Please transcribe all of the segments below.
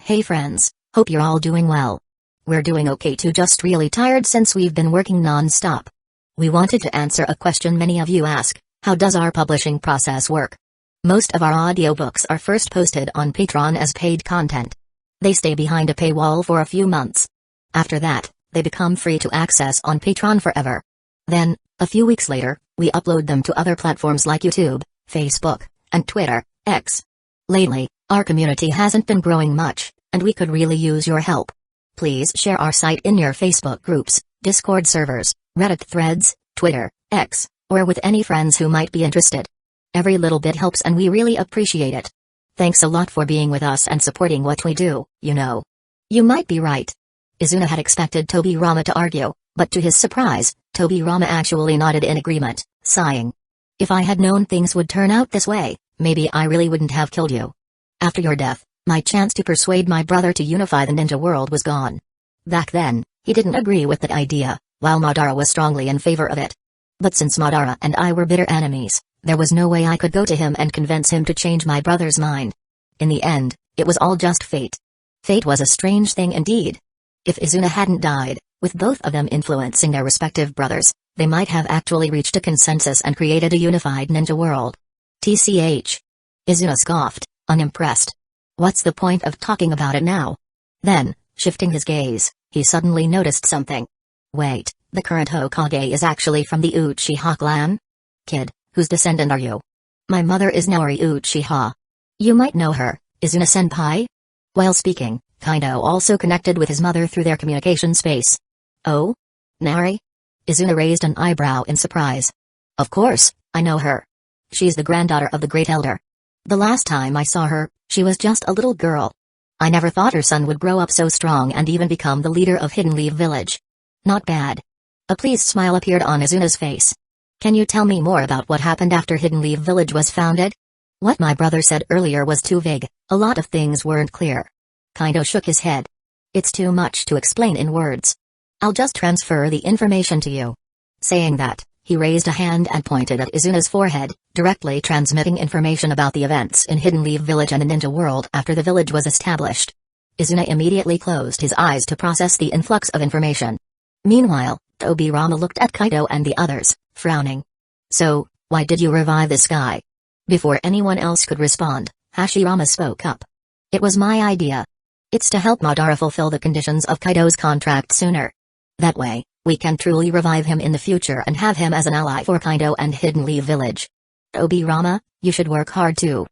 Hey friends, hope you're all doing well. We're doing okay too, just really tired since we've been working non-stop. We wanted to answer a question many of you ask: how does our publishing process work? Most of our audiobooks are first posted on Patreon as paid content. They stay behind a paywall for a few months. After that, they become free to access on Patreon forever. Then, a few weeks later, we upload them to other platforms like YouTube, Facebook, and Twitter, X. Lately, our community hasn't been growing much, and we could really use your help. Please share our site in your Facebook groups, Discord servers, Reddit threads, Twitter, X, or with any friends who might be interested. Every little bit helps and we really appreciate it. Thanks a lot for being with us and supporting what we do, you know. You might be right. Izuna had expected Tobirama to argue, but to his surprise, Tobirama actually nodded in agreement, sighing. If I had known things would turn out this way, maybe I really wouldn't have killed you. After your death, my chance to persuade my brother to unify the ninja world was gone. Back then, he didn't agree with that idea, while Madara was strongly in favor of it. But since Madara and I were bitter enemies, there was no way I could go to him and convince him to change my brother's mind. In the end, it was all just fate. Fate was a strange thing indeed. If Izuna hadn't died, with both of them influencing their respective brothers, they might have actually reached a consensus and created a unified ninja world. TCH. Izuna scoffed, unimpressed. What's the point of talking about it now? Then, shifting his gaze, he suddenly noticed something. Wait, the current Hokage is actually from the Uchiha clan? Kid, whose descendant are you? My mother is Naori Uchiha. You might know her, Izuna-senpai? While speaking, Kaido also connected with his mother through their communication space. Oh? Naori? Izuna raised an eyebrow in surprise. Of course, I know her. She's the granddaughter of the Great Elder. The last time I saw her, she was just a little girl. I never thought her son would grow up so strong and even become the leader of Hidden Leaf Village. Not bad. A pleased smile appeared on Izuna's face. Can you tell me more about what happened after Hidden Leaf Village was founded? What my brother said earlier was too vague, a lot of things weren't clear. Kaido shook his head. It's too much to explain in words. I'll just transfer the information to you. Saying that, he raised a hand and pointed at Izuna's forehead, directly transmitting information about the events in Hidden Leaf Village and the ninja world after the village was established. Izuna immediately closed his eyes to process the influx of information. Meanwhile, Tobirama looked at Kaido and the others, frowning. So, why did you revive this guy? Before anyone else could respond, Hashirama spoke up. It was my idea. It's to help Madara fulfill the conditions of Kaido's contract sooner. That way, we can truly revive him in the future and have him as an ally for Kaido and Hidden Leaf Village. Tobirama, you should work hard too.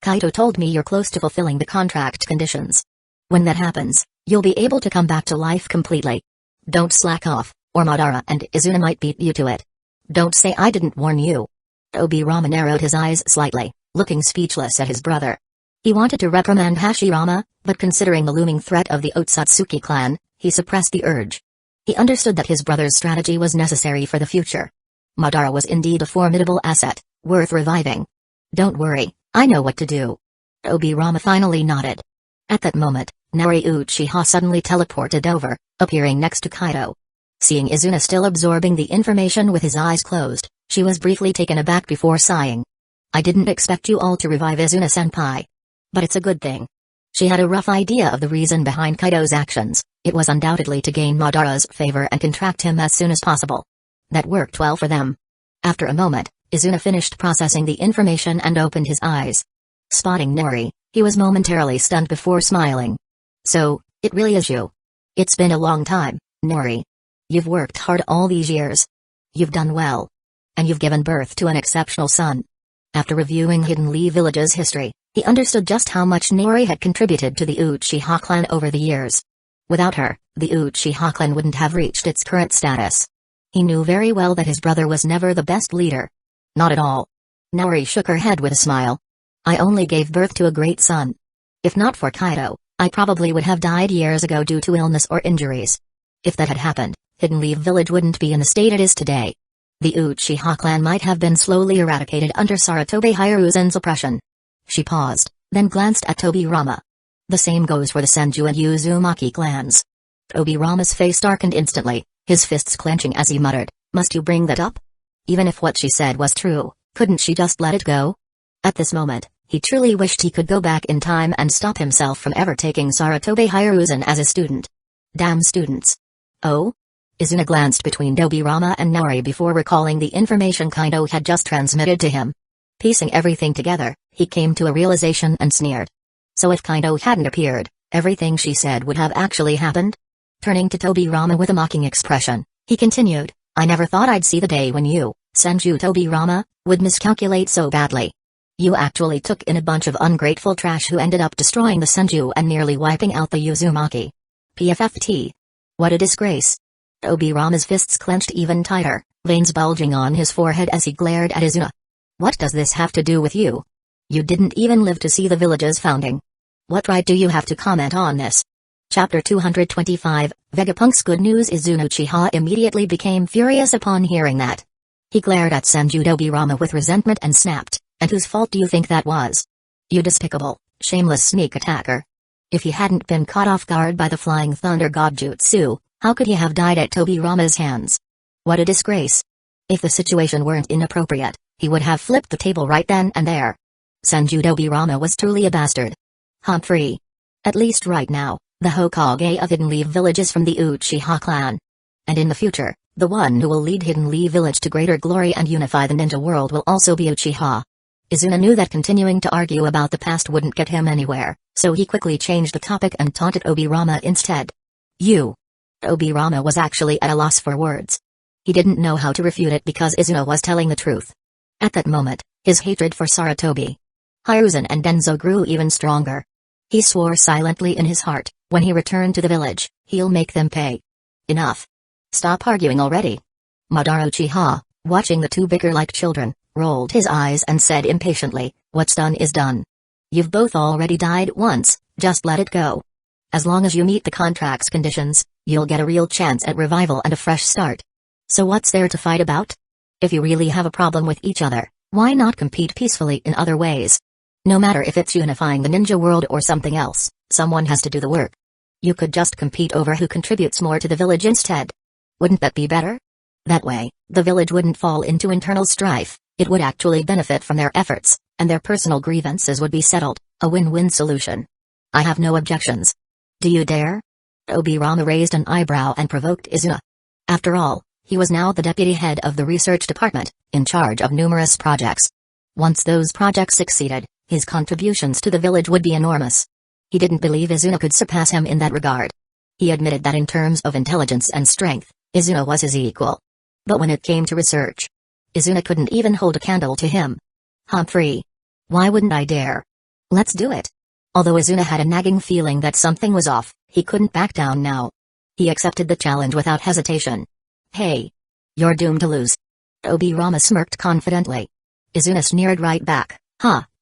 Kaido told me you're close to fulfilling the contract conditions. When that happens, you'll be able to come back to life completely. Don't slack off, or Madara and Izuna might beat you to it. Don't say I didn't warn you. Tobirama narrowed his eyes slightly, looking speechless at his brother. He wanted to reprimand Hashirama, but considering the looming threat of the Otsutsuki clan, he suppressed the urge. He understood that his brother's strategy was necessary for the future. Madara was indeed a formidable asset, worth reviving. Don't worry, I know what to do. Tobirama finally nodded. At that moment, Naori Uchiha suddenly teleported over, appearing next to Kaido. Seeing Izuna still absorbing the information with his eyes closed, she was briefly taken aback before sighing. I didn't expect you all to revive Izuna-senpai. But it's a good thing. She had a rough idea of the reason behind Kaido's actions. It was undoubtedly to gain Madara's favor and contract him as soon as possible. That worked well for them. After a moment, Izuna finished processing the information and opened his eyes. Spotting Naori, he was momentarily stunned before smiling. So, it really is you. It's been a long time, Naori. You've worked hard all these years. You've done well. And you've given birth to an exceptional son. After reviewing Hidden Leaf Village's history, he understood just how much Naori had contributed to the Uchiha clan over the years. Without her, the Uchiha clan wouldn't have reached its current status. He knew very well that his brother was never the best leader. Not at all. Naori shook her head with a smile. I only gave birth to a great son. If not for Kaido, I probably would have died years ago due to illness or injuries. If that had happened, Hidden Leaf Village wouldn't be in the state it is today. The Uchiha clan might have been slowly eradicated under Sarutobi Hiruzen's oppression. She paused, then glanced at Tobirama. The same goes for the Senju and Uzumaki clans. Tobirama's face darkened instantly, his fists clenching as he muttered, must you bring that up? Even if what she said was true, couldn't she just let it go? At this moment, He truly wished he could go back in time and stop himself from ever taking Sarutobi Hiruzen as a student. Damn students. Oh? Izuna glanced between Tobirama and Nori before recalling the information Kaido had just transmitted to him. Piecing everything together, he came to a realization and sneered. So if Kaido hadn't appeared, everything she said would have actually happened? Turning to Tobirama with a mocking expression, he continued, I never thought I'd see the day when you, Senju Tobirama, would miscalculate so badly. You actually took in a bunch of ungrateful trash who ended up destroying the Senju and nearly wiping out the Uzumaki. PFFT. What a disgrace. Tobirama's fists clenched even tighter, veins bulging on his forehead as he glared at Izuna. What does this have to do with you? You didn't even live to see the village's founding. What right do you have to comment on this? Chapter 225, Vegapunk's good news. Izuna Uchiha immediately became furious upon hearing that. He glared at Senju Tobirama with resentment and snapped, and whose fault do you think that was? You despicable, shameless sneak attacker. If he hadn't been caught off guard by the Flying Thunder God Jutsu, how could he have died at Tobirama's hands? What a disgrace. If the situation weren't inappropriate, he would have flipped the table right then and there. Senju Tobirama was truly a bastard. Humphrey. At least right now, the Hokage of Hidden Leaf Village is from the Uchiha clan. And in the future, the one who will lead Hidden Leaf Village to greater glory and unify the ninja world will also be Uchiha. Izuna knew that continuing to argue about the past wouldn't get him anywhere, so he quickly changed the topic and taunted Tobirama instead. You. Tobirama was actually at a loss for words. He didn't know how to refute it because Izuna was telling the truth. At that moment, his hatred for Sarutobi Hiruzen and Danzo grew even stronger. He swore silently in his heart, when he returned to the village, he'll make them pay. Enough. Stop arguing already. Madara Uchiha, watching the two bicker like children, rolled his eyes and said impatiently, what's done is done. You've both already died once, just let it go. As long as you meet the contract's conditions, you'll get a real chance at revival and a fresh start. So what's there to fight about? If you really have a problem with each other, why not compete peacefully in other ways? No matter if it's unifying the ninja world or something else, someone has to do the work. You could just compete over who contributes more to the village instead. Wouldn't that be better? That way, the village wouldn't fall into internal strife, it would actually benefit from their efforts, and their personal grievances would be settled, a win-win solution. I have no objections. Do you dare? Tobirama raised an eyebrow and provoked Izuna. After all, he was now the deputy head of the research department, in charge of numerous projects. Once those projects succeeded, his contributions to the village would be enormous. He didn't believe Izuna could surpass him in that regard. He admitted that in terms of intelligence and strength, Izuna was his equal. But when it came to research, Izuna couldn't even hold a candle to him. Humphrey. Why wouldn't I dare? Let's do it. Although Izuna had a nagging feeling that something was off, he couldn't back down now. He accepted the challenge without hesitation. Hey. You're doomed to lose. Tobirama smirked confidently. Izuna sneered right back,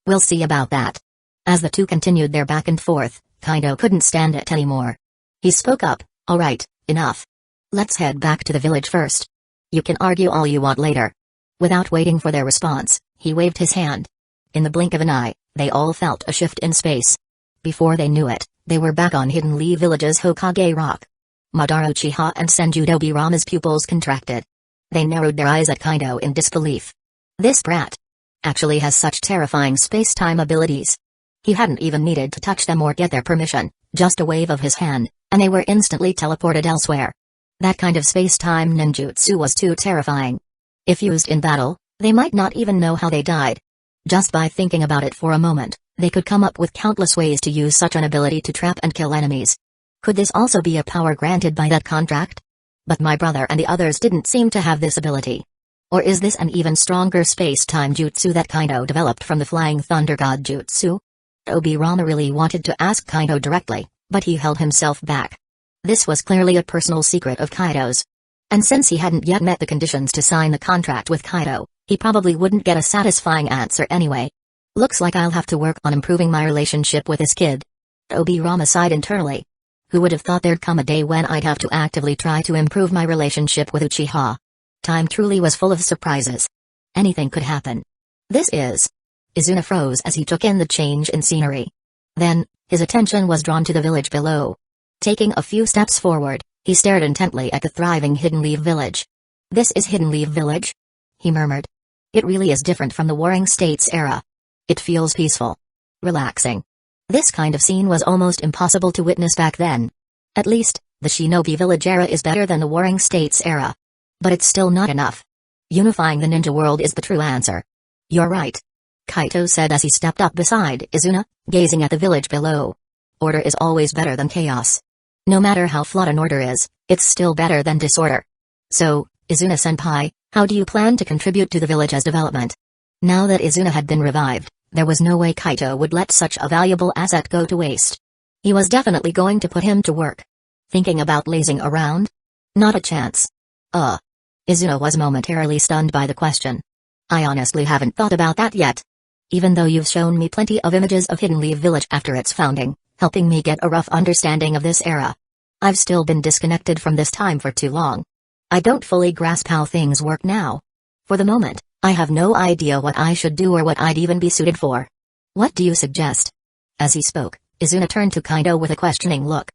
we'll see about that. As the two continued their back and forth, Kaido couldn't stand it anymore. He spoke up, alright, enough. Let's head back to the village first. You can argue all you want later. Without waiting for their response, he waved his hand. In the blink of an eye, they all felt a shift in space. Before they knew it, they were back on Hidden Leaf Village's Hokage Rock. Madara Uchiha and Senju Tobirama's pupils contracted. They narrowed their eyes at Kaido in disbelief. This brat actually has such terrifying space-time abilities. He hadn't even needed to touch them or get their permission, just a wave of his hand, and they were instantly teleported elsewhere. That kind of space-time ninjutsu was too terrifying. If used in battle, they might not even know how they died. Just by thinking about it for a moment, they could come up with countless ways to use such an ability to trap and kill enemies. Could this also be a power granted by that contract? But my brother and the others didn't seem to have this ability. Or is this an even stronger space-time jutsu that Kaido developed from the Flying Thunder God Jutsu? Tobirama really wanted to ask Kaido directly, but he held himself back. This was clearly a personal secret of Kaido's. And since he hadn't yet met the conditions to sign the contract with Kaido, he probably wouldn't get a satisfying answer anyway. Looks like I'll have to work on improving my relationship with this kid. Tobirama sighed internally. Who would have thought there'd come a day when I'd have to actively try to improve my relationship with Uchiha? Time truly was full of surprises. Anything could happen. This is... Izuna froze as he took in the change in scenery. Then, his attention was drawn to the village below. Taking a few steps forward, he stared intently at the thriving Hidden Leaf Village. This is Hidden Leaf Village? He murmured. It really is different from the Warring States era. It feels peaceful, Relaxing. This kind of scene was almost impossible to witness back then. At least, the Shinobi Village era is better than the Warring States era. But it's still not enough. Unifying the ninja world is the true answer. You're right. Kaito said as he stepped up beside Izuna, gazing at the village below. Order is always better than chaos. No matter how flawed an order is, it's still better than disorder. So, Izuna-senpai, how do you plan to contribute to the village's development? Now that Izuna had been revived, there was no way Kaito would let such a valuable asset go to waste. He was definitely going to put him to work. Thinking about lazing around? Not a chance. Izuna was momentarily stunned by the question. I honestly haven't thought about that yet. Even though you've shown me plenty of images of Hidden Leaf Village after its founding, helping me get a rough understanding of this era, I've still been disconnected from this time for too long. I don't fully grasp how things work now. For the moment, I have no idea what I should do or what I'd even be suited for. What do you suggest? As he spoke, Izuna turned to Kaito with a questioning look.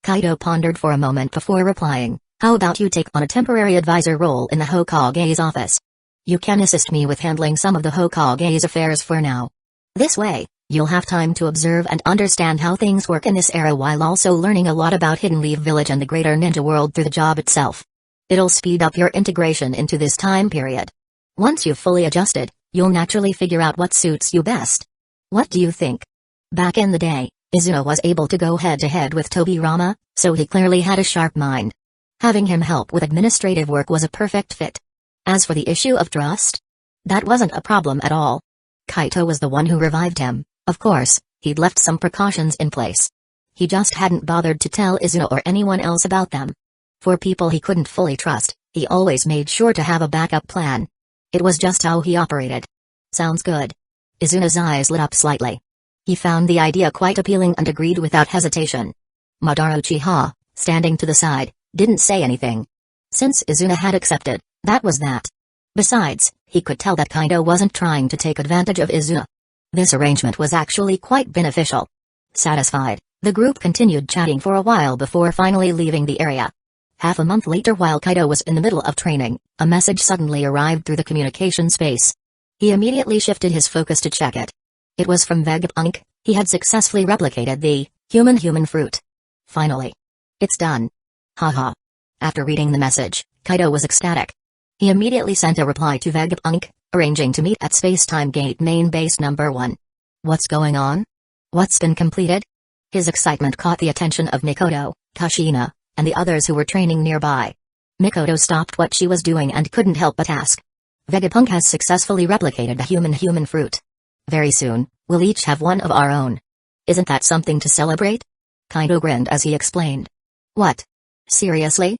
Kaito pondered for a moment before replying, how about you take on a temporary advisor role in the Hokage's office? You can assist me with handling some of the Hokage's affairs for now. This way, you'll have time to observe and understand how things work in this era while also learning a lot about Hidden Leaf Village and the greater ninja world through the job itself. It'll speed up your integration into this time period. Once you've fully adjusted, you'll naturally figure out what suits you best. What do you think? Back in the day, Izuna was able to go head-to-head with Tobirama, so he clearly had a sharp mind. Having him help with administrative work was a perfect fit. As for the issue of trust, that wasn't a problem at all. Kaito was the one who revived him. Of course, he'd left some precautions in place. He just hadn't bothered to tell Izuna or anyone else about them. For people he couldn't fully trust, he always made sure to have a backup plan. It was just how he operated. Sounds good. Izuna's eyes lit up slightly. He found the idea quite appealing and agreed without hesitation. Madara Uchiha, standing to the side, didn't say anything. Since Izuna had accepted, that was that. Besides, he could tell that Kaito wasn't trying to take advantage of Izuna. This arrangement was actually quite beneficial. Satisfied, the group continued chatting for a while before finally leaving the area. Half a month later, while Kaito was in the middle of training, a message suddenly arrived through the communication space. He immediately shifted his focus to check it. It was from Vegapunk. He had successfully replicated the human fruit. Finally. It's done. Haha. After reading the message, Kaito was ecstatic. He immediately sent a reply to Vegapunk, arranging to meet at Space-Time Gate Main Base Number 1. What's going on? What's been completed? His excitement caught the attention of Mikoto, Kushina, and the others who were training nearby. Mikoto stopped what she was doing and couldn't help but ask. Vegapunk has successfully replicated the human fruit. Very soon, we'll each have one of our own. Isn't that something to celebrate? Kaito grinned as he explained. What? Seriously?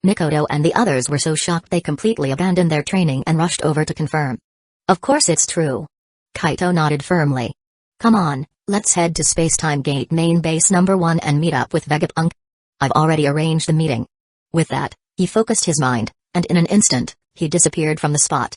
Mikoto and the others were so shocked they completely abandoned their training and rushed over to confirm. Of course it's true. Kaito nodded firmly. Come on, let's head to Space-Time Gate Main Base Number 1 and meet up with Vegapunk. I've already arranged the meeting. With that, he focused his mind, and in an instant, he disappeared from the spot.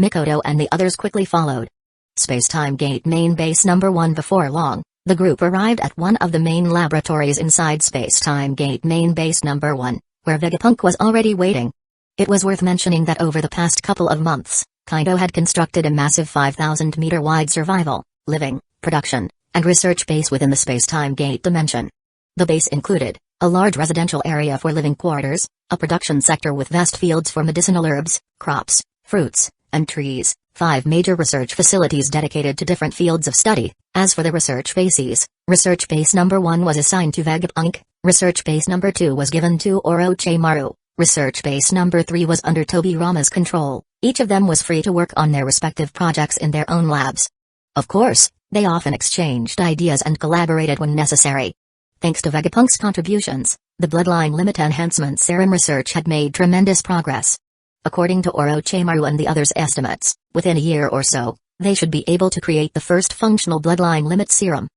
Mikoto and the others quickly followed. Space-Time Gate Main Base Number 1. Before long, the group arrived at one of the main laboratories inside Space-Time Gate Main Base Number 1, where Vegapunk was already waiting. It was worth mentioning that over the past couple of months, Kaito had constructed a massive 5,000-meter-wide survival, living, production, and research base within the Space-Time Gate dimension. The base included a large residential area for living quarters, a production sector with vast fields for medicinal herbs, crops, fruits, and trees, 5 major research facilities dedicated to different fields of study. As for the research bases, Research Base Number 1 was assigned to Vegapunk, Research Base Number 2 was given to Orochimaru, Research Base Number 3 was under Tobirama's control. Each of them was free to work on their respective projects in their own labs. Of course, they often exchanged ideas and collaborated when necessary. Thanks to Vegapunk's contributions, the Bloodline Limit Enhancement Serum research had made tremendous progress. According to Orochimaru and the others' estimates, within a year or so, they should be able to create the first functional Bloodline Limit Serum.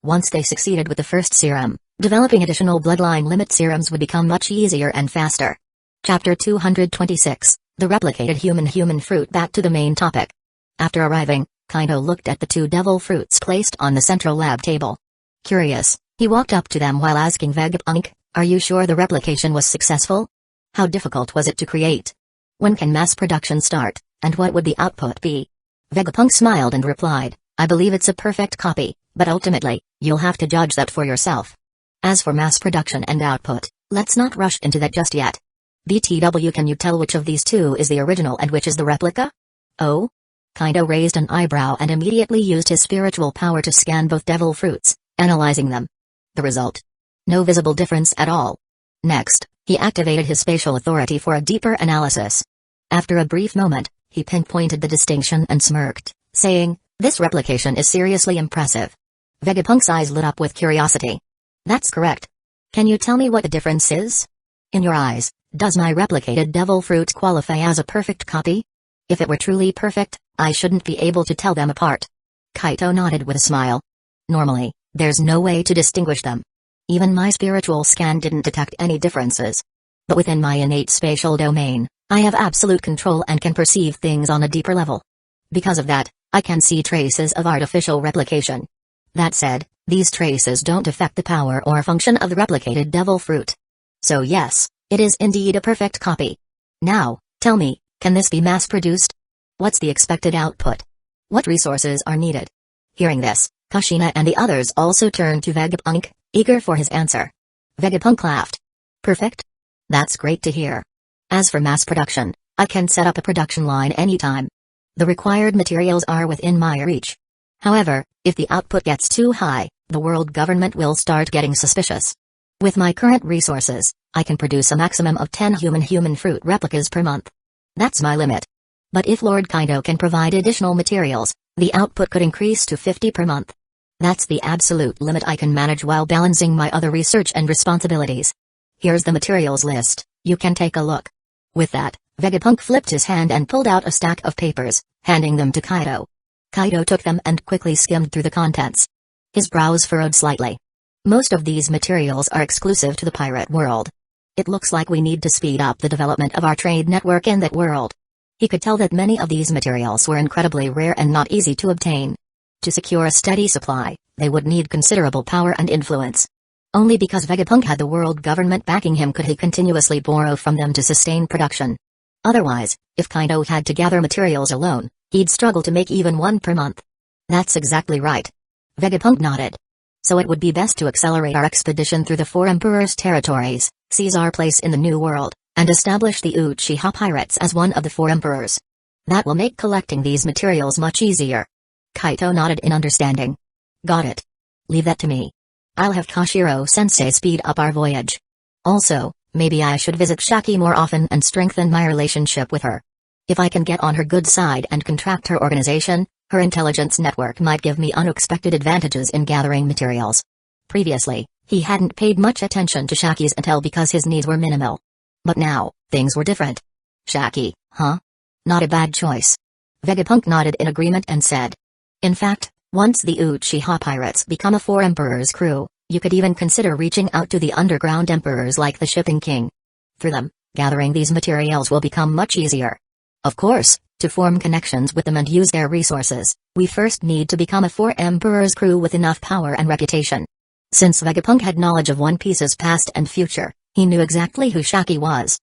Once they succeeded with the first serum, developing additional Bloodline Limit Serums would become much easier and faster. Chapter 226, The Replicated Human Fruit. Back to the main topic. After arriving, Kaito looked at the 2 devil fruits placed on the central lab table. Curious, he walked up to them while asking Vegapunk, are you sure the replication was successful? How difficult was it to create? When can mass production start, and what would the output be? Vegapunk smiled and replied, I believe it's a perfect copy, but ultimately, you'll have to judge that for yourself. As for mass production and output, let's not rush into that just yet. BTW, can you tell which of these two is the original and which is the replica? Oh? Kaido raised an eyebrow and immediately used his spiritual power to scan both devil fruits, analyzing them. The result? No visible difference at all. Next, he activated his spatial authority for a deeper analysis. After a brief moment, he pinpointed the distinction and smirked, saying, "This replication is seriously impressive." Vegapunk's eyes lit up with curiosity. "That's correct. Can you tell me what the difference is? In your eyes, does my replicated devil fruit qualify as a perfect copy? If it were truly perfect, I shouldn't be able to tell them apart." Kaito nodded with a smile. "Normally, there's no way to distinguish them. Even my spiritual scan didn't detect any differences. But within my innate spatial domain, I have absolute control and can perceive things on a deeper level. Because of that, I can see traces of artificial replication. That said, these traces don't affect the power or function of the replicated devil fruit. So yes, it is indeed a perfect copy. Now, tell me, can this be mass-produced? What's the expected output? What resources are needed?" Hearing this, Kushina and the others also turned to Vegapunk, eager for his answer. Vegapunk laughed. "Perfect? That's great to hear. As for mass production, I can set up a production line anytime. The required materials are within my reach. However, if the output gets too high, the world government will start getting suspicious. With my current resources, I can produce a maximum of 10 human fruit replicas per month. That's my limit. But if Lord Kaido can provide additional materials, the output could increase to 50 per month. That's the absolute limit I can manage while balancing my other research and responsibilities. Here's the materials list, you can take a look." With that, Vegapunk flipped his hand and pulled out a stack of papers, handing them to Kaido. Kaido took them and quickly skimmed through the contents. His brows furrowed slightly. Most of these materials are exclusive to the pirate world. It looks like we need to speed up the development of our trade network in that world. He could tell that many of these materials were incredibly rare and not easy to obtain. To secure a steady supply, they would need considerable power and influence. Only because Vegapunk had the world government backing him could he continuously borrow from them to sustain production. Otherwise, if Kaido had to gather materials alone, he'd struggle to make even one per month. That's exactly right. Vegapunk nodded. So it would be best to accelerate our expedition through the Four Emperors' territories, seize our place in the New World, and establish the Uchiha pirates as one of the Four Emperors. That will make collecting these materials much easier. Kaito nodded in understanding. Got it. Leave that to me. I'll have Koshiro-sensei speed up our voyage. Also, maybe I should visit Shaki more often and strengthen my relationship with her. If I can get on her good side and contract her organization, her intelligence network might give me unexpected advantages in gathering materials. Previously, he hadn't paid much attention to Shaki's intel because his needs were minimal. But now, things were different. Shaki, huh? Not a bad choice. Vegapunk nodded in agreement and said. In fact, once the Uchiha pirates become a Four Emperors crew, you could even consider reaching out to the underground emperors like the Shipping King. Through them, gathering these materials will become much easier. Of course, to form connections with them and use their resources, we first need to become a Four Emperors crew with enough power and reputation. Since Vegapunk had knowledge of One Piece's past and future, he knew exactly who Shaki was.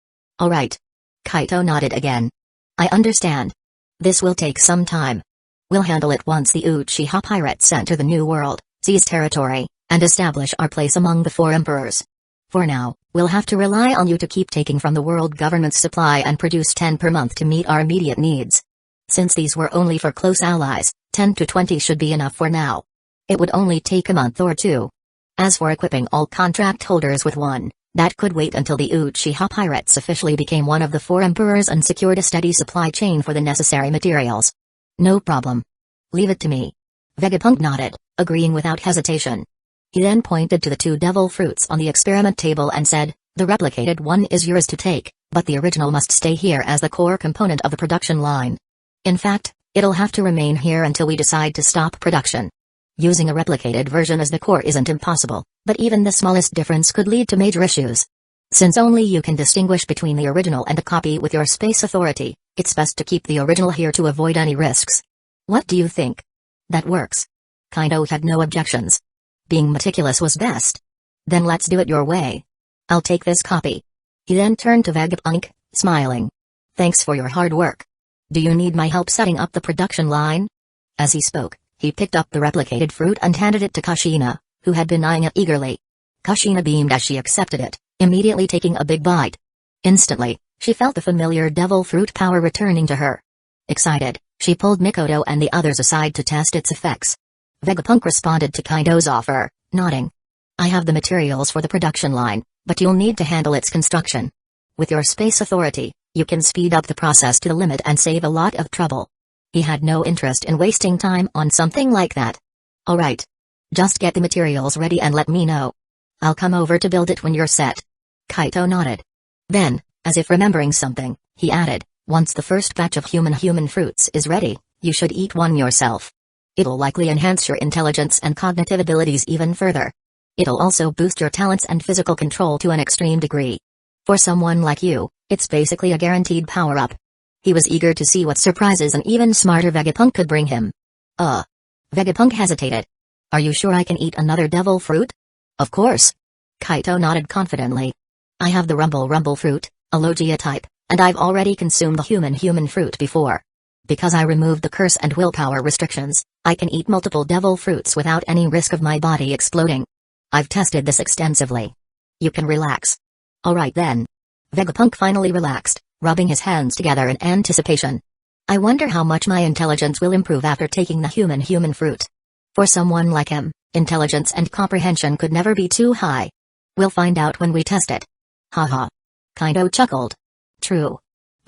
Alright. Kaito nodded again. I understand. This will take some time. We'll handle it once the Uchiha pirates enter the New World, seize territory, and establish our place among the Four Emperors. For now, we'll have to rely on you to keep taking from the world government's supply and produce 10 per month to meet our immediate needs. Since these were only for close allies, 10 to 20 should be enough for now. It would only take a month or two. As for equipping all contract holders with one, that could wait until the Uchiha pirates officially became one of the Four Emperors and secured a steady supply chain for the necessary materials. No problem. Leave it to me. Vegapunk nodded, agreeing without hesitation. He then pointed to the 2 devil fruits on the experiment table and said, the replicated one is yours to take, but the original must stay here as the core component of the production line. In fact, it'll have to remain here until we decide to stop production. Using a replicated version as the core isn't impossible, but even the smallest difference could lead to major issues. Since only you can distinguish between the original and a copy with your space authority, it's best to keep the original here to avoid any risks. What do you think? That works. Kaido had no objections. Being meticulous was best. Then let's do it your way. I'll take this copy. He then turned to Vegapunk, smiling. Thanks for your hard work. Do you need my help setting up the production line? As he spoke, He picked up the replicated fruit and handed it to Kushina, who had been eyeing it eagerly. Kushina beamed as she accepted it, immediately taking a big bite. Instantly, she felt the familiar devil fruit power returning to her. Excited, she pulled Mikoto and the others aside to test its effects. Vegapunk responded to Kaido's offer, nodding. I have the materials for the production line, but you'll need to handle its construction. With your space authority, you can speed up the process to the limit and save a lot of trouble. He had no interest in wasting time on something like that. Alright. Just get the materials ready and let me know. I'll come over to build it when you're set. Kaito nodded. Then, as if remembering something, he added, once the first batch of human fruits is ready, you should eat one yourself. It'll likely enhance your intelligence and cognitive abilities even further. It'll also boost your talents and physical control to an extreme degree. For someone like you, it's basically a guaranteed power-up. He was eager to see what surprises an even smarter Vegapunk could bring him. Vegapunk hesitated. Are you sure I can eat another devil fruit? Of course. Kaito nodded confidently. I have the rumble fruit, a Logia type, and I've already consumed the human fruit before. Because I removed the curse and willpower restrictions, I can eat multiple devil fruits without any risk of my body exploding. I've tested this extensively. You can relax. Alright then. Vegapunk finally relaxed, rubbing his hands together in anticipation. I wonder how much my intelligence will improve after taking the human fruit. For someone like him, intelligence and comprehension could never be too high. We'll find out when we test it. Haha. Kaido chuckled. True.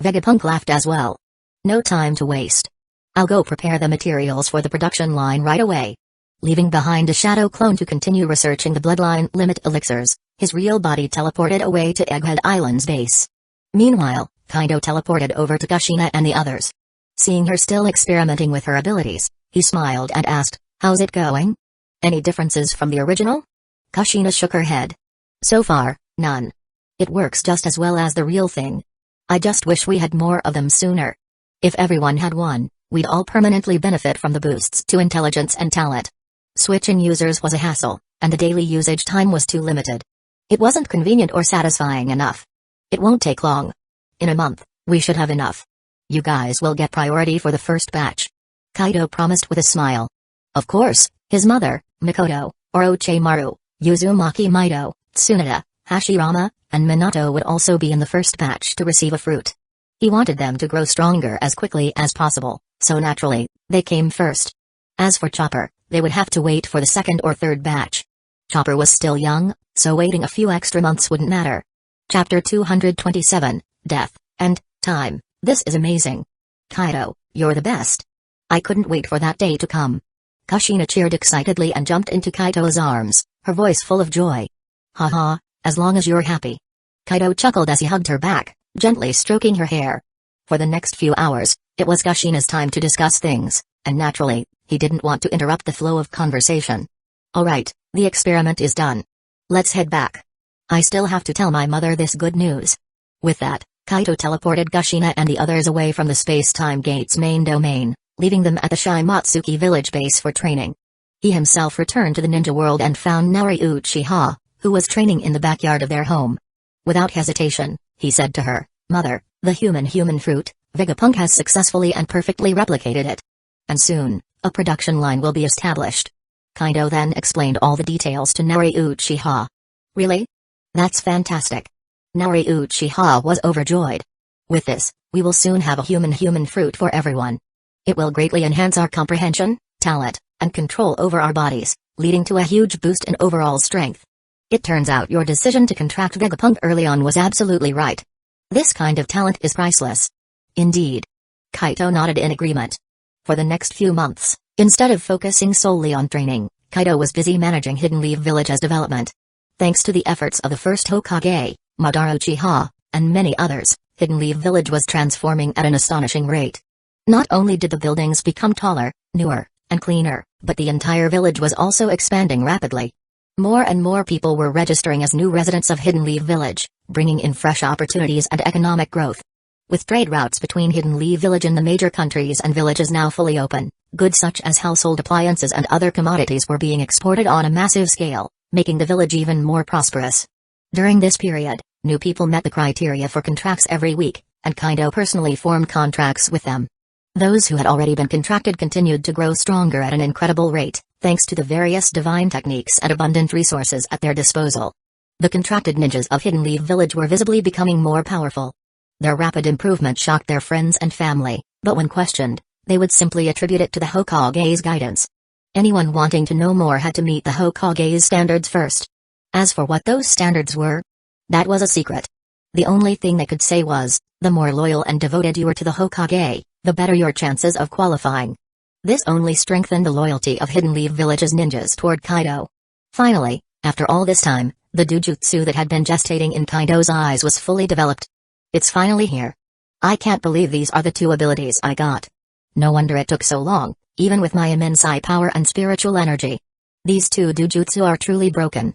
Vegapunk laughed as well. No time to waste. I'll go prepare the materials for the production line right away. Leaving behind a shadow clone to continue researching the bloodline limit elixirs, his real body teleported away to Egghead Island's base. Meanwhile, Kaido teleported over to Kushina and the others. Seeing her still experimenting with her abilities, he smiled and asked, how's it going? Any differences from the original? Kushina shook her head. So far, none. It works just as well as the real thing. I just wish we had more of them sooner. If everyone had one, we'd all permanently benefit from the boosts to intelligence and talent. Switching users was a hassle, and the daily usage time was too limited. It wasn't convenient or satisfying enough. It won't take long. In a month, we should have enough. You guys will get priority for the first batch. Kaido promised with a smile. Of course, his mother, Mikoto, Orochimaru, Uzumaki Mido, Tsunade, Hashirama, and Minato would also be in the first batch to receive a fruit. He wanted them to grow stronger as quickly as possible, so naturally, they came first. As for Chopper, they would have to wait for the second or third batch. Chopper was still young, so waiting a few extra months wouldn't matter. Chapter 227, Death and Time. This is amazing. Kaido, you're the best. I couldn't wait for that day to come. Kushina cheered excitedly and jumped into Kaito's arms, her voice full of joy. Haha, as long as you're happy. Kaido chuckled as he hugged her back, gently stroking her hair. For the next few hours, it was Kushina's time to discuss things, and naturally, he didn't want to interrupt the flow of conversation. Alright, the experiment is done. Let's head back. I still have to tell my mother this good news. With that, Kaito teleported Kushina and the others away from the space-time gate's main domain, leaving them at the Shimatsuki village base for training. He himself returned to the ninja world and found Naori Uchiha, who was training in the backyard of their home. Without hesitation, he said to her, Mother, the human fruit, Vegapunk has successfully and perfectly replicated it. And soon, a production line will be established. Kaido then explained all the details to Naori Uchiha. Really? That's fantastic. Naori Uchiha was overjoyed. With this, we will soon have a human fruit for everyone. It will greatly enhance our comprehension, talent, and control over our bodies, leading to a huge boost in overall strength. It turns out your decision to contract Vegapunk early on was absolutely right. This kind of talent is priceless. Indeed. Kaito nodded in agreement. For the next few months, instead of focusing solely on training, Kaido was busy managing Hidden Leaf Village's development. Thanks to the efforts of the first Hokage, Madara Uchiha, and many others, Hidden Leaf Village was transforming at an astonishing rate. Not only did the buildings become taller, newer, and cleaner, but the entire village was also expanding rapidly. More and more people were registering as new residents of Hidden Leaf Village, bringing in fresh opportunities and economic growth. With trade routes between Hidden Leaf Village and the major countries and villages now fully open, goods such as household appliances and other commodities were being exported on a massive scale, making the village even more prosperous. During this period, new people met the criteria for contracts every week, and Kaido personally formed contracts with them. Those who had already been contracted continued to grow stronger at an incredible rate, thanks to the various divine techniques and abundant resources at their disposal. The contracted ninjas of Hidden Leaf Village were visibly becoming more powerful. Their rapid improvement shocked their friends and family, but when questioned, they would simply attribute it to the Hokage's guidance. Anyone wanting to know more had to meet the Hokage's standards first. As for what those standards were, that was a secret. The only thing they could say was, the more loyal and devoted you were to the Hokage, the better your chances of qualifying. This only strengthened the loyalty of Hidden Leaf Village's ninjas toward Kaido. Finally, after all this time, the dujutsu that had been gestating in Kaido's eyes was fully developed. It's finally here. I can't believe these are the two abilities I got. No wonder it took so long, even with my immense eye power and spiritual energy. These two dujutsu are truly broken.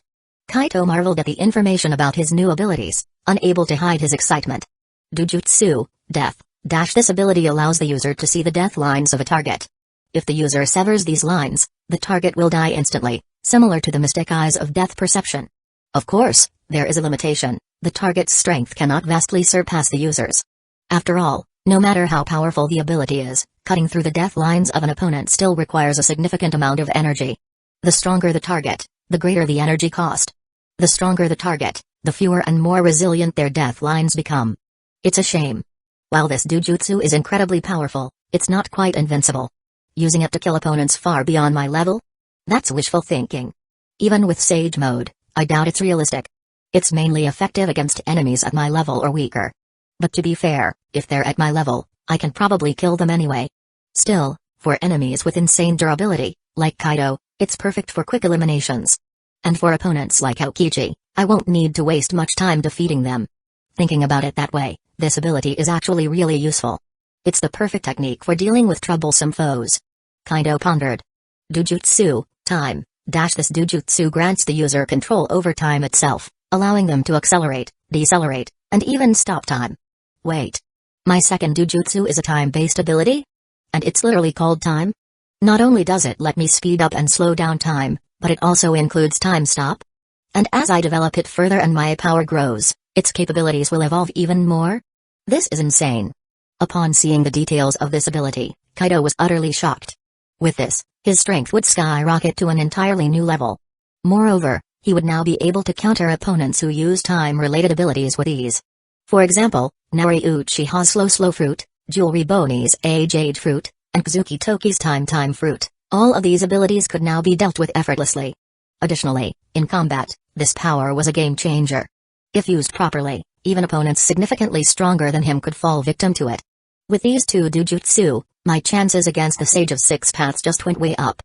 Kaido marveled at the information about his new abilities, unable to hide his excitement. Dujutsu, Death. This ability allows the user to see the death lines of a target. If the user severs these lines, the target will die instantly, similar to the mystic eyes of death perception. Of course, there is a limitation: the target's strength cannot vastly surpass the user's. After all, no matter how powerful the ability is, cutting through the death lines of an opponent still requires a significant amount of energy. The stronger the target, the greater the energy cost. The stronger the target, the fewer and more resilient their death lines become. It's a shame. While this dujutsu is incredibly powerful, it's not quite invincible. Using it to kill opponents far beyond my level? That's wishful thinking. Even with Sage Mode, I doubt it's realistic. It's mainly effective against enemies at my level or weaker. But to be fair, if they're at my level, I can probably kill them anyway. Still, for enemies with insane durability, like Kaido, it's perfect for quick eliminations. And for opponents like Aokiji, I won't need to waste much time defeating them. Thinking about it that way, this ability is actually really useful. It's the perfect technique for dealing with troublesome foes. Kaido pondered. Dujutsu, time. This dujutsu grants the user control over time itself, allowing them to accelerate, decelerate, and even stop time. Wait. My second dujutsu is a time-based ability? And it's literally called time? Not only does it let me speed up and slow down time, but it also includes time stop? And as I develop it further and my power grows, its capabilities will evolve even more? This is insane. Upon seeing the details of this ability, Kaido was utterly shocked. With this, his strength would skyrocket to an entirely new level. Moreover, he would now be able to counter opponents who use time-related abilities with ease. For example, Nari Uchiha's Slow Fruit, Jewelry Boni's Jade Fruit, and Kazuki Toki's Time Fruit. All of these abilities could now be dealt with effortlessly. Additionally, in combat, this power was a game changer. If used properly, even opponents significantly stronger than him could fall victim to it. With these two dujutsu, my chances against the Sage of Six Paths just went way up.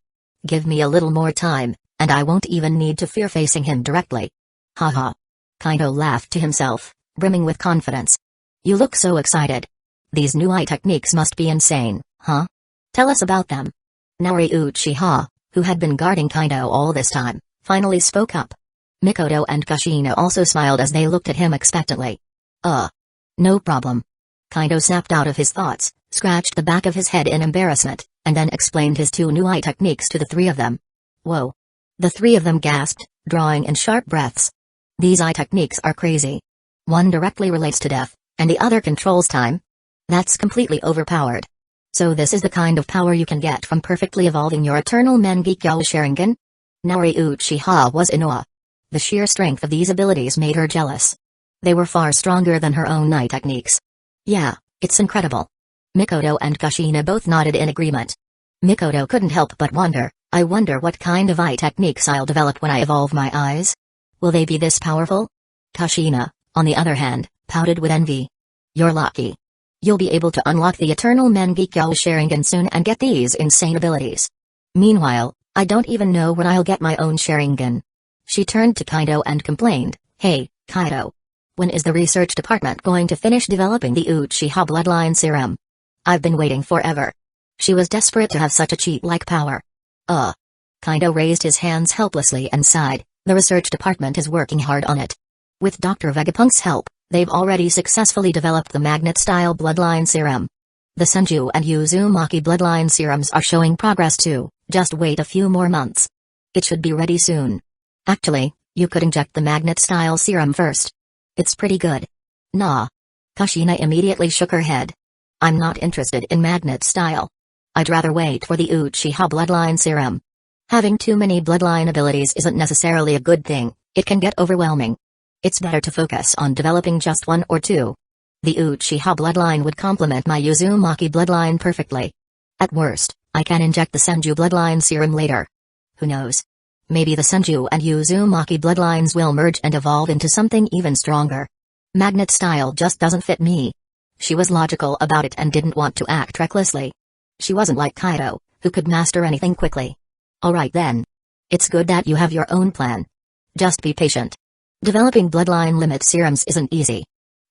Give me a little more time, and I won't even need to fear facing him directly. Haha. Kaido laughed to himself, brimming with confidence. You look so excited. These new eye techniques must be insane, huh? Tell us about them. Nari Uchiha, who had been guarding Kaido all this time, finally spoke up. Mikoto and Kushina also smiled as they looked at him expectantly. No problem. Kaido snapped out of his thoughts, scratched the back of his head in embarrassment, and then explained his two new eye techniques to the three of them. Whoa. The three of them gasped, drawing in sharp breaths. These eye techniques are crazy. One directly relates to death, and the other controls time. That's completely overpowered. So this is the kind of power you can get from perfectly evolving your eternal Mangekyō Sharingan? Nari Uchiha was in awe. The sheer strength of these abilities made her jealous. They were far stronger than her own eye techniques. Yeah, it's incredible. Mikoto and Kushina both nodded in agreement. Mikoto couldn't help but wonder, I wonder what kind of eye techniques I'll develop when I evolve my eyes? Will they be this powerful? Kushina, on the other hand, pouted with envy. You're lucky. You'll be able to unlock the eternal Mangekyō Sharingan soon and get these insane abilities. Meanwhile, I don't even know when I'll get my own Sharingan. She turned to Kaido and complained, Hey, Kaido. When is the research department going to finish developing the Uchiha bloodline serum? I've been waiting forever. She was desperate to have such a cheat-like power. Kaido raised his hands helplessly and sighed, the research department is working hard on it. With Dr. Vegapunk's help, they've already successfully developed the magnet-style bloodline serum. The Senju and Uzumaki bloodline serums are showing progress too, just wait a few more months. It should be ready soon. Actually, you could inject the magnet-style serum first. It's pretty good. Nah. Kushina immediately shook her head. I'm not interested in magnet style. I'd rather wait for the Uchiha bloodline serum. Having too many bloodline abilities isn't necessarily a good thing, it can get overwhelming. It's better to focus on developing just one or two. The Uchiha bloodline would complement my Uzumaki bloodline perfectly. At worst, I can inject the Senju bloodline serum later. Who knows? Maybe the Senju and Uzumaki bloodlines will merge and evolve into something even stronger. Magnet style just doesn't fit me. She was logical about it and didn't want to act recklessly. She wasn't like Kaido, who could master anything quickly. Alright then. It's good that you have your own plan. Just be patient. Developing bloodline limit serums isn't easy.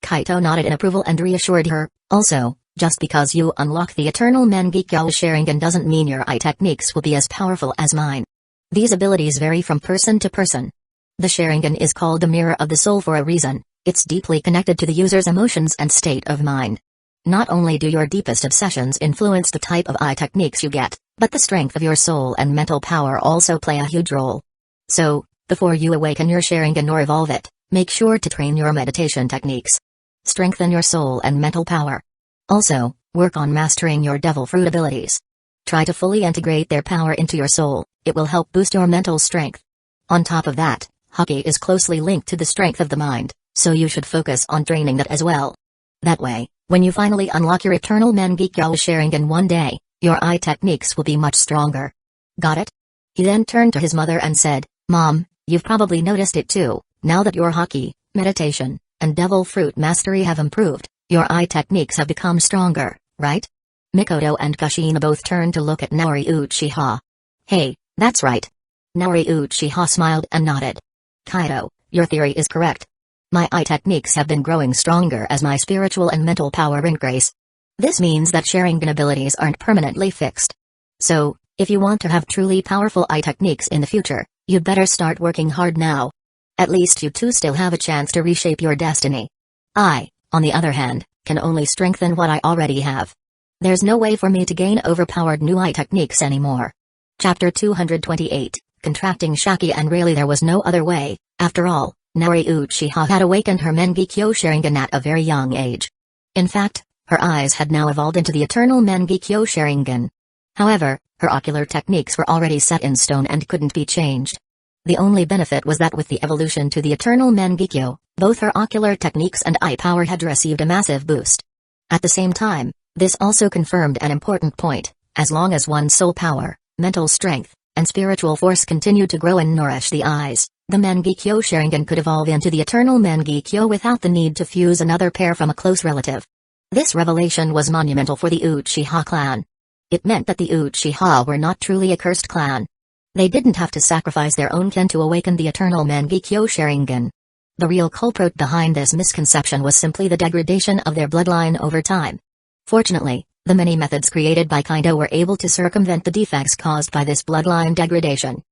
Kaito nodded in approval and reassured her. Also, just because you unlock the Eternal Mangekyō Sharingan doesn't mean your eye techniques will be as powerful as mine. These abilities vary from person to person. The Sharingan is called the mirror of the soul for a reason. It's deeply connected to the user's emotions and state of mind. Not only do your deepest obsessions influence the type of eye techniques you get, but the strength of your soul and mental power also play a huge role. So, before you awaken your Sharingan or evolve it, make sure to train your meditation techniques. Strengthen your soul and mental power. Also, work on mastering your devil fruit abilities. Try to fully integrate their power into your soul, it will help boost your mental strength. On top of that, Haki is closely linked to the strength of the mind, so you should focus on training that as well. That way, when you finally unlock your Eternal Mangekyō Sharingan one day, your eye techniques will be much stronger. Got it? He then turned to his mother and said, Mom, you've probably noticed it too, now that your Haki, meditation, and devil fruit mastery have improved, your eye techniques have become stronger, right? Mikoto and Kushina both turned to look at Naori Uchiha. Hey, that's right. Naori Uchiha smiled and nodded. Kaido, your theory is correct. My eye techniques have been growing stronger as my spiritual and mental power increase. This means that Sharingan abilities aren't permanently fixed. So, if you want to have truly powerful eye techniques in the future, you'd better start working hard now. At least you two still have a chance to reshape your destiny. I, on the other hand, can only strengthen what I already have. There's no way for me to gain overpowered new eye techniques anymore. Chapter 228, Contracting Shaki and really there was no other way. After all, Naori Uchiha had awakened her Mangekyō Sharingan at a very young age. In fact, her eyes had now evolved into the Eternal Mangekyō Sharingan. However, her ocular techniques were already set in stone and couldn't be changed. The only benefit was that with the evolution to the Eternal Mangekyō, both her ocular techniques and eye power had received a massive boost. At the same time, this also confirmed an important point: as long as one's soul power, mental strength, and spiritual force continued to grow and nourish the eyes, the Mangekyō Sharingan could evolve into the Eternal Mangekyō without the need to fuse another pair from a close relative. This revelation was monumental for the Uchiha clan. It meant that the Uchiha were not truly a cursed clan. They didn't have to sacrifice their own kin to awaken the Eternal Mangekyō Sharingan. The real culprit behind this misconception was simply the degradation of their bloodline over time. Fortunately, the many methods created by Kaido were able to circumvent the defects caused by this bloodline degradation.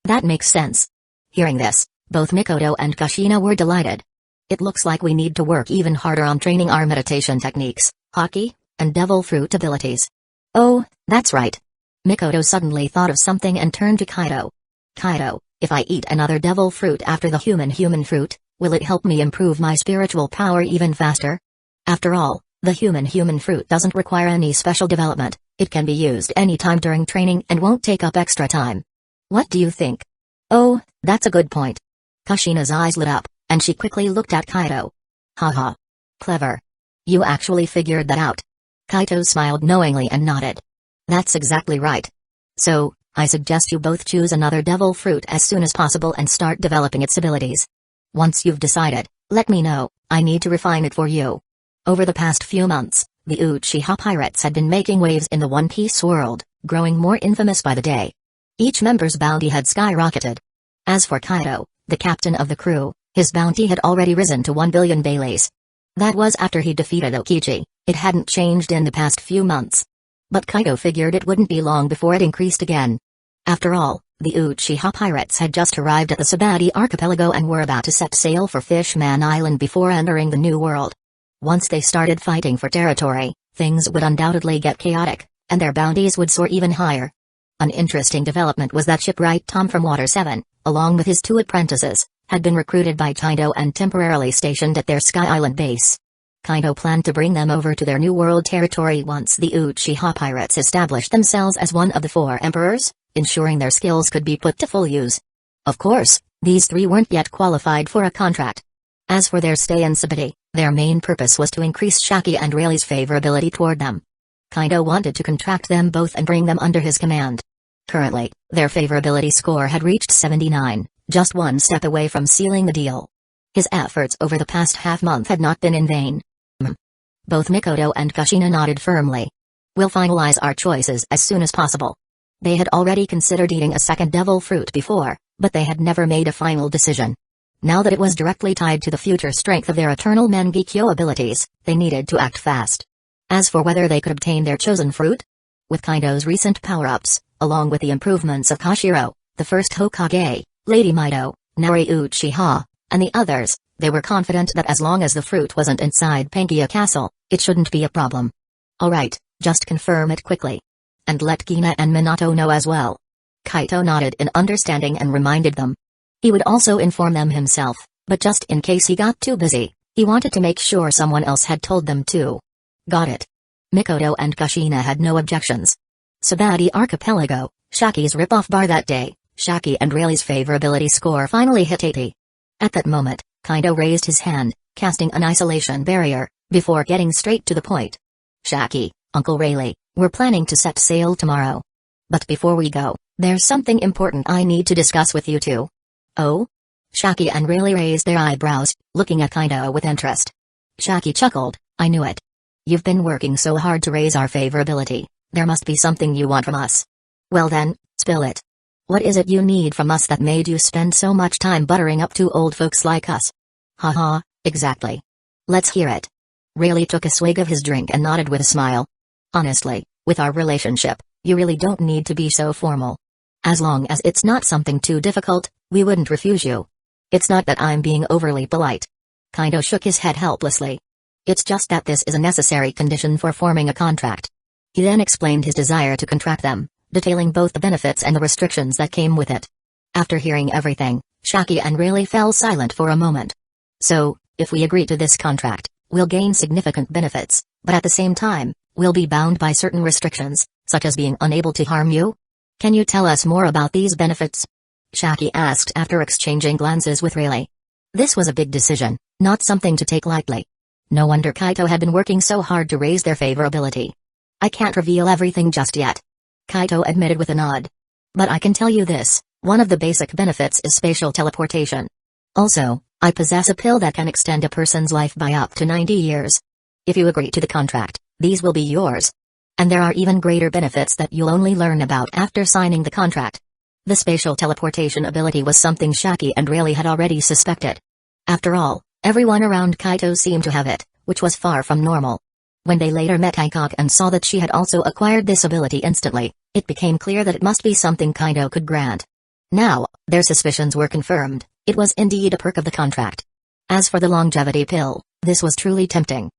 That makes sense. Hearing this, both Mikoto and Kushina were delighted. It looks like we need to work even harder on training our meditation techniques, Haki, and devil fruit abilities. Oh, that's right. Mikoto suddenly thought of something and turned to Kaido. Kaido, if I eat another devil fruit after the human fruit, will it help me improve my spiritual power even faster? After all, the human fruit doesn't require any special development, it can be used anytime during training and won't take up extra time. What do you think? Oh, that's a good point. Kushina's eyes lit up, and she quickly looked at Kaido. Haha. Clever. You actually figured that out. Kaito smiled knowingly and nodded. That's exactly right. So, I suggest you both choose another devil fruit as soon as possible and start developing its abilities. Once you've decided, let me know, I need to refine it for you. Over the past few months, the Uchiha pirates had been making waves in the One Piece world, growing more infamous by the day. Each member's bounty had skyrocketed. As for Kaido, the captain of the crew, his bounty had already risen to 1 billion baileys. That was after he defeated Okichi. It hadn't changed in the past few months. But Kaido figured it wouldn't be long before it increased again. After all, the Uchiha pirates had just arrived at the Sabati archipelago and were about to set sail for Fishman Island before entering the New World. Once they started fighting for territory, things would undoubtedly get chaotic, and their bounties would soar even higher. An interesting development was that shipwright Tom from Water 7, along with his 2 apprentices, had been recruited by Kaido and temporarily stationed at their Sky Island base. Kaido planned to bring them over to their new world territory once the Uchiha pirates established themselves as one of the 4 emperors, ensuring their skills could be put to full use. Of course, these 3 weren't yet qualified for a contract. As for their stay in Sabaody, their main purpose was to increase Shaki and Rayleigh's favorability toward them. Kaido wanted to contract them both and bring them under his command. Currently, their favorability score had reached 79, just one step away from sealing the deal. His efforts over the past half-month had not been in vain. Both Mikoto and Kushina nodded firmly. We'll finalize our choices as soon as possible. They had already considered eating a second devil fruit before, but they had never made a final decision. Now that it was directly tied to the future strength of their eternal Mangekyō abilities, they needed to act fast. As for whether they could obtain their chosen fruit? With Kaido's recent power-ups, along with the improvements of Kashiro, the first Hokage, Lady Mido, Nari Uchiha, and the others, they were confident that as long as the fruit wasn't inside Pangekyō Castle, it shouldn't be a problem. Alright, just confirm it quickly. And let Gina and Minato know as well. Kaido nodded in understanding and reminded them. He would also inform them himself, but just in case he got too busy, he wanted to make sure someone else had told them too. Got it. Mikoto and Kushina had no objections. Sabaody Archipelago, Shaki's rip-off bar that day, Shaki and Rayleigh's favorability score finally hit 80. At that moment, Kaido raised his hand, casting an isolation barrier, before getting straight to the point. Shaki, Uncle Rayleigh, we're planning to set sail tomorrow. But before we go, there's something important I need to discuss with you two. Oh? Shaki and Rayleigh raised their eyebrows, looking at Kaido with interest. Shaki chuckled, I knew it. You've been working so hard to raise our favorability, there must be something you want from us. Well then, spill it. What is it you need from us that made you spend so much time buttering up to old folks like us? Haha, exactly. Let's hear it. Rayleigh took a swig of his drink and nodded with a smile. Honestly, with our relationship, you really don't need to be so formal. As long as it's not something too difficult, we wouldn't refuse you. It's not that I'm being overly polite. Kaido shook his head helplessly. It's just that this is a necessary condition for forming a contract. He then explained his desire to contract them, detailing both the benefits and the restrictions that came with it. After hearing everything, Shaki and Rayleigh fell silent for a moment. So, if we agree to this contract, we'll gain significant benefits, but at the same time, we'll be bound by certain restrictions, such as being unable to harm you? Can you tell us more about these benefits? Shaki asked after exchanging glances with Rayleigh. This was a big decision, not something to take lightly. No wonder Kaido had been working so hard to raise their favorability. I can't reveal everything just yet. Kaido admitted with a nod. But I can tell you this, one of the basic benefits is spatial teleportation. Also, I possess a pill that can extend a person's life by up to 90 years. If you agree to the contract, these will be yours. And there are even greater benefits that you'll only learn about after signing the contract. The spatial teleportation ability was something Shaki and Rayleigh had already suspected. After all, everyone around Kaido seemed to have it, which was far from normal. When they later met Hyuga and saw that she had also acquired this ability instantly, it became clear that it must be something Kaido could grant. Now, their suspicions were confirmed, it was indeed a perk of the contract. As for the longevity pill, this was truly tempting.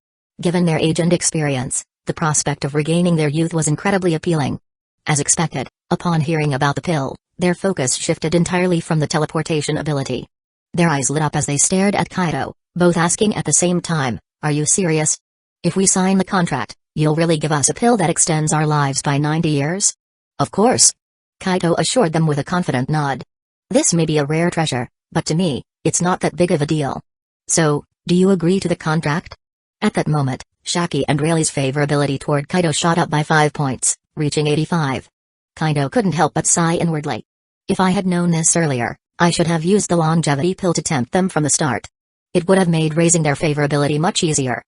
Given their age and experience, the prospect of regaining their youth was incredibly appealing. As expected, upon hearing about the pill, their focus shifted entirely from the teleportation ability. Their eyes lit up as they stared at Kaido, both asking at the same time, are you serious? If we sign the contract, you'll really give us a pill that extends our lives by 90 years? Of course. Kaido assured them with a confident nod. This may be a rare treasure, but to me, it's not that big of a deal. So, do you agree to the contract? At that moment, Shaki and Rayleigh's favorability toward Kaido shot up by 5 points, reaching 85. Kaido couldn't help but sigh inwardly. If I had known this earlier, I should have used the longevity pill to tempt them from the start. It would have made raising their favorability much easier.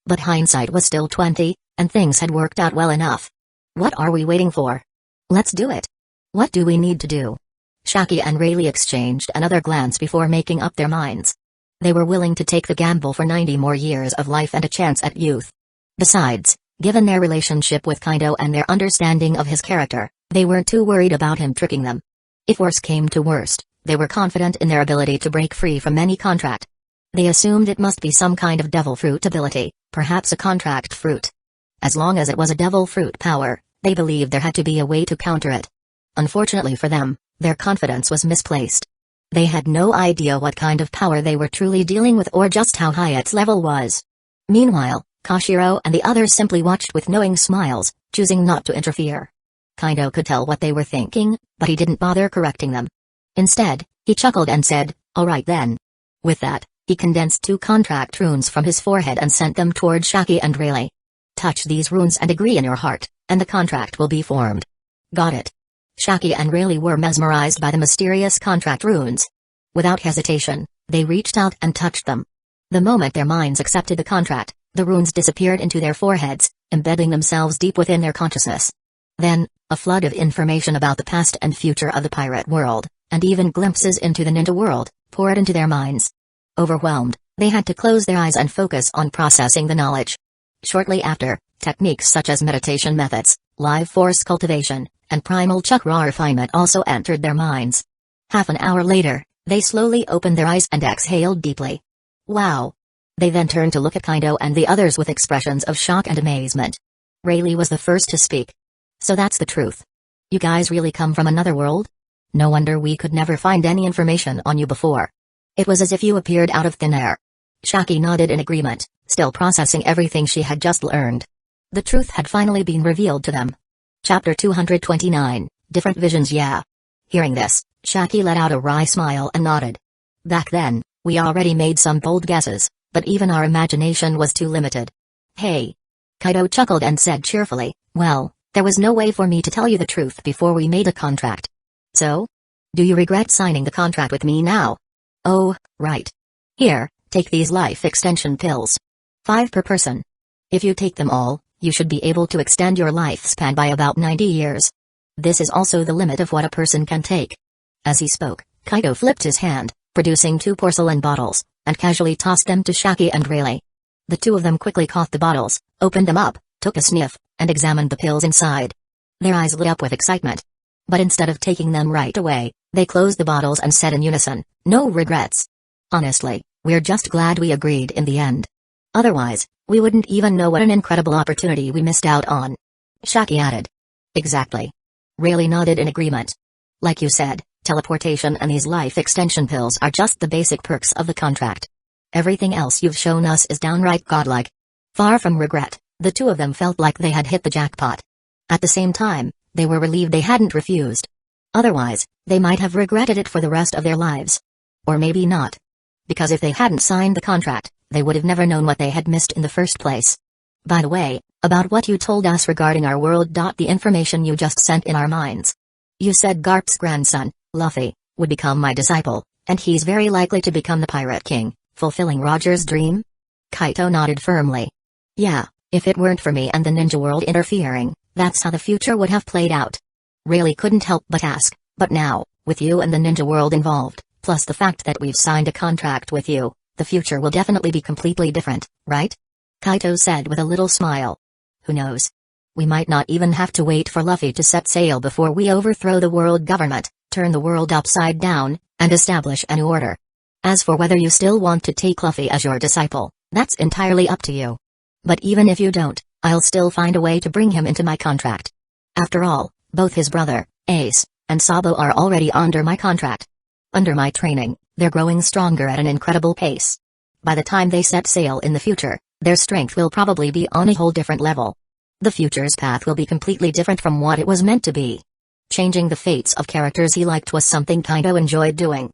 But hindsight was still 20, and things had worked out well enough. What are we waiting for? Let's do it. What do we need to do? Shaki and Rayleigh exchanged another glance before making up their minds. They were willing to take the gamble for 90 more years of life and a chance at youth. Besides, given their relationship with Kaido and their understanding of his character, they weren't too worried about him tricking them. If worse came to worst, they were confident in their ability to break free from any contract. They assumed it must be some kind of devil fruit ability, perhaps a contract fruit. As long as it was a devil fruit power, they believed there had to be a way to counter it. Unfortunately for them, their confidence was misplaced. They had no idea what kind of power they were truly dealing with or just how high its level was. Meanwhile, Koshiro and the others simply watched with knowing smiles, choosing not to interfere. Kaido could tell what they were thinking, but he didn't bother correcting them. Instead, he chuckled and said, "Alright then." With that, he condensed 2 contract runes from his forehead and sent them toward Shaki and Rayleigh. "Touch these runes and agree in your heart, and the contract will be formed." "Got it." Shaki and Rayleigh were mesmerized by the mysterious contract runes. Without hesitation, they reached out and touched them. The moment their minds accepted the contract, the runes disappeared into their foreheads, embedding themselves deep within their consciousness. Then, a flood of information about the past and future of the pirate world, and even glimpses into the ninja world, poured into their minds. Overwhelmed, they had to close their eyes and focus on processing the knowledge. Shortly after, techniques such as meditation methods, life force cultivation, and primal chakra refinement also entered their minds. Half an hour later, they slowly opened their eyes and exhaled deeply. Wow! They then turned to look at Kaido and the others with expressions of shock and amazement. Rayleigh was the first to speak. "So that's the truth. You guys really come from another world? No wonder we could never find any information on you before. It was as if you appeared out of thin air." Shaki nodded in agreement, still processing everything she had just learned. The truth had finally been revealed to them. Chapter 229, Different Visions. Yeah. Hearing this, Shaki let out a wry smile and nodded. "Back then, we already made some bold guesses, but even our imagination was too limited." "Hey." Kaido chuckled and said cheerfully, "Well, there was no way for me to tell you the truth before we made a contract. So? Do you regret signing the contract with me now?" "Oh, right. Here, take these life extension pills. 5 per person. If you take them all, you should be able to extend your lifespan by about 90 years. This is also the limit of what a person can take." As he spoke, Kaido flipped his hand, producing 2 porcelain bottles, and casually tossed them to Shaki and Rayleigh. The 2 of them quickly caught the bottles, opened them up, took a sniff, and examined the pills inside. Their eyes lit up with excitement. But instead of taking them right away, they closed the bottles and said in unison, "No regrets. Honestly, we're just glad we agreed in the end. Otherwise, we wouldn't even know what an incredible opportunity we missed out on." Shaki added. "Exactly." Rayleigh nodded in agreement. "Like you said, teleportation and these life extension pills are just the basic perks of the contract. Everything else you've shown us is downright godlike." Far from regret, the 2 of them felt like they had hit the jackpot. At the same time, they were relieved they hadn't refused. Otherwise, they might have regretted it for the rest of their lives. Or maybe not. Because if they hadn't signed the contract, they would have never known what they had missed in the first place. "By the way, about what you told us regarding our world. The information you just sent in our minds. You said Garp's grandson, Luffy, would become my disciple, and he's very likely to become the Pirate King, fulfilling Roger's dream?" Kaito nodded firmly. "Yeah, if it weren't for me and the ninja world interfering, that's how the future would have played out." Rayleigh couldn't help but ask, "But now, with you and the ninja world involved, plus the fact that we've signed a contract with you, the future will definitely be completely different, right?" Kaito said with a little smile. "Who knows? We might not even have to wait for Luffy to set sail before we overthrow the world government, turn the world upside down, and establish a new order. As for whether you still want to take Luffy as your disciple, that's entirely up to you. But even if you don't, I'll still find a way to bring him into my contract. After all, both his brother, Ace, and Sabo are already under my contract. Under my training, they're growing stronger at an incredible pace. By the time they set sail in the future, their strength will probably be on a whole different level. The future's path will be completely different from what it was meant to be." Changing the fates of characters he liked was something Kaido enjoyed doing.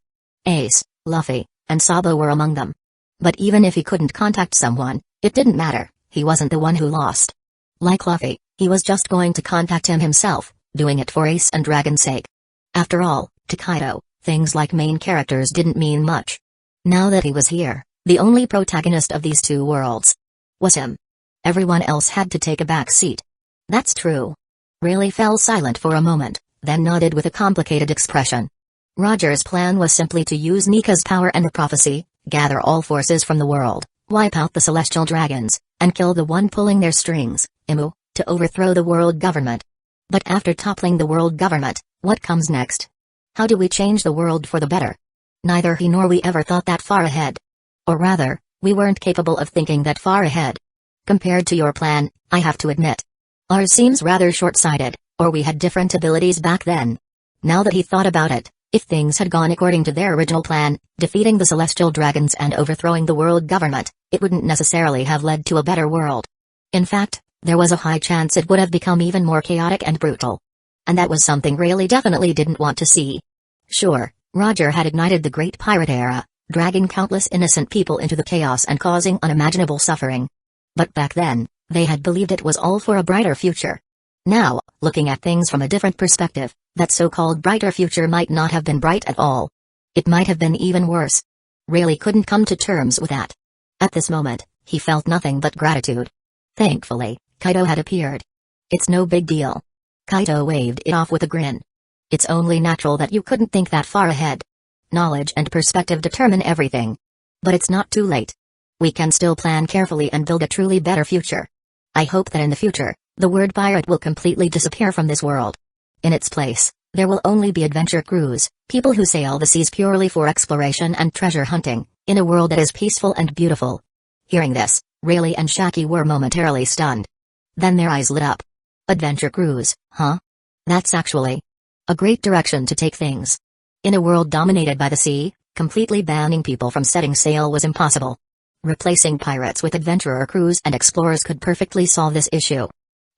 Ace, Luffy, and Sabo were among them. But even if he couldn't contact someone, it didn't matter, he wasn't the one who lost. Like Luffy, he was just going to contact him himself, doing it for Ace and Dragon's sake. After all, to Kaido, things like main characters didn't mean much. Now that he was here, the only protagonist of these 2 worlds was him. Everyone else had to take a back seat. "That's true." Rayleigh fell silent for a moment, then nodded with a complicated expression. Roger's plan was simply to use Nika's power and the prophecy, gather all forces from the world, wipe out the celestial dragons, and kill the one pulling their strings, Imu, to overthrow the world government. But after toppling the world government, what comes next? How do we change the world for the better? Neither he nor we ever thought that far ahead. Or rather, we weren't capable of thinking that far ahead. Compared to your plan, I have to admit. Ours seems rather short-sighted, or we had different abilities back then. Now that he thought about it, if things had gone according to their original plan, defeating the celestial dragons and overthrowing the world government, it wouldn't necessarily have led to a better world. In fact, there was a high chance it would have become even more chaotic and brutal. And that was something Rayleigh definitely didn't want to see. Sure, Roger had ignited the Great Pirate Era, dragging countless innocent people into the chaos and causing unimaginable suffering. But back then, they had believed it was all for a brighter future. Now, looking at things from a different perspective, that so-called brighter future might not have been bright at all. It might have been even worse. Rayleigh couldn't come to terms with that. At this moment, he felt nothing but gratitude. Thankfully, Kaido had appeared. It's no big deal. Kaido waved it off with a grin. It's only natural that you couldn't think that far ahead. Knowledge and perspective determine everything. But it's not too late. We can still plan carefully and build a truly better future. I hope that in the future, the word pirate will completely disappear from this world. In its place, there will only be adventure crews, people who sail the seas purely for exploration and treasure hunting, in a world that is peaceful and beautiful. Hearing this, Rayleigh and Shaki were momentarily stunned. Then their eyes lit up. Adventure crews, huh? That's actually a great direction to take things. In a world dominated by the sea, completely banning people from setting sail was impossible. Replacing pirates with adventurer crews and explorers could perfectly solve this issue.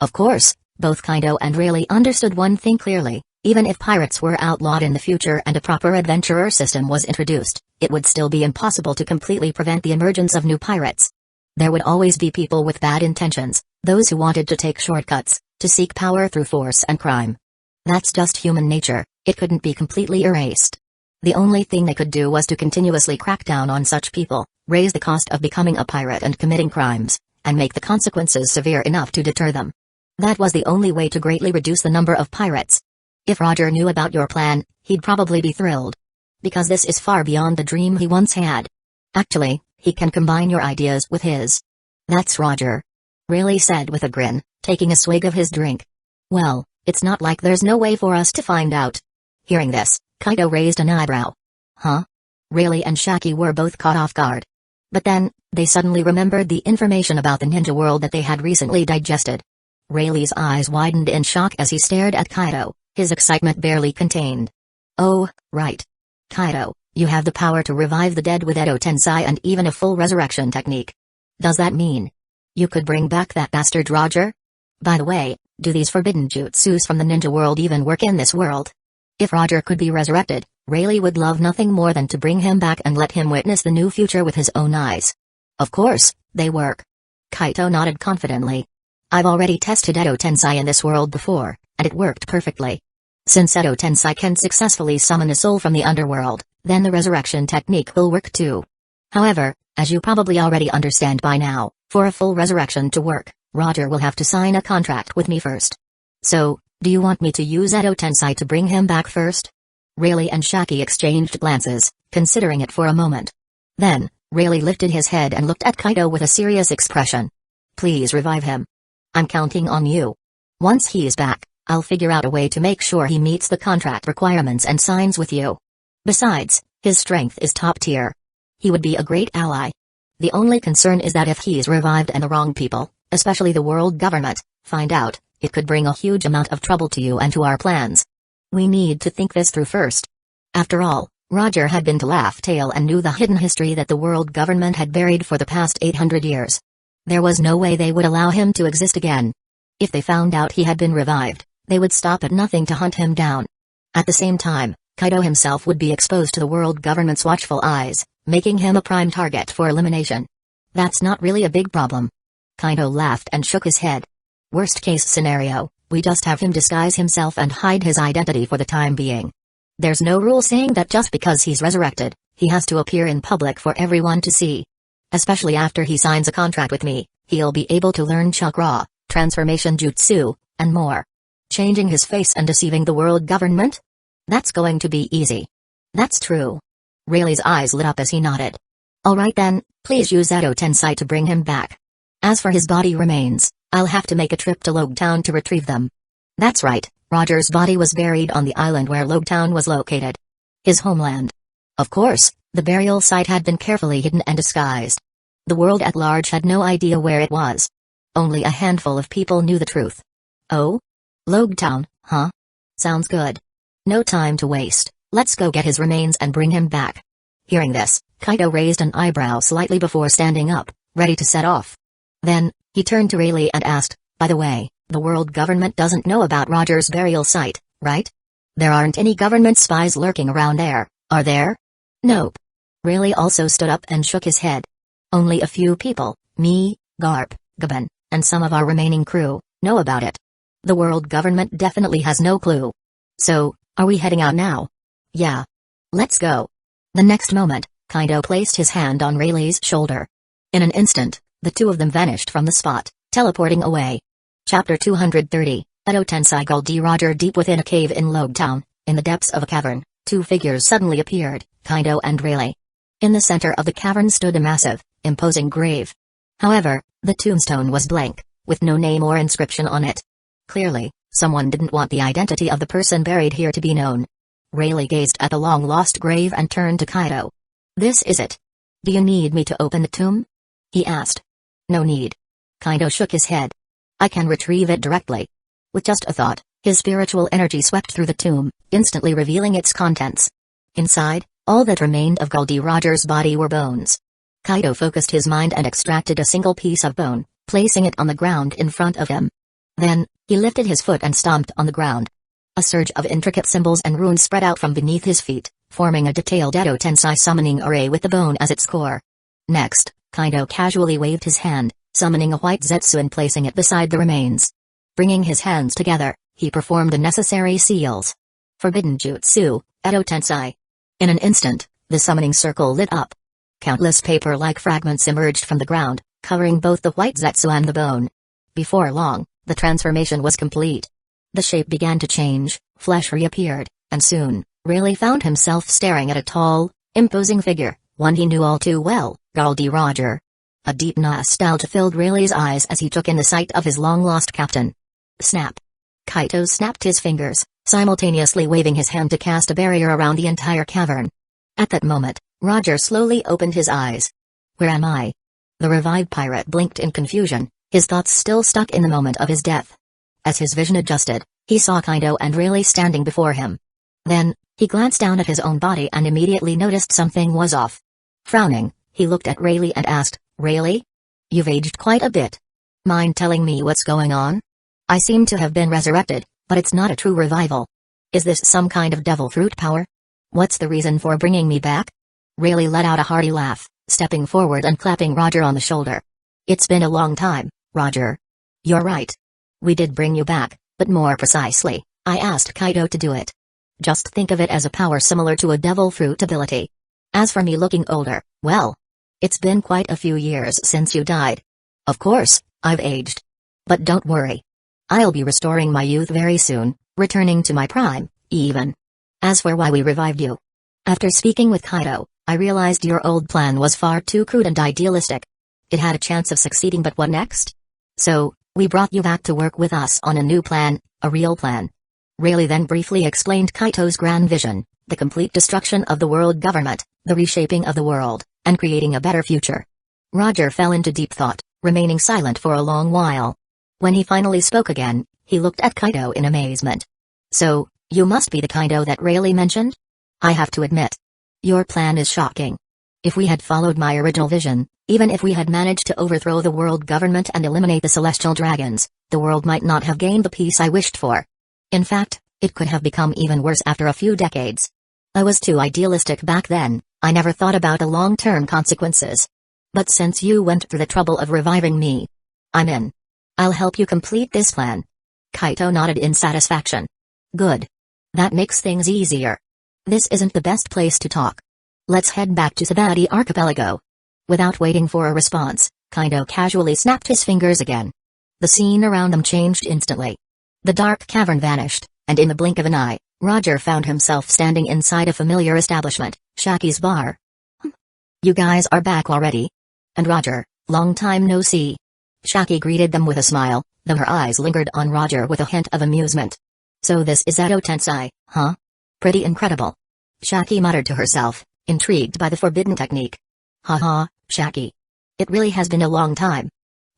Of course, both Kaido and Rayleigh understood one thing clearly: even if pirates were outlawed in the future and a proper adventurer system was introduced, it would still be impossible to completely prevent the emergence of new pirates. There would always be people with bad intentions, those who wanted to take shortcuts, to seek power through force and crime. That's just human nature, it couldn't be completely erased. The only thing they could do was to continuously crack down on such people, raise the cost of becoming a pirate and committing crimes, and make the consequences severe enough to deter them. That was the only way to greatly reduce the number of pirates. If Roger knew about your plan, he'd probably be thrilled. Because this is far beyond the dream he once had. Actually, he can combine your ideas with his. That's Roger. Rayleigh said with a grin, taking a swig of his drink. Well, it's not like there's no way for us to find out. Hearing this, Kaido raised an eyebrow. Huh? Rayleigh and Shaki were both caught off guard. But then, they suddenly remembered the information about the ninja world that they had recently digested. Rayleigh's eyes widened in shock as he stared at Kaido, his excitement barely contained. Oh, right. Kaido, you have the power to revive the dead with Edo Tensei and even a full resurrection technique. Does that mean you could bring back that bastard Roger? By the way, do these forbidden jutsus from the ninja world even work in this world? If Roger could be resurrected, Rayleigh would love nothing more than to bring him back and let him witness the new future with his own eyes. Of course, they work. Kaido nodded confidently. I've already tested Edo Tensei in this world before, and it worked perfectly. Since Edo Tensei can successfully summon a soul from the underworld, then the resurrection technique will work too. However, as you probably already understand by now, for a full resurrection to work, Roger will have to sign a contract with me first. So, do you want me to use Edo Tensei to bring him back first? Rayleigh and Shaki exchanged glances, considering it for a moment. Then, Rayleigh lifted his head and looked at Kaido with a serious expression. Please revive him. I'm counting on you. Once he is back, I'll figure out a way to make sure he meets the contract requirements and signs with you. Besides, his strength is top tier. He would be a great ally. The only concern is that if he's revived and the wrong people, especially the world government, find out, it could bring a huge amount of trouble to you and to our plans. We need to think this through first. After all, Roger had been to Laugh Tale and knew the hidden history that the world government had buried for the past 800 years. There was no way they would allow him to exist again. If they found out he had been revived, they would stop at nothing to hunt him down. At the same time, Kaido himself would be exposed to the world government's watchful eyes, making him a prime target for elimination. That's not really a big problem. Kaido laughed and shook his head. Worst case scenario, we just have him disguise himself and hide his identity for the time being. There's no rule saying that just because he's resurrected, he has to appear in public for everyone to see. Especially after he signs a contract with me, he'll be able to learn chakra, transformation jutsu, and more. Changing his face and deceiving the world government? That's going to be easy. That's true. Rayleigh's eyes lit up as he nodded. Alright then, please use Edo Tensei to bring him back. As for his body remains, I'll have to make a trip to Logtown to retrieve them. That's right, Roger's body was buried on the island where Logtown was located. His homeland. Of course, the burial site had been carefully hidden and disguised. The world at large had no idea where it was. Only a handful of people knew the truth. Oh? Logtown, huh? Sounds good. No time to waste, let's go get his remains and bring him back. Hearing this, Kaido raised an eyebrow slightly before standing up, ready to set off. Then, he turned to Rayleigh and asked, "By the way, the world government doesn't know about Roger's burial site, right? There aren't any government spies lurking around there, are there?" "Nope." Rayleigh also stood up and shook his head. "Only a few people, me, Garp, Gaben, and some of our remaining crew, know about it. The world government definitely has no clue. So, are we heading out now?" "Yeah. Let's go." The next moment, Kaido placed his hand on Rayleigh's shoulder. In an instant, the two of them vanished from the spot, teleporting away. Chapter 230, Edo Tensei Gold D. Roger. Deep within a cave in Logue Town, in the depths of a cavern, two figures suddenly appeared, Kaido and Rayleigh. In the center of the cavern stood a massive, imposing grave. However, the tombstone was blank, with no name or inscription on it. Clearly, someone didn't want the identity of the person buried here to be known. Rayleigh gazed at the long-lost grave and turned to Kaido. "This is it. Do you need me to open the tomb?" he asked. "No need." Kaido shook his head. "I can retrieve it directly." With just a thought, his spiritual energy swept through the tomb, instantly revealing its contents. Inside, all that remained of Goldie Roger's body were bones. Kaido focused his mind and extracted a single piece of bone, placing it on the ground in front of him. Then, he lifted his foot and stomped on the ground. A surge of intricate symbols and runes spread out from beneath his feet, forming a detailed Edo Tensei summoning array with the bone as its core. Next, Kaido casually waved his hand, summoning a white Zetsu and placing it beside the remains. Bringing his hands together, he performed the necessary seals. Forbidden Jutsu, Edo Tensei. In an instant, the summoning circle lit up. Countless paper-like fragments emerged from the ground, covering both the white Zetsu and the bone. Before long, the transformation was complete. The shape began to change, flesh reappeared, and soon, Rayleigh found himself staring at a tall, imposing figure, one he knew all too well, Goldie Roger. A deep nostalgia filled Rayleigh's eyes as he took in the sight of his long-lost captain. Snap! Kaido snapped his fingers, simultaneously waving his hand to cast a barrier around the entire cavern. At that moment, Roger slowly opened his eyes. "Where am I?" The revived pirate blinked in confusion, his thoughts still stuck in the moment of his death. As his vision adjusted, he saw Kaido and Rayleigh standing before him. Then, he glanced down at his own body and immediately noticed something was off. Frowning, he looked at Rayleigh and asked, "Rayleigh? You've aged quite a bit. Mind telling me what's going on? I seem to have been resurrected, but it's not a true revival. Is this some kind of devil fruit power? What's the reason for bringing me back?" Rayleigh let out a hearty laugh, stepping forward and clapping Roger on the shoulder. "It's been a long time, Roger. You're right. We did bring you back, but more precisely, I asked Kaido to do it. Just think of it as a power similar to a devil fruit ability. As for me looking older, well, it's been quite a few years since you died. Of course, I've aged. But don't worry. I'll be restoring my youth very soon, returning to my prime, even. As for why we revived you. After speaking with Kaido, I realized your old plan was far too crude and idealistic. It had a chance of succeeding, but what next? So, we brought you back to work with us on a new plan, a real plan." Rayleigh then briefly explained Kaito's grand vision, the complete destruction of the world government, the reshaping of the world, and creating a better future. Roger fell into deep thought, remaining silent for a long while. When he finally spoke again, he looked at Kaido in amazement. "So, you must be the Kaido that Rayleigh mentioned? I have to admit. Your plan is shocking. If we had followed my original vision, even if we had managed to overthrow the world government and eliminate the celestial dragons, the world might not have gained the peace I wished for. In fact, it could have become even worse after a few decades. I was too idealistic back then, I never thought about the long-term consequences. But since you went through the trouble of reviving me, I'm in. I'll help you complete this plan." Kaito nodded in satisfaction. "Good. That makes things easier. This isn't the best place to talk. Let's head back to Sabati Archipelago." Without waiting for a response, Kaido casually snapped his fingers again. The scene around them changed instantly. The dark cavern vanished, and in the blink of an eye, Roger found himself standing inside a familiar establishment, Shaki's bar. "You guys are back already? And Roger, long time no see." Shaki greeted them with a smile, though her eyes lingered on Roger with a hint of amusement. "So this is Edo Tensei, huh? Pretty incredible." Shaki muttered to herself, intrigued by the forbidden technique. "Haha, Shaki. It really has been a long time."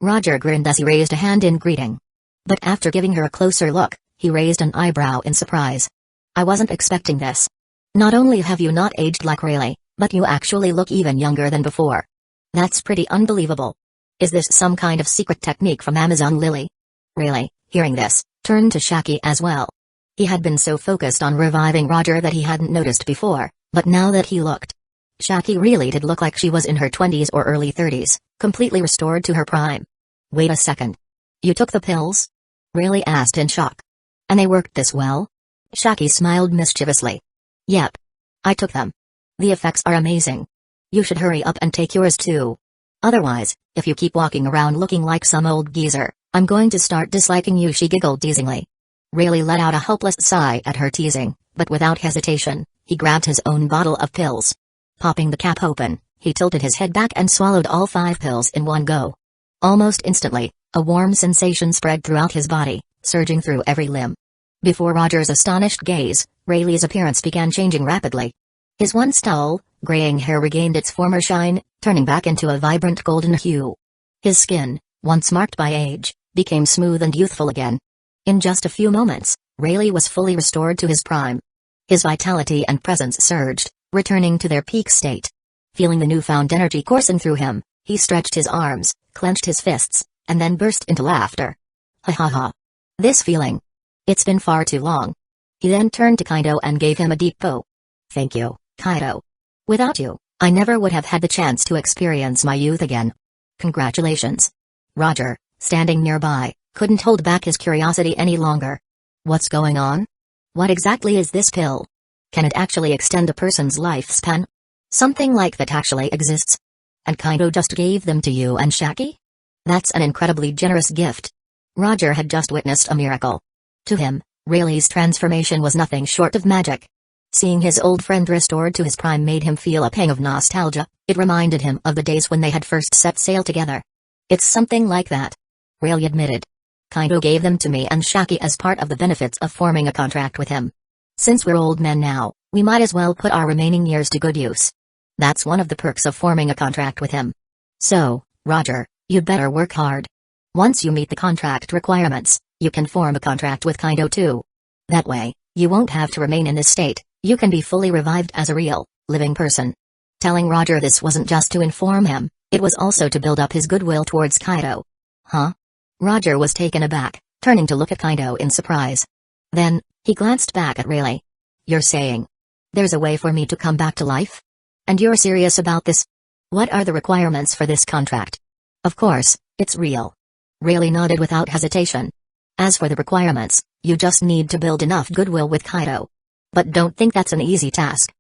Roger grinned as he raised a hand in greeting. But after giving her a closer look, he raised an eyebrow in surprise. "I wasn't expecting this. Not only have you not aged like Rayleigh, but you actually look even younger than before. That's pretty unbelievable." Is this some kind of secret technique from Amazon Lily? Really, hearing this, turned to Shaki as well. He had been so focused on reviving Roger that he hadn't noticed before, but now that he looked, Shaki really did look like she was in her 20s or early 30s, completely restored to her prime. Wait a second. You took the pills? Really asked in shock. And they worked this well? Shaki smiled mischievously. Yep. I took them. The effects are amazing. You should hurry up and take yours too. Otherwise, if you keep walking around looking like some old geezer, I'm going to start disliking you, she giggled teasingly. Rayleigh let out a hopeless sigh at her teasing, but without hesitation, he grabbed his own bottle of pills. Popping the cap open, he tilted his head back and swallowed all 5 pills in one go. Almost instantly, a warm sensation spread throughout his body, surging through every limb. Before Roger's astonished gaze, Rayleigh's appearance began changing rapidly. His once dull, graying hair regained its former shine, turning back into a vibrant golden hue. His skin, once marked by age, became smooth and youthful again. In just a few moments, Rayleigh was fully restored to his prime. His vitality and presence surged, returning to their peak state. Feeling the newfound energy coursing through him, he stretched his arms, clenched his fists, and then burst into laughter. Ha ha ha. This feeling. It's been far too long. He then turned to Kaido and gave him a deep bow. Thank you, Kaido. Without you, I never would have had the chance to experience my youth again. Congratulations. Roger, standing nearby, couldn't hold back his curiosity any longer. What's going on? What exactly is this pill? Can it actually extend a person's lifespan? Something like that actually exists. And Kaido just gave them to you and Shaki? That's an incredibly generous gift. Roger had just witnessed a miracle. To him, Rayleigh's transformation was nothing short of magic. Seeing his old friend restored to his prime made him feel a pang of nostalgia. It reminded him of the days when they had first set sail together. It's something like that, Rayleigh admitted. Kaido gave them to me and Shaki as part of the benefits of forming a contract with him. Since we're old men now, we might as well put our remaining years to good use. That's one of the perks of forming a contract with him. So, Roger, you'd better work hard. Once you meet the contract requirements, you can form a contract with Kaido too. That way, you won't have to remain in this state, you can be fully revived as a real, living person. Telling Roger this wasn't just to inform him, it was also to build up his goodwill towards Kaido. Huh? Roger was taken aback, turning to look at Kaido in surprise. Then, he glanced back at Rayleigh. You're saying there's a way for me to come back to life? And you're serious about this? What are the requirements for this contract? Of course, it's real. Rayleigh nodded without hesitation. As for the requirements, you just need to build enough goodwill with Kaido. But don't think that's an easy task.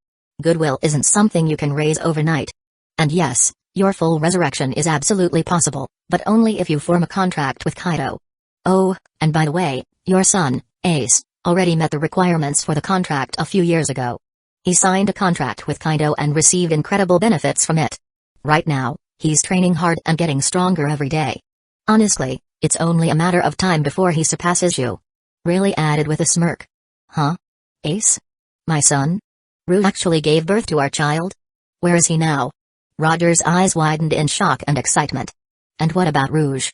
Goodwill isn't something you can raise overnight. And yes, your full resurrection is absolutely possible, but only if you form a contract with Kaido. Oh, and by the way, your son, Ace, already met the requirements for the contract a few years ago. He signed a contract with Kaido and received incredible benefits from it. Right now, he's training hard and getting stronger every day. Honestly, it's only a matter of time before he surpasses you. Rayleigh added with a smirk. Huh? Ace? My son? Rouge actually gave birth to our child? Where is he now? Roger's eyes widened in shock and excitement. And what about Rouge?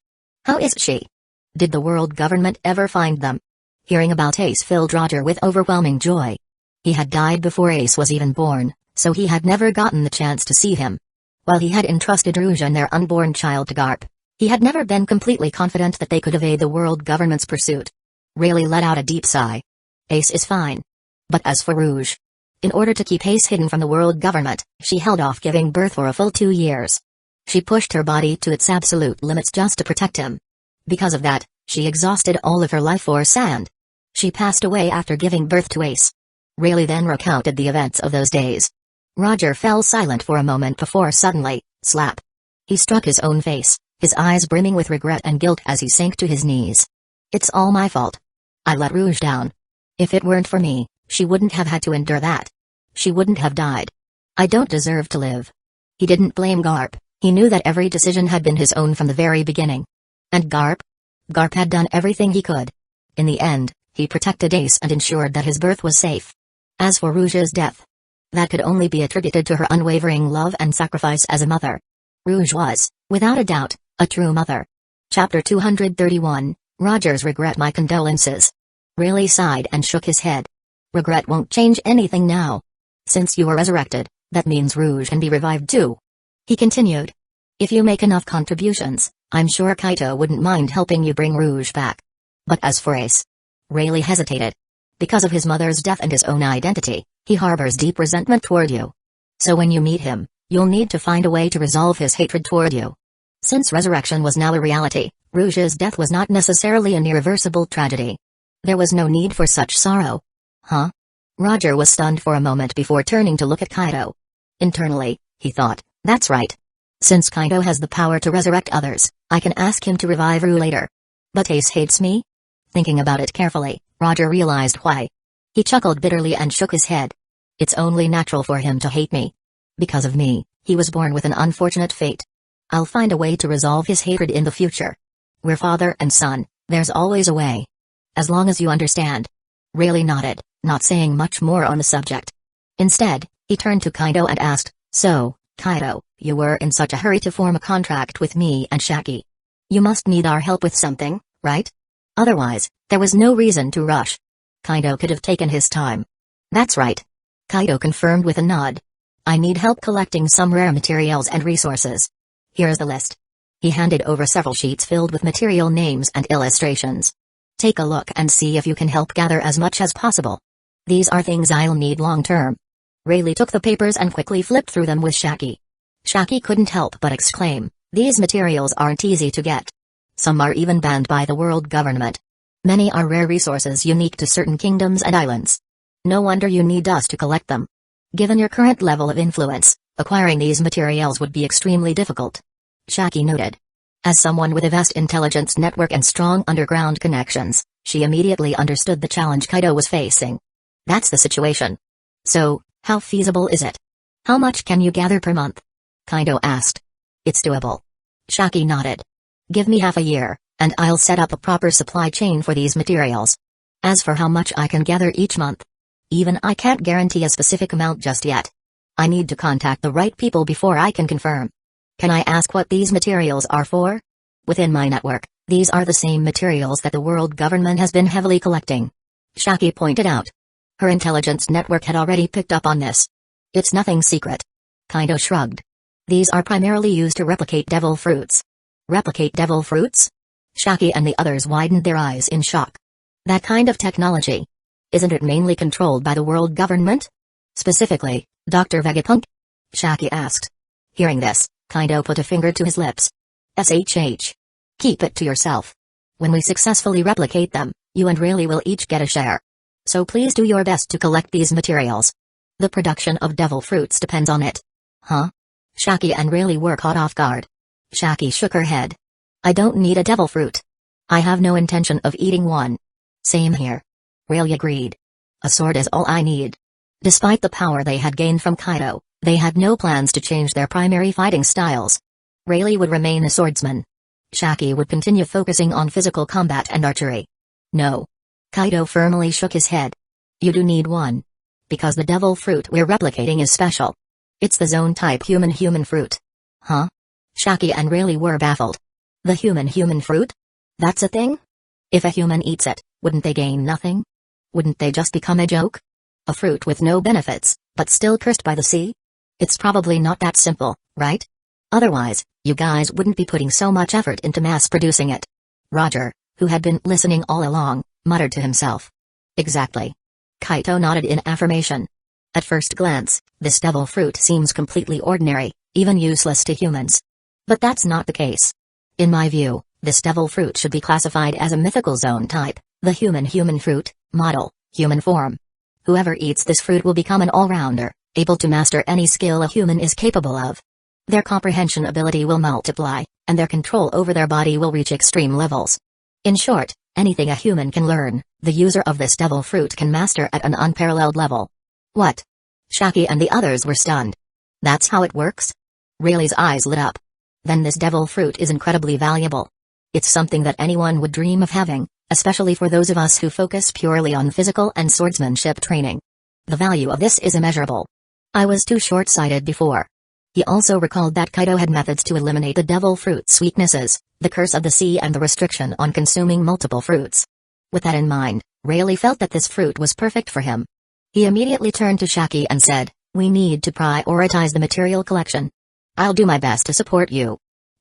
How is she? Did the world government ever find them? Hearing about Ace filled Roger with overwhelming joy. He had died before Ace was even born, so he had never gotten the chance to see him. While he had entrusted Rouge and their unborn child to Garp, he had never been completely confident that they could evade the world government's pursuit. Rayleigh let out a deep sigh. Ace is fine. But as for Rouge, in order to keep Ace hidden from the world government, she held off giving birth for a full 2 years. She pushed her body to its absolute limits just to protect him. Because of that, she exhausted all of her life force and she passed away after giving birth to Ace. Rayleigh then recounted the events of those days. Roger fell silent for a moment before suddenly, slap. He struck his own face, his eyes brimming with regret and guilt as he sank to his knees. It's all my fault. I let Rouge down. If it weren't for me, she wouldn't have had to endure that. She wouldn't have died. I don't deserve to live. He didn't blame Garp. He knew that every decision had been his own from the very beginning. And Garp? Garp had done everything he could. In the end, he protected Ace and ensured that his birth was safe. As for Rouge's death, that could only be attributed to her unwavering love and sacrifice as a mother. Rouge was, without a doubt, a true mother. Chapter 231, Roger's regret. My condolences. Rayleigh sighed and shook his head. Regret won't change anything now. Since you were resurrected, that means Rouge can be revived too. He continued. If you make enough contributions, I'm sure Kaito wouldn't mind helping you bring Rouge back. But as for Ace, Rayleigh hesitated. Because of his mother's death and his own identity, he harbors deep resentment toward you. So when you meet him, you'll need to find a way to resolve his hatred toward you. Since resurrection was now a reality, Rouge's death was not necessarily an irreversible tragedy. There was no need for such sorrow. Huh? Roger was stunned for a moment before turning to look at Kaito. Internally, he thought, that's right. Since Kaito has the power to resurrect others, I can ask him to revive Rue later. But Ace hates me? Thinking about it carefully, Roger realized why. He chuckled bitterly and shook his head. It's only natural for him to hate me. Because of me, he was born with an unfortunate fate. I'll find a way to resolve his hatred in the future. We're father and son, there's always a way. As long as you understand. Rayleigh nodded, not saying much more on the subject. Instead, he turned to Kaito and asked, so, Kaito, you were in such a hurry to form a contract with me and Shaki. You must need our help with something, right? Otherwise, there was no reason to rush. Kaito could have taken his time. That's right. Kaito confirmed with a nod. I need help collecting some rare materials and resources. Here's the list. He handed over several sheets filled with material names and illustrations. Take a look and see if you can help gather as much as possible. These are things I'll need long term. Rayleigh took the papers and quickly flipped through them with Shaki. Shaki couldn't help but exclaim, these materials aren't easy to get. Some are even banned by the world government. Many are rare resources unique to certain kingdoms and islands. No wonder you need us to collect them. Given your current level of influence, acquiring these materials would be extremely difficult. Shaki noted. As someone with a vast intelligence network and strong underground connections, she immediately understood the challenge Kaito was facing. That's the situation. So, how feasible is it? How much can you gather per month? Kaito asked. It's doable. Shaki nodded. Give me half a year, and I'll set up a proper supply chain for these materials. As for how much I can gather each month, even I can't guarantee a specific amount just yet. I need to contact the right people before I can confirm. Can I ask what these materials are for? Within my network, these are the same materials that the world government has been heavily collecting. Shaki pointed out. Her intelligence network had already picked up on this. It's nothing secret. Kaito shrugged. These are primarily used to replicate devil fruits. Replicate devil fruits? Shaki and the others widened their eyes in shock. That kind of technology. Isn't it mainly controlled by the world government? Specifically, Dr. Vegapunk? Shaki asked. Hearing this, Kaito put a finger to his lips. SHH. Keep it to yourself. When we successfully replicate them, you and Rayleigh will each get a share. So please do your best to collect these materials. The production of devil fruits depends on it. Huh? Shaki and Rayleigh were caught off guard. Shaki shook her head. I don't need a devil fruit. I have no intention of eating one. Same here. Rayleigh agreed. A sword is all I need. Despite the power they had gained from Kaito, they had no plans to change their primary fighting styles. Rayleigh would remain a swordsman. Shaki would continue focusing on physical combat and archery. No. Kaito firmly shook his head. You do need one. Because the devil fruit we're replicating is special. It's the zone-type human fruit. Huh? Shaki and Rayleigh were baffled. The human fruit? That's a thing? If a human eats it, wouldn't they gain nothing? Wouldn't they just become a joke? A fruit with no benefits, but still cursed by the sea? It's probably not that simple, right? Otherwise, you guys wouldn't be putting so much effort into mass-producing it. Roger, who had been listening all along, muttered to himself. Exactly. Kaito nodded in affirmation. At first glance, this devil fruit seems completely ordinary, even useless to humans. But that's not the case. In my view, this devil fruit should be classified as a mythical zone type, the human fruit, model, human form. Whoever eats this fruit will become an all-rounder, able to master any skill a human is capable of. Their comprehension ability will multiply, and their control over their body will reach extreme levels. In short, anything a human can learn, the user of this devil fruit can master at an unparalleled level. What? Shaki and the others were stunned. That's how it works? Rayleigh's eyes lit up. Then this devil fruit is incredibly valuable. It's something that anyone would dream of having, especially for those of us who focus purely on physical and swordsmanship training. The value of this is immeasurable. I was too short-sighted before. He also recalled that Kaito had methods to eliminate the devil fruit's weaknesses, the curse of the sea and the restriction on consuming multiple fruits. With that in mind, Rayleigh felt that this fruit was perfect for him. He immediately turned to Shaki and said, we need to prioritize the material collection. I'll do my best to support you.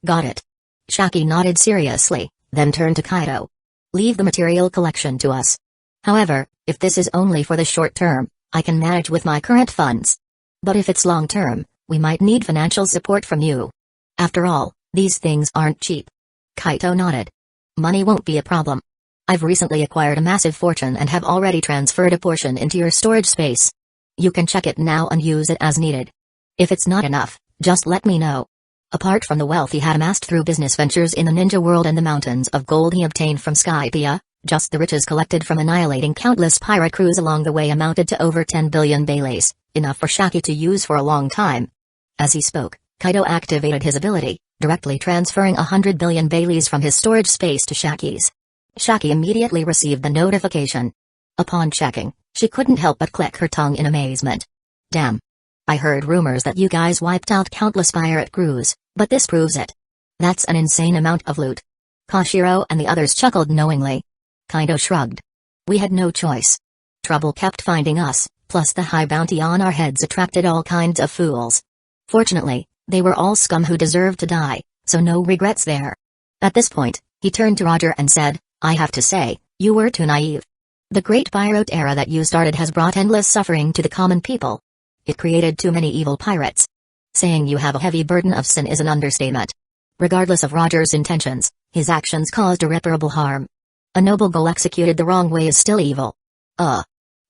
Got it. Shaki nodded seriously, then turned to Kaido. Leave the material collection to us. However, if this is only for the short term, I can manage with my current funds. But if it's long term, we might need financial support from you. After all, these things aren't cheap. Kaito nodded. Money won't be a problem. I've recently acquired a massive fortune and have already transferred a portion into your storage space. You can check it now and use it as needed. If it's not enough, just let me know. Apart from the wealth he had amassed through business ventures in the ninja world and the mountains of gold he obtained from Skypiea, just the riches collected from annihilating countless pirate crews along the way amounted to over 10 billion baileys, enough for Shaki to use for a long time. As he spoke, Kaido activated his ability, directly transferring 100 billion baileys from his storage space to Shaki's. Shaki immediately received the notification. Upon checking, she couldn't help but click her tongue in amazement. Damn. I heard rumors that you guys wiped out countless pirate crews, but this proves it. That's an insane amount of loot. Koshiro and the others chuckled knowingly. Kaido shrugged. We had no choice. Trouble kept finding us, plus the high bounty on our heads attracted all kinds of fools. Fortunately, they were all scum who deserved to die, so no regrets there. At this point, he turned to Roger and said, I have to say, you were too naive. The great pirate era that you started has brought endless suffering to the common people. It created too many evil pirates. Saying you have a heavy burden of sin is an understatement. Regardless of Roger's intentions, his actions caused irreparable harm. A noble goal executed the wrong way is still evil.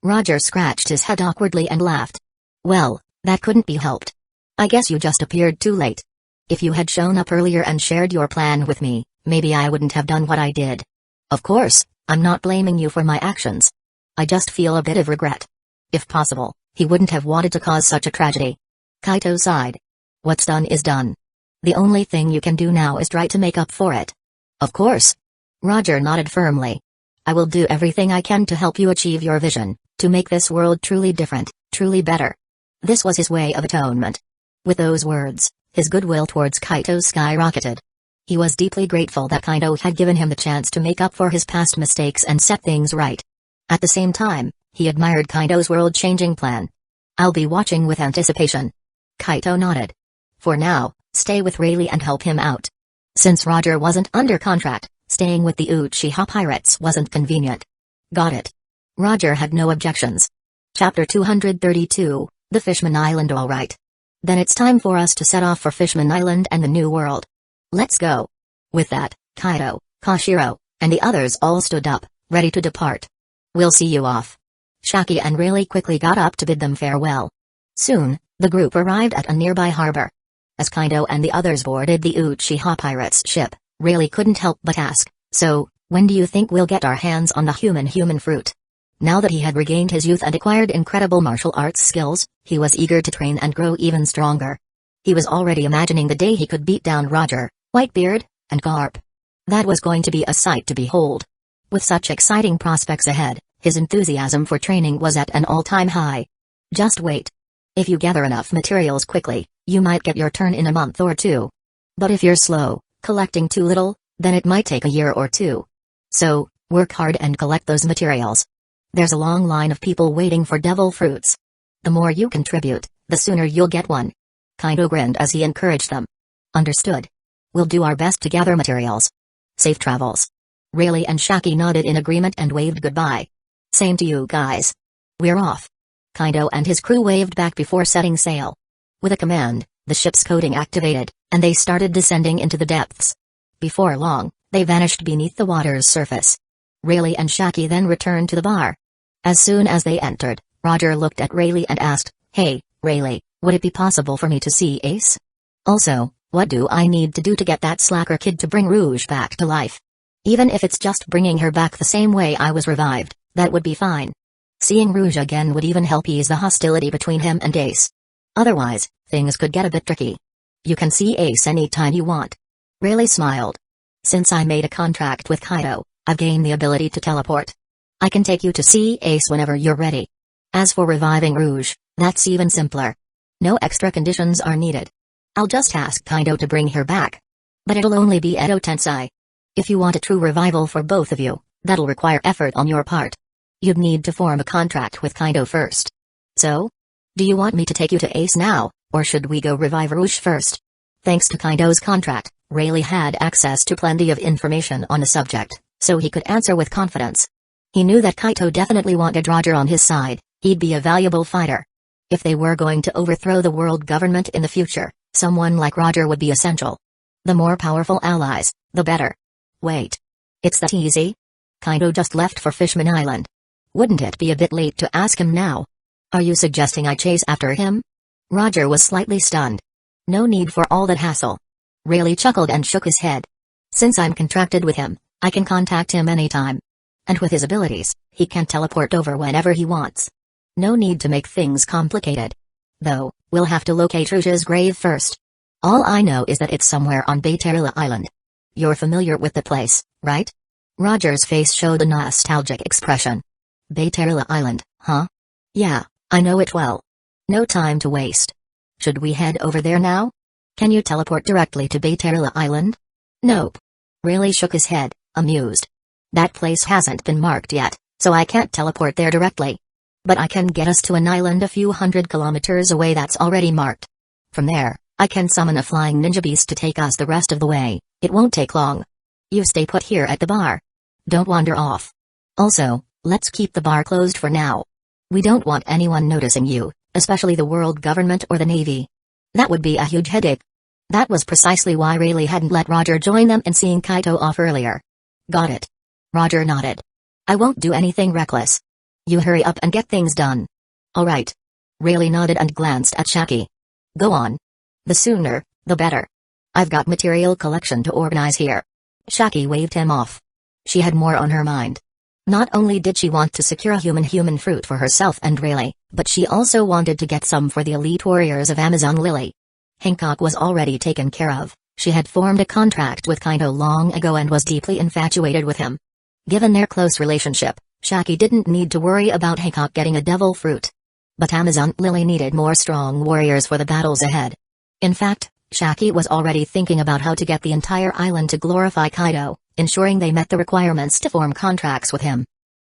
Roger scratched his head awkwardly and laughed. Well, that couldn't be helped. I guess you just appeared too late. If you had shown up earlier and shared your plan with me, maybe I wouldn't have done what I did. Of course, I'm not blaming you for my actions. I just feel a bit of regret. If possible, he wouldn't have wanted to cause such a tragedy. Kaito sighed. What's done is done. The only thing you can do now is try to make up for it. Of course. Roger nodded firmly. I will do everything I can to help you achieve your vision, to make this world truly different, truly better. This was his way of atonement. With those words, his goodwill towards Kaito skyrocketed. He was deeply grateful that Kaido had given him the chance to make up for his past mistakes and set things right. At the same time, he admired Kaido's world-changing plan. I'll be watching with anticipation. Kaito nodded. For now, stay with Rayleigh and help him out. Since Roger wasn't under contract, staying with the Uchiha pirates wasn't convenient. Got it. Roger had no objections. Chapter 232, The Fishman Island. All right. Then it's time for us to set off for Fishman Island and the New World. Let's go. With that, Kaido, Koshiro, and the others all stood up, ready to depart. We'll see you off. Shaki and Rayleigh quickly got up to bid them farewell. Soon, the group arrived at a nearby harbor. As Kaido and the others boarded the Uchiha pirates' ship, Rayleigh couldn't help but ask, so, when do you think we'll get our hands on the human fruit? Now that he had regained his youth and acquired incredible martial arts skills, he was eager to train and grow even stronger. He was already imagining the day he could beat down Roger, Whitebeard, and Garp. That was going to be a sight to behold. With such exciting prospects ahead, his enthusiasm for training was at an all-time high. Just wait. If you gather enough materials quickly, you might get your turn in a month or two. But if you're slow, collecting too little, then it might take a year or two. So, work hard and collect those materials. There's a long line of people waiting for devil fruits. The more you contribute, the sooner you'll get one. Kaido grinned as he encouraged them. Understood. We'll do our best to gather materials. Safe travels. Rayleigh and Shaki nodded in agreement and waved goodbye. Same to you guys. We're off. Kaido and his crew waved back before setting sail. With a command, the ship's coding activated, and they started descending into the depths. Before long, they vanished beneath the water's surface. Rayleigh and Shaki then returned to the bar. As soon as they entered, Roger looked at Rayleigh and asked, Hey, Rayleigh, would it be possible for me to see Ace? Also, what do I need to do to get that slacker kid to bring Rouge back to life? Even if it's just bringing her back the same way I was revived, that would be fine. Seeing Rouge again would even help ease the hostility between him and Ace. Otherwise, things could get a bit tricky. You can see Ace anytime you want. Rayleigh smiled. Since I made a contract with Kaido, I've gained the ability to teleport. I can take you to see Ace whenever you're ready. As for reviving Rouge, that's even simpler. No extra conditions are needed. I'll just ask Kaido to bring her back. But it'll only be Edo Tensei. If you want a true revival for both of you, that'll require effort on your part. You'd need to form a contract with Kaido first. So? Do you want me to take you to Ace now, or should we go revive Rouge first? Thanks to Kaido's contract, Rayleigh had access to plenty of information on the subject, so he could answer with confidence. He knew that Kaito definitely wanted Roger on his side. He'd be a valuable fighter. If they were going to overthrow the world government in the future, someone like Roger would be essential. The more powerful allies, the better. Wait. It's that easy? Kaito just left for Fishman Island. Wouldn't it be a bit late to ask him now? Are you suggesting I chase after him? Roger was slightly stunned. No need for all that hassle. Rayleigh chuckled and shook his head. Since I'm contracted with him, I can contact him anytime. And with his abilities, he can teleport over whenever he wants. No need to make things complicated. Though, we'll have to locate Rouge's grave first. All I know is that it's somewhere on Bayterila Island. You're familiar with the place, right? Roger's face showed a nostalgic expression. Bayterila Island, huh? Yeah, I know it well. No time to waste. Should we head over there now? Can you teleport directly to Bayterila Island? Nope. Rayleigh shook his head, amused. That place hasn't been marked yet, so I can't teleport there directly. But I can get us to an island a few hundred kilometers away that's already marked. From there, I can summon a flying ninja beast to take us the rest of the way. It won't take long. You stay put here at the bar. Don't wander off. Also, let's keep the bar closed for now. We don't want anyone noticing you, especially the world government or the navy. That would be a huge headache. That was precisely why Rayleigh hadn't let Roger join them in seeing Kaito off earlier. Got it. Roger nodded. I won't do anything reckless. You hurry up and get things done. All right. Rayleigh nodded and glanced at Shaki. Go on. The sooner, the better. I've got material collection to organize here. Shaki waved him off. She had more on her mind. Not only did she want to secure a human fruit for herself and Rayleigh, but she also wanted to get some for the elite warriors of Amazon Lily. Hancock was already taken care of. She had formed a contract with Kaito long ago and was deeply infatuated with him. Given their close relationship, Shaki didn't need to worry about Hancock getting a devil fruit. But Amazon Lily needed more strong warriors for the battles ahead. In fact, Shaki was already thinking about how to get the entire island to glorify Kaito, ensuring they met the requirements to form contracts with him.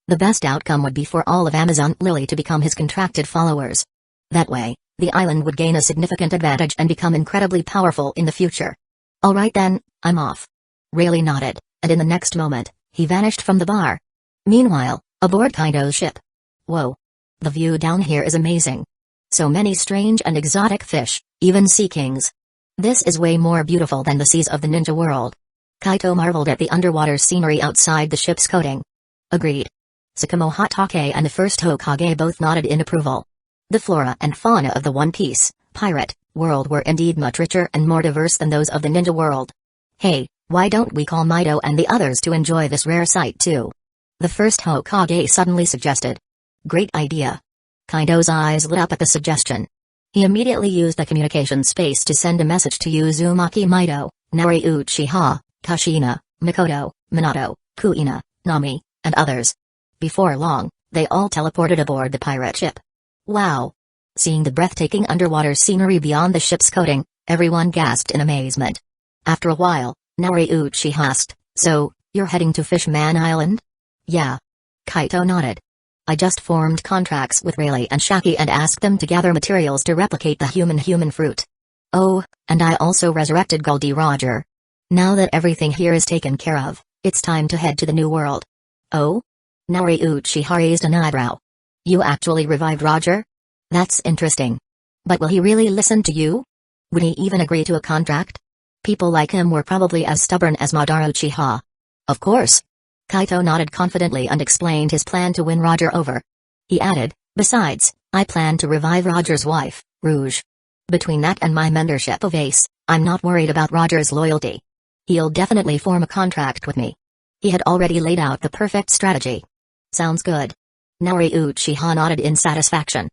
The best outcome would be for all of Amazon Lily to become his contracted followers. That way, the island would gain a significant advantage and become incredibly powerful in the future. All right then, I'm off. Rayleigh nodded, and in the next moment, he vanished from the bar. Meanwhile, aboard Kaito's ship. Whoa. The view down here is amazing. So many strange and exotic fish, even sea kings. This is way more beautiful than the seas of the ninja world. Kaito marveled at the underwater scenery outside the ship's coating. Agreed. Tsukumo Hatake and the first Hokage both nodded in approval. The flora and fauna of the One Piece pirate world were indeed much richer and more diverse than those of the ninja world. Hey, why don't we call Mido and the others to enjoy this rare sight too? The first Hokage suddenly suggested. Great idea. Kaito's eyes lit up at the suggestion. He immediately used the communication space to send a message to Uzumaki Mido, Nari Uchiha, Kushina, Mikoto, Minato, Kuina, Nami, and others. Before long, they all teleported aboard the pirate ship. Wow! Seeing the breathtaking underwater scenery beyond the ship's coating, everyone gasped in amazement. After a while, Nari Uchiha asked, So, you're heading to Fishman Island? Yeah. Kaito nodded. I just formed contracts with Rayleigh and Shaki and asked them to gather materials to replicate the human fruit. Oh, and I also resurrected Goldie Roger. Now that everything here is taken care of, it's time to head to the new world. Oh? Nari Uchiha raised an eyebrow. You actually revived Roger? That's interesting. But will he really listen to you? Would he even agree to a contract? People like him were probably as stubborn as Madara Uchiha. Of course. Kaito nodded confidently and explained his plan to win Roger over. He added, Besides, I plan to revive Roger's wife, Rouge. Between that and my mentorship of Ace, I'm not worried about Roger's loyalty. He'll definitely form a contract with me. He had already laid out the perfect strategy. Sounds good. Nari Uchiha nodded in satisfaction.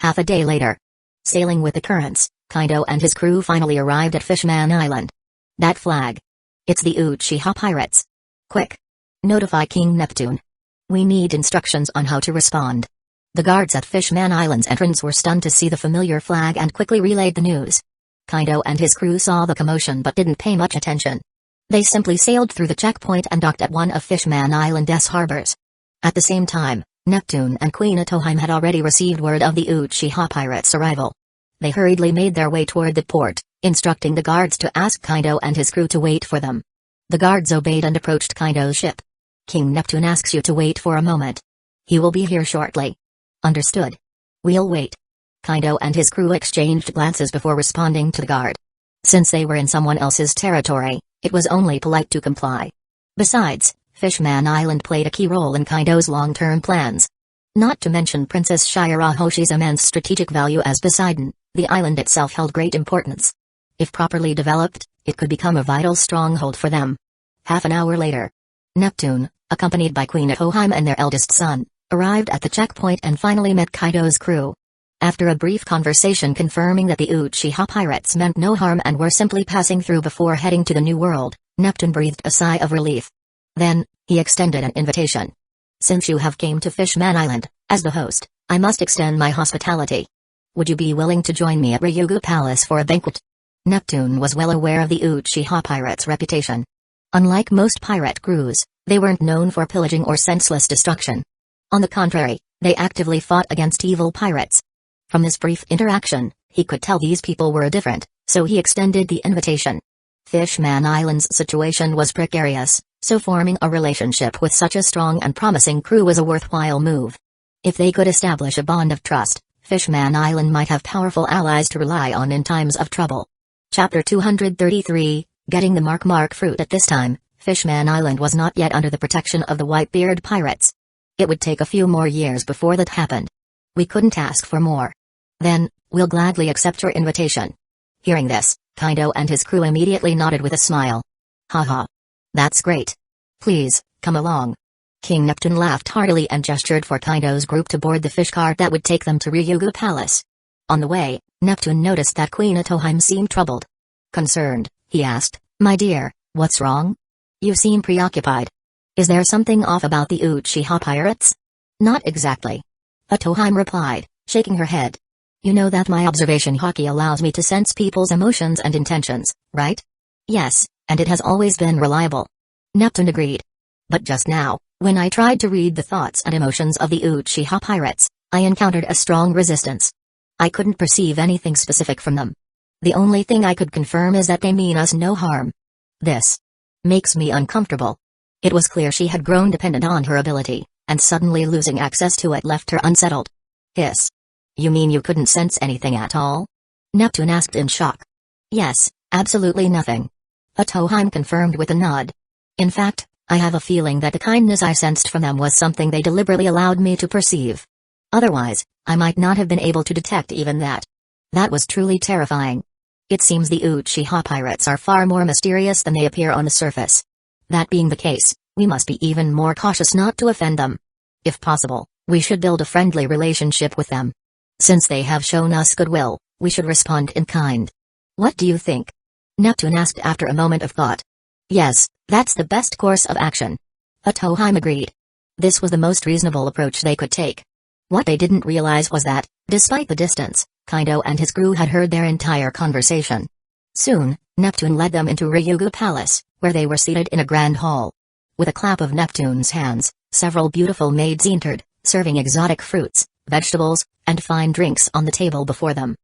Half a day later. Sailing with the currents, Kaito and his crew finally arrived at Fishman Island. That flag. It's the Uchiha pirates. Quick. Notify King Neptune. We need instructions on how to respond. The guards at Fishman Island's entrance were stunned to see the familiar flag and quickly relayed the news. Kaito and his crew saw the commotion but didn't pay much attention. They simply sailed through the checkpoint and docked at one of Fishman Island's harbors. At the same time, Neptune and Queen Atohime had already received word of the Uchiha pirates' arrival. They hurriedly made their way toward the port, instructing the guards to ask Kaido and his crew to wait for them. The guards obeyed and approached Kaido's ship. King Neptune asks you to wait for a moment. He will be here shortly. Understood. We'll wait. Kaido and his crew exchanged glances before responding to the guard. Since they were in someone else's territory, it was only polite to comply. Besides, Fishman Island played a key role in Kaido's long-term plans. Not to mention Princess Shirahoshi's immense strategic value as Poseidon, the island itself held great importance. If properly developed, it could become a vital stronghold for them. Half an hour later, Neptune, accompanied by Queen Itohime and their eldest son, arrived at the checkpoint and finally met Kaido's crew. After a brief conversation confirming that the Uchiha pirates meant no harm and were simply passing through before heading to the New World, Neptune breathed a sigh of relief. Then, he extended an invitation. Since you have came to Fishman Island, as the host, I must extend my hospitality. Would you be willing to join me at Hyuga Palace for a banquet? Neptune was well aware of the Uchiha pirates' reputation. Unlike most pirate crews, they weren't known for pillaging or senseless destruction. On the contrary, they actively fought against evil pirates. From this brief interaction, he could tell these people were different, so he extended the invitation. Fishman Island's situation was precarious, so forming a relationship with such a strong and promising crew was a worthwhile move. If they could establish a bond of trust, Fishman Island might have powerful allies to rely on in times of trouble. Chapter 233, Getting the Mark fruit. At this time, Fishman Island was not yet under the protection of the Whitebeard pirates. It would take a few more years before that happened. We couldn't ask for more. Then, we'll gladly accept your invitation. Hearing this, Kaido and his crew immediately nodded with a smile. Haha. That's great. Please, come along. King Neptune laughed heartily and gestured for Kaido's group to board the fish cart that would take them to Hyuga Palace. On the way, Neptune noticed that Queen Itohime seemed troubled. Concerned, he asked, My dear, what's wrong? You seem preoccupied. Is there something off about the Uchiha pirates? Not exactly. Itohime replied, shaking her head. You know that my observation haki allows me to sense people's emotions and intentions, right? Yes, and it has always been reliable. Neptune agreed. But just now, when I tried to read the thoughts and emotions of the Uchiha pirates, I encountered a strong resistance. I couldn't perceive anything specific from them. The only thing I could confirm is that they mean us no harm. This makes me uncomfortable. It was clear she had grown dependent on her ability, and suddenly losing access to it left her unsettled. Hiss. You mean you couldn't sense anything at all? Neptune asked in shock. Yes, absolutely nothing. Itohime confirmed with a nod. In fact, I have a feeling that the kindness I sensed from them was something they deliberately allowed me to perceive. Otherwise, I might not have been able to detect even that. That was truly terrifying. It seems the Uchiha pirates are far more mysterious than they appear on the surface. That being the case, we must be even more cautious not to offend them. If possible, we should build a friendly relationship with them. Since they have shown us goodwill, we should respond in kind. What do you think? Neptune asked after a moment of thought. Yes, that's the best course of action. Itohime agreed. This was the most reasonable approach they could take. What they didn't realize was that, despite the distance, Kaido and his crew had heard their entire conversation. Soon, Neptune led them into Hyuga Palace, where they were seated in a grand hall. With a clap of Neptune's hands, several beautiful maids entered, serving exotic fruits, vegetables, and fine drinks on the table before them.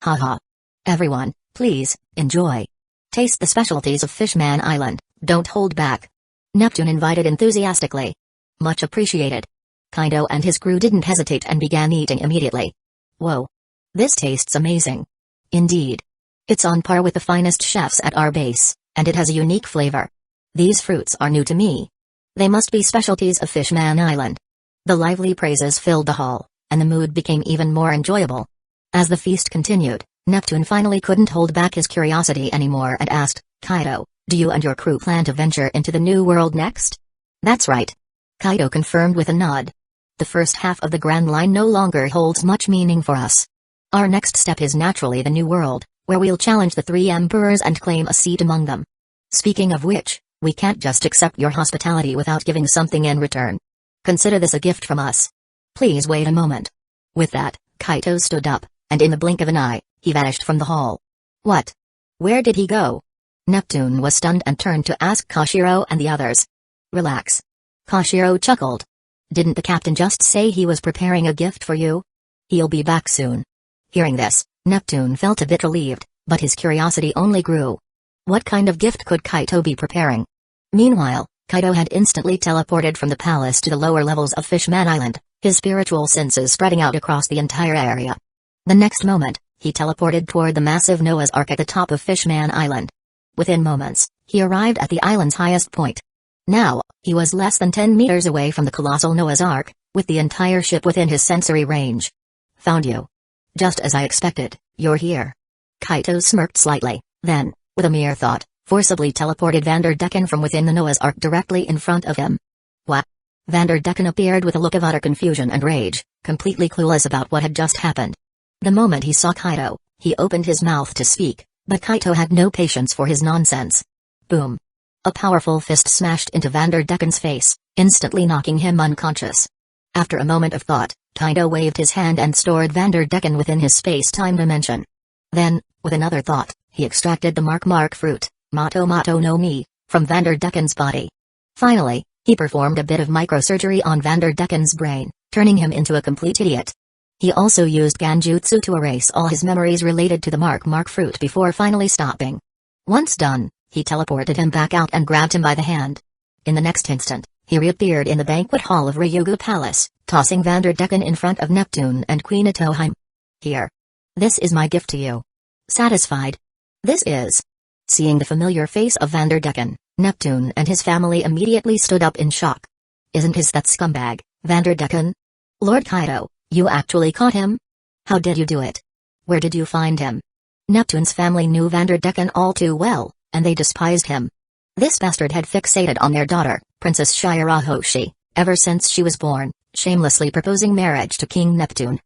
Haha. Everyone, please, enjoy. Taste the specialties of Fishman Island, don't hold back. Neptune invited enthusiastically. Much appreciated. Kaido and his crew didn't hesitate and began eating immediately. Whoa. This tastes amazing. Indeed. It's on par with the finest chefs at our base, and it has a unique flavor. These fruits are new to me. They must be specialties of Fishman Island. The lively praises filled the hall, and the mood became even more enjoyable. As the feast continued, Neptune finally couldn't hold back his curiosity anymore and asked, Kaido, do you and your crew plan to venture into the New World next? That's right. Kaido confirmed with a nod. The first half of the Grand Line no longer holds much meaning for us. Our next step is naturally the New World, where we'll challenge the three emperors and claim a seat among them. Speaking of which, we can't just accept your hospitality without giving something in return. Consider this a gift from us. Please wait a moment. With that, Kaido stood up, and in the blink of an eye, he vanished from the hall. What? Where did he go? Neptune was stunned and turned to ask Koshiro and the others. Relax. Koshiro chuckled. Didn't the captain just say he was preparing a gift for you? He'll be back soon. Hearing this, Neptune felt a bit relieved, But his curiosity only grew. What kind of gift could Kaito be preparing? Meanwhile, Kaito had instantly teleported from the palace to the lower levels of Fishman Island, his spiritual senses spreading out across the entire area. The next moment, he teleported toward the massive Noah's Ark at the top of Fishman Island. Within moments, he arrived at the island's highest point. Now, he was less than 10 meters away from the colossal Noah's Ark, with the entire ship within his sensory range. Found you. Just as I expected, you're here. Kaito smirked slightly, then, with a mere thought, forcibly teleported Vanderdecken from within the Noah's Ark directly in front of him. What? Vanderdecken appeared with a look of utter confusion and rage, completely clueless about what had just happened. The moment he saw Kaito, he opened his mouth to speak, but Kaito had no patience for his nonsense. Boom. A powerful fist smashed into Vanderdecken's face, instantly knocking him unconscious. After a moment of thought, Kaito waved his hand and stored Vanderdecken within his space-time dimension. Then, with another thought, he extracted the mark fruit, Mato no Mi, from Vanderdecken's body. Finally, he performed a bit of microsurgery on Vanderdecken's brain, turning him into a complete idiot. He also used Ganjutsu to erase all his memories related to the mark fruit before finally stopping. Once done, he teleported him back out and grabbed him by the hand. In the next instant, he reappeared in the banquet hall of Hyuga Palace, tossing Vanderdecken in front of Neptune and Queen Itoheim. Here. This is my gift to you. Satisfied? This is. Seeing the familiar face of Vanderdecken, Neptune and his family immediately stood up in shock. Isn't his that scumbag, Vanderdecken? Lord Kaito, you actually caught him? How did you do it? Where did you find him? Neptune's family knew Vanderdecken all too well, and they despised him. This bastard had fixated on their daughter, Princess Shirahoshi, ever since she was born, shamelessly proposing marriage to King Neptune.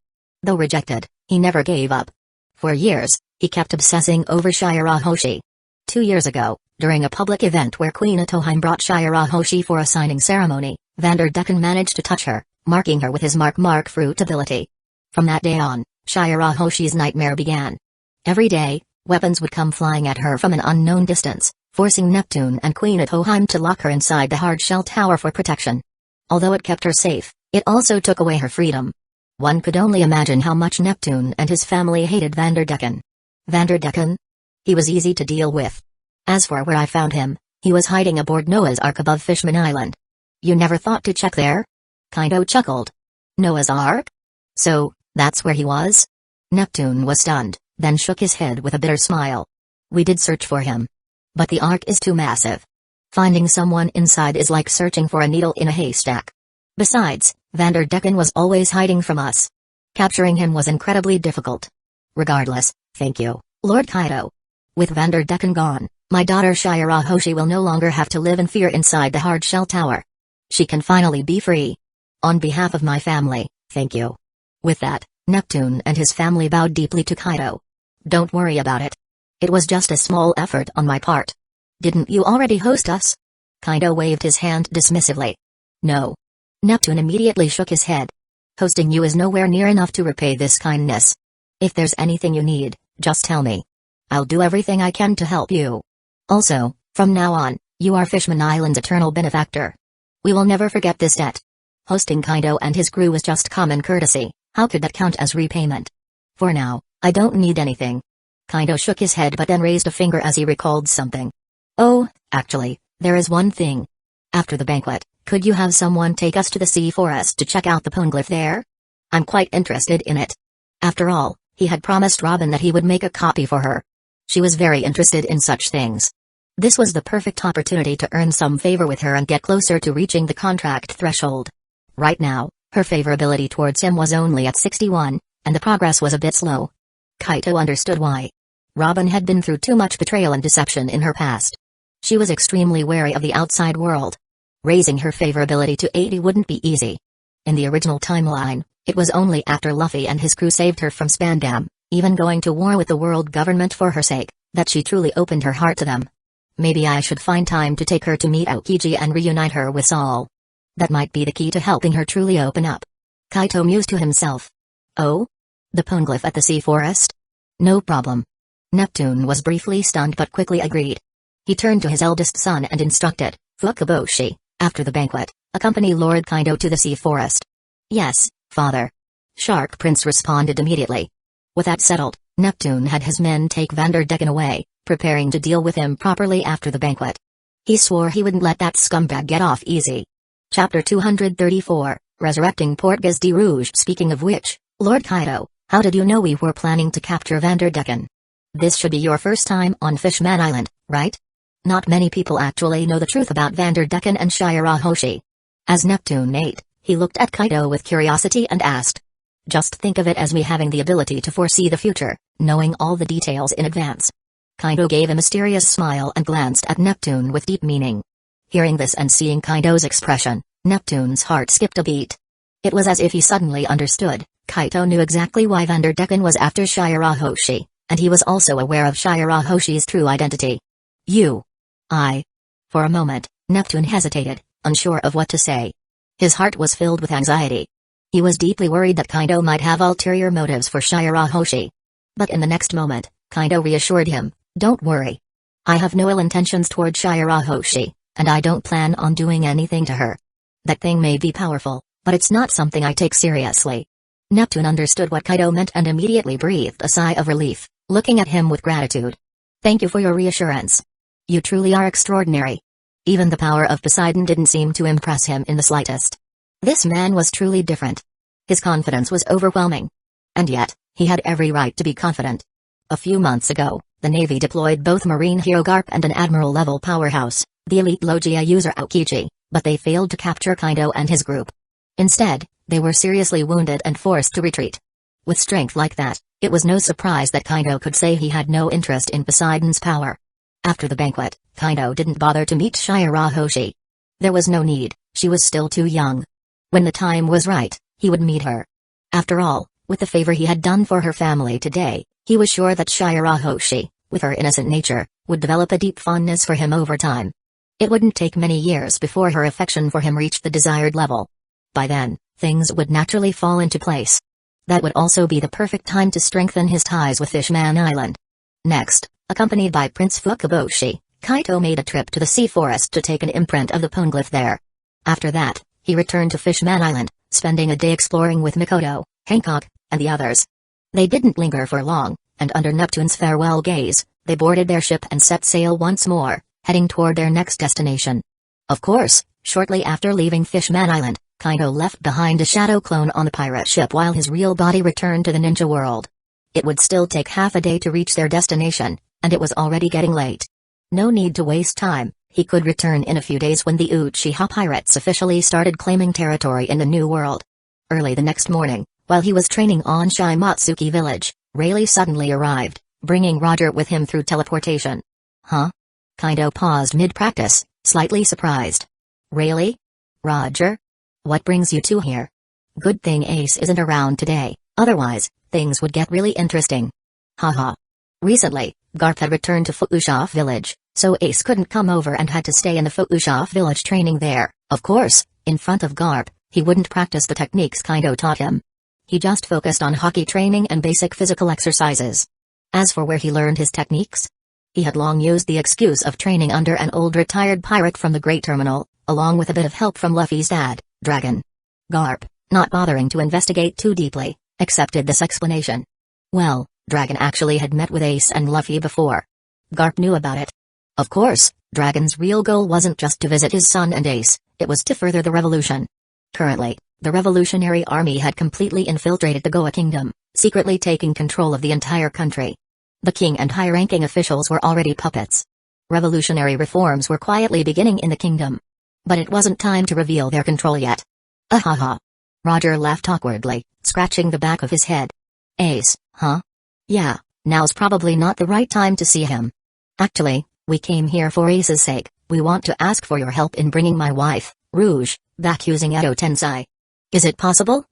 Though rejected, he never gave up. For years, he kept obsessing over Shirahoshi. 2 years ago, during a public event where Queen Itoheim brought Shirahoshi for a signing ceremony, Vanderdecken managed to touch her, marking her with his mark fruit ability. From that day on, Shirahoshi's nightmare began. Every day, weapons would come flying at her from an unknown distance, forcing Neptune and Queen Itoheim to lock her inside the hard shell tower for protection. Although it kept her safe, it also took away her freedom. One could only imagine how much Neptune and his family hated Vanderdecken. Vanderdecken? He was easy to deal with. As for where I found him, he was hiding aboard Noah's Ark above Fishman Island. You never thought to check there? Kaito chuckled. Noah's Ark? So, that's where he was? Neptune was stunned, then shook his head with a bitter smile. We did search for him. But the Ark is too massive. Finding someone inside is like searching for a needle in a haystack. Besides, Vanderdecken was always hiding from us. Capturing him was incredibly difficult. Regardless, thank you, Lord Kaito. With Vanderdecken gone, my daughter Shirahoshi will no longer have to live in fear inside the hard shell tower. She can finally be free. On behalf of my family, thank you. With that, Neptune and his family bowed deeply to Kaito. Don't worry about it. It was just a small effort on my part. Didn't you already host us? Kaito waved his hand dismissively. No. Neptune immediately shook his head. Hosting you is nowhere near enough to repay this kindness. If there's anything you need, just tell me. I'll do everything I can to help you. Also, from now on, you are Fishman Island's eternal benefactor. We will never forget this debt. Hosting Kaito and his crew was just common courtesy, how could that count as repayment? For now, I don't need anything. Kaito shook his head but then raised a finger as he recalled something. Oh, actually, there is one thing. After the banquet, could you have someone take us to the sea forest to check out the poneglyph there? I'm quite interested in it. After all, he had promised Robin that he would make a copy for her. She was very interested in such things. This was the perfect opportunity to earn some favor with her and get closer to reaching the contract threshold. Right now, her favorability towards him was only at 61, and the progress was a bit slow. Kaito understood why. Robin had been through too much betrayal and deception in her past. She was extremely wary of the outside world. Raising her favorability to 80 wouldn't be easy. In the original timeline, it was only after Luffy and his crew saved her from Spandam, even going to war with the world government for her sake, that she truly opened her heart to them. Maybe I should find time to take her to meet Aokiji and reunite her with Saul. That might be the key to helping her truly open up. Kaito mused to himself. Oh? The poneglyph at the sea forest? No problem. Neptune was briefly stunned but quickly agreed. He turned to his eldest son and instructed, Fukaboshi, after the banquet, accompany Lord Kaito to the sea forest. Yes, father. Shark Prince responded immediately. With that settled, Neptune had his men take Vanderdecken away, preparing to deal with him properly after the banquet. He swore he wouldn't let that scumbag get off easy. Chapter 234, Resurrecting Portgas de Rouge. Speaking of which, Lord Kaido, how did you know we were planning to capture Vanderdecken? This should be your first time on Fishman Island, right? Not many people actually know the truth about Vanderdecken and Shirahoshi. As Neptune ate, he looked at Kaido with curiosity and asked. Just think of it as me having the ability to foresee the future, knowing all the details in advance. Kaido gave a mysterious smile and glanced at Neptune with deep meaning. Hearing this and seeing Kaido's expression, Neptune's heart skipped a beat. It was as if he suddenly understood. Kaido knew exactly why Vanderdecken was after Shirahoshi, and he was also aware of Shirahoshi's true identity. For a moment, Neptune hesitated, unsure of what to say. His heart was filled with anxiety. He was deeply worried that Kaido might have ulterior motives for Shirahoshi. But in the next moment, Kaido reassured him, don't worry. I have no ill intentions toward Shirahoshi, and I don't plan on doing anything to her. That thing may be powerful, but it's not something I take seriously. Neptune understood what Kaido meant and immediately breathed a sigh of relief, looking at him with gratitude. Thank you for your reassurance. You truly are extraordinary. Even the power of Poseidon didn't seem to impress him in the slightest. This man was truly different. His confidence was overwhelming. And yet, he had every right to be confident. A few months ago, the Navy deployed both Marine Hero Garp and an Admiral-level powerhouse, the elite Logia user Aokiji, but they failed to capture Kaido and his group. Instead, they were seriously wounded and forced to retreat. With strength like that, it was no surprise that Kaido could say he had no interest in Poseidon's power. After the banquet, Kaido didn't bother to meet Shirahoshi. There was no need, she was still too young. When the time was right, he would meet her. After all, with the favor he had done for her family today, he was sure that Shirahoshi, with her innocent nature, would develop a deep fondness for him over time. It wouldn't take many years before her affection for him reached the desired level. By then, things would naturally fall into place. That would also be the perfect time to strengthen his ties with Fishman Island. Next, accompanied by Prince Fukaboshi, Kaido made a trip to the sea forest to take an imprint of the poneglyph there. After that, he returned to Fishman Island, spending a day exploring with Mikoto, Hancock, and the others. They didn't linger for long, and under Neptune's farewell gaze, they boarded their ship and set sail once more, heading toward their next destination. Of course, shortly after leaving Fishman Island, Kaido left behind a shadow clone on the pirate ship while his real body returned to the ninja world. It would still take half a day to reach their destination, and it was already getting late. No need to waste time, he could return in a few days when the Uchiha pirates officially started claiming territory in the new world. Early the next morning, while he was training on Shimatsuki village, Rayleigh suddenly arrived, bringing Roger with him through teleportation. Huh? Kaido paused mid-practice, slightly surprised. Rayleigh? Roger? What brings you two here? Good thing Ace isn't around today, otherwise, things would get really interesting. Haha. Recently, Garp had returned to Fuushaf village, so Ace couldn't come over and had to stay in the Fuushaf village training there. Of course, in front of Garp, he wouldn't practice the techniques Kaido taught him. He just focused on hockey training and basic physical exercises. As for where he learned his techniques, he had long used the excuse of training under an old retired pirate from the Great Terminal, along with a bit of help from Luffy's dad, Dragon. Garp, not bothering to investigate too deeply, accepted this explanation. Well, Dragon actually had met with Ace and Luffy before. Garp knew about it. Of course, Dragon's real goal wasn't just to visit his son and Ace, it was to further the revolution. Currently, the Revolutionary Army had completely infiltrated the Goa Kingdom, secretly taking control of the entire country. The king and high-ranking officials were already puppets. Revolutionary reforms were quietly beginning in the kingdom. But it wasn't time to reveal their control yet. Ahaha. Roger laughed awkwardly, scratching the back of his head. Ace, huh? Yeah, now's probably not the right time to see him. Actually, we came here for Ace's sake. We want to ask for your help in bringing my wife, Rouge, back using Edo Tensei. Is it possible?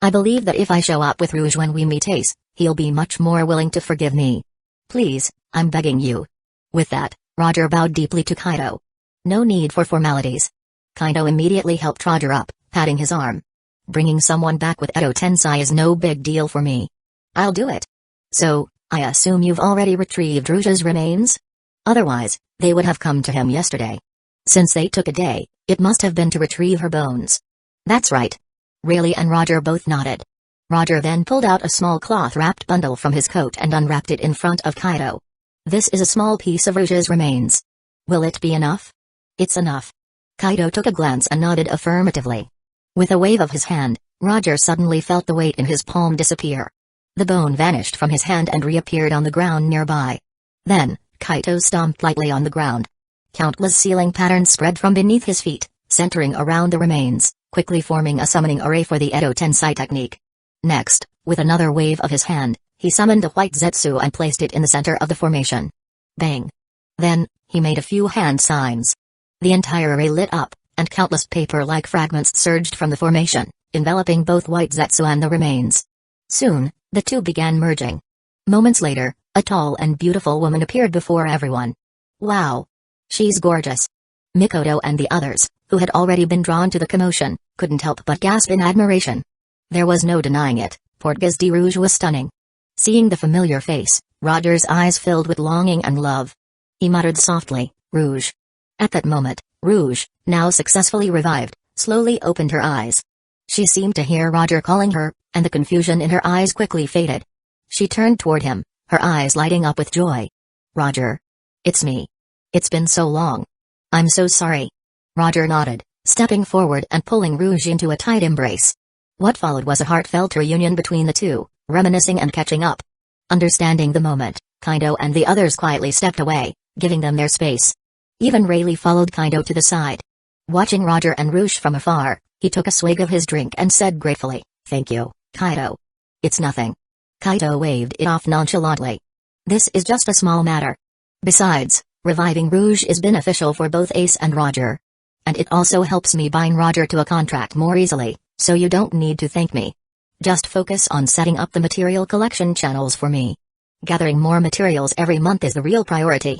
I believe that if I show up with Rouge when we meet Ace, he'll be much more willing to forgive me. Please, I'm begging you. With that, Roger bowed deeply to Kaido. No need for formalities. Kaido immediately helped Roger up, patting his arm. Bringing someone back with Edo Tensei is no big deal for me. I'll do it. So, I assume you've already retrieved Rouge's remains? Otherwise, they would have come to him yesterday. Since they took a day, it must have been to retrieve her bones. That's right. Rayleigh and Roger both nodded. Roger then pulled out a small cloth-wrapped bundle from his coat and unwrapped it in front of Kaido. This is a small piece of Rouge's remains. Will it be enough? It's enough. Kaido took a glance and nodded affirmatively. With a wave of his hand, Roger suddenly felt the weight in his palm disappear. The bone vanished from his hand and reappeared on the ground nearby. Then, Kaido stomped lightly on the ground. Countless ceiling patterns spread from beneath his feet, centering around the remains, quickly forming a summoning array for the Edo Tensai technique. Next, with another wave of his hand, he summoned the white Zetsu and placed it in the center of the formation. Bang! Then, he made a few hand signs. The entire array lit up, and countless paper-like fragments surged from the formation, enveloping both white Zetsu and the remains. Soon, the two began merging. Moments later, a tall and beautiful woman appeared before everyone. Wow! She's gorgeous. Mikoto and the others, who had already been drawn to the commotion, couldn't help but gasp in admiration. There was no denying it, Portgas de Rouge was stunning. Seeing the familiar face, Roger's eyes filled with longing and love. He muttered softly, "Rouge." At that moment, Rouge, now successfully revived, slowly opened her eyes. She seemed to hear Roger calling her, and the confusion in her eyes quickly faded. She turned toward him, her eyes lighting up with joy. "Roger. It's me. It's been so long. I'm so sorry." Roger nodded, stepping forward and pulling Rouge into a tight embrace. What followed was a heartfelt reunion between the two, reminiscing and catching up. Understanding the moment, Kaido and the others quietly stepped away, giving them their space. Even Rayleigh followed Kaido to the side. Watching Roger and Rouge from afar, he took a swig of his drink and said gratefully, "Thank you, Kaido." "It's nothing." Kaido waved it off nonchalantly. "This is just a small matter. Besides, reviving Rouge is beneficial for both Ace and Roger. And it also helps me bind Roger to a contract more easily, so you don't need to thank me. Just focus on setting up the material collection channels for me. Gathering more materials every month is the real priority."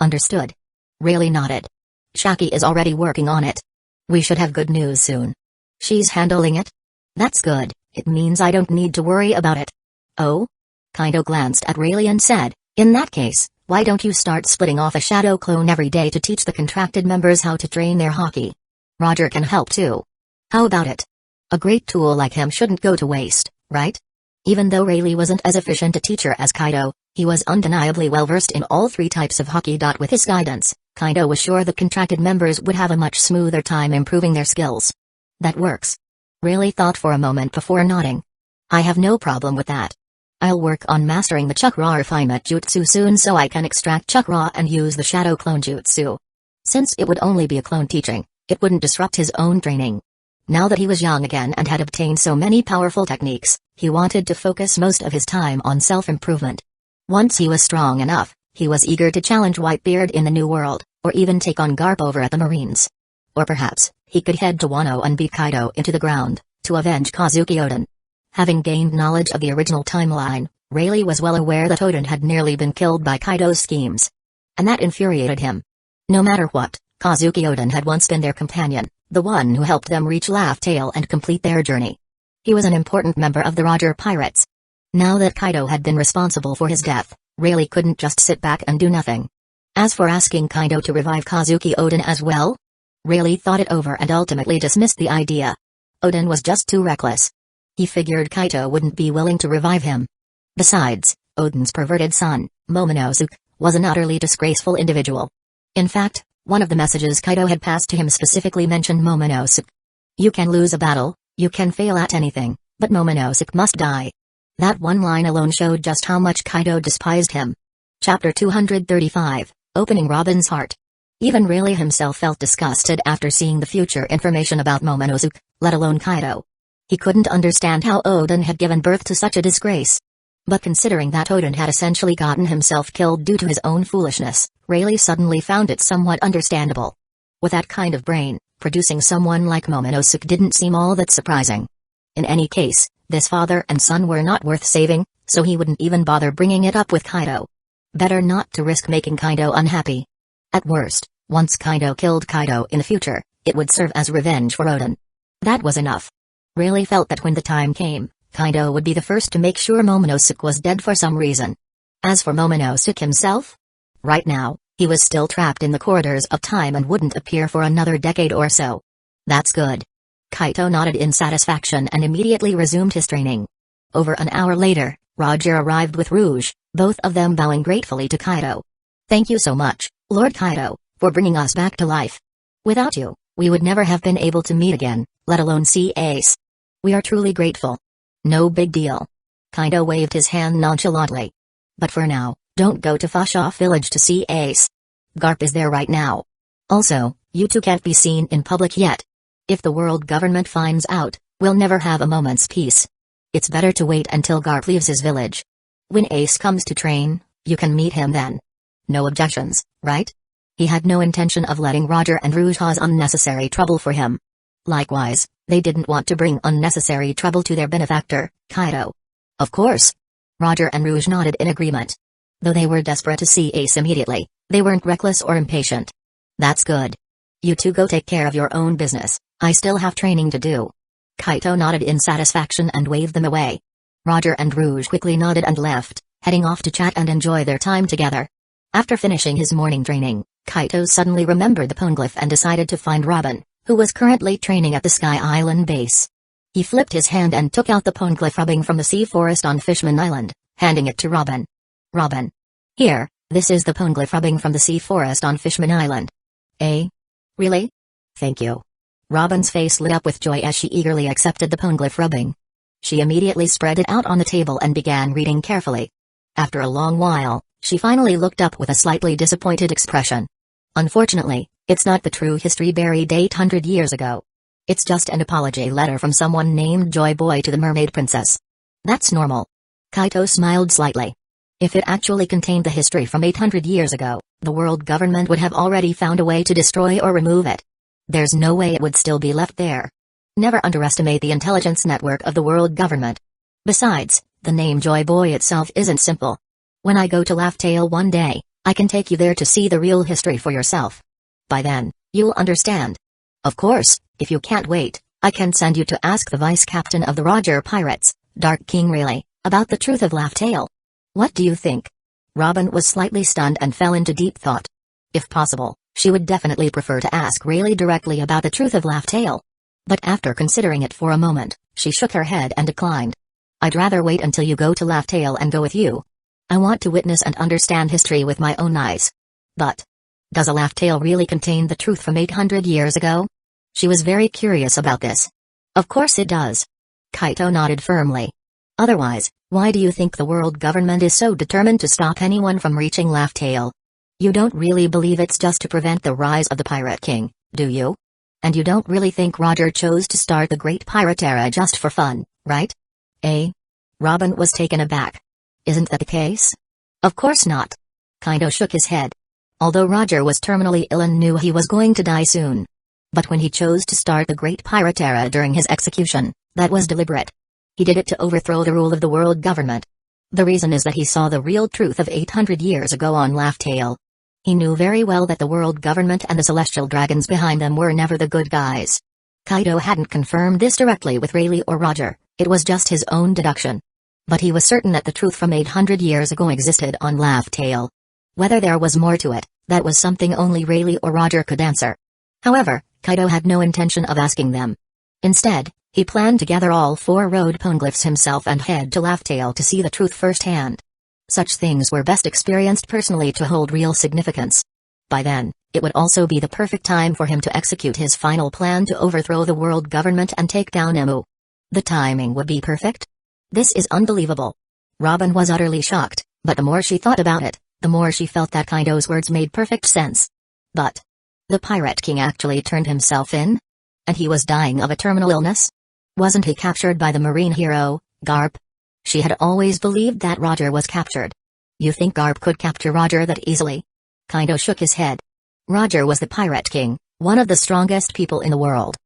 "Understood." Rayleigh nodded. "Shaki is already working on it. We should have good news soon." "She's handling it? That's good, it means I don't need to worry about it." "Oh?" Kaido glanced at Rayleigh and said, "In that case, why don't you start splitting off a shadow clone every day to teach the contracted members how to train their haki? Roger can help too. How about it? A great tool like him shouldn't go to waste, right?" Even though Rayleigh wasn't as efficient a teacher as Kaido, he was undeniably well versed in all three types of haki. With his guidance, Kaido was sure the contracted members would have a much smoother time improving their skills. "That works." Rayleigh thought for a moment before nodding. "I have no problem with that. I'll work on mastering the chakra refinement jutsu soon so I can extract chakra and use the shadow clone jutsu. Since it would only be a clone teaching, it wouldn't disrupt his own training." Now that he was young again and had obtained so many powerful techniques, he wanted to focus most of his time on self-improvement. Once he was strong enough, he was eager to challenge Whitebeard in the New World, or even take on Garp over at the Marines. Or perhaps, he could head to Wano and beat Kaido into the ground, to avenge Kazuki Oden. Having gained knowledge of the original timeline, Rayleigh was well aware that Oden had nearly been killed by Kaido's schemes. And that infuriated him. No matter what, Kazuki Oden had once been their companion, the one who helped them reach Laugh Tale and complete their journey. He was an important member of the Roger Pirates. Now that Kaido had been responsible for his death, Rayleigh couldn't just sit back and do nothing. As for asking Kaido to revive Kazuki Oden as well, Rayleigh thought it over and ultimately dismissed the idea. Oden was just too reckless. He figured Kaido wouldn't be willing to revive him. Besides, Oden's perverted son, Momonosuke, was an utterly disgraceful individual. In fact, one of the messages Kaido had passed to him specifically mentioned Momonosuke. "You can lose a battle, you can fail at anything, but Momonosuke must die." That one line alone showed just how much Kaido despised him. Chapter 235, Opening Robin's Heart. Even Rayleigh himself felt disgusted after seeing the future information about Momonosuke, let alone Kaido. He couldn't understand how Oden had given birth to such a disgrace. But considering that Oden had essentially gotten himself killed due to his own foolishness, Rayleigh suddenly found it somewhat understandable. With that kind of brain, producing someone like Momonosuke didn't seem all that surprising. In any case, this father and son were not worth saving, so he wouldn't even bother bringing it up with Kaido. Better not to risk making Kaido unhappy. At worst, once Kaido killed Kaido in the future, it would serve as revenge for Oden. That was enough. Rayleigh felt that when the time came, Kaido would be the first to make sure Momonosuke was dead for some reason. As for Momonosuke himself, right now, he was still trapped in the corridors of time and wouldn't appear for another decade or so. That's good. Kaido nodded in satisfaction and immediately resumed his training. Over an hour later, Roger arrived with Rouge, both of them bowing gratefully to Kaido. "Thank you so much, Lord Kaido, for bringing us back to life. Without you, we would never have been able to meet again, let alone see Ace. We are truly grateful." "No big deal." Kaido waved his hand nonchalantly. "But for now, don't go to Fasha village to see Ace. Garp is there right now. Also, you two can't be seen in public yet. If the world government finds out, we'll never have a moment's peace. It's better to wait until Garp leaves his village. When Ace comes to train, you can meet him then. No objections, right?" He had no intention of letting Roger and Rouge cause unnecessary trouble for him. Likewise, they didn't want to bring unnecessary trouble to their benefactor, Kaido. "Of course." Roger and Rouge nodded in agreement. Though they were desperate to see Ace immediately, they weren't reckless or impatient. "That's good. You two go take care of your own business, I still have training to do." Kaido nodded in satisfaction and waved them away. Roger and Rouge quickly nodded and left, heading off to chat and enjoy their time together. After finishing his morning training, Kaido suddenly remembered the poneglyph and decided to find Robin, who was currently training at the Sky Island base. He flipped his hand and took out the poneglyph rubbing from the sea forest on Fishman Island, handing it to Robin. "Robin. Here, this is the poneglyph rubbing from the sea forest on Fishman Island." "Eh? Really? Thank you." Robin's face lit up with joy as she eagerly accepted the poneglyph rubbing. She immediately spread it out on the table and began reading carefully. After a long while, she finally looked up with a slightly disappointed expression. "Unfortunately, it's not the true history buried 800 years ago. It's just an apology letter from someone named Joy Boy to the Mermaid Princess." "That's normal." Kaido smiled slightly. If it actually contained the history from 800 years ago, the world government would have already found a way to destroy or remove it. There's no way it would still be left there. Never underestimate the intelligence network of the world government. Besides, the name Joy Boy itself isn't simple. When I go to Laugh Tale one day, I can take you there to see the real history for yourself. By then, you'll understand. Of course, if you can't wait, I can send you to ask the vice captain of the Roger Pirates, Dark King Rayleigh, about the truth of Laugh Tale. What do you think?" Robin was slightly stunned and fell into deep thought. If possible, she would definitely prefer to ask Rayleigh directly about the truth of Laugh Tale. But after considering it for a moment, she shook her head and declined. "I'd rather wait until you go to Laugh Tale and go with you. I want to witness and understand history with my own eyes." "But does a Laugh Tale really contain the truth from 800 years ago?" She was very curious about this. "Of course it does." Kaido nodded firmly. "Otherwise, why do you think the world government is so determined to stop anyone from reaching Laugh Tale? You don't really believe it's just to prevent the rise of the Pirate King, do you? And you don't really think Roger chose to start the Great Pirate Era just for fun, right?" "Eh?" Robin was taken aback. "Isn't that the case?" "Of course not." Kaido shook his head. Although Roger was terminally ill and knew he was going to die soon. But when he chose to start the Great Pirate Era during his execution, that was deliberate. He did it to overthrow the rule of the world government. The reason is that he saw the real truth of 800 years ago on Laugh Tale. He knew very well that the world government and the celestial dragons behind them were never the good guys. Kaido hadn't confirmed this directly with Rayleigh or Roger, it was just his own deduction. But he was certain that the truth from 800 years ago existed on Laugh Tale. Whether there was more to it, that was something only Rayleigh or Roger could answer. However, Kaido had no intention of asking them. Instead, he planned to gather all 4 road poneglyphs himself and head to Laugh Tale to see the truth firsthand. Such things were best experienced personally to hold real significance. By then, it would also be the perfect time for him to execute his final plan to overthrow the world government and take down Emu. The timing would be perfect. This is unbelievable. Robin was utterly shocked, but the more she thought about it, the more she felt that Kaido's words made perfect sense. But the Pirate King actually turned himself in? And he was dying of a terminal illness? Wasn't he captured by the marine hero, Garp? She had always believed that Roger was captured. You think Garp could capture Roger that easily? Kaido shook his head. Roger was the Pirate King, one of the strongest people in the world.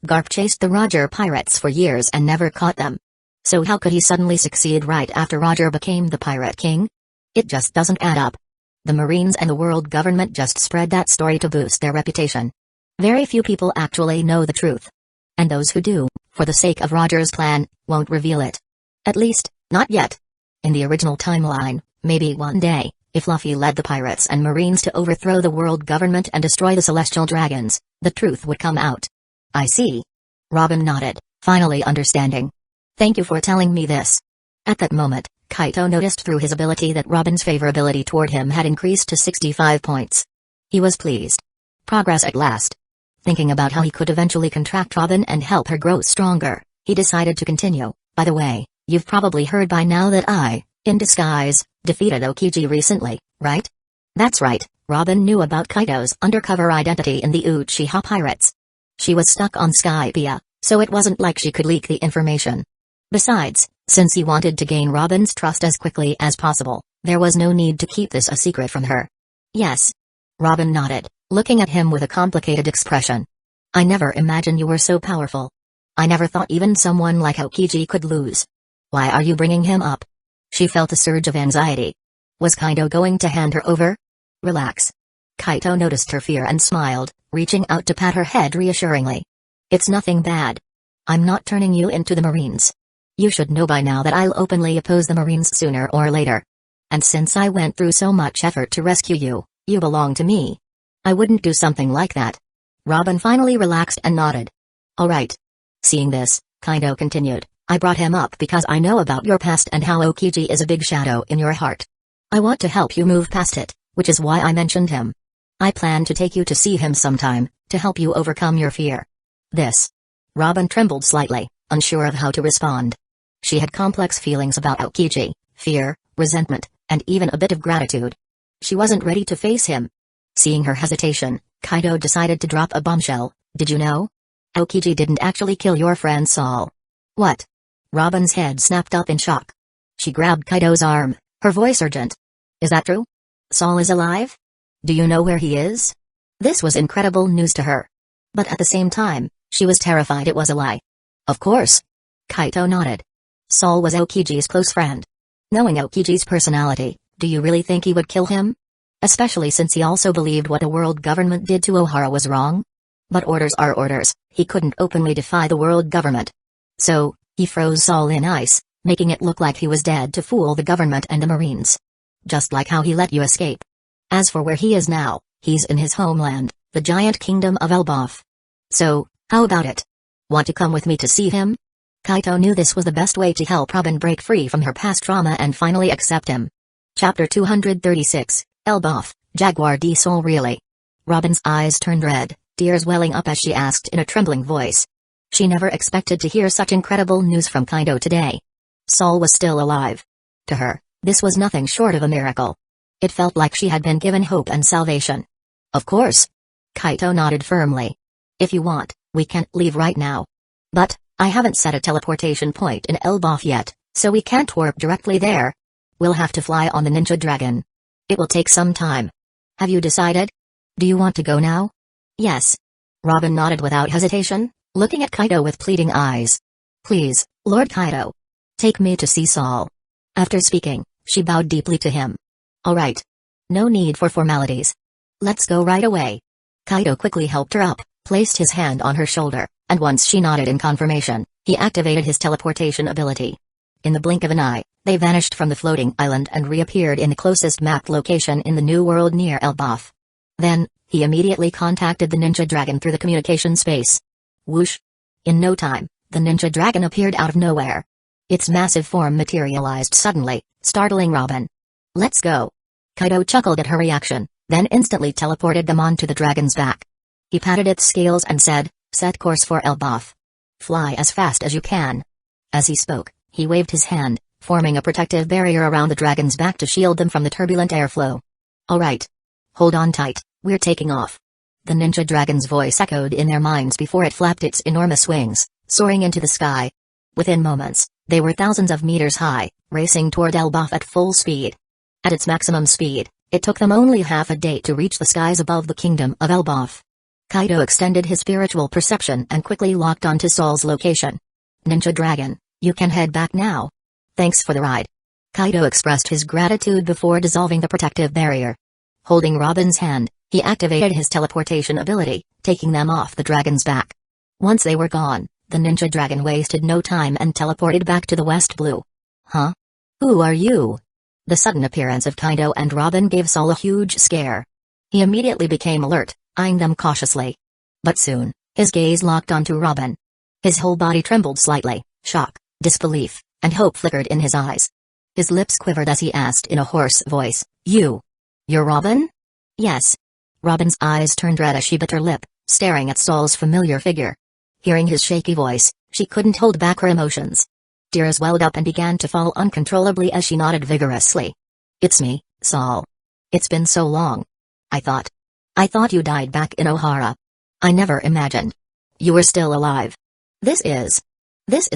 Garp chased the Roger pirates for years and never caught them. So how could he suddenly succeed right after Roger became the Pirate King? It just doesn't add up. The Marines and the world government just spread that story to boost their reputation. Very few people actually know the truth. And those who do, for the sake of Roger's plan, won't reveal it. At least, not yet. In the original timeline, maybe one day, if Luffy led the pirates and Marines to overthrow the world government and destroy the celestial dragons, the truth would come out. I see. Robin nodded, finally understanding. Thank you for telling me this. At that moment, Kaito noticed through his ability that Robin's favorability toward him had increased to 65 points. He was pleased. Progress at last. Thinking about how he could eventually contract Robin and help her grow stronger, he decided to continue. By the way, you've probably heard by now that I, in disguise, defeated Aokiji recently, right? That's right, Robin knew about Kaito's undercover identity in the Uchiha pirates. She was stuck on Skypiea, so it wasn't like she could leak the information. Besides, since he wanted to gain Robin's trust as quickly as possible, there was no need to keep this a secret from her. Yes. Robin nodded, looking at him with a complicated expression. I never imagined you were so powerful. I never thought even someone like Aokiji could lose. Why are you bringing him up? She felt a surge of anxiety. Was Kaito going to hand her over? Relax. Kaito noticed her fear and smiled, reaching out to pat her head reassuringly. It's nothing bad. I'm not turning you into the Marines. You should know by now that I'll openly oppose the Marines sooner or later. And since I went through so much effort to rescue you, you belong to me. I wouldn't do something like that. Robin finally relaxed and nodded. All right. Seeing this, Kaito continued, I brought him up because I know about your past and how Aokiji is a big shadow in your heart. I want to help you move past it, which is why I mentioned him. I plan to take you to see him sometime, to help you overcome your fear. This. Robin trembled slightly, unsure of how to respond. She had complex feelings about Aokiji, fear, resentment, and even a bit of gratitude. She wasn't ready to face him. Seeing her hesitation, Kaito decided to drop a bombshell. Did you know? Aokiji didn't actually kill your friend Saul. What? Robin's head snapped up in shock. She grabbed Kaito's arm, her voice urgent. Is that true? Saul is alive? Do you know where he is? This was incredible news to her. But at the same time, she was terrified it was a lie. Of course. Kaito nodded. Saul was Aokiji's close friend. Knowing Aokiji's personality, do you really think he would kill him? Especially since he also believed what the world government did to Ohara was wrong? But orders are orders, he couldn't openly defy the world government. So, he froze Saul in ice, making it look like he was dead to fool the government and the Marines. Just like how he let you escape. As for where he is now, he's in his homeland, the giant kingdom of Elbaf. So, how about it? Want to come with me to see him? Kaito knew this was the best way to help Robin break free from her past trauma and finally accept him. Chapter 236, Elbaf, Jaguar de Sol really. Robin's eyes turned red, tears welling up as she asked in a trembling voice. She never expected to hear such incredible news from Kaito today. Saul was still alive. To her, this was nothing short of a miracle. It felt like she had been given hope and salvation. Of course. Kaito nodded firmly. If you want, we can't leave right now. But, I haven't set a teleportation point in Elbaf yet, so we can't warp directly there. We'll have to fly on the Ninja Dragon. It will take some time. Have you decided? Do you want to go now? Yes. Robin nodded without hesitation, looking at Kaito with pleading eyes. Please, Lord Kaito. Take me to see Saul. After speaking, she bowed deeply to him. All right. No need for formalities. Let's go right away. Kaito quickly helped her up, placed his hand on her shoulder, and once she nodded in confirmation, he activated his teleportation ability. In the blink of an eye, they vanished from the floating island and reappeared in the closest mapped location in the New World near Elbaf. Then, he immediately contacted the Ninja Dragon through the communication space. Whoosh! In no time, the Ninja Dragon appeared out of nowhere. Its massive form materialized suddenly, startling Robin. Let's go. Kaito chuckled at her reaction, then instantly teleported them onto the dragon's back. He patted its scales and said, set course for Elbaf. Fly as fast as you can. As he spoke, he waved his hand, forming a protective barrier around the dragon's back to shield them from the turbulent airflow. All right. Hold on tight, we're taking off. The Ninja Dragon's voice echoed in their minds before it flapped its enormous wings, soaring into the sky. Within moments, they were thousands of meters high, racing toward Elbaf at full speed. At its maximum speed, it took them only half a day to reach the skies above the kingdom of Elbaf. Kaito extended his spiritual perception and quickly locked onto Saul's location. Ninja Dragon, you can head back now. Thanks for the ride. Kaito expressed his gratitude before dissolving the protective barrier. Holding Robin's hand, he activated his teleportation ability, taking them off the dragon's back. Once they were gone, the Ninja Dragon wasted no time and teleported back to the West Blue. Huh? Who are you? The sudden appearance of Kaito and Robin gave Saul a huge scare. He immediately became alert, eyeing them cautiously. But soon, his gaze locked onto Robin. His whole body trembled slightly, shock, disbelief, and hope flickered in his eyes. His lips quivered as he asked in a hoarse voice, You're Robin? Yes. Robin's eyes turned red as she bit her lip, staring at Saul's familiar figure. Hearing his shaky voice, she couldn't hold back her emotions. Tears welled up and began to fall uncontrollably as she nodded vigorously. It's me, Saul. It's been so long. I thought you died back in Ohara. I never imagined you were still alive. This is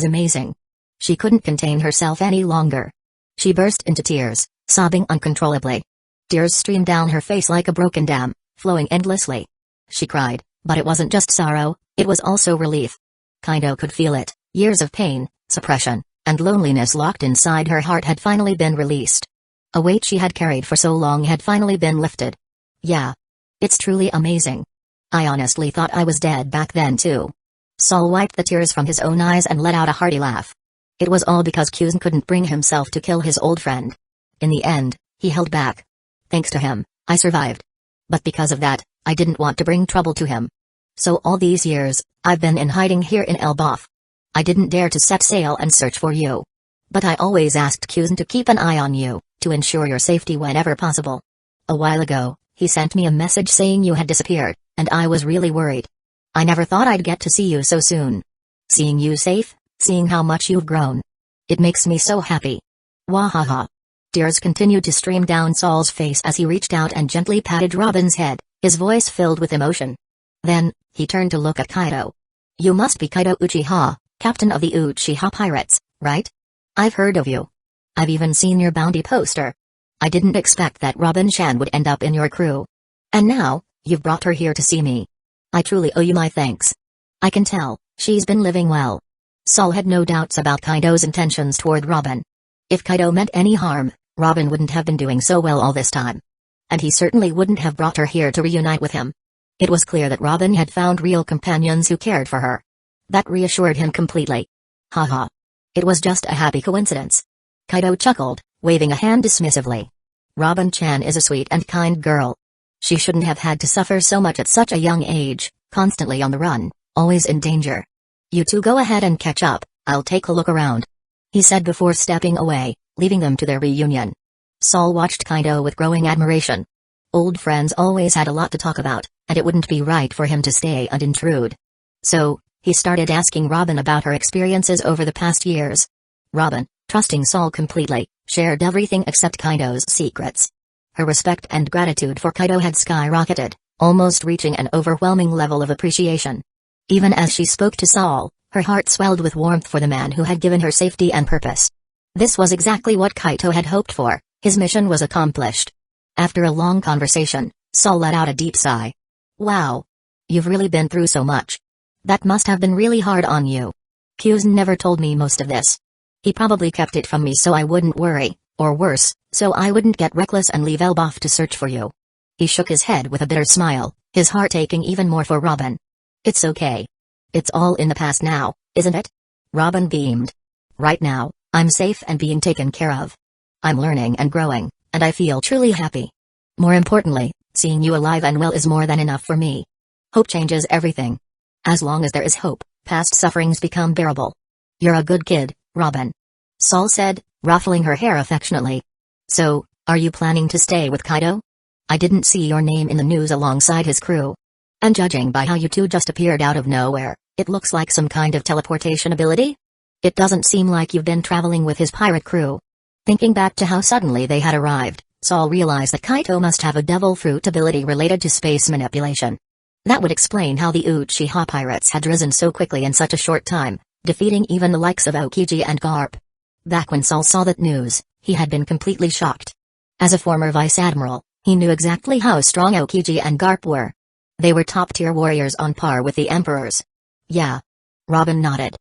amazing. She couldn't contain herself any longer. She burst into tears, sobbing uncontrollably. Tears streamed down her face like a broken dam, flowing endlessly. She cried, but it wasn't just sorrow, it was also relief. Kaido could feel it. Years of pain, suppression, and loneliness locked inside her heart had finally been released. A weight she had carried for so long had finally been lifted. Yeah. It's truly amazing. I honestly thought I was dead back then too. Saul wiped the tears from his own eyes and let out a hearty laugh. It was all because Kyuzen couldn't bring himself to kill his old friend. In the end, he held back. Thanks to him, I survived. But because of that, I didn't want to bring trouble to him. So all these years, I've been in hiding here in Elbaf. I didn't dare to set sail and search for you. But I always asked Kyuzen to keep an eye on you, to ensure your safety whenever possible. A while ago, he sent me a message saying you had disappeared, and I was really worried. I never thought I'd get to see you so soon. Seeing you safe, seeing how much you've grown. It makes me so happy. Wahaha. Tears continued to stream down Saul's face as he reached out and gently patted Robin's head, his voice filled with emotion. Then, he turned to look at Kaido. You must be Kaido Uchiha, captain of the Uchiha pirates, right? I've heard of you. I've even seen your bounty poster. I didn't expect that Robin-chan would end up in your crew. And now, you've brought her here to see me. I truly owe you my thanks. I can tell, she's been living well. Saul had no doubts about Kaido's intentions toward Robin. If Kaido meant any harm, Robin wouldn't have been doing so well all this time. And he certainly wouldn't have brought her here to reunite with him. It was clear that Robin had found real companions who cared for her. That reassured him completely. Haha. It was just a happy coincidence. Kaido chuckled, waving a hand dismissively. Robin-chan is a sweet and kind girl. She shouldn't have had to suffer so much at such a young age, constantly on the run, always in danger. You two go ahead and catch up, I'll take a look around. He said before stepping away, leaving them to their reunion. Saul watched Kaido with growing admiration. Old friends always had a lot to talk about, and it wouldn't be right for him to stay and intrude. So, he started asking Robin about her experiences over the past years. Robin, trusting Saul completely, shared everything except Kaido's secrets. Her respect and gratitude for Kaido had skyrocketed, almost reaching an overwhelming level of appreciation. Even as she spoke to Saul, her heart swelled with warmth for the man who had given her safety and purpose. This was exactly what Kaido had hoped for. His mission was accomplished. After a long conversation, Saul let out a deep sigh. Wow. You've really been through so much. That must have been really hard on you. Kyuzen never told me most of this. He probably kept it from me so I wouldn't worry, or worse, so I wouldn't get reckless and leave Elbaf to search for you. He shook his head with a bitter smile, his heart aching even more for Robin. It's okay. It's all in the past now, isn't it? Robin beamed. Right now, I'm safe and being taken care of. I'm learning and growing, and I feel truly happy. More importantly, seeing you alive and well is more than enough for me. Hope changes everything. As long as there is hope, past sufferings become bearable. You're a good kid, Robin. Saul said, ruffling her hair affectionately. So, are you planning to stay with Kaido? I didn't see your name in the news alongside his crew. And judging by how you two just appeared out of nowhere, it looks like some kind of teleportation ability? It doesn't seem like you've been traveling with his pirate crew. Thinking back to how suddenly they had arrived, Saul realized that Kaido must have a devil fruit ability related to space manipulation. That would explain how the Uchiha pirates had risen so quickly in such a short time, defeating even the likes of Aokiji and Garp. Back when Saul saw that news, he had been completely shocked. As a former vice admiral, he knew exactly how strong Aokiji and Garp were. They were top-tier warriors on par with the emperors. Yeah. Robin nodded.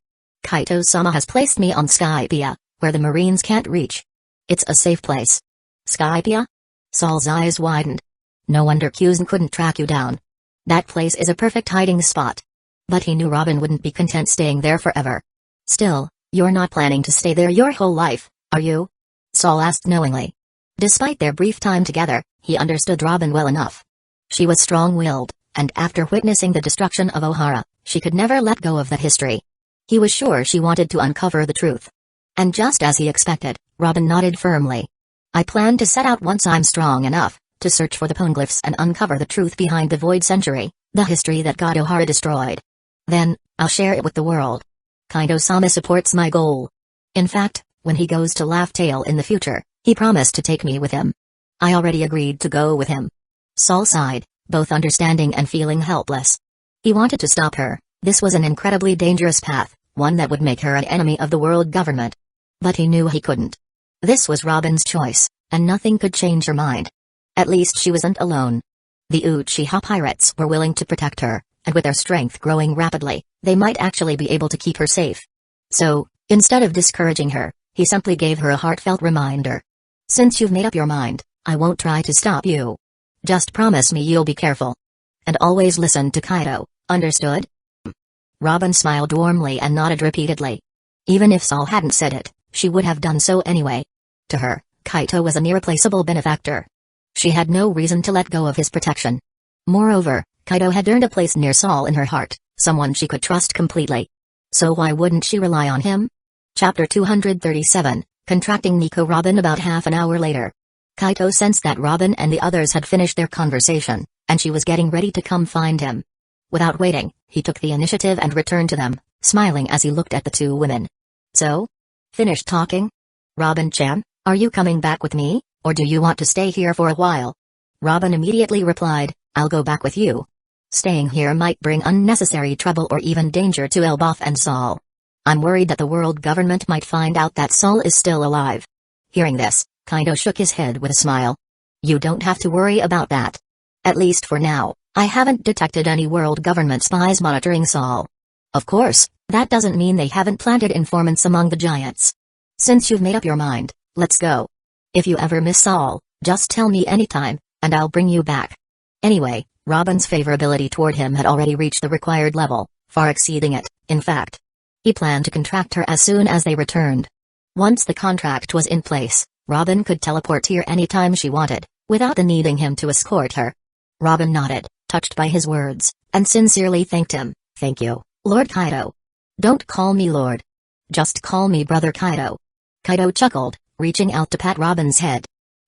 Kaito-sama has placed me on Skypiea, where the Marines can't reach. It's a safe place. Skypiea? Saul's eyes widened. No wonder Kyuzen couldn't track you down. That place is a perfect hiding spot. But he knew Robin wouldn't be content staying there forever. Still, you're not planning to stay there your whole life, are you? Saul asked knowingly. Despite their brief time together, he understood Robin well enough. She was strong-willed, and after witnessing the destruction of Ohara, she could never let go of that history. He was sure she wanted to uncover the truth. And just as he expected, Robin nodded firmly. I plan to set out once I'm strong enough, to search for the poneglyphs and uncover the truth behind the Void Century, the history that God Ohara destroyed. Then, I'll share it with the world. Kaido-sama supports my goal. In fact, when he goes to Laugh Tale in the future, he promised to take me with him. I already agreed to go with him. Sol sighed, both understanding and feeling helpless. He wanted to stop her. This was an incredibly dangerous path, one that would make her an enemy of the world government. But he knew he couldn't. This was Robin's choice, and nothing could change her mind. At least she wasn't alone. The Uchiha pirates were willing to protect her, and with their strength growing rapidly, they might actually be able to keep her safe. So, instead of discouraging her, he simply gave her a heartfelt reminder. Since you've made up your mind, I won't try to stop you. Just promise me you'll be careful. And always listen to Kaido, understood? Robin smiled warmly and nodded repeatedly. Even if Sol hadn't said it, she would have done so anyway. To her, Kaido was an irreplaceable benefactor. She had no reason to let go of his protection. Moreover, Kaido had earned a place near Sol in her heart, someone she could trust completely. So why wouldn't she rely on him? Chapter 237, Contracting Nico. Robin. About half an hour later. Kaido sensed that Robin and the others had finished their conversation, and she was getting ready to come find him. Without waiting, he took the initiative and returned to them, smiling as he looked at the two women. So? Finished talking? Robin-chan, are you coming back with me, or do you want to stay here for a while? Robin immediately replied, I'll go back with you. Staying here might bring unnecessary trouble or even danger to Elbaf and Sol. I'm worried that the world government might find out that Sol is still alive. Hearing this, Kaido shook his head with a smile. You don't have to worry about that. At least for now, I haven't detected any world government spies monitoring Sol. Of course, that doesn't mean they haven't planted informants among the giants. Since you've made up your mind, let's go. If you ever miss Sol, just tell me anytime, and I'll bring you back. Anyway, Robin's favorability toward him had already reached the required level, far exceeding it, in fact. He planned to contract her as soon as they returned. Once the contract was in place, Robin could teleport here anytime she wanted, without the needing him to escort her. Robin nodded, touched by his words, and sincerely thanked him. Thank you, Lord Kaido. Don't call me Lord. Just call me Brother Kaido. Kaido chuckled, reaching out to pat Robin's head.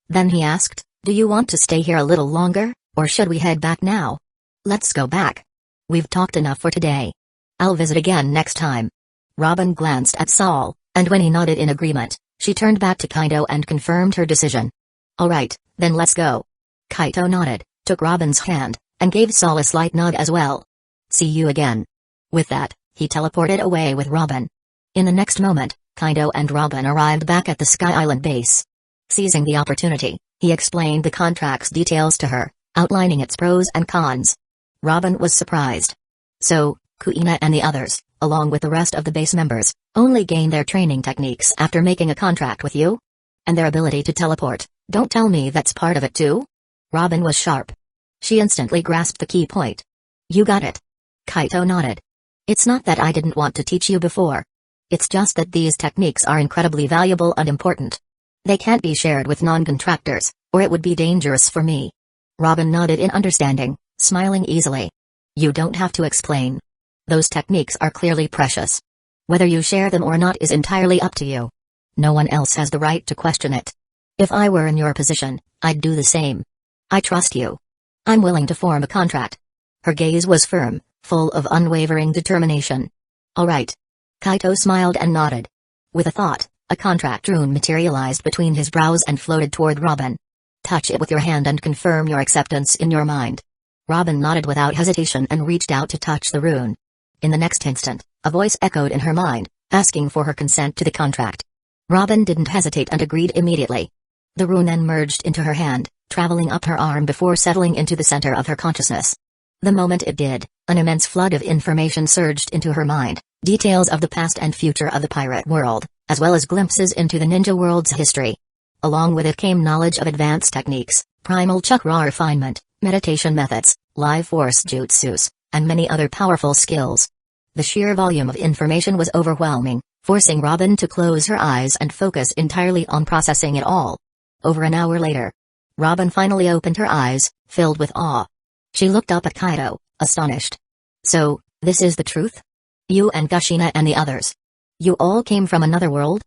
Then he asked, do you want to stay here a little longer, or should we head back now? Let's go back. We've talked enough for today. I'll visit again next time. Robin glanced at Sol, and when he nodded in agreement, she turned back to Kaido and confirmed her decision. Alright, then let's go. Kaido nodded, took Robin's hand, and gave Sol a slight nod as well. See you again. With that, he teleported away with Robin. In the next moment, Kaido and Robin arrived back at the Sky Island base. Seizing the opportunity, he explained the contract's details to her, outlining its pros and cons. Robin was surprised. So, Kuina and the others, along with the rest of the base members, only gain their training techniques after making a contract with you? And their ability to teleport, don't tell me that's part of it too? Robin was sharp. She instantly grasped the key point. You got it. Kaido nodded. It's not that I didn't want to teach you before. It's just that these techniques are incredibly valuable and important. They can't be shared with non-contractors, or it would be dangerous for me. Robin nodded in understanding, smiling easily. You don't have to explain. Those techniques are clearly precious. Whether you share them or not is entirely up to you. No one else has the right to question it. If I were in your position, I'd do the same. I trust you. I'm willing to form a contract. Her gaze was firm, full of unwavering determination. All right. Kaido smiled and nodded. With a thought, a contract rune materialized between his brows and floated toward Robin. Touch it with your hand and confirm your acceptance in your mind. Robin nodded without hesitation and reached out to touch the rune. In the next instant, a voice echoed in her mind, asking for her consent to the contract. Robin didn't hesitate and agreed immediately. The rune then merged into her hand, traveling up her arm before settling into the center of her consciousness. The moment it did, an immense flood of information surged into her mind, details of the past and future of the pirate world, as well as glimpses into the ninja world's history. Along with it came knowledge of advanced techniques, primal chakra refinement, meditation methods, life force jutsus, and many other powerful skills. The sheer volume of information was overwhelming, forcing Robin to close her eyes and focus entirely on processing it all. Over an hour later, Robin finally opened her eyes, filled with awe. She looked up at Kaido, astonished. So, this is the truth? You and Kushina and the others. You all came from another world?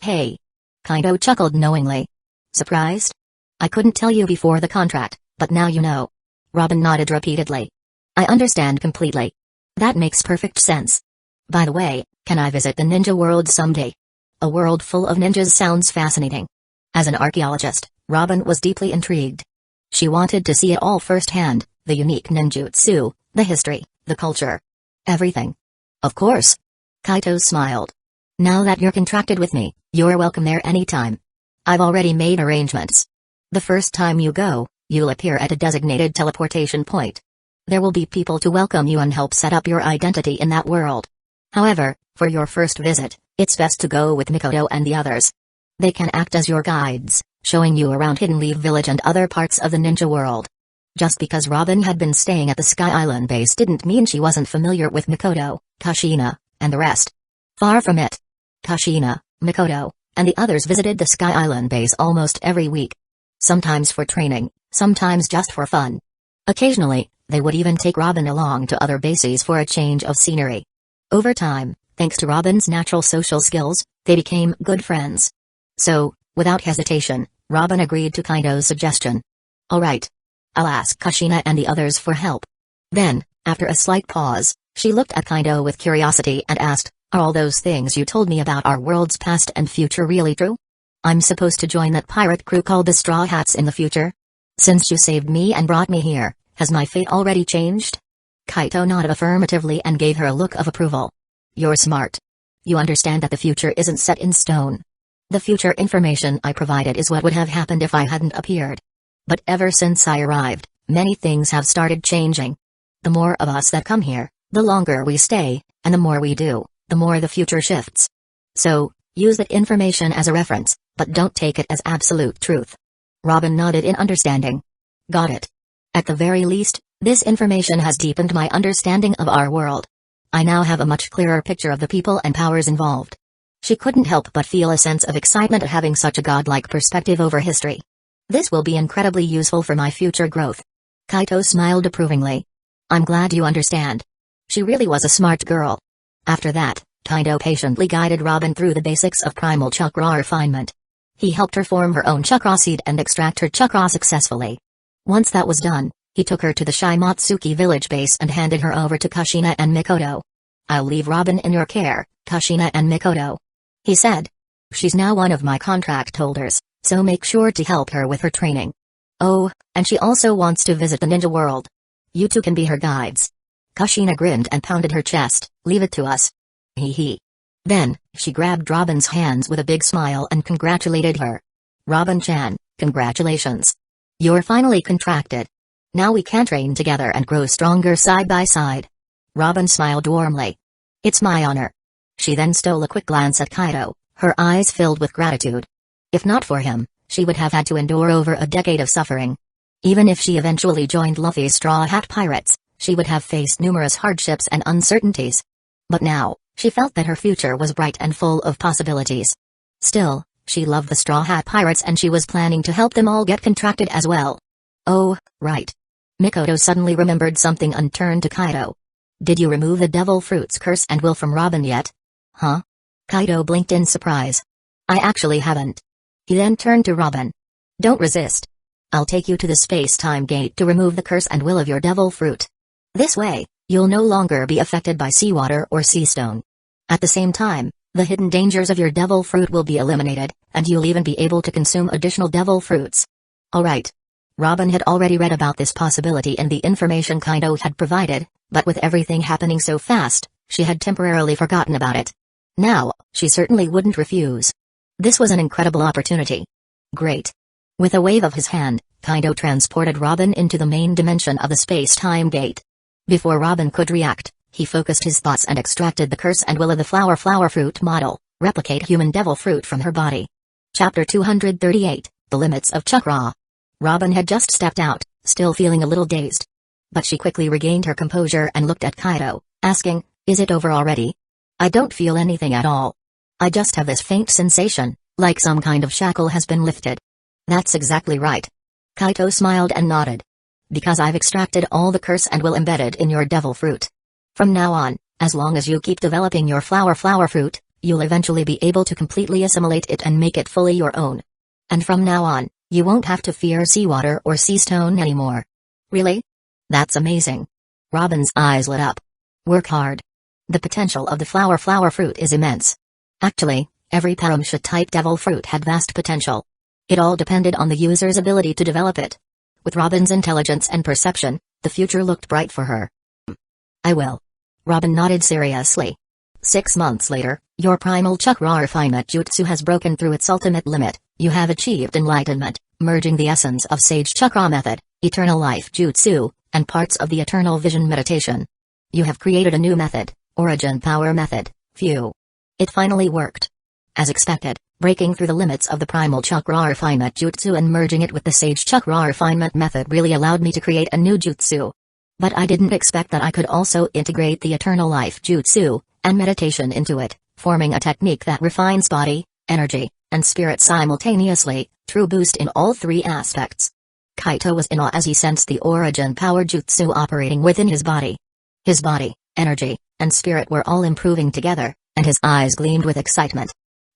Hey. Kaido chuckled knowingly. Surprised? I couldn't tell you before the contract, but now you know. Robin nodded repeatedly. I understand completely. That makes perfect sense. By the way, can I visit the ninja world someday? A world full of ninjas sounds fascinating. As an archaeologist, Robin was deeply intrigued. She wanted to see it all firsthand, the unique ninjutsu, the history, the culture. Everything. Of course. Kaito smiled. Now that you're contracted with me, you're welcome there anytime. I've already made arrangements. The first time you go, you'll appear at a designated teleportation point. There will be people to welcome you and help set up your identity in that world. However, for your first visit, it's best to go with Mikoto and the others. They can act as your guides, showing you around Hidden Leaf Village and other parts of the ninja world. Just because Robin had been staying at the Sky Island base didn't mean she wasn't familiar with Mikoto, Kushina, and the rest. Far from it. Kushina, Mikoto, and the others visited the Sky Island base almost every week. Sometimes for training, sometimes just for fun. Occasionally, they would even take Robin along to other bases for a change of scenery. Over time, thanks to Robin's natural social skills, they became good friends. So, without hesitation, Robin agreed to Kaido's suggestion. Alright. I'll ask Kushina and the others for help. Then, after a slight pause, she looked at Kaido with curiosity and asked, are all those things you told me about our world's past and future really true? I'm supposed to join that pirate crew called the Straw Hats in the future? Since you saved me and brought me here, has my fate already changed? Kaito nodded affirmatively and gave her a look of approval. You're smart. You understand that the future isn't set in stone. The future information I provided is what would have happened if I hadn't appeared. But ever since I arrived, many things have started changing. The more of us that come here, the longer we stay, and the more we do, the more the future shifts. So, use that information as a reference, but don't take it as absolute truth. Robin nodded in understanding. Got it. At the very least, this information has deepened my understanding of our world. I now have a much clearer picture of the people and powers involved. She couldn't help but feel a sense of excitement at having such a godlike perspective over history. This will be incredibly useful for my future growth. Kaito smiled approvingly. I'm glad you understand. She really was a smart girl. After that, Kaido patiently guided Robin through the basics of primal chakra refinement. He helped her form her own chakra seed and extract her chakra successfully. Once that was done, he took her to the Shimatsuki village base and handed her over to Kushina and Mikoto. I'll leave Robin in your care, Kushina and Mikoto. He said. She's now one of my contract holders, so make sure to help her with her training. Oh, and she also wants to visit the ninja world. You two can be her guides. Kushina grinned and pounded her chest, leave it to us. Hee hee. Then, she grabbed Robin's hands with a big smile and congratulated her. Robin-chan, congratulations. You're finally contracted. Now we can train together and grow stronger side by side. Robin smiled warmly. It's my honor. She then stole a quick glance at Kaido, her eyes filled with gratitude. If not for him, she would have had to endure over a decade of suffering. Even if she eventually joined Luffy's Straw Hat Pirates, she would have faced numerous hardships and uncertainties. But now, she felt that her future was bright and full of possibilities. Still, she loved the Straw Hat Pirates and she was planning to help them all get contracted as well. Oh, right. Mikoto suddenly remembered something and turned to Kaido. Did you remove the Devil Fruit's curse and will from Robin yet? Huh? Kaido blinked in surprise. I actually haven't. He then turned to Robin. Don't resist. I'll take you to the space-time gate to remove the curse and will of your Devil Fruit. This way, you'll no longer be affected by seawater or sea stone. At the same time, the hidden dangers of your Devil Fruit will be eliminated, and you'll even be able to consume additional Devil Fruits. Alright. Robin had already read about this possibility in the information Kaido had provided, but with everything happening so fast, she had temporarily forgotten about it. Now, she certainly wouldn't refuse. This was an incredible opportunity. Great. With a wave of his hand, Kaido transported Robin into the main dimension of the space-time gate. Before Robin could react, he focused his thoughts and extracted the curse and will of the flower fruit model, replicate human devil fruit from her body. Chapter 238, The Limits of Chakra. Robin had just stepped out, still feeling a little dazed. But she quickly regained her composure and looked at Kaido, asking, is it over already? I don't feel anything at all. I just have this faint sensation, like some kind of shackle has been lifted. That's exactly right. Kaito smiled and nodded. Because I've extracted all the curse and will embed it in your devil fruit. From now on, as long as you keep developing your flower fruit, you'll eventually be able to completely assimilate it and make it fully your own. And from now on, you won't have to fear seawater or sea stone anymore. Really? That's amazing. Robin's eyes lit up. Work hard. The potential of the flower fruit is immense. Actually, every Paramsha-type devil fruit had vast potential. It all depended on the user's ability to develop it. With Robin's intelligence and perception, the future looked bright for her. I will. Robin nodded seriously. 6 months later, your primal chakra refinement jutsu has broken through its ultimate limit. You have achieved enlightenment, merging the essence of Sage Chakra method, Eternal Life Jutsu, and parts of the Eternal Vision meditation. You have created a new method, Origin Power Method, Phew. It finally worked. As expected, breaking through the limits of the Primal Chakra Refinement Jutsu and merging it with the Sage Chakra Refinement Method really allowed me to create a new jutsu. But I didn't expect that I could also integrate the Eternal Life Jutsu and meditation into it, forming a technique that refines body, energy, and spirit simultaneously, true boost in all 3 aspects. Kaito was in awe as he sensed the Origin Power Jutsu operating within his body. His body, energy, and spirit were all improving together, and his eyes gleamed with excitement.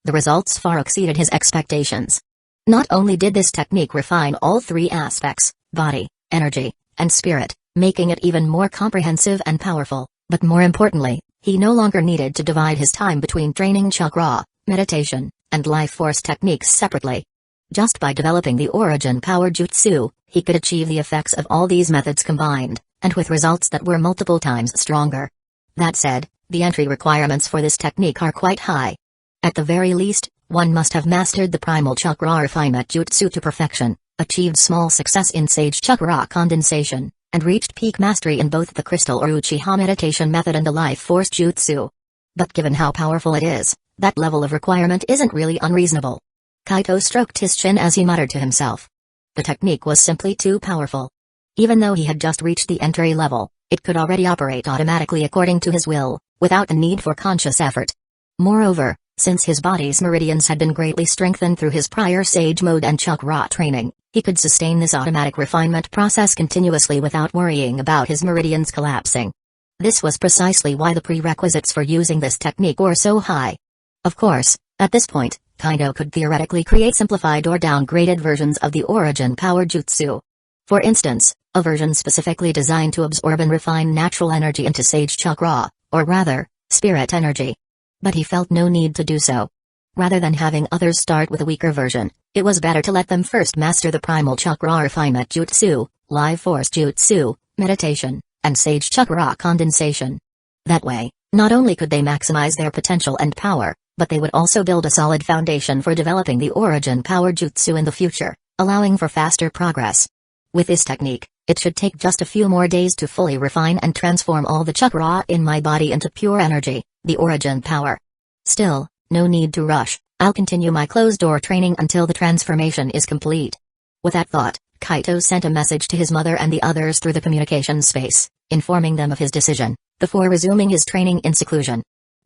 The results far exceeded his expectations. Not only did this technique refine all 3 aspects, body, energy, and spirit, making it even more comprehensive and powerful, but more importantly, he no longer needed to divide his time between training chakra, meditation, and life force techniques separately. Just by developing the Origin Power Jutsu, he could achieve the effects of all these methods combined, and with results that were multiple times stronger. That said, the entry requirements for this technique are quite high. At the very least, one must have mastered the Primal Chakra Refinement Jutsu to perfection, achieved small success in Sage Chakra Condensation, and reached peak mastery in both the Crystal or Uchiha meditation method and the Life Force Jutsu. But given how powerful it is, that level of requirement isn't really unreasonable. Kaito stroked his chin as he muttered to himself. The technique was simply too powerful. Even though he had just reached the entry level, it could already operate automatically according to his will, without the need for conscious effort. Moreover, since his body's meridians had been greatly strengthened through his prior Sage Mode and Chakra training, he could sustain this automatic refinement process continuously without worrying about his meridians collapsing. This was precisely why the prerequisites for using this technique were so high. Of course, at this point, Kaito could theoretically create simplified or downgraded versions of the Origin Power Jutsu. For instance, a version specifically designed to absorb and refine natural energy into Sage Chakra, or rather, spirit energy. But he felt no need to do so. Rather than having others start with a weaker version, it was better to let them first master the Primal Chakra Refinement Jutsu, Life Force Jutsu, meditation, and Sage Chakra Condensation. That way, not only could they maximize their potential and power, but they would also build a solid foundation for developing the Origin Power Jutsu in the future, allowing for faster progress. With this technique, it should take just a few more days to fully refine and transform all the chakra in my body into pure energy, the Origin Power. Still, no need to rush. I'll continue my closed-door training until the transformation is complete. With that thought, Kaito sent a message to his mother and the others through the communication space, informing them of his decision, before resuming his training in seclusion.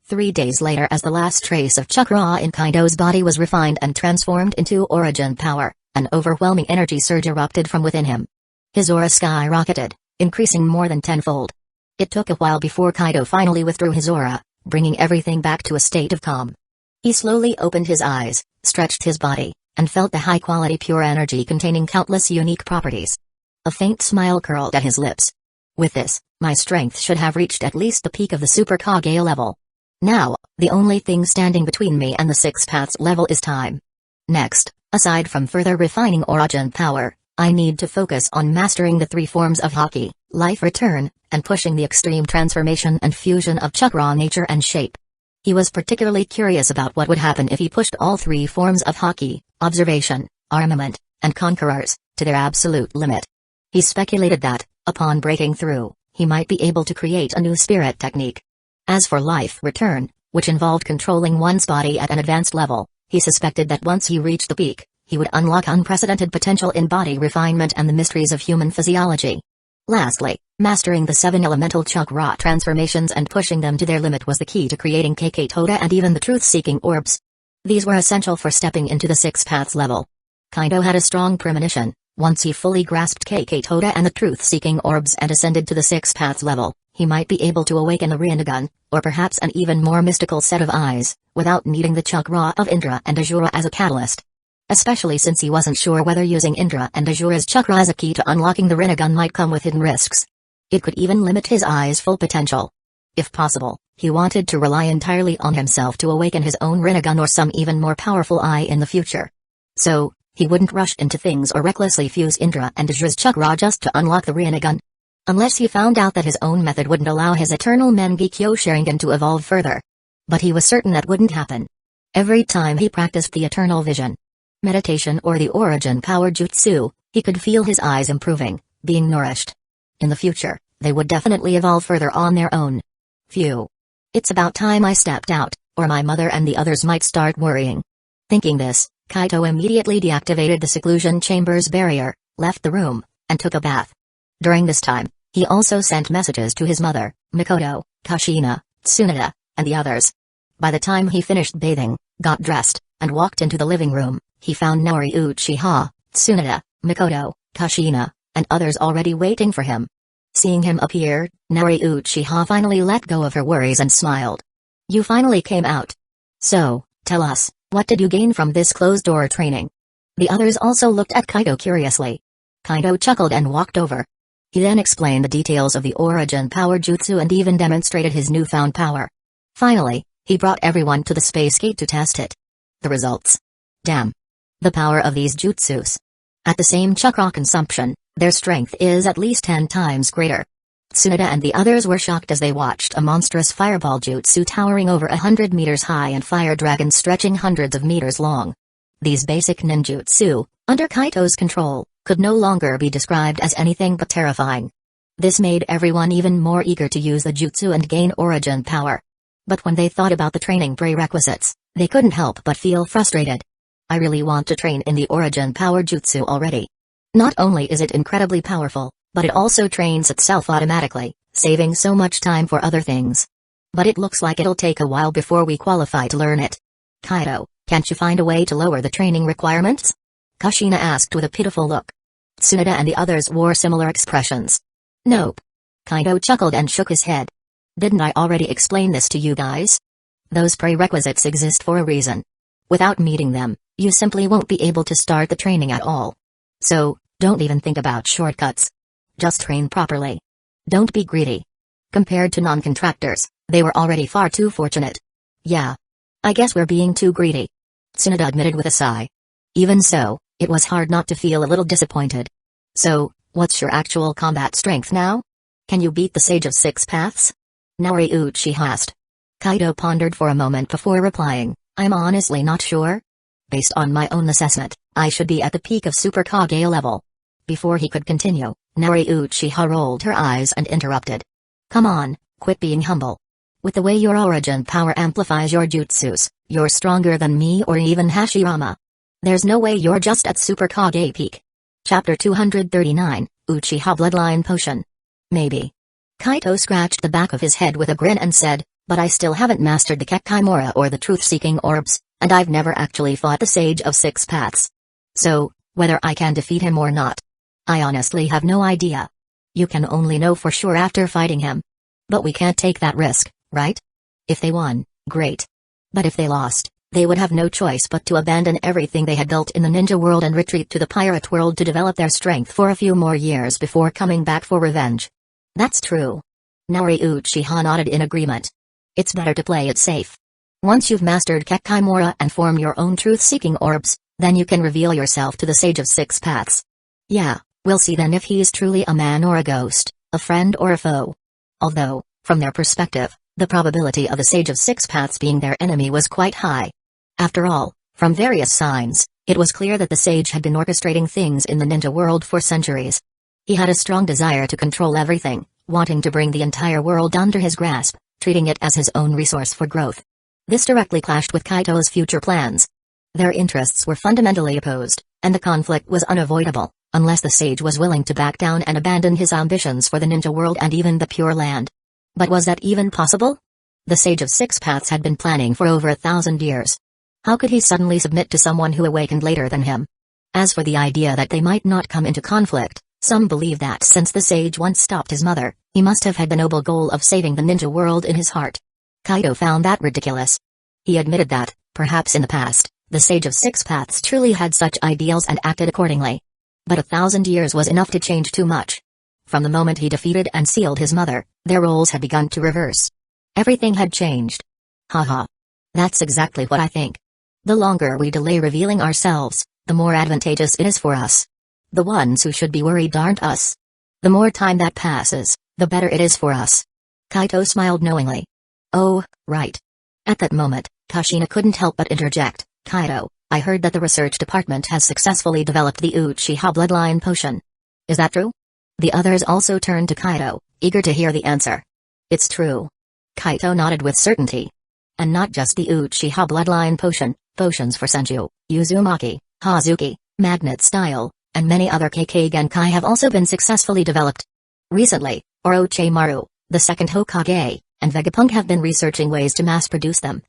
3 days later, as the last trace of chakra in Kaito's body was refined and transformed into Origin Power, an overwhelming energy surge erupted from within him. His aura skyrocketed, increasing more than tenfold. It took a while before Kaito finally withdrew his aura, bringing everything back to a state of calm. He slowly opened his eyes, stretched his body, and felt the high-quality pure energy containing countless unique properties. A faint smile curled at his lips. With this, my strength should have reached at least the peak of the Super Kage level. Now, the only thing standing between me and the 6 paths level is time. Next, aside from further refining Origin Power, I need to focus on mastering the 3 forms of Haki, Life Return, and pushing the extreme transformation and fusion of chakra nature and shape. He was particularly curious about what would happen if he pushed all 3 forms of Haki, Observation, Armament, and Conquerors, to their absolute limit. He speculated that, upon breaking through, he might be able to create a new spirit technique. As for Life Return, which involved controlling one's body at an advanced level, he suspected that once he reached the peak, he would unlock unprecedented potential in body refinement and the mysteries of human physiology. Lastly, mastering the 7 elemental chakra transformations and pushing them to their limit was the key to creating Kekkei Toda and even the truth-seeking orbs. These were essential for stepping into the 6 paths level. Kaito had a strong premonition. Once he fully grasped Kekkei Toda and the truth-seeking orbs and ascended to the 6 paths level, he might be able to awaken the Rinnegan, or perhaps an even more mystical set of eyes, without needing the chakra of Indra and Azura as a catalyst. Especially since he wasn't sure whether using Indra and Azura's chakra as a key to unlocking the Rinnegan might come with hidden risks. It could even limit his eyes' full potential. If possible, he wanted to rely entirely on himself to awaken his own Rinnegan or some even more powerful eye in the future. So, he wouldn't rush into things or recklessly fuse Indra and Azura's chakra just to unlock the Rinnegan. Unless he found out that his own method wouldn't allow his eternal Mangekyō Sharingan to evolve further. But he was certain that wouldn't happen. Every time he practiced the eternal vision, meditation or the origin power jutsu, he could feel his eyes improving, being nourished. In the future, they would definitely evolve further on their own. Phew. It's about time I stepped out, or my mother and the others might start worrying. Thinking this, Kaito immediately deactivated the seclusion chamber's barrier, left the room, and took a bath. During this time, he also sent messages to his mother, Mikoto, Kushina, Tsunade, and the others. By the time he finished bathing, got dressed, and walked into the living room, he found Naori Uchiha, Tsunade, Mikoto, Kushina, and others already waiting for him. Seeing him appear, Naori Uchiha finally let go of her worries and smiled. "You finally came out. So, tell us, what did you gain from this closed-door training?" The others also looked at Kaito curiously. Kaito chuckled and walked over. He then explained the details of the origin power jutsu and even demonstrated his newfound power. Finally, he brought everyone to the space gate to test it. The results. Damn. The power of these jutsus. At the same chakra consumption, their strength is at least 10 times greater. Tsunade and the others were shocked as they watched a monstrous fireball jutsu towering over 100 meters high and fire dragons stretching hundreds of meters long. These basic ninjutsu, under Kaito's control, could no longer be described as anything but terrifying. This made everyone even more eager to use the jutsu and gain origin power. But when they thought about the training prerequisites, they couldn't help but feel frustrated. I really want to train in the origin power jutsu already. Not only is it incredibly powerful, but it also trains itself automatically, saving so much time for other things. But it looks like it'll take a while before we qualify to learn it. Kaito, can't you find a way to lower the training requirements? Kushina asked with a pitiful look. Tsunade and the others wore similar expressions. Nope. Kaito chuckled and shook his head. Didn't I already explain this to you guys? Those prerequisites exist for a reason. Without meeting them, you simply won't be able to start the training at all. So, don't even think about shortcuts. Just train properly. Don't be greedy. Compared to non-contractors, they were already far too fortunate. Yeah. I guess we're being too greedy. Tsunade admitted with a sigh. Even so, it was hard not to feel a little disappointed. So, what's your actual combat strength now? Can you beat the Sage of Six Paths? Naori Uchiha asked. Kaito pondered for a moment before replying, I'm honestly not sure. Based on my own assessment, I should be at the peak of Super Kage level. Before he could continue, Naori Uchiha rolled her eyes and interrupted. Come on, quit being humble. With the way your origin power amplifies your jutsus, you're stronger than me or even Hashirama. There's no way you're just at Super Kage peak. Chapter 239, Uchiha Bloodline Potion. Maybe. Kaito scratched the back of his head with a grin and said, but I still haven't mastered the Kekkaimora or the Truth-Seeking Orbs, and I've never actually fought the Sage of Six Paths. So, whether I can defeat him or not, I honestly have no idea. You can only know for sure after fighting him. But we can't take that risk, right? If they won, great. But if they lost, they would have no choice but to abandon everything they had built in the ninja world and retreat to the pirate world to develop their strength for a few more years before coming back for revenge. That's true. Naori Uchiha nodded in agreement. It's better to play it safe. Once you've mastered Kekkaimora and form your own truth-seeking orbs, then you can reveal yourself to the Sage of Six Paths. Yeah, we'll see then if he's truly a man or a ghost, a friend or a foe. Although, from their perspective, the probability of the Sage of Six Paths being their enemy was quite high. After all, from various signs, it was clear that the sage had been orchestrating things in the ninja world for centuries. He had a strong desire to control everything, wanting to bring the entire world under his grasp, treating it as his own resource for growth. This directly clashed with Kaito's future plans. Their interests were fundamentally opposed, and the conflict was unavoidable, unless the sage was willing to back down and abandon his ambitions for the ninja world and even the Pure Land. But was that even possible? The Sage of Six Paths had been planning for over 1,000 years. How could he suddenly submit to someone who awakened later than him? As for the idea that they might not come into conflict, Some believe that since the sage once stopped his mother, he must have had the noble goal of saving the ninja world in his heart. Kaido found that ridiculous. He admitted that, perhaps in the past, the Sage of Six Paths truly had such ideals and acted accordingly. But 1,000 years was enough to change too much. From the moment he defeated and sealed his mother, their roles had begun to reverse. Everything had changed. Haha. That's exactly what I think. The longer we delay revealing ourselves, the more advantageous it is for us. The ones who should be worried aren't us. The more time that passes, the better it is for us. Kaito smiled knowingly. Oh, right. At that moment, Kushina couldn't help but interject. Kaito, I heard that the research department has successfully developed the Uchiha bloodline potion. Is that true? The others also turned to Kaito, eager to hear the answer. It's true. Kaito nodded with certainty. And not just the Uchiha bloodline potion, potions for Senju, Uzumaki, Hazuki, Magnet Style, and many other Kekkei Genkai have also been successfully developed. Recently, Orochimaru, the second Hokage, and Vegapunk have been researching ways to mass-produce them.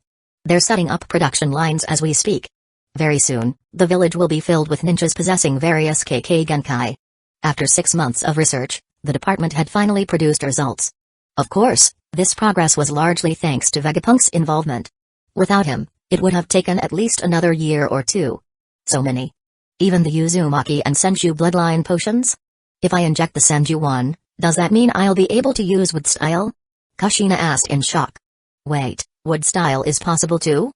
They're setting up production lines as we speak. Very soon, the village will be filled with ninjas possessing various Kekkei Genkai. After 6 months of research, the department had finally produced results. Of course, this progress was largely thanks to Vegapunk's involvement. Without him, it would have taken at least another year or two. So many. Even the Uzumaki and Senju bloodline potions? If I inject the Senju one, does that mean I'll be able to use wood style? Kushina asked in shock. Wait, wood style is possible too?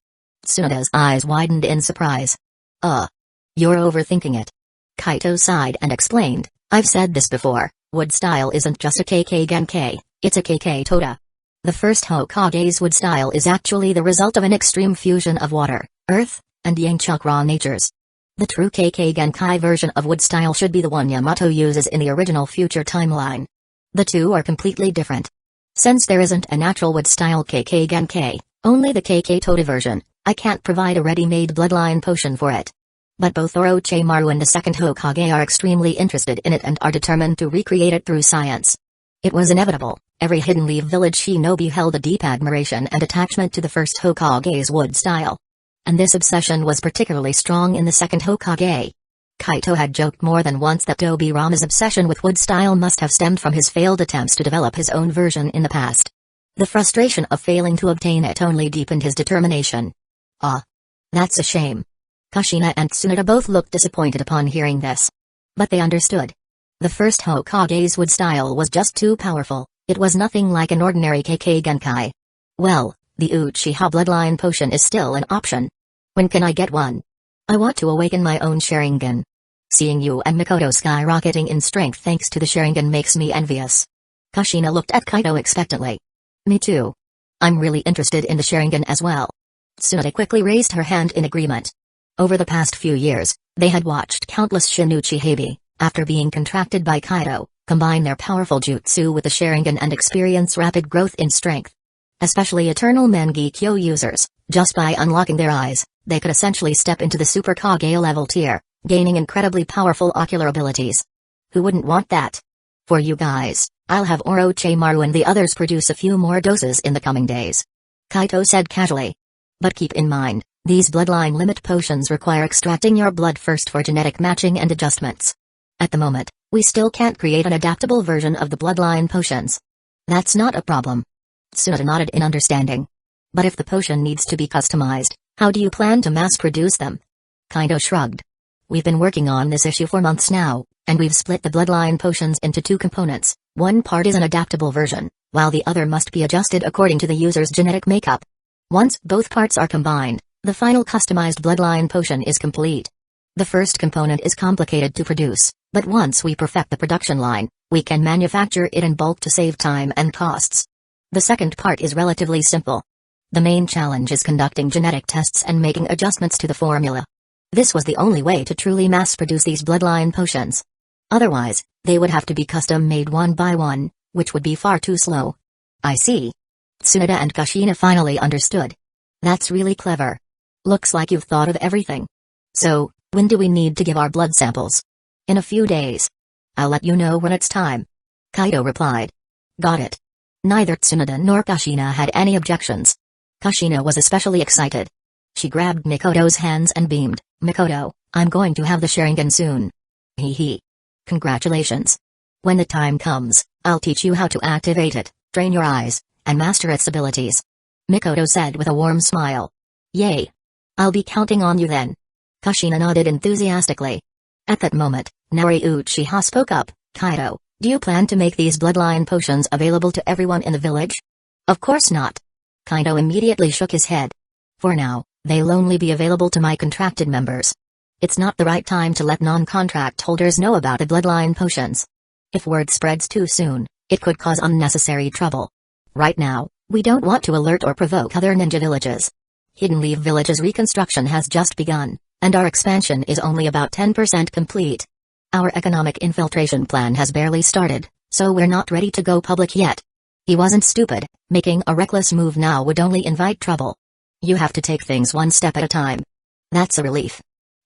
Tsunoda's eyes widened in surprise. You're overthinking it. Kaito sighed and explained, I've said this before, wood style isn't just a Kekkei Genkai, it's a Kekkei Toda. The first Hokage's wood style is actually the result of an extreme fusion of water, earth, and yang chakra natures. The true Kekkei Genkai version of wood style should be the one Yamato uses in the original future timeline. The two are completely different. Since there isn't a natural wood style Kekkei Genkai, only the Kekkei Toda version, I can't provide a ready-made bloodline potion for it. But both Orochimaru and the second Hokage are extremely interested in it and are determined to recreate it through science. It was inevitable, every Hidden Leaf village shinobi held a deep admiration and attachment to the first Hokage's wood style. And this obsession was particularly strong in the second Hokage. Kaito had joked more than once that Tobirama's obsession with wood style must have stemmed from his failed attempts to develop his own version in the past. The frustration of failing to obtain it only deepened his determination. That's a shame. Kushina and Tsunoda both looked disappointed upon hearing this. But they understood. The first Hokage's wood style was just too powerful, it was nothing like an ordinary Kekkei Genkai. Well, the Uchiha bloodline potion is still an option. When can I get one? I want to awaken my own Sharingan. Seeing you and Mikoto skyrocketing in strength thanks to the Sharingan makes me envious. Kushina looked at Kaito expectantly. Me too. I'm really interested in the Sharingan as well. Tsunoda quickly raised her hand in agreement. Over the past few years, they had watched countless Shin Uchiha, after being contracted by Kaito, combine their powerful jutsu with the Sharingan and experience rapid growth in strength. Especially eternal Mangekyō users, just by unlocking their eyes, they could essentially step into the Super Kage level tier, gaining incredibly powerful ocular abilities. Who wouldn't want that? For you guys, I'll have Orochimaru and the others produce a few more doses in the coming days. Kaito said casually. But keep in mind, these bloodline limit potions require extracting your blood first for genetic matching and adjustments. At the moment, we still can't create an adaptable version of the bloodline potions. That's not a problem. Tsunoda nodded in understanding. But if the potion needs to be customized, how do you plan to mass-produce them? Kaito shrugged. We've been working on this issue for months now, and we've split the bloodline potions into two components. One part is an adaptable version, while the other must be adjusted according to the user's genetic makeup. Once both parts are combined, the final customized bloodline potion is complete. The first component is complicated to produce, but once we perfect the production line, we can manufacture it in bulk to save time and costs. The second part is relatively simple. The main challenge is conducting genetic tests and making adjustments to the formula. This was the only way to truly mass-produce these bloodline potions. Otherwise, they would have to be custom-made one by one, which would be far too slow. I see. Tsunoda and Kushina finally understood. That's really clever. Looks like you've thought of everything. So, when do we need to give our blood samples? In a few days. I'll let you know when it's time. Kaito replied. Got it. Neither Tsunoda nor Kushina had any objections. Kushina was especially excited. She grabbed Mikoto's hands and beamed. Mikoto, I'm going to have the Sharingan soon. Hee hee. Congratulations. When the time comes, I'll teach you how to activate it, train your eyes, and master its abilities. Mikoto said with a warm smile. Yay. I'll be counting on you then. Kushina nodded enthusiastically. At that moment, Naori Uchiha spoke up. Kaido, do you plan to make these bloodline potions available to everyone in the village? Of course not. Kaido immediately shook his head. For now, they'll only be available to my contracted members. It's not the right time to let non-contract holders know about the bloodline potions. If word spreads too soon, it could cause unnecessary trouble. Right now, we don't want to alert or provoke other ninja villages. Hidden Leaf Village's reconstruction has just begun, and our expansion is only about 10% complete. Our economic infiltration plan has barely started, so we're not ready to go public yet. He wasn't stupid. Making a reckless move now would only invite trouble. You have to take things one step at a time. That's a relief.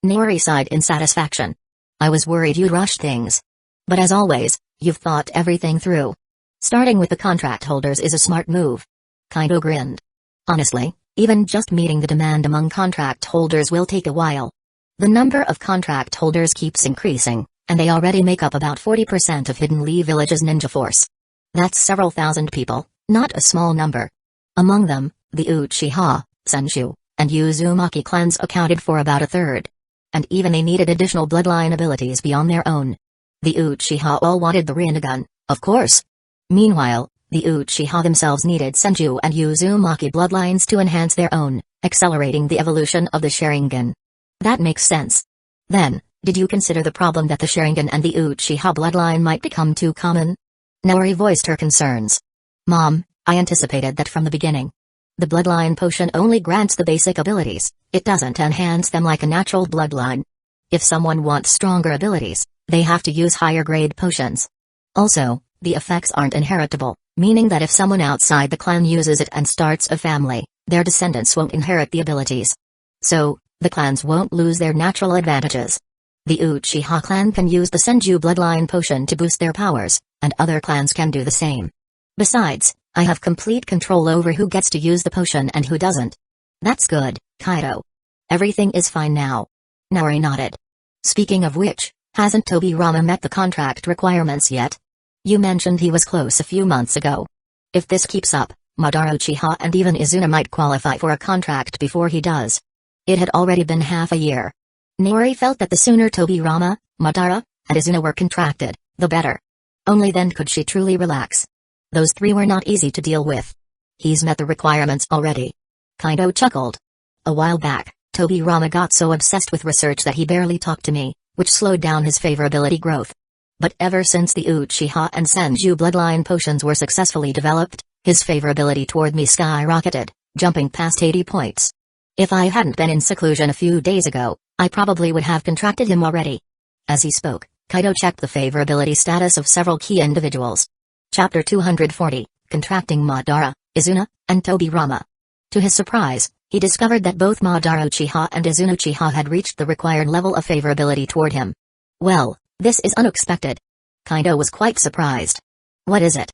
Naori sighed in satisfaction. I was worried you'd rush things. But as always, you've thought everything through. Starting with the contract holders is a smart move. Kaido grinned. Honestly, even just meeting the demand among contract holders will take a while. The number of contract holders keeps increasing, and they already make up about 40% of Hidden Leaf Village's ninja force. That's several thousand people, not a small number. Among them, the Uchiha, Senju, and Uzumaki clans accounted for about a third. And even they needed additional bloodline abilities beyond their own. The Uchiha all wanted the Rinnegan, of course. Meanwhile, the Uchiha themselves needed Senju and Uzumaki bloodlines to enhance their own, accelerating the evolution of the Sharingan. That makes sense. Then, did you consider the problem that the Sharingan and the Uchiha bloodline might become too common? Naori voiced her concerns. Mom, I anticipated that from the beginning. The bloodline potion only grants the basic abilities, it doesn't enhance them like a natural bloodline. If someone wants stronger abilities, they have to use higher grade potions. Also, the effects aren't inheritable, meaning that if someone outside the clan uses it and starts a family, their descendants won't inherit the abilities. So, the clans won't lose their natural advantages. The Uchiha clan can use the Senju bloodline potion to boost their powers, and other clans can do the same. Besides, I have complete control over who gets to use the potion and who doesn't. That's good, Kaido. Everything is fine now. Naori nodded. Speaking of which, hasn't Tobirama met the contract requirements yet? You mentioned he was close a few months ago. If this keeps up, Madara Uchiha and even Izuna might qualify for a contract before he does. It had already been half a year. Naori felt that the sooner Tobirama, Madara, and Izuna were contracted, the better. Only then could she truly relax. Those three were not easy to deal with. He's met the requirements already. Kaido chuckled. A while back, Tobirama got so obsessed with research that he barely talked to me, which slowed down his favorability growth. But ever since the Uchiha and Senju bloodline potions were successfully developed, his favorability toward me skyrocketed, jumping past 80 points. If I hadn't been in seclusion a few days ago, I probably would have contracted him already. As he spoke, Kaido checked the favorability status of several key individuals. Chapter 240, Contracting Madara, Izuna, and Tobirama. To his surprise, he discovered that both Madara Uchiha and Izuna Uchiha had reached the required level of favorability toward him. Well, this is unexpected. Kaido was quite surprised. What is it?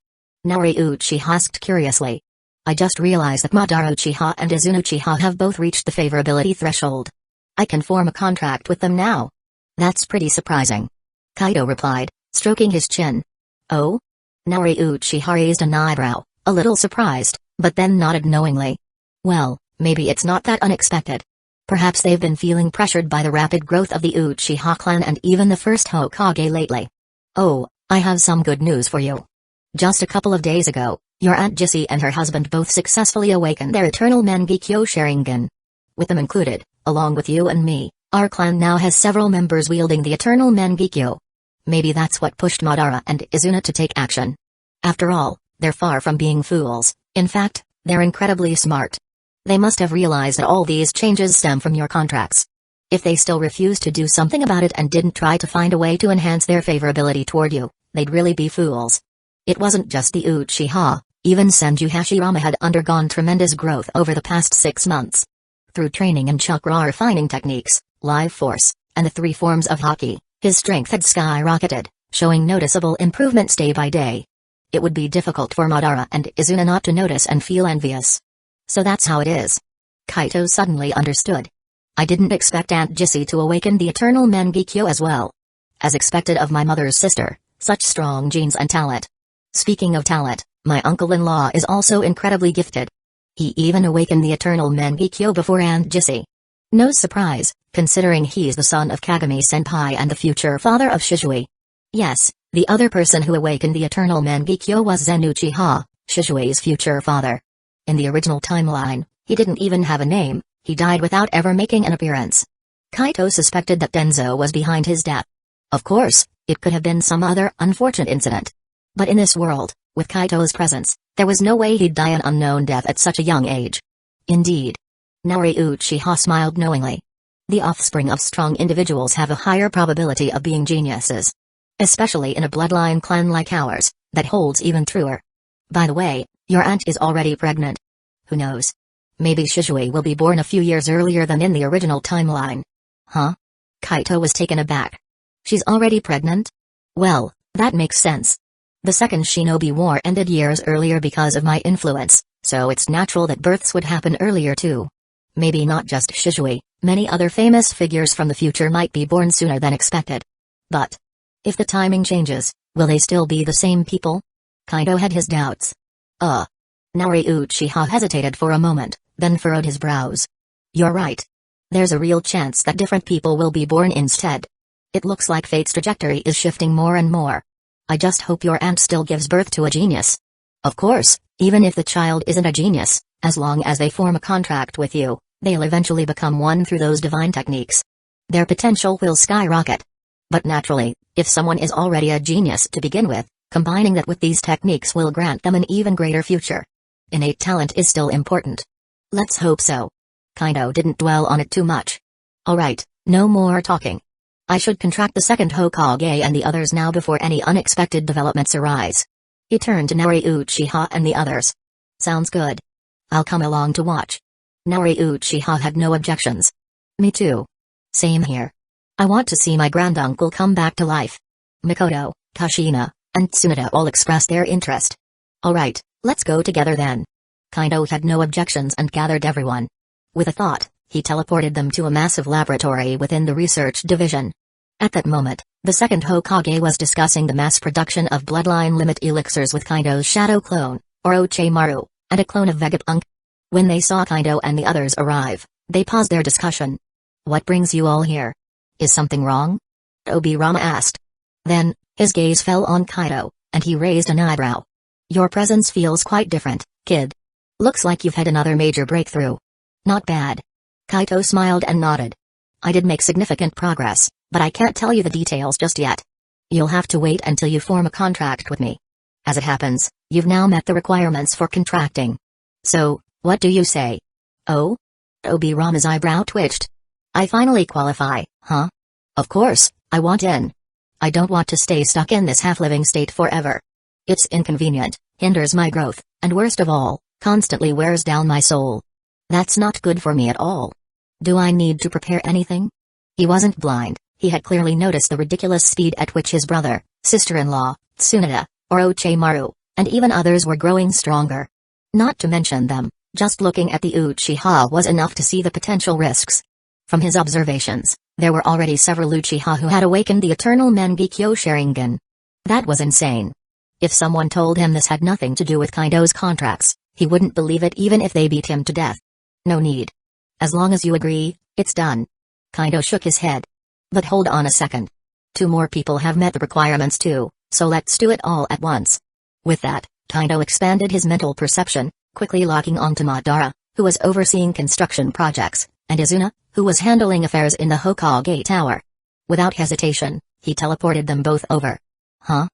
Naori Uchiha asked curiously. I just realized that Madara Uchiha and Izuna Uchiha have both reached the favorability threshold. I can form a contract with them now. That's pretty surprising. Kaido replied, stroking his chin. Oh? Naori Uchiha raised an eyebrow, a little surprised, but then nodded knowingly. Well, maybe it's not that unexpected. Perhaps they've been feeling pressured by the rapid growth of the Uchiha clan and even the first Hokage lately. Oh, I have some good news for you. Just a couple of days ago, your Aunt Jessie and her husband both successfully awakened their eternal Mangekyō Sharingan. With them included, along with you and me, our clan now has several members wielding the eternal Mangekyō. Maybe that's what pushed Madara and Izuna to take action. After all, they're far from being fools, in fact, they're incredibly smart. They must have realized that all these changes stem from your contracts. If they still refused to do something about it and didn't try to find a way to enhance their favorability toward you, they'd really be fools. It wasn't just the Uchiha, even Senju Hashirama had undergone tremendous growth over the past 6 months. Through training in chakra refining techniques, life force, and the 3 forms of haki, his strength had skyrocketed, showing noticeable improvements day by day. It would be difficult for Madara and Izuna not to notice and feel envious. So that's how it is. Kaito suddenly understood. I didn't expect Aunt Jessie to awaken the eternal Mangekyō as well. As expected of my mother's sister, such strong genes and talent. Speaking of talent, my uncle-in-law is also incredibly gifted. He even awakened the eternal Mangekyō before Aunt Jessie. No surprise, considering he's the son of Kagami-senpai and the future father of Shizui. Yes, the other person who awakened the eternal Mangekyō was Zen Uchiha, Shizui's future father. In the original timeline, he didn't even have a name, he died without ever making an appearance. Kaito suspected that Danzō was behind his death. Of course, it could have been some other unfortunate incident. But in this world, with Kaito's presence, there was no way he'd die an unknown death at such a young age. Indeed. Naori Uchiha smiled knowingly. The offspring of strong individuals have a higher probability of being geniuses. Especially in a bloodline clan like ours, that holds even truer. By the way, your aunt is already pregnant. Who knows? Maybe Shizui will be born a few years earlier than in the original timeline. Huh? Kaito was taken aback. She's already pregnant? Well, that makes sense. The Second Shinobi War ended years earlier because of my influence, so it's natural that births would happen earlier too. Maybe not just Shizui, many other famous figures from the future might be born sooner than expected. But if the timing changes, will they still be the same people? Kaito had his doubts. Naori Uchiha hesitated for a moment, then furrowed his brows. You're right. There's a real chance that different people will be born instead. It looks like fate's trajectory is shifting more and more. I just hope your aunt still gives birth to a genius. Of course, even if the child isn't a genius, as long as they form a contract with you, they'll eventually become one through those divine techniques. Their potential will skyrocket. But naturally, if someone is already a genius to begin with, combining that with these techniques will grant them an even greater future. Innate talent is still important. Let's hope so. Kaito didn't dwell on it too much. Alright, no more talking. I should contract the second Hokage and the others now before any unexpected developments arise. He turned to Naori Uchiha and the others. Sounds good. I'll come along to watch. Naori Uchiha had no objections. Me too. Same here. I want to see my granduncle come back to life. Mikoto, Kushina, and Tsunade all expressed their interest. Alright, let's go together then. Kaito had no objections and gathered everyone. With a thought, he teleported them to a massive laboratory within the research division. At that moment, the second Hokage was discussing the mass production of bloodline limit elixirs with Kaito's shadow clone, Orochimaru, and a clone of Vegapunk. When they saw Kaito and the others arrive, they paused their discussion. What brings you all here? Is something wrong? Obirama asked. Then, his gaze fell on Kaito, and he raised an eyebrow. Your presence feels quite different, kid. Looks like you've had another major breakthrough. Not bad. Kaito smiled and nodded. I did make significant progress, but I can't tell you the details just yet. You'll have to wait until you form a contract with me. As it happens, you've now met the requirements for contracting. So, what do you say? Oh? Obirama's eyebrow twitched. I finally qualify, huh? Of course, I want in. I don't want to stay stuck in this half-living state forever. It's inconvenient, hinders my growth, and worst of all, constantly wears down my soul. That's not good for me at all. Do I need to prepare anything? He wasn't blind, he had clearly noticed the ridiculous speed at which his brother, sister-in-law, Tsunade, Orochimaru, and even others were growing stronger. Not to mention them, just looking at the Uchiha was enough to see the potential risks. From his observations, there were already several Uchiha who had awakened the eternal Mangekyō Sharingan. That was insane. If someone told him this had nothing to do with Kaito's contracts, he wouldn't believe it even if they beat him to death. No need. As long as you agree, it's done. Kaito shook his head. But hold on a second. 2 more people have met the requirements too, so let's do it all at once. With that, Kaito expanded his mental perception, quickly locking onto Madara, who was overseeing construction projects, and Izuna, who was handling affairs in the Hokage Tower. Without hesitation, he teleported them both over. Huh?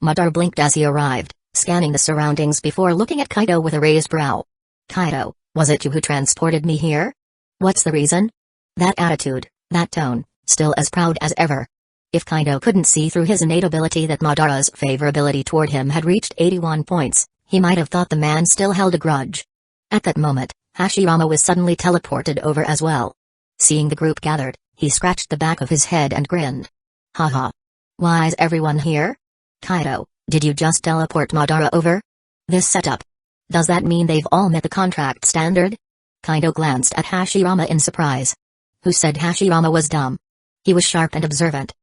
Madara blinked as he arrived, scanning the surroundings before looking at Kaito with a raised brow. Kaito, was it you who transported me here? What's the reason? That attitude, that tone, still as proud as ever. If Kaito couldn't see through his innate ability that Madara's favorability toward him had reached 81 points, he might have thought the man still held a grudge. At that moment, Hashirama was suddenly teleported over as well. Seeing the group gathered, he scratched the back of his head and grinned. Haha. Why is everyone here? Kaito, did you just teleport Madara over? This setup. Does that mean they've all met the contract standard? Kaito glanced at Hashirama in surprise. Who said Hashirama was dumb? He was sharp and observant.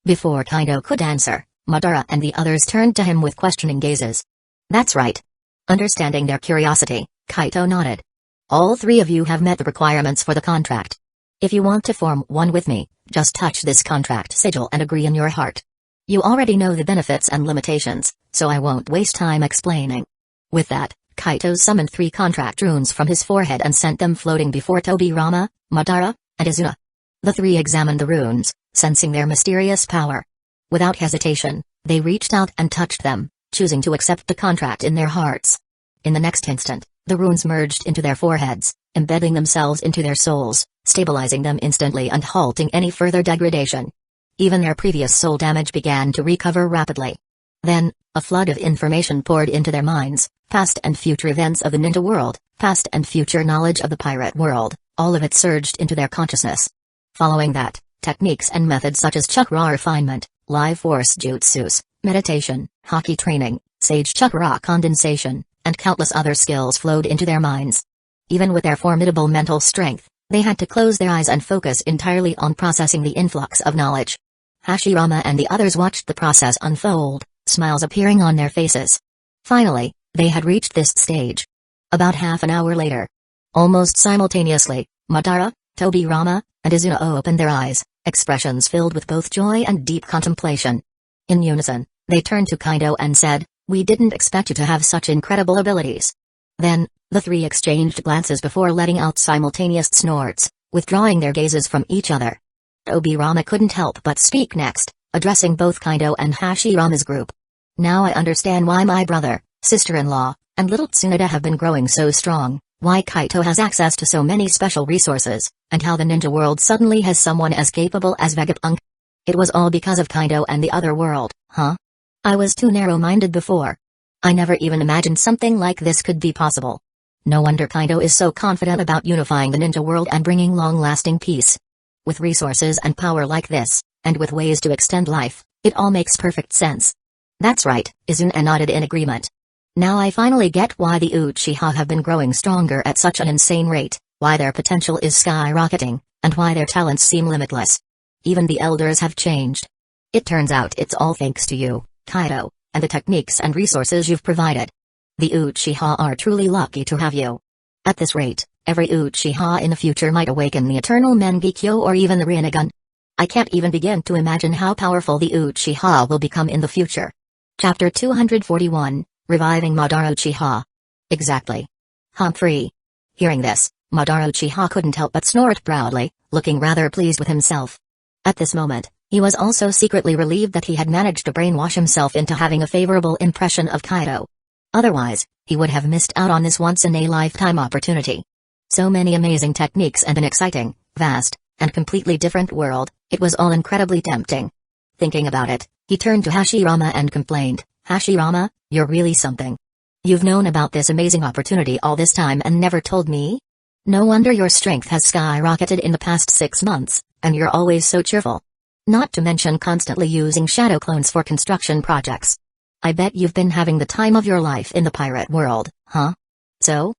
Before Kaido could answer, Madara and the others turned to him with questioning gazes. That's right. Understanding their curiosity, Kaito nodded. All three of you have met the requirements for the contract. If you want to form one with me, just touch this contract sigil and agree in your heart. You already know the benefits and limitations, so I won't waste time explaining. With that, Kaito summoned 3 contract runes from his forehead and sent them floating before Tobirama, Madara, and Izuna. The 3 examined the runes, sensing their mysterious power. Without hesitation, they reached out and touched them, choosing to accept the contract in their hearts. In the next instant, the runes merged into their foreheads, embedding themselves into their souls, stabilizing them instantly and halting any further degradation. Even their previous soul damage began to recover rapidly. Then, a flood of information poured into their minds, past and future events of the ninja world, past and future knowledge of the pirate world, all of it surged into their consciousness. Following that, techniques and methods such as chakra refinement, life force jutsus, meditation, haki training, sage chakra condensation, and countless other skills flowed into their minds. Even with their formidable mental strength, they had to close their eyes and focus entirely on processing the influx of knowledge. Hashirama and the others watched the process unfold, smiles appearing on their faces. Finally, they had reached this stage. About half an hour later. Almost simultaneously, Madara, Tobirama, and Izuna opened their eyes, expressions filled with both joy and deep contemplation. In unison, they turned to Kaido and said, "We didn't expect you to have such incredible abilities." Then, the 3 exchanged glances before letting out simultaneous snorts, withdrawing their gazes from each other. Tobirama couldn't help but speak next, addressing both Kaido and Hashirama's group. "Now I understand why my brother, sister-in-law, and little Tsunade have been growing so strong, why Kaito has access to so many special resources, and how the ninja world suddenly has someone as capable as Vegapunk. It was all because of Kaido and the other world, huh? I was too narrow-minded before. I never even imagined something like this could be possible. No wonder Kaido is so confident about unifying the ninja world and bringing long-lasting peace. With resources and power like this, and with ways to extend life, it all makes perfect sense." "That's right," Izuna nodded in agreement. "Now I finally get why the Uchiha have been growing stronger at such an insane rate, why their potential is skyrocketing, and why their talents seem limitless. Even the elders have changed. It turns out it's all thanks to you, Kaido, and the techniques and resources you've provided. The Uchiha are truly lucky to have you. At this rate, every Uchiha in the future might awaken the eternal Mangekyō or even the Rinnegan. I can't even begin to imagine how powerful the Uchiha will become in the future." Chapter 241, Reviving Madara Uchiha. Exactly. Humphrey. Hearing this, Madara Uchiha couldn't help but snort proudly, looking rather pleased with himself. At this moment, he was also secretly relieved that he had managed to brainwash himself into having a favorable impression of Kaido. Otherwise, he would have missed out on this once-in-a-lifetime opportunity. So many amazing techniques and an exciting, vast, and completely different world, it was all incredibly tempting. Thinking about it, he turned to Hashirama and complained, "Hashirama, you're really something. You've known about this amazing opportunity all this time and never told me? No wonder your strength has skyrocketed in the past 6 months, and you're always so cheerful. Not to mention constantly using shadow clones for construction projects. I bet you've been having the time of your life in the pirate world, huh? So?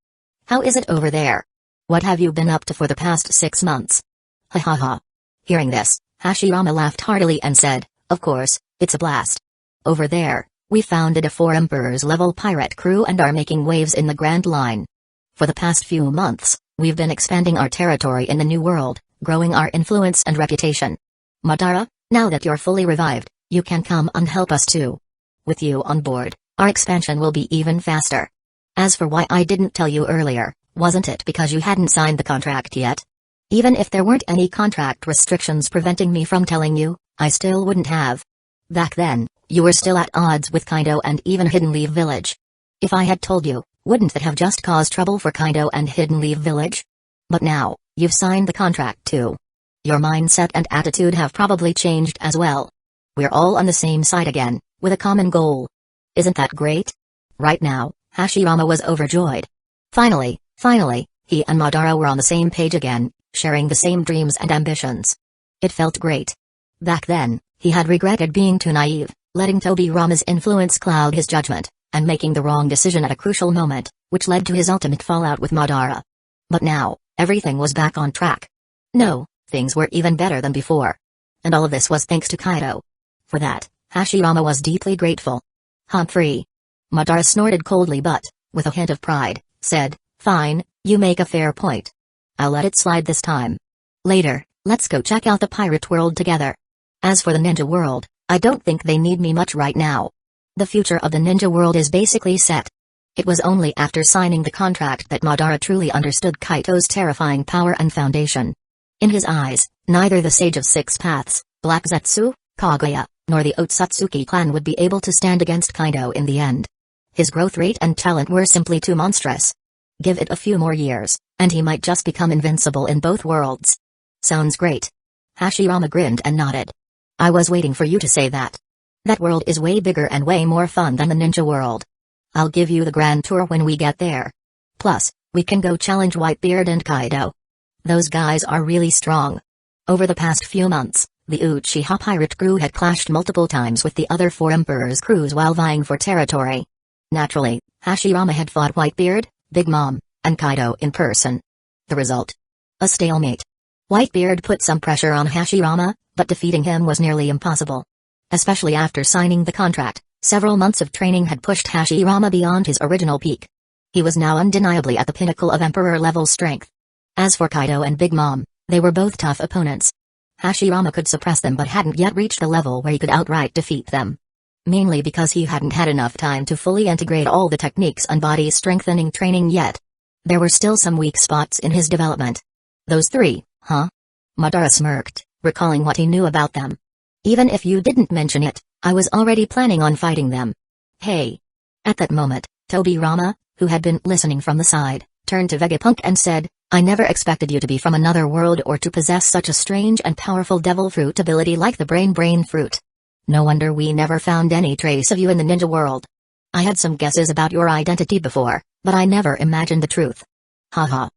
How is it over there? What have you been up to for the past 6 months?" Ha ha ha. Hearing this, Hashirama laughed heartily and said, "Of course, it's a blast. Over there, we founded a 4 Emperors-level pirate crew and are making waves in the Grand Line. For the past few months, we've been expanding our territory in the New World, growing our influence and reputation. Madara, now that you're fully revived, you can come and help us too. With you on board, our expansion will be even faster. As for why I didn't tell you earlier, wasn't it because you hadn't signed the contract yet? Even if there weren't any contract restrictions preventing me from telling you, I still wouldn't have. Back then, you were still at odds with Kaido and even Hidden Leaf Village. If I had told you, wouldn't that have just caused trouble for Kaido and Hidden Leaf Village? But now, you've signed the contract too. Your mindset and attitude have probably changed as well. We're all on the same side again, with a common goal. Isn't that great?" Right now, Hashirama was overjoyed. Finally, he and Madara were on the same page again, sharing the same dreams and ambitions. It felt great. Back then, he had regretted being too naive, letting Tobirama's influence cloud his judgment, and making the wrong decision at a crucial moment, which led to his ultimate fallout with Madara. But now, everything was back on track. No, things were even better than before. And all of this was thanks to Kaido. For that, Hashirama was deeply grateful. Humphrey. Madara snorted coldly but, with a hint of pride, said, "Fine, you make a fair point. I'll let it slide this time. Later, let's go check out the pirate world together. As for the ninja world, I don't think they need me much right now. The future of the ninja world is basically set." It was only after signing the contract that Madara truly understood Kaito's terrifying power and foundation. In his eyes, neither the Sage of Six Paths, Black Zetsu, Kaguya, nor the Otsutsuki clan would be able to stand against Kaito in the end. His growth rate and talent were simply too monstrous. Give it a few more years, and he might just become invincible in both worlds. Sounds great. Hashirama grinned and nodded. I was waiting for you to say that. That world is way bigger and way more fun than the ninja world. I'll give you the grand tour when we get there. Plus, we can go challenge Whitebeard and Kaido. Those guys are really strong. Over the past few months, the Uchiha pirate crew had clashed multiple times with the other four emperors' crews while vying for territory. Naturally, Hashirama had fought Whitebeard, Big Mom, and Kaido in person. The result? A stalemate. Whitebeard put some pressure on Hashirama, but defeating him was nearly impossible. Especially after signing the contract, several months of training had pushed Hashirama beyond his original peak. He was now undeniably at the pinnacle of emperor-level strength. As for Kaido and Big Mom, they were both tough opponents. Hashirama could suppress them but hadn't yet reached the level where he could outright defeat them. Mainly because he hadn't had enough time to fully integrate all the techniques and body-strengthening training yet. There were still some weak spots in his development. Those three, huh? Madara smirked, recalling what he knew about them. Even if you didn't mention it, I was already planning on fighting them. Hey. At that moment, Tobirama, who had been listening from the side, turned to Vegapunk and said, I never expected you to be from another world or to possess such a strange and powerful devil fruit ability like the brain fruit. No wonder we never found any trace of you in the ninja world. I had some guesses about your identity before, but I never imagined the truth. Haha.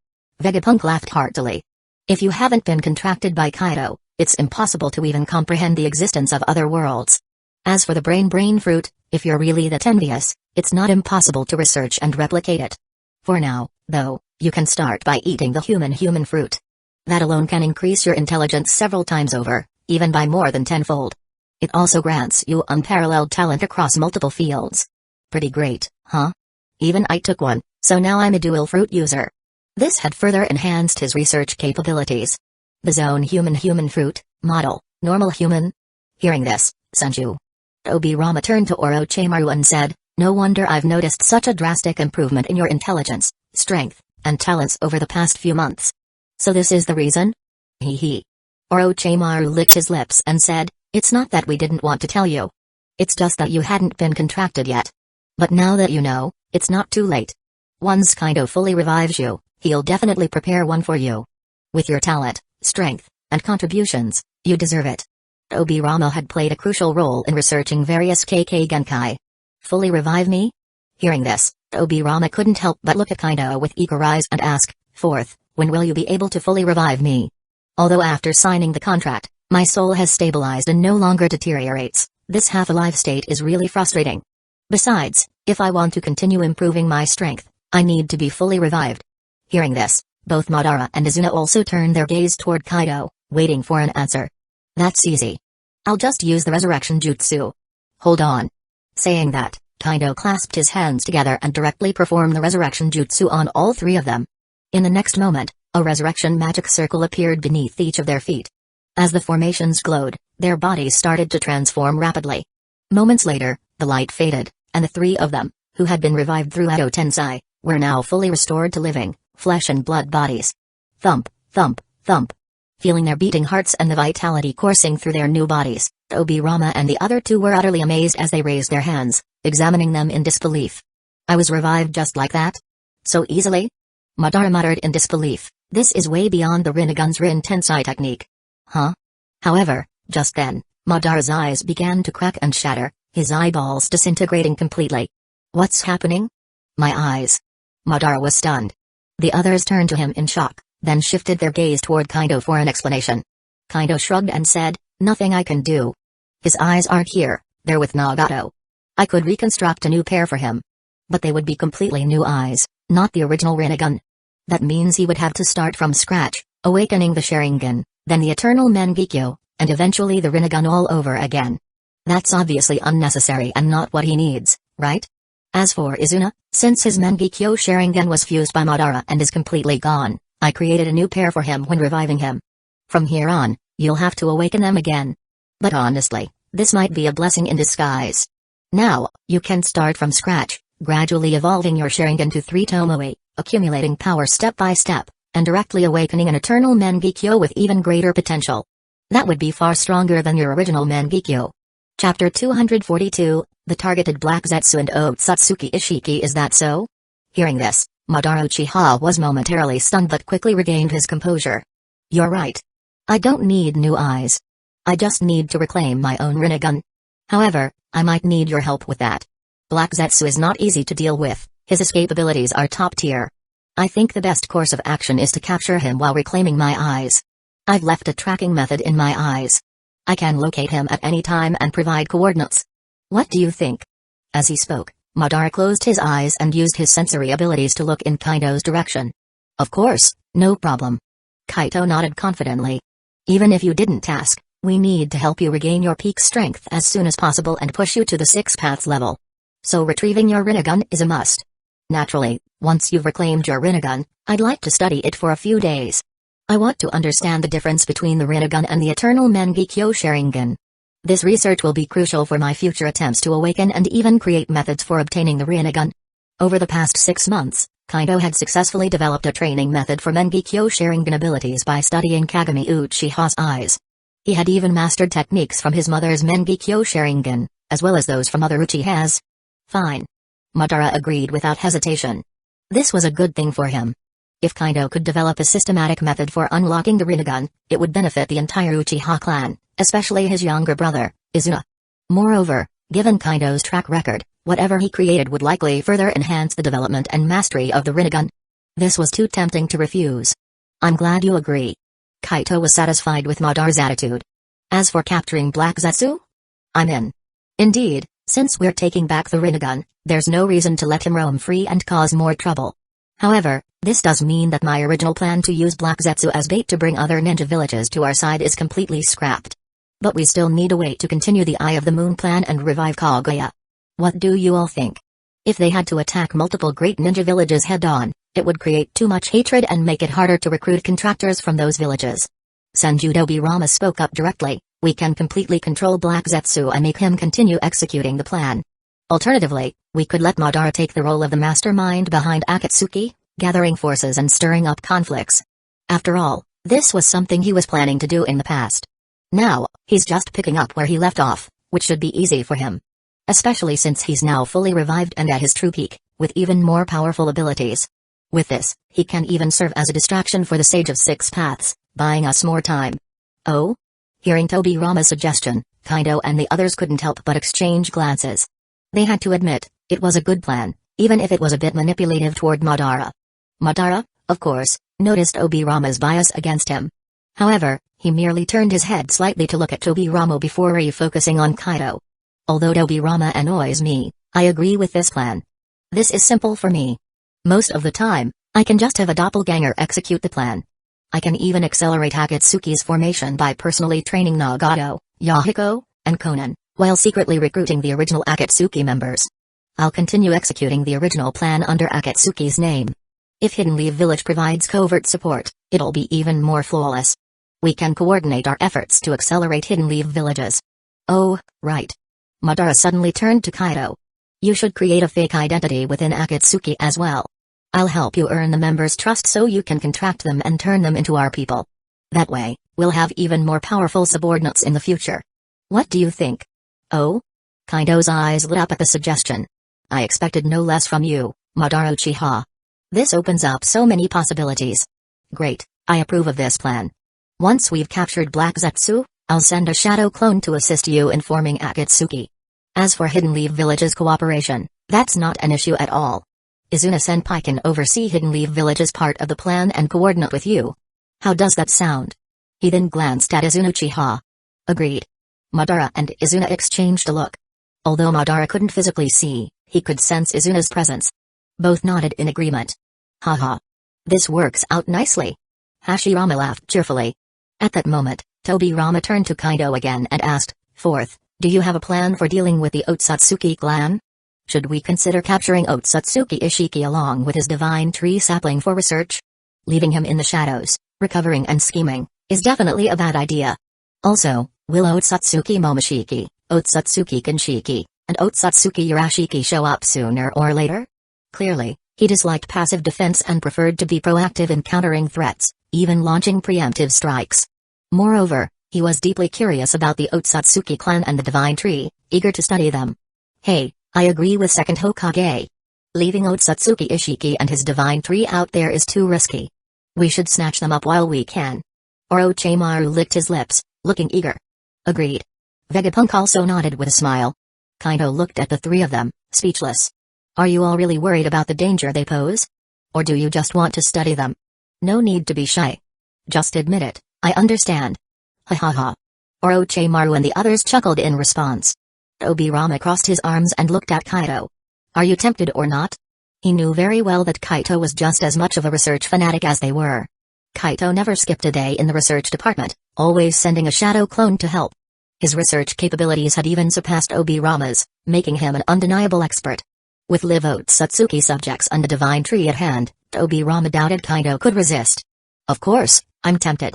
Vegapunk laughed heartily. If you haven't been contracted by Kaido, it's impossible to even comprehend the existence of other worlds. As for the brain fruit, if you're really that envious, it's not impossible to research and replicate it. For now, though, you can start by eating the human fruit. That alone can increase your intelligence several times over, even by more than tenfold. It also grants you unparalleled talent across multiple fields. Pretty great, huh? Even I took one, so now I'm a dual fruit user. This had further enhanced his research capabilities. The zone human fruit, model, normal human. Hearing this, Sanju Tobirama turned to Orochimaru and said, no wonder I've noticed such a drastic improvement in your intelligence, strength, and talents over the past few months. So this is the reason? Hee. Orochimaru licked his lips and said, it's not that we didn't want to tell you. It's just that you hadn't been contracted yet. But now that you know, it's not too late. Once Kaido fully revives you, he'll definitely prepare one for you. With your talent, strength, and contributions, you deserve it. Tobirama had played a crucial role in researching various KK Genkai. Fully revive me? Hearing this, Tobirama couldn't help but look at Kaido with eager eyes and ask, Fourth, when will you be able to fully revive me? Although after signing the contract, my soul has stabilized and no longer deteriorates, this half-alive state is really frustrating. Besides, if I want to continue improving my strength, I need to be fully revived. Hearing this, both Madara and Izuna also turned their gaze toward Kaido, waiting for an answer. That's easy. I'll just use the resurrection jutsu. Hold on. Saying that, Kaido clasped his hands together and directly performed the resurrection jutsu on all three of them. In the next moment, a resurrection magic circle appeared beneath each of their feet. As the formations glowed, their bodies started to transform rapidly. Moments later, the light faded, and the three of them, who had been revived through Edo Tensei, were now fully restored to living, flesh and blood bodies. Thump, thump, thump. Feeling their beating hearts and the vitality coursing through their new bodies, Tobirama and the other two were utterly amazed as they raised their hands, examining them in disbelief. I was revived just like that? So easily? Madara muttered in disbelief, this is way beyond the Rinnegan's Rin Tensei technique. Huh? However, just then, Madara's eyes began to crack and shatter, his eyeballs disintegrating completely. What's happening? My eyes. Madara was stunned. The others turned to him in shock, then shifted their gaze toward Kaido for an explanation. Kaido shrugged and said, nothing I can do. His eyes aren't here, they're with Nagato. I could reconstruct a new pair for him. But they would be completely new eyes, not the original Rinnegan. That means he would have to start from scratch, awakening the Sharingan, then the eternal Mangekyō, and eventually the Rinnegan all over again. That's obviously unnecessary and not what he needs, right? As for Izuna, since his Mangekyō Sharingan was fused by Madara and is completely gone, I created a new pair for him when reviving him. From here on, you'll have to awaken them again. But honestly, this might be a blessing in disguise. Now, you can start from scratch, gradually evolving your Sharingan to 3 Tomoe, accumulating power step by step, and directly awakening an eternal Mangekyō with even greater potential. That would be far stronger than your original Mangekyō. Chapter 242, The Targeted Black Zetsu and Otsutsuki Ishiki. Is that so? Hearing this, Madara Uchiha was momentarily stunned but quickly regained his composure. You're right. I don't need new eyes. I just need to reclaim my own Rinnegan. However, I might need your help with that. Black Zetsu is not easy to deal with, his escape abilities are top tier. I think the best course of action is to capture him while reclaiming my eyes. I've left a tracking method in my eyes. I can locate him at any time and provide coordinates. What do you think? As he spoke, Madara closed his eyes and used his sensory abilities to look in Kaido's direction. Of course, no problem. Kaido nodded confidently. Even if you didn't ask, we need to help you regain your peak strength as soon as possible and push you to the 6 paths level. So retrieving your Rinnegan is a must. Naturally, once you've reclaimed your Rinnegan, I'd like to study it for a few days. I want to understand the difference between the Rinnegan and the eternal Mangekyō Sharingan. This research will be crucial for my future attempts to awaken and even create methods for obtaining the Rinnegan. Over the past 6 months, Kaido had successfully developed a training method for Mangekyō Sharingan abilities by studying Kagami Uchiha's eyes. He had even mastered techniques from his mother's Mangekyō Sharingan, as well as those from other Uchihas. Fine. Madara agreed without hesitation. This was a good thing for him. If Kaido could develop a systematic method for unlocking the Rinnegan, it would benefit the entire Uchiha clan, especially his younger brother, Izuna. Moreover, given Kaido's track record, whatever he created would likely further enhance the development and mastery of the Rinnegan. This was too tempting to refuse. I'm glad you agree. Kaido was satisfied with Madara's attitude. As for capturing Black Zetsu? I'm in. Indeed, since we're taking back the Rinnegan, there's no reason to let him roam free and cause more trouble. However, this does mean that my original plan to use Black Zetsu as bait to bring other ninja villages to our side is completely scrapped. But we still need a way to continue the Eye of the Moon plan and revive Kaguya. What do you all think? If they had to attack multiple great ninja villages head-on, it would create too much hatred and make it harder to recruit contractors from those villages. Senju Dobirama spoke up directly. We can completely control Black Zetsu and make him continue executing the plan. Alternatively, we could let Madara take the role of the mastermind behind Akatsuki, gathering forces and stirring up conflicts. After all, this was something he was planning to do in the past. Now, he's just picking up where he left off, which should be easy for him. Especially since he's now fully revived and at his true peak, with even more powerful abilities. With this, he can even serve as a distraction for the Sage of 6 Paths, buying us more time. Oh? Hearing Tobirama's suggestion, Kaido and the others couldn't help but exchange glances. They had to admit, it was a good plan, even if it was a bit manipulative toward Madara. Madara, of course, noticed Obirama's bias against him. However, he merely turned his head slightly to look at Tobirama before refocusing on Kaido. Although Tobirama annoys me, I agree with this plan. This is simple for me. Most of the time, I can just have a doppelganger execute the plan. I can even accelerate Akatsuki's formation by personally training Nagato, Yahiko, and Konan, while secretly recruiting the original Akatsuki members. I'll continue executing the original plan under Akatsuki's name. If Hidden Leaf Village provides covert support, it'll be even more flawless. We can coordinate our efforts to accelerate Hidden Leaf Villages. Oh, right. Madara suddenly turned to Kaido. You should create a fake identity within Akatsuki as well. I'll help you earn the members' trust so you can contract them and turn them into our people. That way, we'll have even more powerful subordinates in the future. What do you think? Oh? Kaido's eyes lit up at the suggestion. I expected no less from you, Madara Uchiha. This opens up so many possibilities. Great, I approve of this plan. Once we've captured Black Zetsu, I'll send a shadow clone to assist you in forming Akatsuki. As for Hidden Leaf Village's cooperation, that's not an issue at all. Izuna-senpai can oversee Hidden Leaf Village's part of the plan and coordinate with you. How does that sound? He then glanced at Izuna Uchiha. Agreed. Madara and Izuna exchanged a look. Although Madara couldn't physically see, he could sense Izuna's presence. Both nodded in agreement. Haha. This works out nicely. Hashirama laughed cheerfully. At that moment, Tobirama turned to Kaido again and asked, Fourth, Do you have a plan for dealing with the Otsutsuki clan? Should we consider capturing Otsutsuki Ishiki along with his divine tree sapling for research? Leaving him in the shadows, recovering and scheming, is definitely a bad idea. Also, will Otsutsuki Momoshiki, Otsutsuki Kinshiki, and Otsutsuki Yurashiki show up sooner or later? Clearly, he disliked passive defense and preferred to be proactive in countering threats, even launching preemptive strikes. Moreover, he was deeply curious about the Otsutsuki clan and the divine tree, eager to study them. Hey, I agree with second Hokage. Leaving Otsutsuki Ishiki and his divine tree out there is too risky. We should snatch them up while we can. Orochimaru licked his lips, looking eager. Agreed. Vegapunk also nodded with a smile. Kaido looked at the three of them, speechless. Are you all really worried about the danger they pose? Or do you just want to study them? No need to be shy. Just admit it, I understand. Ha ha ha. Orochimaru and the others chuckled in response. Obirama crossed his arms and looked at Kaido. Are you tempted or not? He knew very well that Kaito was just as much of a research fanatic as they were. Kaito never skipped a day in the research department, always sending a shadow clone to help. His research capabilities had even surpassed Obirama's, making him an undeniable expert. With live Otsutsuki subjects and the divine tree at hand, Obirama doubted Kaito could resist. Of course, I'm tempted.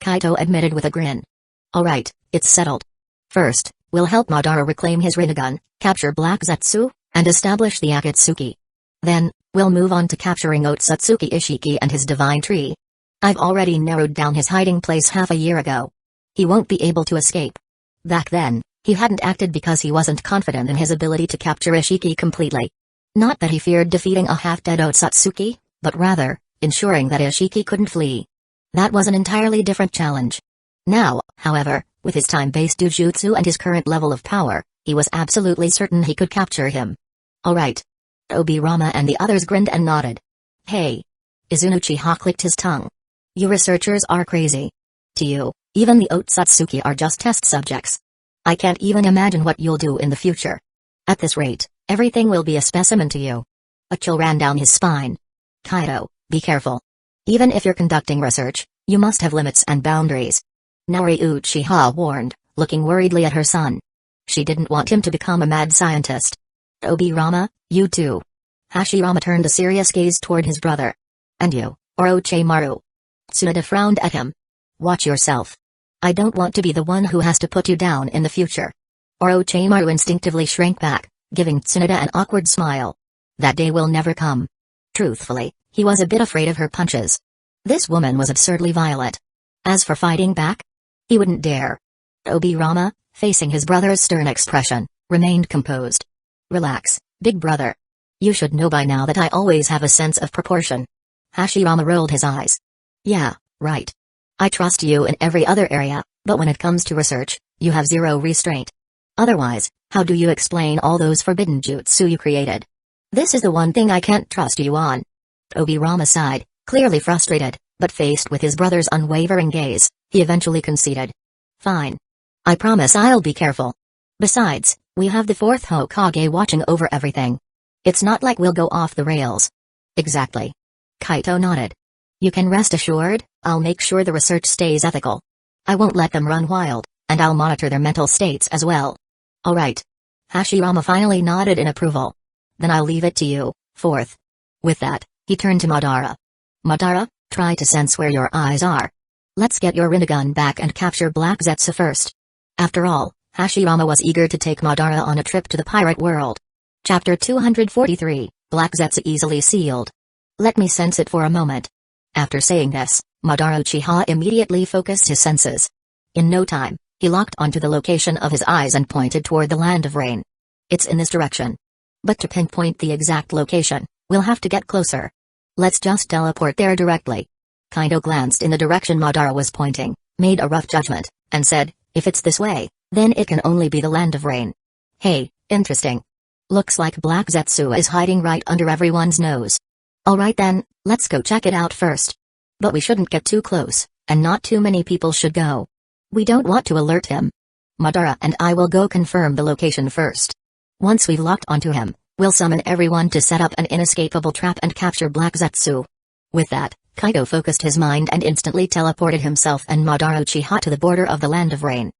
Kaito admitted with a grin. Alright, it's settled. First, we'll help Madara reclaim his Rinnegan, capture Black Zetsu, and establish the Akatsuki. Then, we'll move on to capturing Otsutsuki Ishiki and his divine tree. I've already narrowed down his hiding place half a year ago. He won't be able to escape. Back then, he hadn't acted because he wasn't confident in his ability to capture Ishiki completely. Not that he feared defeating a half-dead Otsutsuki, but rather, ensuring that Ishiki couldn't flee. That was an entirely different challenge. Now, however, with his time-based Jujutsu and his current level of power, he was absolutely certain he could capture him. Alright. Obirama and the others grinned and nodded. Hey. Uchiha clicked his tongue. You researchers are crazy. To you, even the Otsutsuki are just test subjects. I can't even imagine what you'll do in the future. At this rate, everything will be a specimen to you. A chill ran down his spine. Kaido, be careful. Even if you're conducting research, you must have limits and boundaries. Naori Uchiha warned, looking worriedly at her son. She didn't want him to become a mad scientist. Obirama, you too. Hashirama turned a serious gaze toward his brother. And you, Orochimaru. Tsunade frowned at him. Watch yourself. I don't want to be the one who has to put you down in the future. Orochimaru instinctively shrank back, giving Tsunade an awkward smile. That day will never come. Truthfully, he was a bit afraid of her punches. This woman was absurdly violent. As for fighting back, he wouldn't dare. Obirama, facing his brother's stern expression, remained composed. Relax, big brother. You should know by now that I always have a sense of proportion. Hashirama rolled his eyes. Yeah, right. I trust you in every other area, but when it comes to research, you have zero restraint. Otherwise, how do you explain all those forbidden jutsu you created? This is the one thing I can't trust you on. Obirama sighed, clearly frustrated, but faced with his brother's unwavering gaze, he eventually conceded. Fine. I promise I'll be careful. Besides, we have the fourth Hokage watching over everything. It's not like we'll go off the rails. Exactly. Kaito nodded. You can rest assured, I'll make sure the research stays ethical. I won't let them run wild, and I'll monitor their mental states as well. Alright. Hashirama finally nodded in approval. Then I'll leave it to you, fourth. With that, he turned to Madara. Madara, try to sense where your eyes are. Let's get your Rinnegan back and capture Black Zetsu first. After all, Hashirama was eager to take Madara on a trip to the pirate world. Chapter 243, Black Zetsu easily sealed. Let me sense it for a moment. After saying this, Madara Uchiha immediately focused his senses. In no time, he locked onto the location of his eyes and pointed toward the Land of Rain. It's in this direction. But to pinpoint the exact location, we'll have to get closer. Let's just teleport there directly. Kaido glanced in the direction Madara was pointing, made a rough judgment, and said, if it's this way, then it can only be the Land of Rain. Hey, interesting. Looks like Black Zetsu is hiding right under everyone's nose. Alright then, let's go check it out first. But we shouldn't get too close, and not too many people should go. We don't want to alert him. Madara and I will go confirm the location first. Once we've locked onto him, we'll summon everyone to set up an inescapable trap and capture Black Zetsu. With that, Kaido focused his mind and instantly teleported himself and Madara Uchiha to the border of the Land of Rain.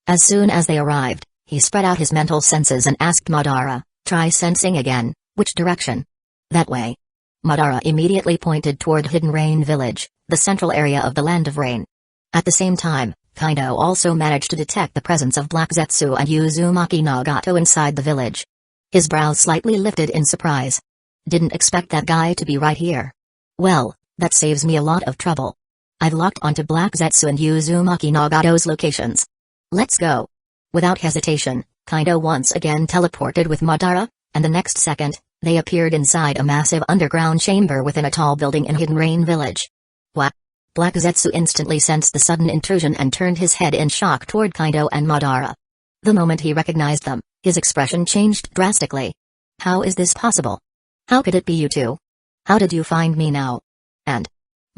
As soon as they arrived, He spread out his mental senses and asked Madara, "Try sensing again, which direction?" "That way." Madara immediately pointed toward Hidden Rain Village, the central area of the Land of Rain. At the same time, Kaido also managed to detect the presence of Black Zetsu and Uzumaki Nagato inside the village. His brows slightly lifted in surprise. "Didn't expect that guy to be right here. Well, that saves me a lot of trouble. I've locked onto Black Zetsu and Uzumaki Nagato's locations. Let's go." Without hesitation, Kaido once again teleported with Madara, and the next second, they appeared inside a massive underground chamber within a tall building in Hidden Rain Village. What? Black Zetsu instantly sensed the sudden intrusion and turned his head in shock toward Kaido and Madara. The moment he recognized them, his expression changed drastically. "How is this possible? How could it be you two? How did you find me now? And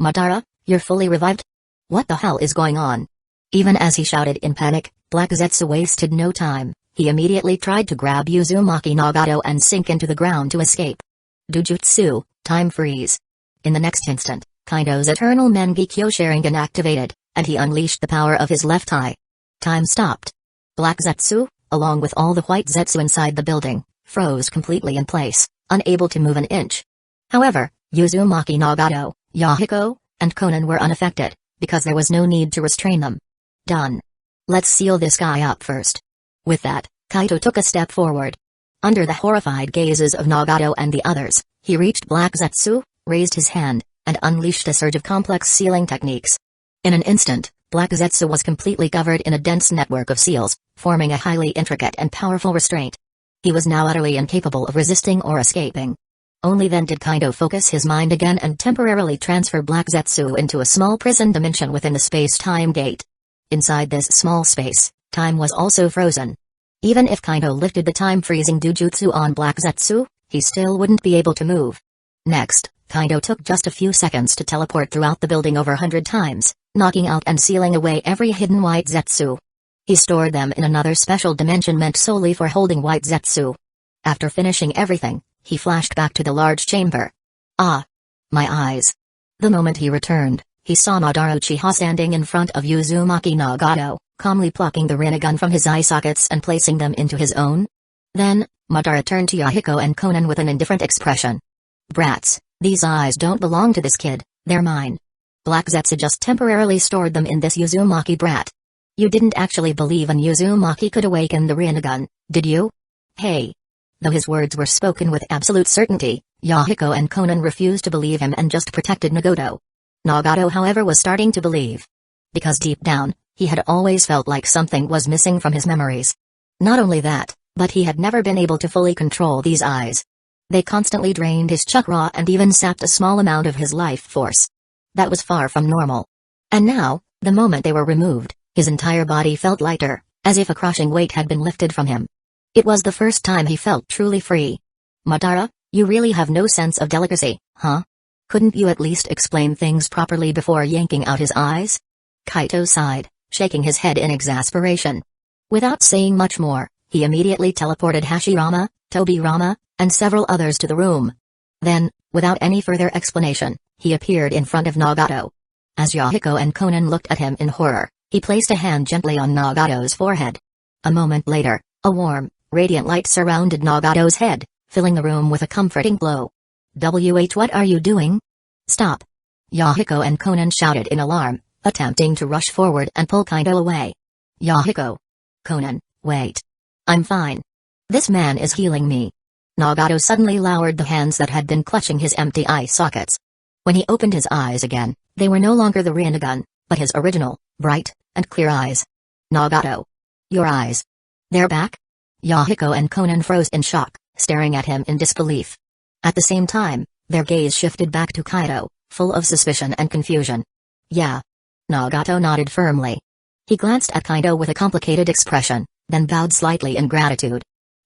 Madara, you're fully revived? What the hell is going on?" Even as he shouted in panic, Black Zetsu wasted no time. He immediately tried to grab Uzumaki Nagato and sink into the ground to escape. Dujutsu, time freeze. In the next instant, Kaido's eternal Mangekyō Sharingan activated, and he unleashed the power of his left eye. Time stopped. Black Zetsu, along with all the white Zetsu inside the building, froze completely in place, unable to move an inch. However, Uzumaki Nagato, Yahiko, and Konan were unaffected, because there was no need to restrain them. Done. Let's seal this guy up first. With that, Kaido took a step forward. Under the horrified gazes of Nagato and the others, he reached Black Zetsu, raised his hand, and unleashed a surge of complex sealing techniques. In an instant, Black Zetsu was completely covered in a dense network of seals, forming a highly intricate and powerful restraint. He was now utterly incapable of resisting or escaping. Only then did Kaido focus his mind again and temporarily transfer Black Zetsu into a small prison dimension within the space-time gate. Inside this small space, time was also frozen. Even if Kaido lifted the time-freezing Dujutsu on Black Zetsu, he still wouldn't be able to move. Next, Kaido took just a few seconds to teleport throughout the building over 100 times, knocking out and sealing away every hidden white Zetsu. He stored them in another special dimension meant solely for holding white Zetsu. After finishing everything, he flashed back to the large chamber. Ah! My eyes. The moment he returned, he saw Madara Uchiha standing in front of Uzumaki Nagato, calmly plucking the Rinnegan from his eye sockets and placing them into his own. Then, Madara turned to Yahiko and Konan with an indifferent expression. "Brats, these eyes don't belong to this kid, they're mine. Black Zetsu just temporarily stored them in this Uzumaki brat. You didn't actually believe an Uzumaki could awaken the Rinnegan, did you? Hey." Though his words were spoken with absolute certainty, Yahiko and Konan refused to believe him and just protected Nagato. Nagato, however, was starting to believe. Because deep down, he had always felt like something was missing from his memories. Not only that, but he had never been able to fully control these eyes. They constantly drained his chakra and even sapped a small amount of his life force. That was far from normal. And now, the moment they were removed, his entire body felt lighter, as if a crushing weight had been lifted from him. It was the first time he felt truly free. "Madara, you really have no sense of delicacy, huh? Couldn't you at least explain things properly before yanking out his eyes?" Kaido sighed, shaking his head in exasperation. Without saying much more, he immediately teleported Hashirama, Tobirama, and several others to the room. Then, without any further explanation, he appeared in front of Nagato. As Yahiko and Konan looked at him in horror, he placed a hand gently on Nagato's forehead. A moment later, a warm, radiant light surrounded Nagato's head, filling the room with a comforting glow. What are you doing? Stop! Yahiko and Konan shouted in alarm, attempting to rush forward and pull Kaido away. Yahiko! Konan, wait! I'm fine. This man is healing me. Nagato suddenly lowered the hands that had been clutching his empty eye sockets. When he opened his eyes again, they were no longer the Rinnegan, but his original, bright, and clear eyes. Nagato! Your eyes! They're back? Yahiko and Konan froze in shock, staring at him in disbelief. At the same time, their gaze shifted back to Kaido, full of suspicion and confusion. Yeah. Nagato nodded firmly. He glanced at Kaido with a complicated expression, then bowed slightly in gratitude.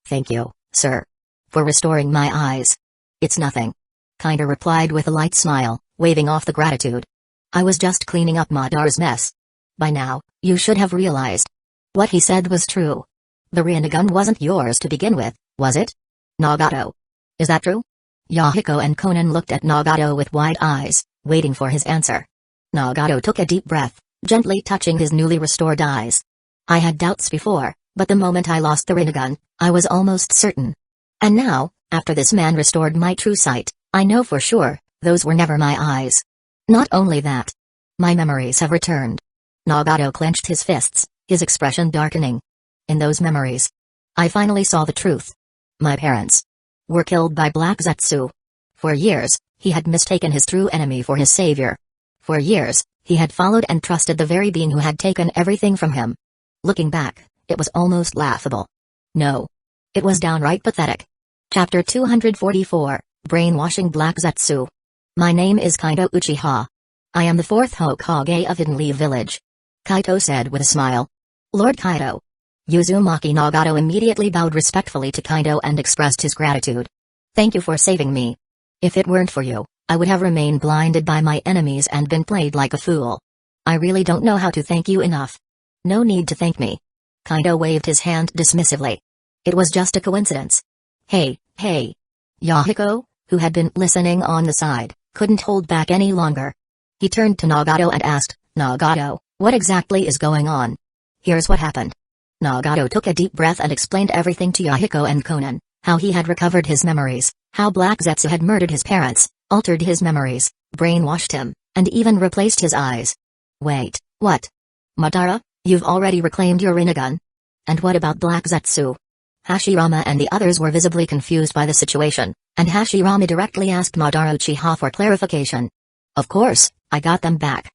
Thank you, sir. For restoring my eyes. It's nothing. Kaido replied with a light smile, waving off the gratitude. I was just cleaning up Madara's mess. By now, you should have realized. What he said was true. The Rinnegan wasn't yours to begin with, was it? Nagato. Is that true? Yahiko and Konan looked at Nagato with wide eyes, waiting for his answer. Nagato took a deep breath, gently touching his newly restored eyes. I had doubts before, But the moment I lost the Rinnegan, I was almost certain. And now, after this man restored my true sight, I know for sure, those were never my eyes. Not only that. My memories have returned. Nagato clenched his fists, his expression darkening. In those memories, I finally saw the truth. My parents were killed by Black Zetsu. For years, he had mistaken his true enemy for his savior. For years, he had followed and trusted the very being who had taken everything from him. Looking back, it was almost laughable. No. It was downright pathetic. Chapter 244, Brainwashing Black Zetsu. My name is Kaido Uchiha. I am the fourth Hokage of Hidden Leaf Village. Kaito said with a smile. Lord Kaido. Uzumaki Nagato immediately bowed respectfully to Kaido and expressed his gratitude. Thank you for saving me. If it weren't for you, I would have remained blinded by my enemies and been played like a fool. I really don't know how to thank you enough. No need to thank me. Kaido waved his hand dismissively. It was just a coincidence. Hey. Hueco, who had been listening on the side, couldn't hold back any longer. He turned to Nagato and asked, Nagato, what exactly is going on? Here's what happened. Nagato took a deep breath and explained everything to Hueco and Konan, how he had recovered his memories, how Black Zetsu had murdered his parents, altered his memories, brainwashed him, and even replaced his eyes. Wait, what? Madara, you've already reclaimed your Rinnegan? And what about Black Zetsu? Hashirama and the others were visibly confused by the situation, and Hashirama directly asked Madara Uchiha for clarification. Of course, I got them back.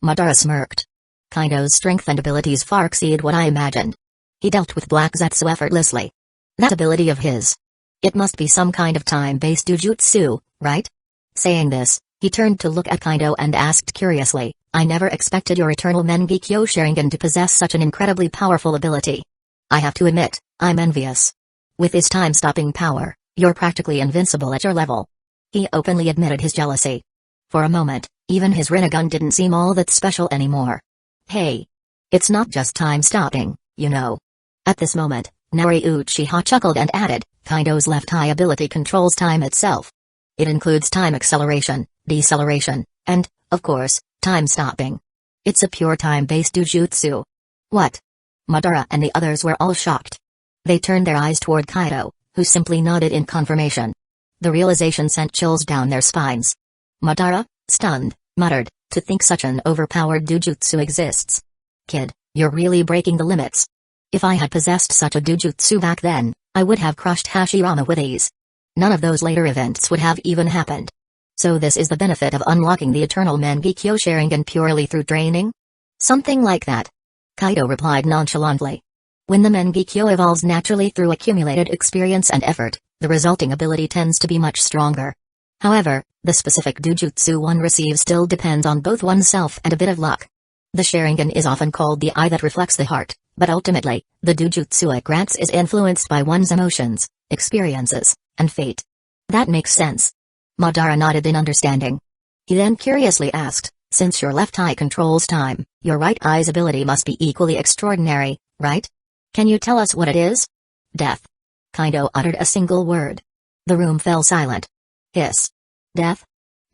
Madara smirked. Kaido's strength and abilities far exceed what I imagined. He dealt with Black Zetsu effortlessly. That ability of his. It must be some kind of time-based jujutsu, right? Saying this, he turned to look at Kaido and asked curiously, I never expected your eternal Mangekyō Sharingan to possess such an incredibly powerful ability. I have to admit, I'm envious. With this time-stopping power, you're practically invincible at your level. He openly admitted his jealousy. For a moment, even his Rinnegan didn't seem all that special anymore. Hey. It's not just time-stopping, you know. At this moment, Nari Uchiha chuckled and added, Kaido's left eye ability controls time itself. It includes time acceleration, deceleration, and, of course, time stopping. It's a pure time-based jujutsu. What? Madara and the others were all shocked. They turned their eyes toward Kaido, who simply nodded in confirmation. The realization sent chills down their spines. Madara, stunned, muttered, to think such an overpowered jujutsu exists. Kid, you're really breaking the limits. If I had possessed such a jujutsu back then, I would have crushed Hashirama with ease. None of those later events would have even happened. So this is the benefit of unlocking the eternal Mangekyō Sharingan purely through training? Something like that. Kaido replied nonchalantly. When the Mangekyō evolves naturally through accumulated experience and effort, the resulting ability tends to be much stronger. However, the specific jujutsu one receives still depends on both oneself and a bit of luck. The Sharingan is often called the eye that reflects the heart, but ultimately, the jujutsu it grants is influenced by one's emotions, experiences, and fate. That makes sense. Madara nodded in understanding. He then curiously asked, since your left eye controls time, your right eye's ability must be equally extraordinary, right? Can you tell us what it is? Death. Kaido uttered a single word. The room fell silent. Hiss. Death?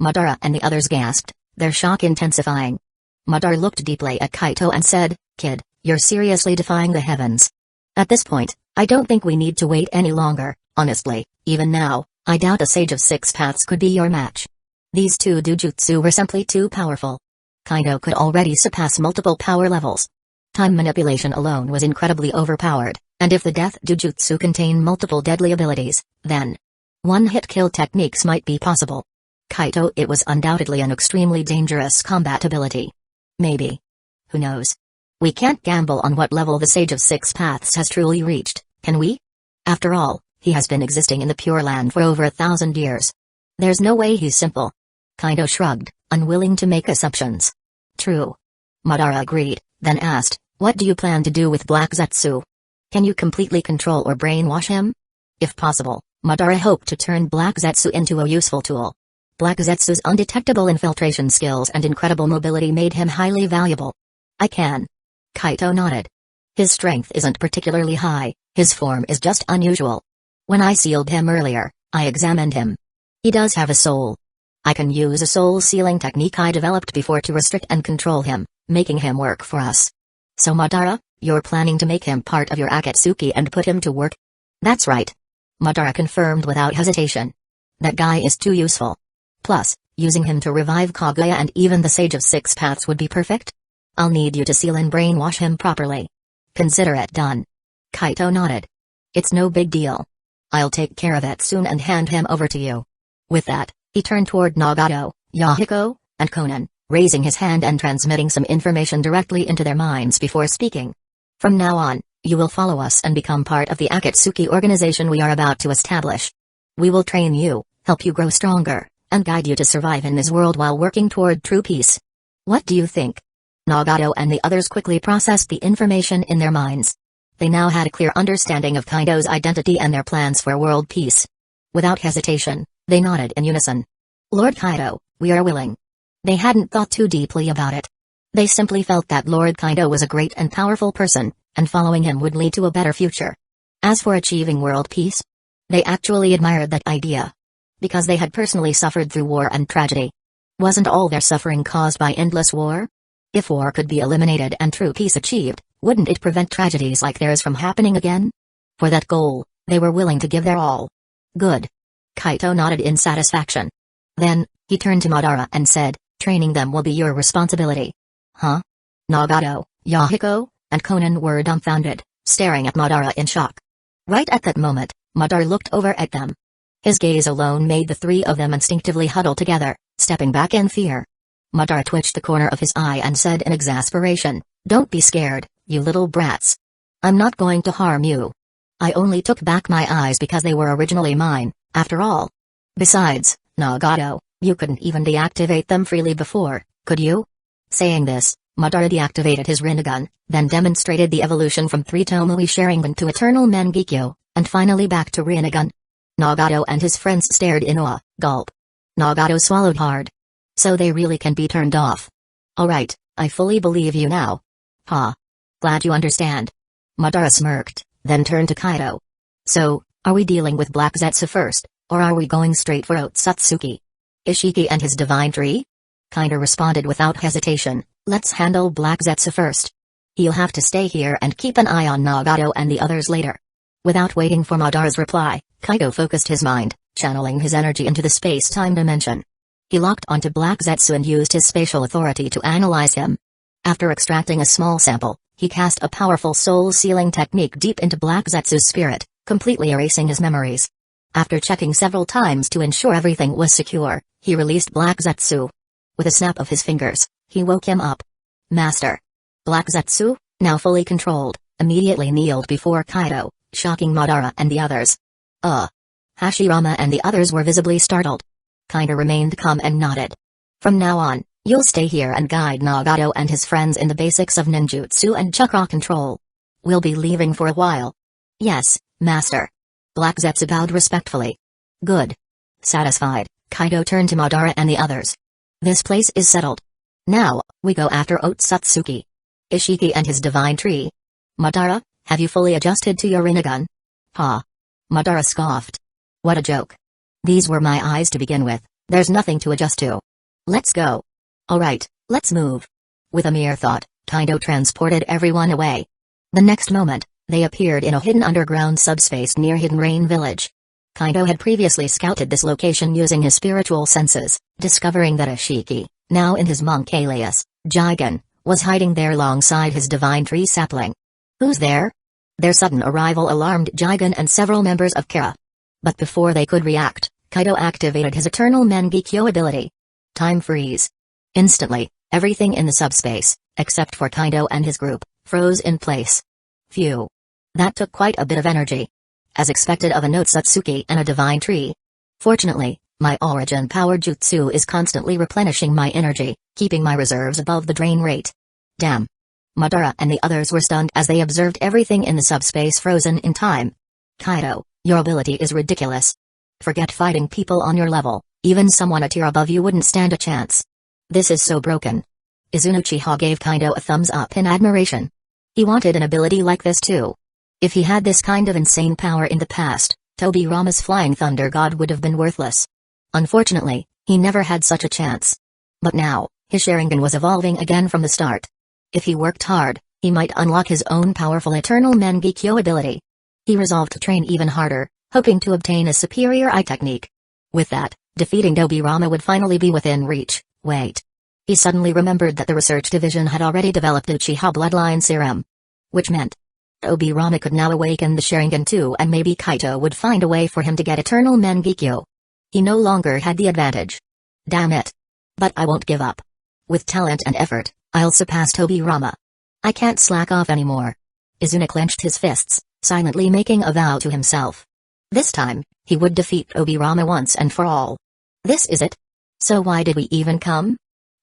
Madara and the others gasped, their shock intensifying. Madara looked deeply at Kaito and said, Kid, you're seriously defying the heavens. At this point, I don't think we need to wait any longer, honestly, even now, I doubt a sage of 6 paths could be your match. These two jujutsu were simply too powerful. Kaido could already surpass multiple power levels. Time manipulation alone was incredibly overpowered, and if the death jujutsu contained multiple deadly abilities, then one-hit kill techniques might be possible. Kaito, it was undoubtedly an extremely dangerous combat ability. Maybe. Who knows? We can't gamble on what level the Sage of 6 Paths has truly reached, can we? After all, he has been existing in the Pure Land for over 1,000 years. There's no way he's simple. Kaido shrugged, unwilling to make assumptions. True. Madara agreed, then asked, what do you plan to do with Black Zetsu? Can you completely control or brainwash him? If possible, Madara hoped to turn Black Zetsu into a useful tool. Black Zetsu's undetectable infiltration skills and incredible mobility made him highly valuable. I can. Kaito nodded. His strength isn't particularly high, his form is just unusual. When I sealed him earlier, I examined him. He does have a soul. I can use a soul sealing technique I developed before to restrict and control him, making him work for us. So Madara, You're planning to make him part of your Akatsuki and put him to work? That's right. Madara confirmed without hesitation. That guy is too useful. Plus, using him to revive Kaguya and even the Sage of Six Paths would be perfect. I'll need you to seal and brainwash him properly. Consider it done. Kaito nodded. It's no big deal. I'll take care of it soon and hand him over to you. With that, he turned toward Nagato, Yahiko, and Konan, raising his hand and transmitting some information directly into their minds before speaking. From now on, you will follow us and become part of the Akatsuki organization we are about to establish. We will train you, help you grow stronger, and guide you to survive in this world while working toward true peace. What do you think? Nagato and the others quickly processed the information in their minds. They now had a clear understanding of Kaito's identity and their plans for world peace. Without hesitation, they nodded in unison. Lord Kaito, we are willing. They hadn't thought too deeply about it. They simply felt that Lord Kaito was a great and powerful person, and following him would lead to a better future. As for achieving world peace, they actually admired that idea. Because they had personally suffered through war and tragedy. Wasn't all their suffering caused by endless war? If war could be eliminated and true peace achieved, wouldn't it prevent tragedies like theirs from happening again? For that goal, they were willing to give their all. Good. Kaito nodded in satisfaction. Then, he turned to Madara and said, training them will be your responsibility. Huh? Nagato, Yahiko, and Konan were dumbfounded, staring at Madara in shock. Right at that moment, Madara looked over at them. His gaze alone made the three of them instinctively huddle together, stepping back in fear. Madara twitched the corner of his eye and said in exasperation, "Don't be scared, you little brats. I'm not going to harm you. I only took back my eyes because they were originally mine, after all. Besides, Nagato, you couldn't even deactivate them freely before, could you?" Saying this, Madara deactivated his Rinnegan, then demonstrated the evolution from 3 Tomoe Sharingan to Eternal Mangekyō, and finally back to Rinnegan. Nagato and his friends stared in awe. Gulp. Nagato swallowed hard. So they really can be turned off. Alright, I fully believe you now. Ha. Glad you understand. Madara smirked, then turned to Kaito. So, are we dealing with Black Zetsu first, or are we going straight for Otsutsuki? Ishiki and his divine tree? Kaito responded without hesitation, let's handle Black Zetsu first. He'll have to stay here and keep an eye on Nagato and the others later. Without waiting for Madara's reply, Kaito focused his mind, channeling his energy into the space-time dimension. He locked onto Black Zetsu and used his spatial authority to analyze him. After extracting a small sample, he cast a powerful soul-sealing technique deep into Black Zetsu's spirit, completely erasing his memories. After checking several times to ensure everything was secure, he released Black Zetsu. With a snap of his fingers, he woke him up. Master. Black Zetsu, now fully controlled, immediately kneeled before Kaito, shocking Madara and the others. Hashirama and the others were visibly startled. Kaito remained calm and nodded. From now on, you'll stay here and guide Nagato and his friends in the basics of ninjutsu and chakra control. We'll be leaving for a while. Yes, Master. Black Zetsu bowed respectfully. Good. Satisfied, Kaito turned to Madara and the others. This place is settled. Now, we go after Otsutsuki. Ishiki and his divine tree. Madara, have you fully adjusted to your Rinnegan? Ha. Madara scoffed. What a joke. These were my eyes to begin with, there's nothing to adjust to. Let's go. Alright, let's move. With a mere thought, Kaito transported everyone away. The next moment, they appeared in a hidden underground subspace near Hidden Rain Village. Kaito had previously scouted this location using his spiritual senses, discovering that Ishiki, now in his monk alias, Jigen, was hiding there alongside his divine tree sapling. Who's there? Their sudden arrival alarmed Jigen and several members of Kara. But before they could react, Kaito activated his Eternal Mangekyō ability. Time freeze. Instantly, everything in the subspace, except for Kaito and his group, froze in place. Phew. That took quite a bit of energy. As expected of a Otsutsuki and a divine tree. Fortunately, my origin power jutsu is constantly replenishing my energy, keeping my reserves above the drain rate. Damn. Madara and the others were stunned as they observed everything in the subspace frozen in time. Kaito, your ability is ridiculous. Forget fighting people on your level, even someone a tier above you wouldn't stand a chance. This is so broken. Uchiha gave Kaito a thumbs up in admiration. He wanted an ability like this too. If he had this kind of insane power in the past, Tobirama's Flying Thunder God would have been worthless. Unfortunately, he never had such a chance. But now, his Sharingan was evolving again from the start. If he worked hard, he might unlock his own powerful eternal Mangekyō ability. He resolved to train even harder, hoping to obtain a superior eye technique. With that, defeating Tobirama would finally be within reach. Wait. He suddenly remembered that the research division had already developed Uchiha bloodline serum. Which meant Tobirama could now awaken the Sharingan too, and maybe Kaito would find a way for him to get eternal Mangekyō. He no longer had the advantage. Damn it. But I won't give up. With talent and effort, I'll surpass Tobirama. I can't slack off anymore. Izuna clenched his fists, silently making a vow to himself. This time, he would defeat Tobirama once and for all. This is it? So why did we even come?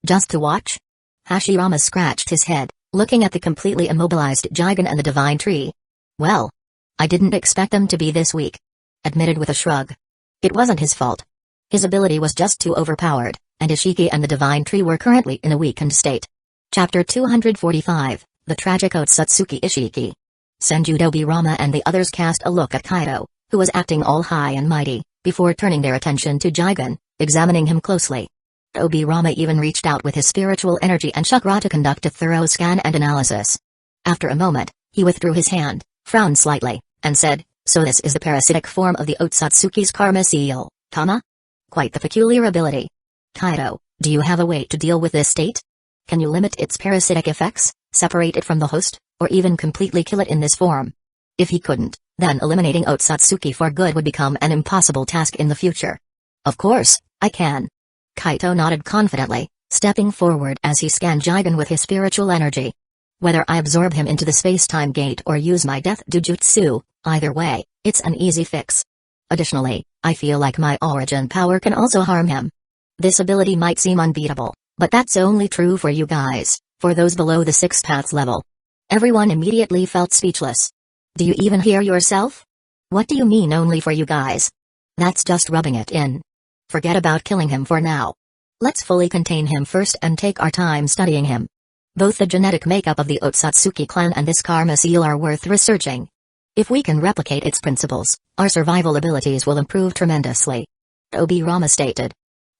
Just to watch? Hashirama scratched his head, looking at the completely immobilized Jigen and the Divine Tree. Well, I didn't expect them to be this weak. Admitted with a shrug. It wasn't his fault. His ability was just too overpowered, and Ishiki and the Divine Tree were currently in a weakened state. Chapter 245, The Tragic Otsutsuki Ishiki. Senju Tobirama and the others cast a look at Kaito, who was acting all high and mighty, before turning their attention to Jigen, examining him closely. Tobirama even reached out with his spiritual energy and chakra to conduct a thorough scan and analysis. After a moment, he withdrew his hand, frowned slightly, and said, "So this is the parasitic form of the Otsutsuki's karma seal, Tama? Quite the peculiar ability. Kaito, do you have a way to deal with this state? Can you limit its parasitic effects, separate it from the host, or even completely kill it in this form?" If he couldn't, then eliminating Otsutsuki for good would become an impossible task in the future. "Of course, I can." Kaito nodded confidently, stepping forward as he scanned Jigen with his spiritual energy. "Whether I absorb him into the space-time gate or use my death jujutsu, either way, it's an easy fix. Additionally, I feel like my origin power can also harm him. This ability might seem unbeatable, but that's only true for you guys, for those below the 6 paths level." Everyone immediately felt speechless. "Do you even hear yourself? What do you mean only for you guys? That's just rubbing it in. Forget about killing him for now. Let's fully contain him first and take our time studying him. Both the genetic makeup of the Otsutsuki clan and this karma seal are worth researching. If we can replicate its principles, our survival abilities will improve tremendously," Tobirama stated.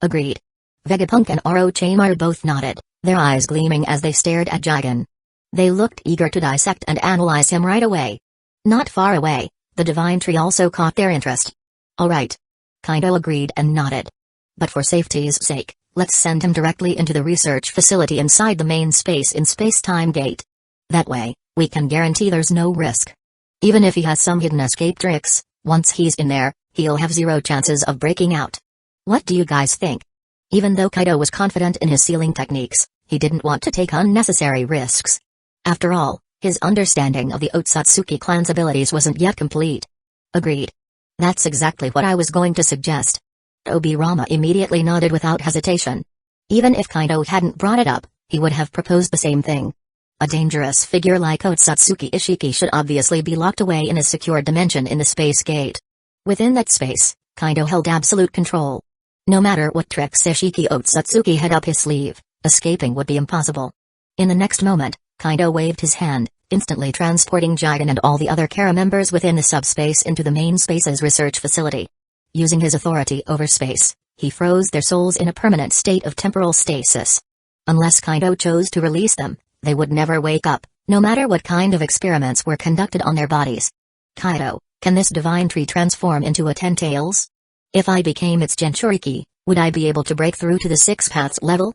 "Agreed." Vegapunk and Orochimaru both nodded, their eyes gleaming as they stared at Jigen. They looked eager to dissect and analyze him right away. Not far away, the Divine Tree also caught their interest. "All right." Kaito agreed and nodded. "But for safety's sake, let's send him directly into the research facility inside the main space in space-time gate. That way, we can guarantee there's no risk. Even if he has some hidden escape tricks, once he's in there, he'll have zero chances of breaking out. What do you guys think?" Even though Kaito was confident in his sealing techniques, he didn't want to take unnecessary risks. After all, his understanding of the Otsutsuki clan's abilities wasn't yet complete. "Agreed. That's exactly what I was going to suggest." Tobirama immediately nodded without hesitation. Even if Kaito hadn't brought it up, he would have proposed the same thing. A dangerous figure like Otsutsuki Ishiki should obviously be locked away in a secure dimension in the space gate. Within that space, Kaito held absolute control. No matter what tricks Ishiki Otsutsuki had up his sleeve, escaping would be impossible. In the next moment, Kaito waved his hand, instantly transporting Jigen and all the other Kara members within the subspace into the main space's research facility. Using his authority over space, he froze their souls in a permanent state of temporal stasis. Unless Kaito chose to release them, they would never wake up, no matter what kind of experiments were conducted on their bodies. "Kaito, can this Divine Tree transform into a 10 tails? If I became its Jinchuriki, would I be able to break through to the 6 paths level?"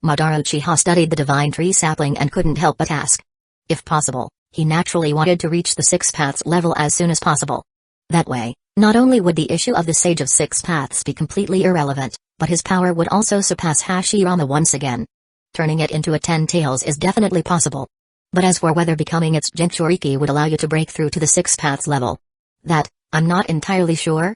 Madara Uchiha studied the Divine Tree sapling and couldn't help but ask. If possible, he naturally wanted to reach the 6 paths level as soon as possible. That way, not only would the issue of the Sage of 6 Paths be completely irrelevant, but his power would also surpass Hashirama once again. Turning it into a 10 tails is definitely possible. But as for whether becoming its Jinchuriki would allow you to break through to the 6 paths level, that, I'm not entirely sure.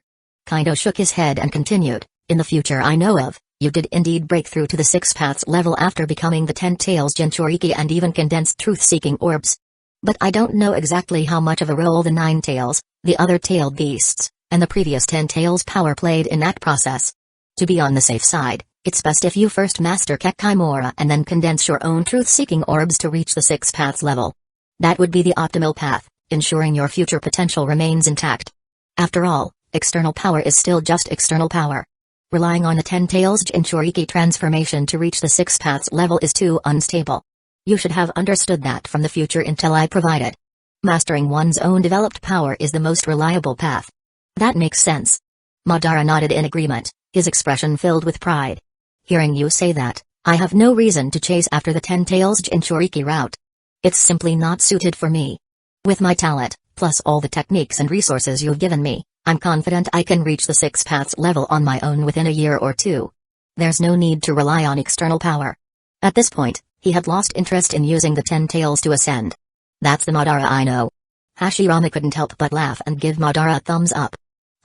Kaito shook his head and continued, "In the future I know of, you did indeed break through to the 6 paths level after becoming the 10 tails Jinchuriki and even condensed truth-seeking orbs. But I don't know exactly how much of a role the 9 tails, the other tailed beasts, and the previous 10 tails power played in that process. To be on the safe side, it's best if you first master Kekkaimora and then condense your own truth-seeking orbs to reach the 6 paths level. That would be the optimal path, ensuring your future potential remains intact. After all, external power is still just external power. Relying on the 10 tails Jinchuriki transformation to reach the 6 paths level is too unstable. You should have understood that from the future intel I provided. Mastering one's own developed power is the most reliable path. That makes sense. Madara nodded in agreement, his expression filled with pride. Hearing you say that, I have no reason to chase after the Ten Tails Jinchuriki route. It's simply not suited for me. With my talent, plus all the techniques and resources you've given me, I'm confident I can reach the Six Paths level on my own within a year or two. There's no need to rely on external power. At this point, he had lost interest in using the 10 tails to ascend. That's the Madara I know. Hashirama couldn't help but laugh and give Madara a thumbs up.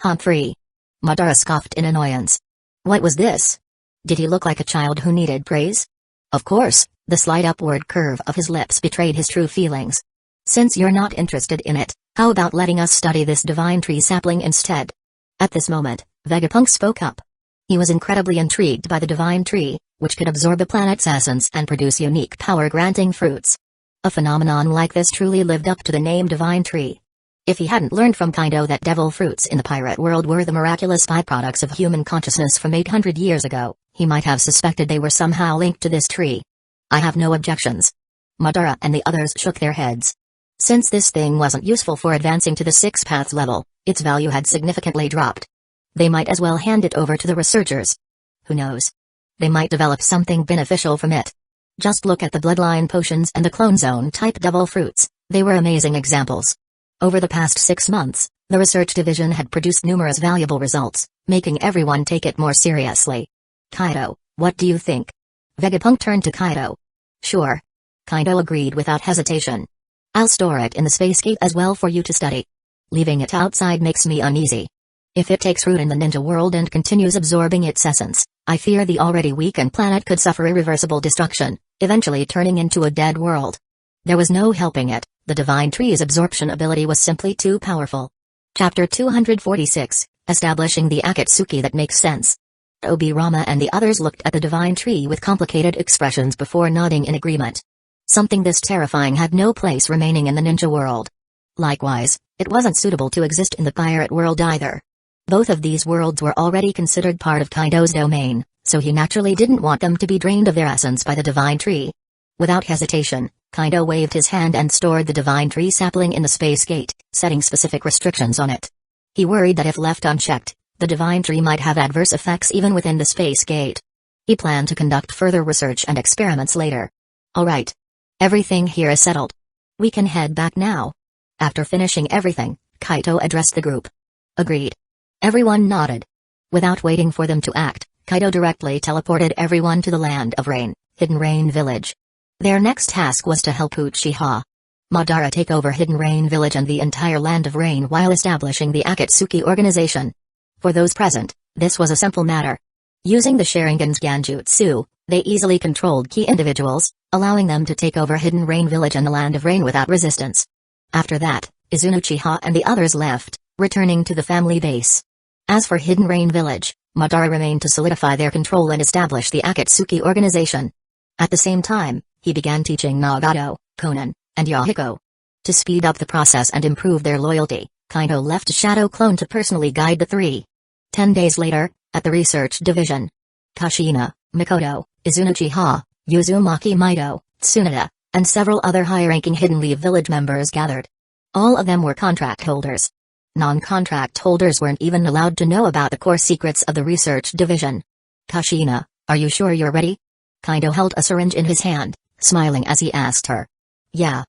Humphrey. Madara scoffed in annoyance. What was this? Did he look like a child who needed praise? Of course, the slight upward curve of his lips betrayed his true feelings. Since you're not interested in it, how about letting us study this divine tree sapling instead? At this moment, Vegapunk spoke up. He was incredibly intrigued by the divine tree, which could absorb a planet's essence and produce unique power-granting fruits. A phenomenon like this truly lived up to the name divine tree. If he hadn't learned from Kaido that devil fruits in the pirate world were the miraculous byproducts of human consciousness from 800 years ago, he might have suspected they were somehow linked to this tree. I have no objections. Madara and the others shook their heads. Since this thing wasn't useful for advancing to the Six Paths level, its value had significantly dropped. They might as well hand it over to the researchers. Who knows? They might develop something beneficial from it. Just look at the bloodline potions and the clone zone type devil fruits, they were amazing examples. Over the past 6 months, the research division had produced numerous valuable results, making everyone take it more seriously. Kaido, what do you think? Vegapunk turned to Kaido. Sure. Kaido agreed without hesitation. I'll store it in the space gate as well for you to study. Leaving it outside makes me uneasy. If it takes root in the ninja world and continues absorbing its essence, I fear the already weakened planet could suffer irreversible destruction, eventually turning into a dead world. There was no helping it, the divine tree's absorption ability was simply too powerful. Chapter 246, Establishing the Akatsuki That Makes Sense. Obirama and the others looked at the divine tree with complicated expressions before nodding in agreement. Something this terrifying had no place remaining in the ninja world. Likewise, it wasn't suitable to exist in the pirate world either. Both of these worlds were already considered part of Kaido's domain, so he naturally didn't want them to be drained of their essence by the divine tree. Without hesitation, Kaido waved his hand and stored the divine tree sapling in the space gate, setting specific restrictions on it. He worried that if left unchecked, the divine tree might have adverse effects even within the space gate. He planned to conduct further research and experiments later. Alright. Everything here is settled. We can head back now. After finishing everything, Kaido addressed the group. Agreed. Everyone nodded. Without waiting for them to act, Kaido directly teleported everyone to the Land of Rain, Hidden Rain Village. Their next task was to help Uchiha Madara take over Hidden Rain Village and the entire Land of Rain while establishing the Akatsuki organization. For those present, this was a simple matter. Using the Sharingan's Genjutsu, they easily controlled key individuals, allowing them to take over Hidden Rain Village and the Land of Rain without resistance. After that, Uchiha and the others left, returning to the family base. As for Hidden Rain Village, Madara remained to solidify their control and establish the Akatsuki organization. At the same time, he began teaching Nagato, Konan, and Hueco. To speed up the process and improve their loyalty, Kaido left a shadow clone to personally guide the three. 10 days later, at the research division, Kushina, Mikoto, Uchiha, Uzumaki Mido, Tsunade, and several other high-ranking Hidden Leaf Village members gathered. All of them were contract holders. Non-contract holders weren't even allowed to know about the core secrets of the research division. Kushina, are you sure you're ready? Kaido held a syringe in his hand, smiling as he asked her. Yeah.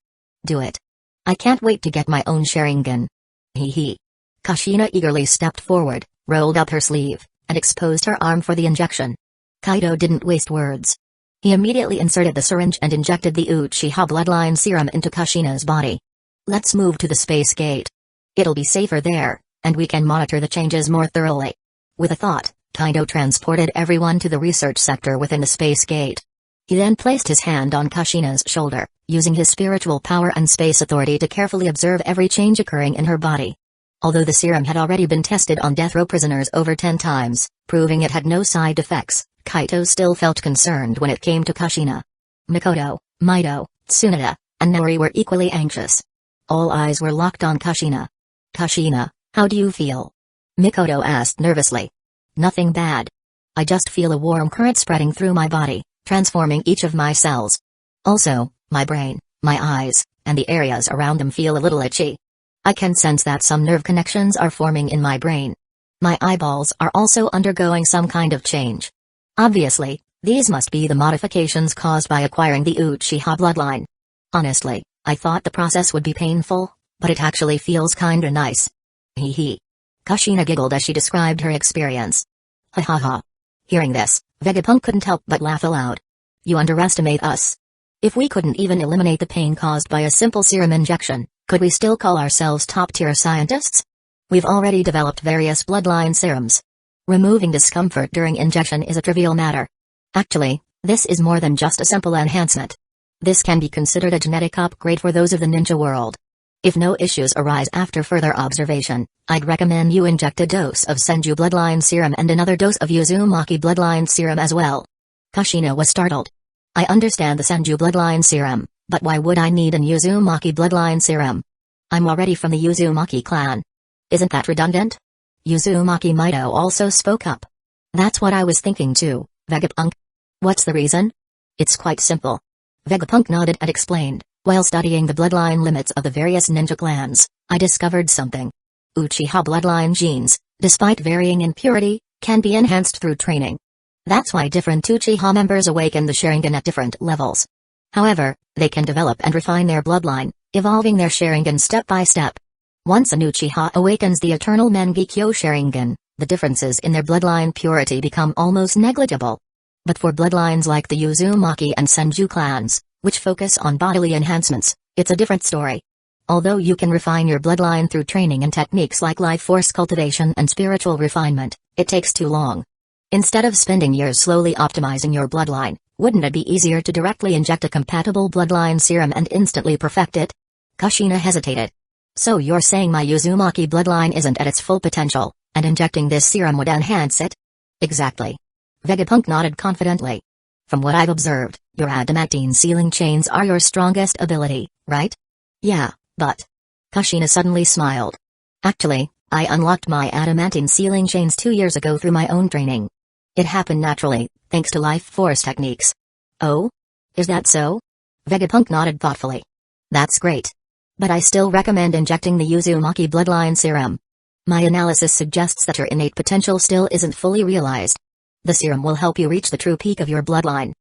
Do it. I can't wait to get my own Sharingan. Hee. Kushina eagerly stepped forward, rolled up her sleeve, and exposed her arm for the injection. Kaido didn't waste words. He immediately inserted the syringe and injected the Uchiha bloodline serum into Kushina's body. Let's move to the space gate. It'll be safer there, and we can monitor the changes more thoroughly. With a thought, Kaido transported everyone to the research sector within the space gate. He then placed his hand on Kushina's shoulder, using his spiritual power and space authority to carefully observe every change occurring in her body. Although the serum had already been tested on death row prisoners over 10 times, proving it had no side effects, Kaido still felt concerned when it came to Kushina. Mikoto, Mido, Tsunade, and Nori were equally anxious. All eyes were locked on Kushina. Kushina, how do you feel? Mikoto asked nervously. Nothing bad. I just feel a warm current spreading through my body, transforming each of my cells. Also, My brain, my eyes, and the areas around them feel a little itchy. I can sense that some nerve connections are forming in my brain. My eyeballs are also undergoing some kind of change. Obviously, these must be the modifications caused by acquiring the Uchiha bloodline. Honestly, I thought the process would be painful, but it actually feels kinda nice. Hee hee. Kushina giggled as she described her experience. Ha ha ha. Hearing this, Vegapunk couldn't help but laugh aloud. You underestimate us. If we couldn't even eliminate the pain caused by a simple serum injection, could we still call ourselves top-tier scientists? We've already developed various bloodline serums. Removing discomfort during injection is a trivial matter. Actually, this is more than just a simple enhancement. This can be considered a genetic upgrade for those of the ninja world. If no issues arise after further observation, I'd recommend you inject a dose of Senju bloodline serum and another dose of Uzumaki bloodline serum as well. Kushina was startled. I understand the Senju bloodline serum, but why would I need an Uzumaki bloodline serum? I'm already from the Uzumaki clan. Isn't that redundant? Uzumaki Mido also spoke up. That's what I was thinking too, Vegapunk. What's the reason? It's quite simple. Vegapunk nodded and explained. While studying the bloodline limits of the various ninja clans, I discovered something. Uchiha bloodline genes, despite varying in purity, can be enhanced through training. That's why different Uchiha members awaken the Sharingan at different levels. However, they can develop and refine their bloodline, evolving their Sharingan step by step. Once an Uchiha awakens the eternal Mangekyō Sharingan, the differences in their bloodline purity become almost negligible. But for bloodlines like the Uzumaki and Senju clans, which focus on bodily enhancements, it's a different story. Although you can refine your bloodline through training and techniques like life force cultivation and spiritual refinement, it takes too long. Instead of spending years slowly optimizing your bloodline, wouldn't it be easier to directly inject a compatible bloodline serum and instantly perfect it? Kushina hesitated. So you're saying my Uzumaki bloodline isn't at its full potential, and injecting this serum would enhance it? Exactly. Vegapunk nodded confidently. From what I've observed, your adamantine sealing chains are your strongest ability, right? Yeah, but... Kushina suddenly smiled. Actually, I unlocked my adamantine sealing chains 2 years ago through my own training. It happened naturally, thanks to life force techniques. Oh? Is that so? Vegapunk nodded thoughtfully. That's great. But I still recommend injecting the Uzumaki bloodline serum. My analysis suggests that your innate potential still isn't fully realized. The serum will help you reach the true peak of your bloodline.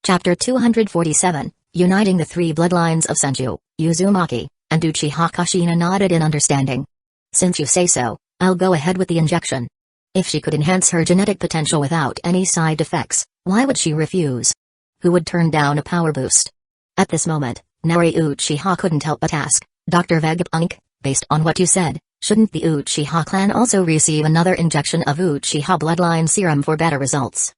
Chapter 247, Uniting the Three Bloodlines of Senju, Uzumaki, and Uchiha. Kushina nodded in understanding. Since you say so, I'll go ahead with the injection. If she could enhance her genetic potential without any side effects, why would she refuse? Who would turn down a power boost? At this moment, Naori Uchiha couldn't help but ask, Dr. Vegapunk, based on what you said, shouldn't the Uchiha clan also receive another injection of Uchiha bloodline serum for better results?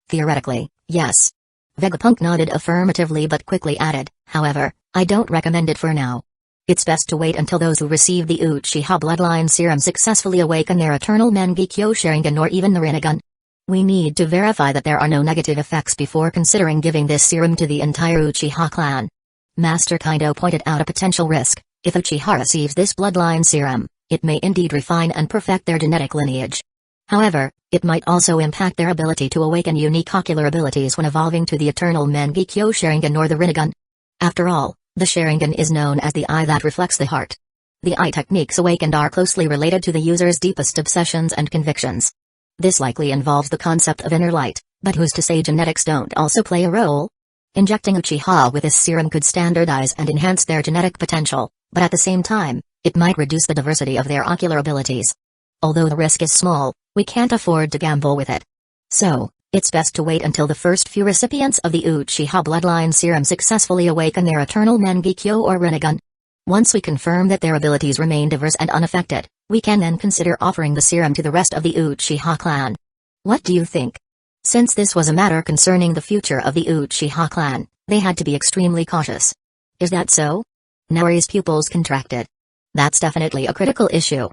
Theoretically, yes. Vegapunk nodded affirmatively but quickly added, however, I don't recommend it for now. It's best to wait until those who receive the Uchiha bloodline serum successfully awaken their eternal Mangekyō Sharingan or even the Rinnegan. We need to verify that there are no negative effects before considering giving this serum to the entire Uchiha clan. Master Kaido pointed out a potential risk. If Uchiha receives this bloodline serum, it may indeed refine and perfect their genetic lineage. However, it might also impact their ability to awaken unique ocular abilities when evolving to the eternal Mangekyō Sharingan or the Rinnegan. After all, the Sharingan is known as the eye that reflects the heart. The eye techniques awakened are closely related to the user's deepest obsessions and convictions. This likely involves the concept of inner light, but who's to say genetics don't also play a role? Injecting Uchiha with this serum could standardize and enhance their genetic potential, but at the same time, it might reduce the diversity of their ocular abilities. Although the risk is small, we can't afford to gamble with it. So, it's best to wait until the first few recipients of the Uchiha bloodline serum successfully awaken their eternal Mangekyō or Rinnegan. Once we confirm that their abilities remain diverse and unaffected, we can then consider offering the serum to the rest of the Uchiha clan. What do you think? Since this was a matter concerning the future of the Uchiha clan, they had to be extremely cautious. Is that so? Naori's pupils contracted. That's definitely a critical issue.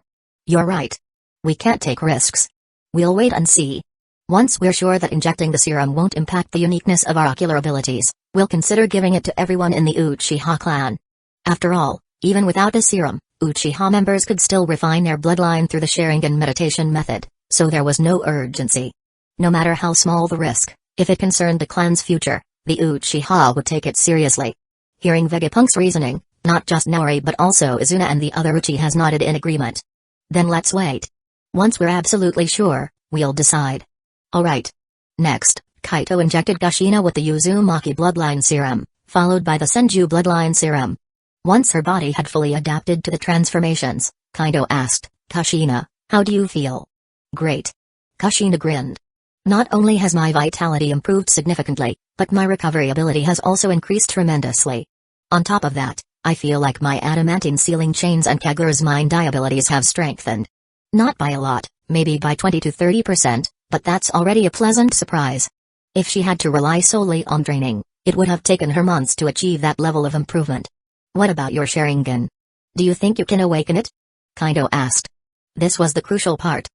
You're right. We can't take risks. We'll wait and see. Once we're sure that injecting the serum won't impact the uniqueness of our ocular abilities, we'll consider giving it to everyone in the Uchiha clan. After all, even without the serum, Uchiha members could still refine their bloodline through the Sharingan meditation method, so there was no urgency. No matter how small the risk, if it concerned the clan's future, the Uchiha would take it seriously. Hearing Vegapunk's reasoning, not just Naori but also Izuna and the other Uchihas nodded in agreement. Then let's wait. Once we're absolutely sure, we'll decide. Alright. Next, Kaito injected Kushina with the Uzumaki bloodline serum, followed by the Senju bloodline serum. Once her body had fully adapted to the transformations, Kaito asked, Kushina, how do you feel? Great. Kushina grinned. Not only has my vitality improved significantly, but my recovery ability has also increased tremendously. On top of that, I feel like my adamantine sealing chains and Kaguru's mind abilities have strengthened. Not by a lot, maybe by 20 to 30%, but that's already a pleasant surprise. If she had to rely solely on training, it would have taken her months to achieve that level of improvement. What about your Sharingan? Do you think you can awaken it? Kaito asked. This was the crucial part.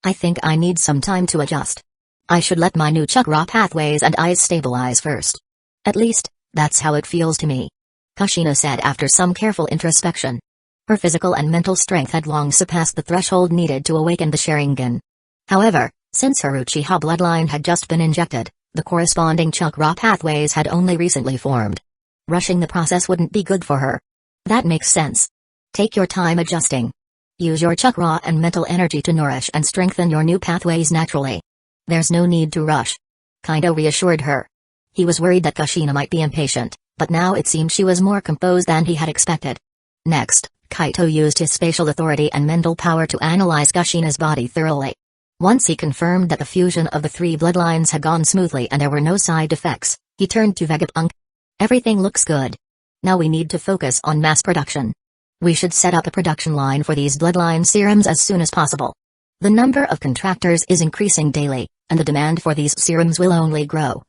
I think I need some time to adjust. I should let my new chakra pathways and eyes stabilize first. At least, that's how it feels to me. Kushina said after some careful introspection. Her physical and mental strength had long surpassed the threshold needed to awaken the Sharingan. However, since her Uchiha bloodline had just been injected, the corresponding chakra pathways had only recently formed. Rushing the process wouldn't be good for her. That makes sense. Take your time adjusting. Use your chakra and mental energy to nourish and strengthen your new pathways naturally. There's no need to rush. Kaito reassured her. He was worried that Kushina might be impatient, but now it seemed she was more composed than he had expected. Next, Kaito used his spatial authority and mental power to analyze Kushina's body thoroughly. Once he confirmed that the fusion of the three bloodlines had gone smoothly and there were no side effects, he turned to Vegapunk. Everything looks good. Now we need to focus on mass production. We should set up a production line for these bloodline serums as soon as possible. The number of contractors is increasing daily, and the demand for these serums will only grow.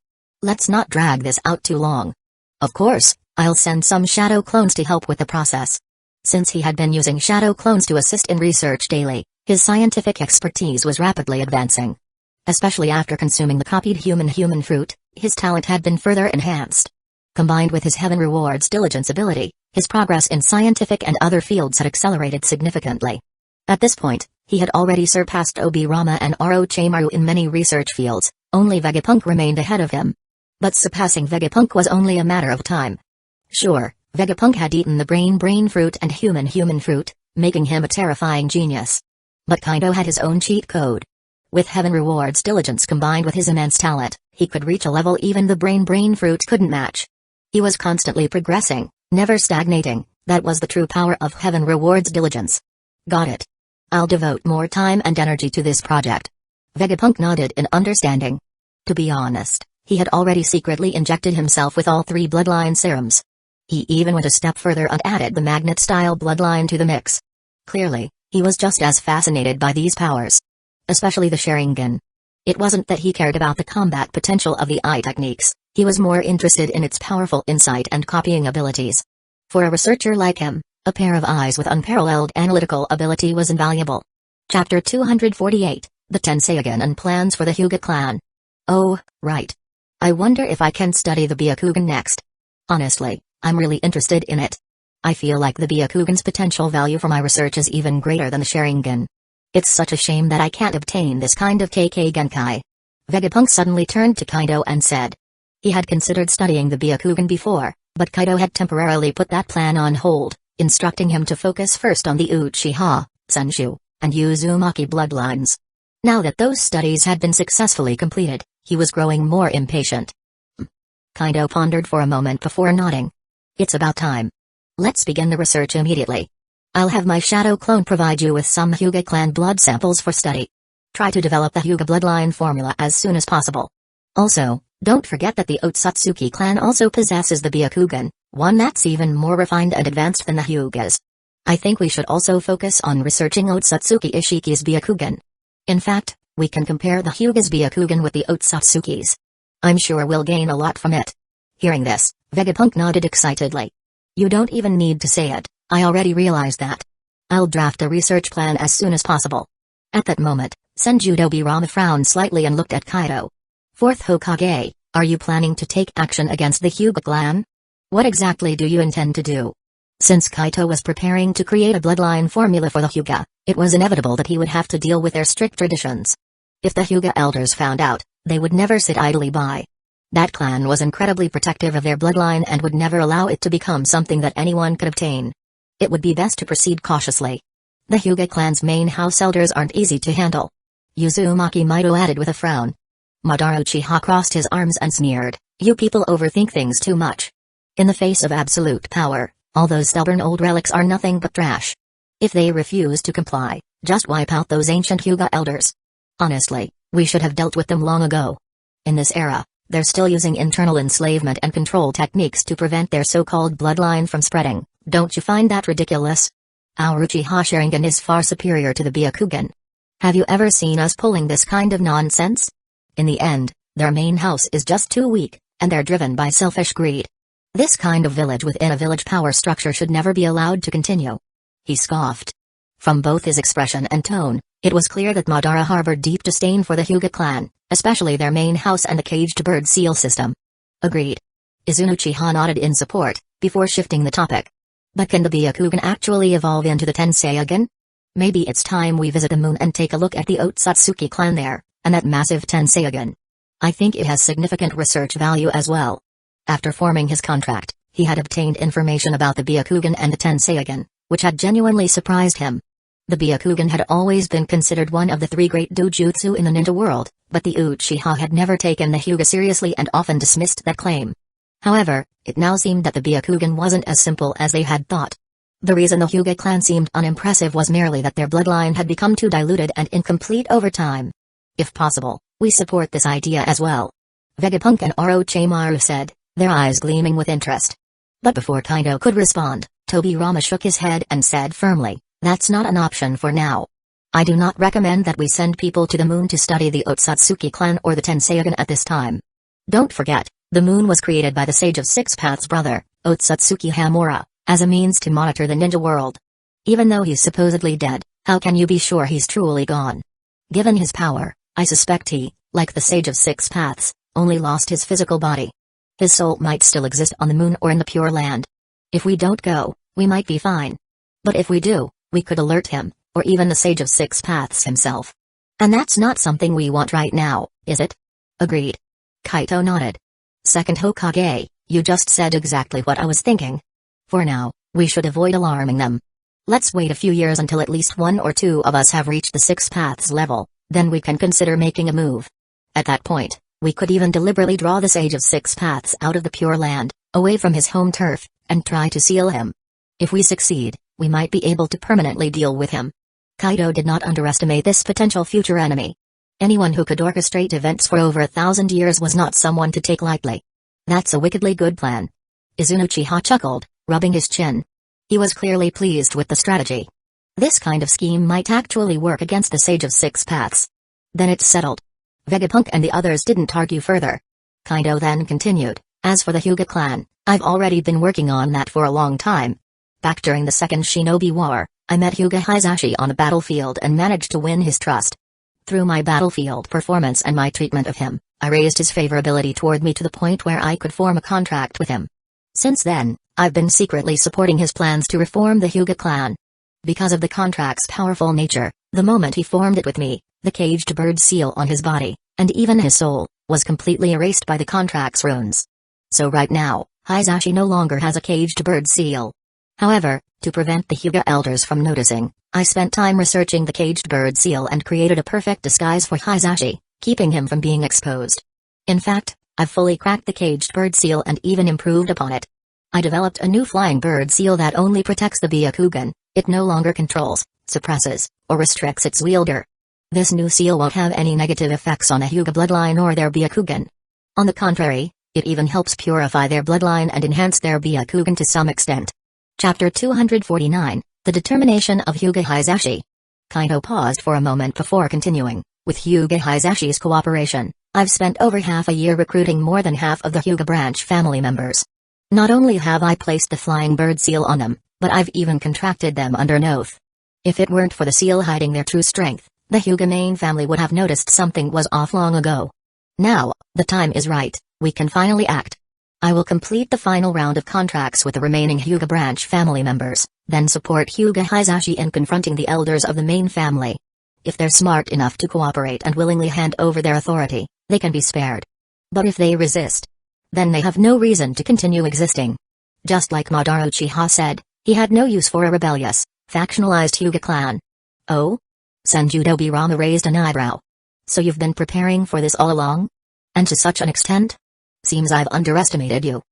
Let's not drag this out too long. Of course, I'll send some shadow clones to help with the process. Since he had been using shadow clones to assist in research daily, his scientific expertise was rapidly advancing. Especially after consuming the copied human fruit, his talent had been further enhanced. Combined with his Heaven Rewards diligence ability, his progress in scientific and other fields had accelerated significantly. At this point, he had already surpassed Obirama and Orochimaru in many research fields, only Vegapunk remained ahead of him. But surpassing Vegapunk was only a matter of time. Sure, Vegapunk had eaten the brain fruit and human fruit, making him a terrifying genius. But Kaito had his own cheat code. With Heaven Rewards diligence combined with his immense talent, he could reach a level even the brain fruit couldn't match. He was constantly progressing, never stagnating. That was the true power of Heaven Rewards diligence. Got it. I'll devote more time and energy to this project. Vegapunk nodded in understanding. To be honest, he had already secretly injected himself with all three bloodline serums. He even went a step further and added the magnet-style bloodline to the mix. Clearly, he was just as fascinated by these powers. Especially the Sharingan. It wasn't that he cared about the combat potential of the eye techniques, he was more interested in its powerful insight and copying abilities. For a researcher like him, a pair of eyes with unparalleled analytical ability was invaluable. Chapter 248, The Tenseigan and Plans for the Hyuga Clan. Oh, right. I wonder if I can study the Byakugan next. Honestly, I'm really interested in it. I feel like the Byakugan's potential value for my research is even greater than the Sharingan. It's such a shame that I can't obtain this kind of Kekkei Genkai. Vegapunk suddenly turned to Kaito and said. He had considered studying the Byakugan before, but Kaito had temporarily put that plan on hold, instructing him to focus first on the Uchiha, Senju, and Uzumaki bloodlines. Now that those studies had been successfully completed, he was growing more impatient. Kaito pondered for a moment before nodding. It's about time. Let's begin the research immediately. I'll have my shadow clone provide you with some Hyuga clan blood samples for study. Try to develop the Hyuga bloodline formula as soon as possible. Also, don't forget that the Otsutsuki clan also possesses the Byakugan, one that's even more refined and advanced than the Hyugas. I think we should also focus on researching Otsutsuki Ishiki's Byakugan. In fact, we can compare the Hyuga's Byakugan with the Otsutsuki's. I'm sure we'll gain a lot from it. Hearing this, Vegapunk nodded excitedly. You don't even need to say it, I already realized that. I'll draft a research plan as soon as possible. At that moment, Senju Obirama frowned slightly and looked at Kaito. Fourth Hokage, are you planning to take action against the Hyuga clan? What exactly do you intend to do? Since Kaito was preparing to create a bloodline formula for the Hyuga, it was inevitable that he would have to deal with their strict traditions. If the Hyuga elders found out, they would never sit idly by. That clan was incredibly protective of their bloodline and would never allow it to become something that anyone could obtain. It would be best to proceed cautiously. The Hyuga clan's main house elders aren't easy to handle. Uzumaki Mido added with a frown. Madara Uchiha crossed his arms and sneered, "You people overthink things too much. In the face of absolute power, all those stubborn old relics are nothing but trash. If they refuse to comply, just wipe out those ancient Hyuga elders. Honestly, we should have dealt with them long ago. In this era, they're still using internal enslavement and control techniques to prevent their so-called bloodline from spreading. Don't you find that ridiculous? Our Uchiha Sharingan is far superior to the Byakugan. Have you ever seen us pulling this kind of nonsense? In the end, their main house is just too weak, and they're driven by selfish greed. This kind of village within a village power structure should never be allowed to continue." He scoffed. From both his expression and tone, it was clear that Madara harbored deep disdain for the Hyuga clan, especially their main house and the caged bird seal system. Agreed. Izuna Uchiha nodded in support, before shifting the topic. But can the Byakugan actually evolve into the Tensei again? Maybe it's time we visit the moon and take a look at the Otsutsuki clan there, and that massive Tensei again. I think it has significant research value as well. After forming his contract, he had obtained information about the Byakugan and the Tensei again, which had genuinely surprised him. The Byakugan had always been considered one of the three great dojutsu in the ninja world, but the Uchiha had never taken the Hyuga seriously and often dismissed that claim. However, it now seemed that the Byakugan wasn't as simple as they had thought. The reason the Hyuga clan seemed unimpressive was merely that their bloodline had become too diluted and incomplete over time. If possible, we support this idea as well. Vegapunk and Orochimaru said, their eyes gleaming with interest. But before Kaido could respond, Tobirama shook his head and said firmly, "That's not an option for now. I do not recommend that we send people to the moon to study the Otsutsuki clan or the Tenseigan at this time. Don't forget, the moon was created by the Sage of Six Paths' brother, Otsutsuki Hamura, as a means to monitor the ninja world. Even though he's supposedly dead, how can you be sure he's truly gone? Given his power, I suspect he, like the Sage of Six Paths, only lost his physical body. His soul might still exist on the moon or in the Pure Land. If we don't go, we might be fine. But if we do, we could alert him, or even the Sage of Six Paths himself. And that's not something we want right now, is it?" Agreed. Kaito nodded. "Second Hokage, you just said exactly what I was thinking. For now, we should avoid alarming them. Let's wait a few years until at least one or two of us have reached the Six Paths level, then we can consider making a move. At that point, we could even deliberately draw the Sage of Six Paths out of the Pure Land, away from his home turf, and try to seal him. If we succeed, we might be able to permanently deal with him." Kaido did not underestimate this potential future enemy. Anyone who could orchestrate events for over 1,000 years was not someone to take lightly. "That's a wickedly good plan." Izuna Uchiha chuckled, rubbing his chin. He was clearly pleased with the strategy. This kind of scheme might actually work against the Sage of Six Paths. Then it's settled. Vegapunk and the others didn't argue further. Kaido then continued, "As for the Hyuga clan, I've already been working on that for a long time. Back during the Second Shinobi War, I met Hyuga Hisashi on the battlefield and managed to win his trust. Through my battlefield performance and my treatment of him, I raised his favorability toward me to the point where I could form a contract with him. Since then, I've been secretly supporting his plans to reform the Hyuga clan. Because of the contract's powerful nature, the moment he formed it with me, the caged bird seal on his body, and even his soul, was completely erased by the contract's runes. So right now, Hisashi no longer has a caged bird seal. However, to prevent the Hyuga elders from noticing, I spent time researching the caged bird seal and created a perfect disguise for Hisashi, keeping him from being exposed. In fact, I've fully cracked the caged bird seal and even improved upon it. I developed a new flying bird seal that only protects the Byakugan. It no longer controls, suppresses, or restricts its wielder. This new seal won't have any negative effects on the Hyuga bloodline or their Byakugan. On the contrary, it even helps purify their bloodline and enhance their Byakugan to some extent." Chapter 249, The Determination of Hyuga Hisashi. Kaido paused for a moment before continuing. "With Hyuga Hisashi's cooperation, I've spent over half a year recruiting more than half of the Hyuga branch family members. Not only have I placed the flying bird seal on them, but I've even contracted them under an oath. If it weren't for the seal hiding their true strength, the Hyuga main family would have noticed something was off long ago. Now, the time is right, we can finally act. I will complete the final round of contracts with the remaining Hyuga branch family members, then support Hyuga Hisashi in confronting the elders of the main family. If they're smart enough to cooperate and willingly hand over their authority, they can be spared. But if they resist, then they have no reason to continue existing. Just like Madara Uchiha said, he had no use for a rebellious, factionalized Hyuga clan. Oh? Senju Dobirama raised an eyebrow. So you've been preparing for this all along? And to such an extent? Seems I've underestimated you.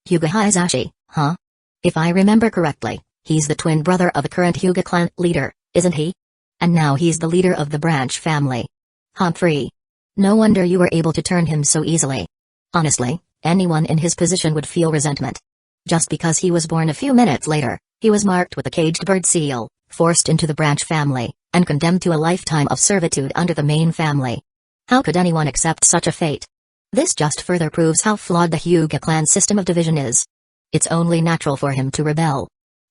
Hyuga Hisashi, huh? If I remember correctly, he's the twin brother of the current Hyuga clan leader, isn't he? And now he's the leader of the branch family. Humphrey. No wonder you were able to turn him so easily. Honestly, anyone in his position would feel resentment. Just because he was born a few minutes later, he was marked with the caged bird seal, forced into the branch family, and condemned to a lifetime of servitude under the main family. How could anyone accept such a fate? This just further proves how flawed the Hyuga clan system of division is. It's only natural for him to rebel.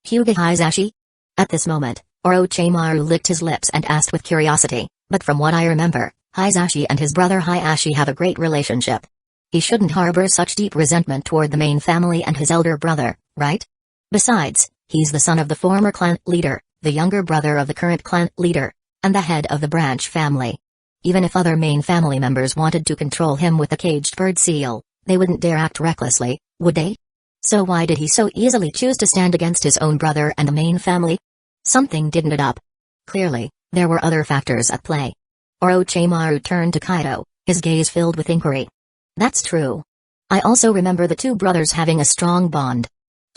Hyuga Hisashi? At this moment, Orochimaru licked his lips and asked with curiosity, but from what I remember, Hisashi and his brother Hisashi have a great relationship. He shouldn't harbor such deep resentment toward the main family and his elder brother, right? Besides, he's the son of the former clan leader, the younger brother of the current clan leader, and the head of the branch family. Even if other main family members wanted to control him with the caged bird seal, they wouldn't dare act recklessly, would they? So why did he so easily choose to stand against his own brother and the main family? Something didn't add up. Clearly, there were other factors at play. Orochimaru turned to Kaido, his gaze filled with inquiry. That's true. I also remember the two brothers having a strong bond.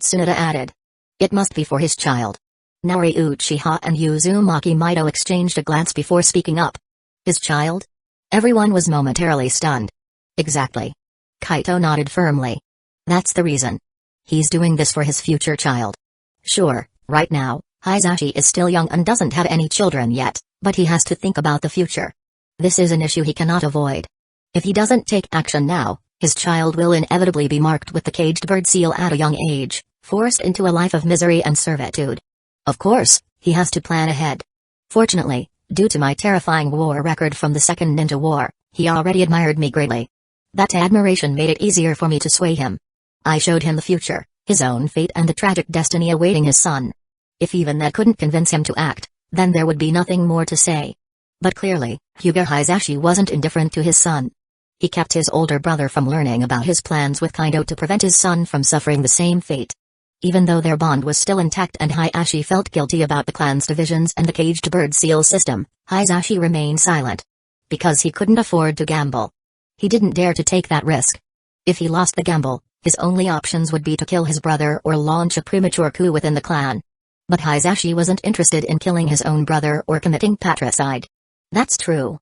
Tsunade added. It must be for his child. Naori Uchiha and Uzumaki Mido exchanged a glance before speaking up. His child? Everyone was momentarily stunned. Exactly. Kaito nodded firmly. That's the reason. He's doing this for his future child. Sure, right now, Hisashi is still young and doesn't have any children yet, but he has to think about the future. This is an issue he cannot avoid. If he doesn't take action now, his child will inevitably be marked with the caged bird seal at a young age, forced into a life of misery and servitude. Of course, he has to plan ahead. Fortunately, due to my terrifying war record from the Second Ninja War, he already admired me greatly. That admiration made it easier for me to sway him. I showed him the future, his own fate and the tragic destiny awaiting his son. If even that couldn't convince him to act, then there would be nothing more to say. But clearly, Hyuga Hisashi wasn't indifferent to his son. He kept his older brother from learning about his plans with Kaido to prevent his son from suffering the same fate. Even though their bond was still intact and Hisashi felt guilty about the clan's divisions and the caged bird seal system, Hisashi remained silent. Because he couldn't afford to gamble. He didn't dare to take that risk. If he lost the gamble, his only options would be to kill his brother or launch a premature coup within the clan. But Hisashi wasn't interested in killing his own brother or committing patricide. That's true.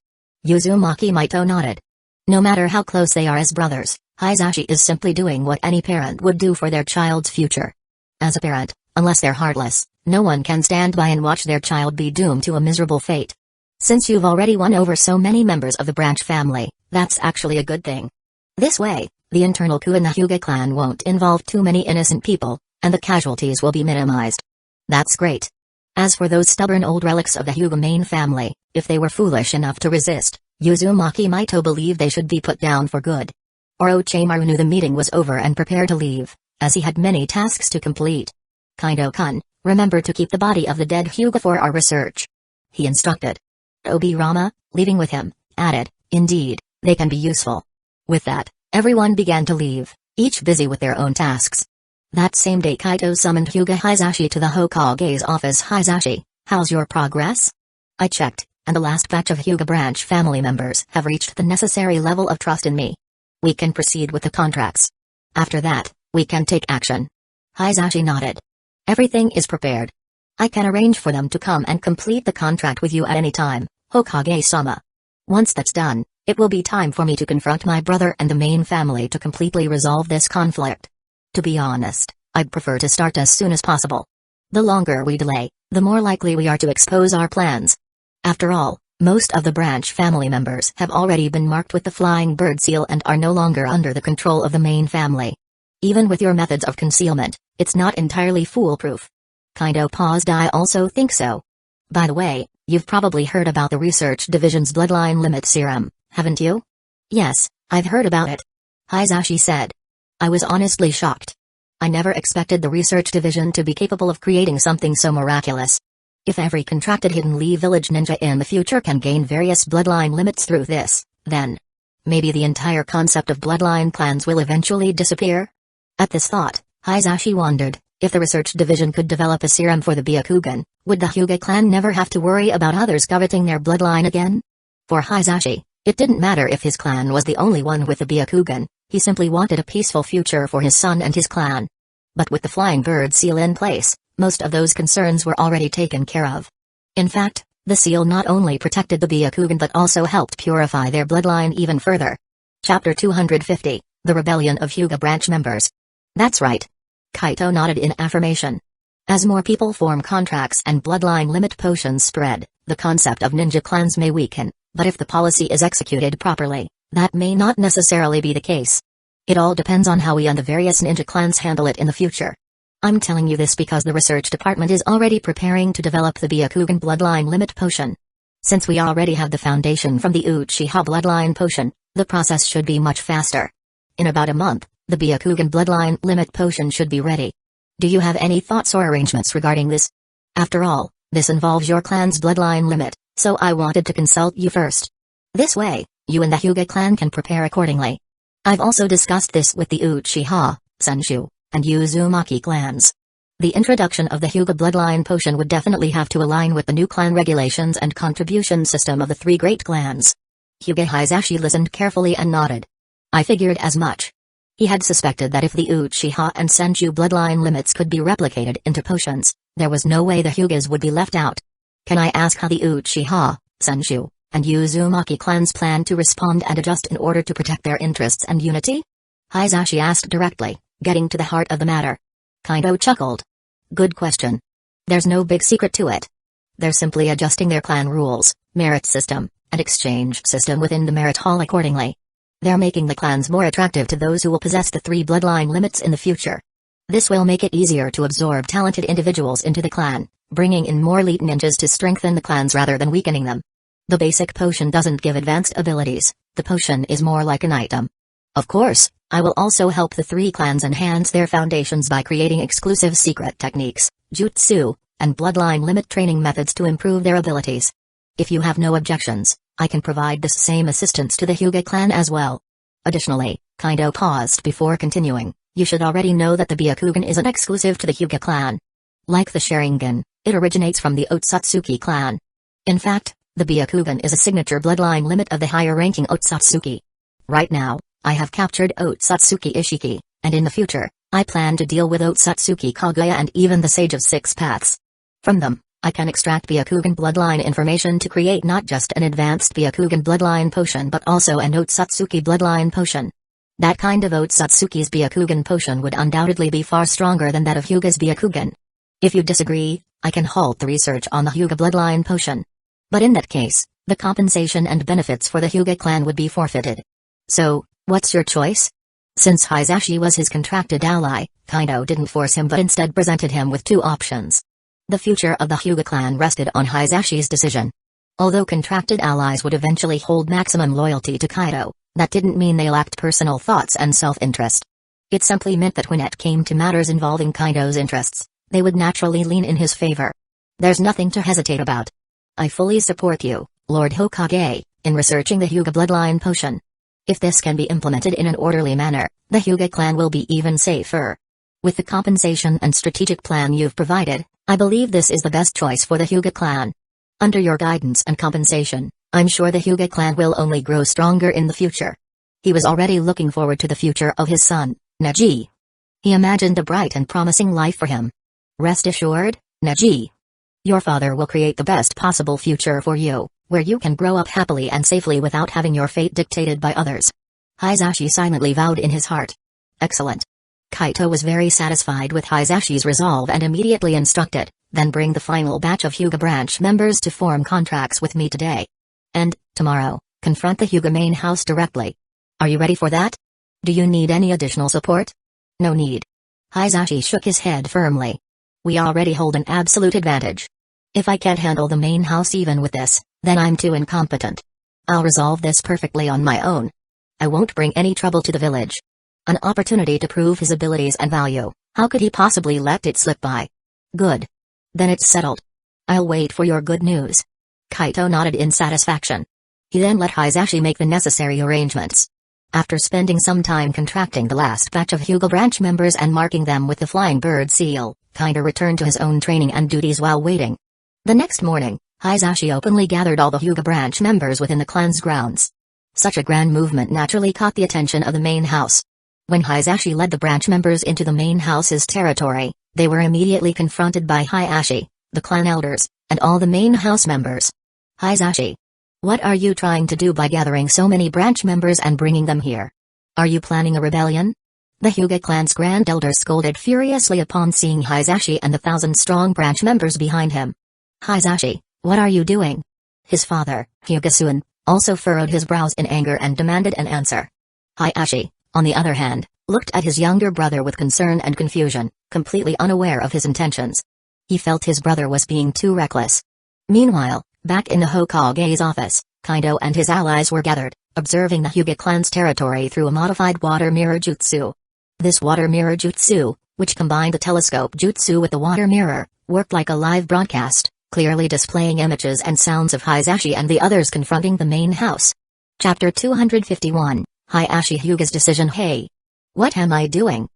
Uzumaki Mido nodded. No matter how close they are as brothers, Hisashi is simply doing what any parent would do for their child's future. As a parent, unless they're heartless, no one can stand by and watch their child be doomed to a miserable fate. Since you've already won over so many members of the branch family, that's actually a good thing. This way, the internal coup in the Hyuga clan won't involve too many innocent people, and the casualties will be minimized. That's great. As for those stubborn old relics of the Hyuga main family, if they were foolish enough to resist, Uzumaki Mido believed they should be put down for good. Orochimaru knew the meeting was over and prepared to leave, as he had many tasks to complete. Kaido-kun, remember to keep the body of the dead Hyuga for our research. He instructed. Obirama, leaving with him, added, indeed, they can be useful. With that, everyone began to leave, each busy with their own tasks. That same day Kaito summoned Hyuga Hisashi to the Hokage's office. Hisashi, how's your progress? I checked, and the last batch of Hyuga branch family members have reached the necessary level of trust in me. We can proceed with the contracts. After that, we can take action. Hisashi nodded. Everything is prepared. I can arrange for them to come and complete the contract with you at any time, Hokage-sama. Once that's done, it will be time for me to confront my brother and the main family to completely resolve this conflict. To be honest, I'd prefer to start as soon as possible. The longer we delay, the more likely we are to expose our plans. After all, most of the branch family members have already been marked with the flying bird seal and are no longer under the control of the main family. Even with your methods of concealment, it's not entirely foolproof. Kaido paused. I also think so. By the way, you've probably heard about the research division's bloodline limit serum, haven't you? Yes, I've heard about it. Hisashi said. I was honestly shocked. I never expected the research division to be capable of creating something so miraculous. If every contracted Hidden Lee village ninja in the future can gain various bloodline limits through this, then Maybe the entire concept of bloodline clans will eventually disappear? At this thought, Hisashi wondered, if the research division could develop a serum for the Byakugan, would the Hyuga clan never have to worry about others coveting their bloodline again? For Hisashi, it didn't matter if his clan was the only one with the Byakugan, he simply wanted a peaceful future for his son and his clan. But with the flying bird seal in place, most of those concerns were already taken care of. In fact, the seal not only protected the Byakugan but also helped purify their bloodline even further. Chapter 250, The Rebellion of Hyuga Branch Members. That's right. Kaito nodded in affirmation. As more people form contracts and bloodline limit potions spread, the concept of ninja clans may weaken, but if the policy is executed properly, that may not necessarily be the case. It all depends on how we and the various ninja clans handle it in the future. I'm telling you this because the research department is already preparing to develop the Byakugan bloodline limit potion. Since we already have the foundation from the Uchiha bloodline potion, the process should be much faster. In about a month, the Byakugan bloodline limit potion should be ready. Do you have any thoughts or arrangements regarding this? After all, this involves your clan's bloodline limit, so I wanted to consult you first. This way, you and the Hyuga clan can prepare accordingly. I've also discussed this with the Uchiha, Senshu, and Uzumaki clans. The introduction of the Hyuga bloodline potion would definitely have to align with the new clan regulations and contribution system of the three great clans. Hyuga Hisashi listened carefully and nodded. I figured as much. He had suspected that if the Uchiha and Senshu bloodline limits could be replicated into potions, there was no way the Hyugas would be left out. Can I ask how the Uchiha, Senshu, and Uzumaki clans plan to respond and adjust in order to protect their interests and unity? Hisashi asked directly, getting to the heart of the matter. Kaido chuckled. Good question. There's no big secret to it. They're simply adjusting their clan rules, merit system, and exchange system within the merit hall accordingly. They're making the clans more attractive to those who will possess the three bloodline limits in the future. This will make it easier to absorb talented individuals into the clan, bringing in more elite ninjas to strengthen the clans rather than weakening them. The basic potion doesn't give advanced abilities, the potion is more like an item. Of course, I will also help the three clans enhance their foundations by creating exclusive secret techniques, jutsu, and bloodline limit training methods to improve their abilities. If you have no objections, I can provide this same assistance to the Hyuga clan as well. Additionally, Kaido paused before continuing, you should already know that the Byakugan isn't exclusive to the Hyuga clan. Like the Sharingan, it originates from the Otsutsuki clan. In fact, the Byakugan is a signature bloodline limit of the higher-ranking Otsutsuki. Right now, I have captured Otsutsuki Ishiki, and in the future, I plan to deal with Otsutsuki Kaguya and even the Sage of Six Paths. From them, I can extract Byakugan bloodline information to create not just an advanced Byakugan bloodline potion but also an Otsutsuki bloodline potion. That kind of Otsutsuki's Byakugan potion would undoubtedly be far stronger than that of Hyuga's Byakugan. If you disagree, I can halt the research on the Hyuga bloodline potion. But in that case, the compensation and benefits for the Hyuga clan would be forfeited. So, what's your choice? Since Hisashi was his contracted ally, Kaido didn't force him but instead presented him with two options. The future of the Hyuga clan rested on Hisashi's decision. Although contracted allies would eventually hold maximum loyalty to Kaido, that didn't mean they lacked personal thoughts and self-interest. It simply meant that when it came to matters involving Kaido's interests, they would naturally lean in his favor. There's nothing to hesitate about. I fully support you, Lord Hokage, in researching the Hyuga bloodline potion. If this can be implemented in an orderly manner, the Hyuga clan will be even safer. With the compensation and strategic plan you've provided, I believe this is the best choice for the Hyuga clan. Under your guidance and compensation, I'm sure the Hyuga clan will only grow stronger in the future. He was already looking forward to the future of his son, Neji. He imagined a bright and promising life for him. Rest assured, Neji. Your father will create the best possible future for you, where you can grow up happily and safely without having your fate dictated by others. Hisashi silently vowed in his heart. Excellent. Kaito was very satisfied with Hisashi's resolve and immediately instructed, then bring the final batch of Hyuga branch members to form contracts with me today. And, tomorrow, confront the Hyuga main house directly. Are you ready for that? Do you need any additional support? No need. Hisashi shook his head firmly. We already hold an absolute advantage. If I can't handle the main house even with this, then I'm too incompetent. I'll resolve this perfectly on my own. I won't bring any trouble to the village. An opportunity to prove his abilities and value, how could he possibly let it slip by? Good. Then it's settled. I'll wait for your good news. Kaito nodded in satisfaction. He then let Hisashi make the necessary arrangements. After spending some time contracting the last batch of Hyuga branch members and marking them with the flying bird seal, Kaido returned to his own training and duties while waiting. The next morning, Hisashi openly gathered all the Hyuga branch members within the clan's grounds. Such a grand movement naturally caught the attention of the main house. When Hisashi led the branch members into the main house's territory, they were immediately confronted by Hisashi, the clan elders, and all the main house members. Hisashi, what are you trying to do by gathering so many branch members and bringing them here? Are you planning a rebellion? The Hyuga clan's grand elder scolded furiously upon seeing Hisashi and the 1,000-strong branch members behind him. Hisashi, what are you doing? His father, Hyuga-sun, also furrowed his brows in anger and demanded an answer. Hisashi, on the other hand, looked at his younger brother with concern and confusion, completely unaware of his intentions. He felt his brother was being too reckless. Meanwhile, back in the Hokage's office, Kaido and his allies were gathered, observing the Hyuga clan's territory through a modified water mirror jutsu. This water mirror jutsu, which combined the telescope jutsu with the water mirror, worked like a live broadcast, clearly displaying images and sounds of Hisashi and the others confronting the main house. Chapter 251, Hisashi Hyuga's decision. Hey! What am I doing?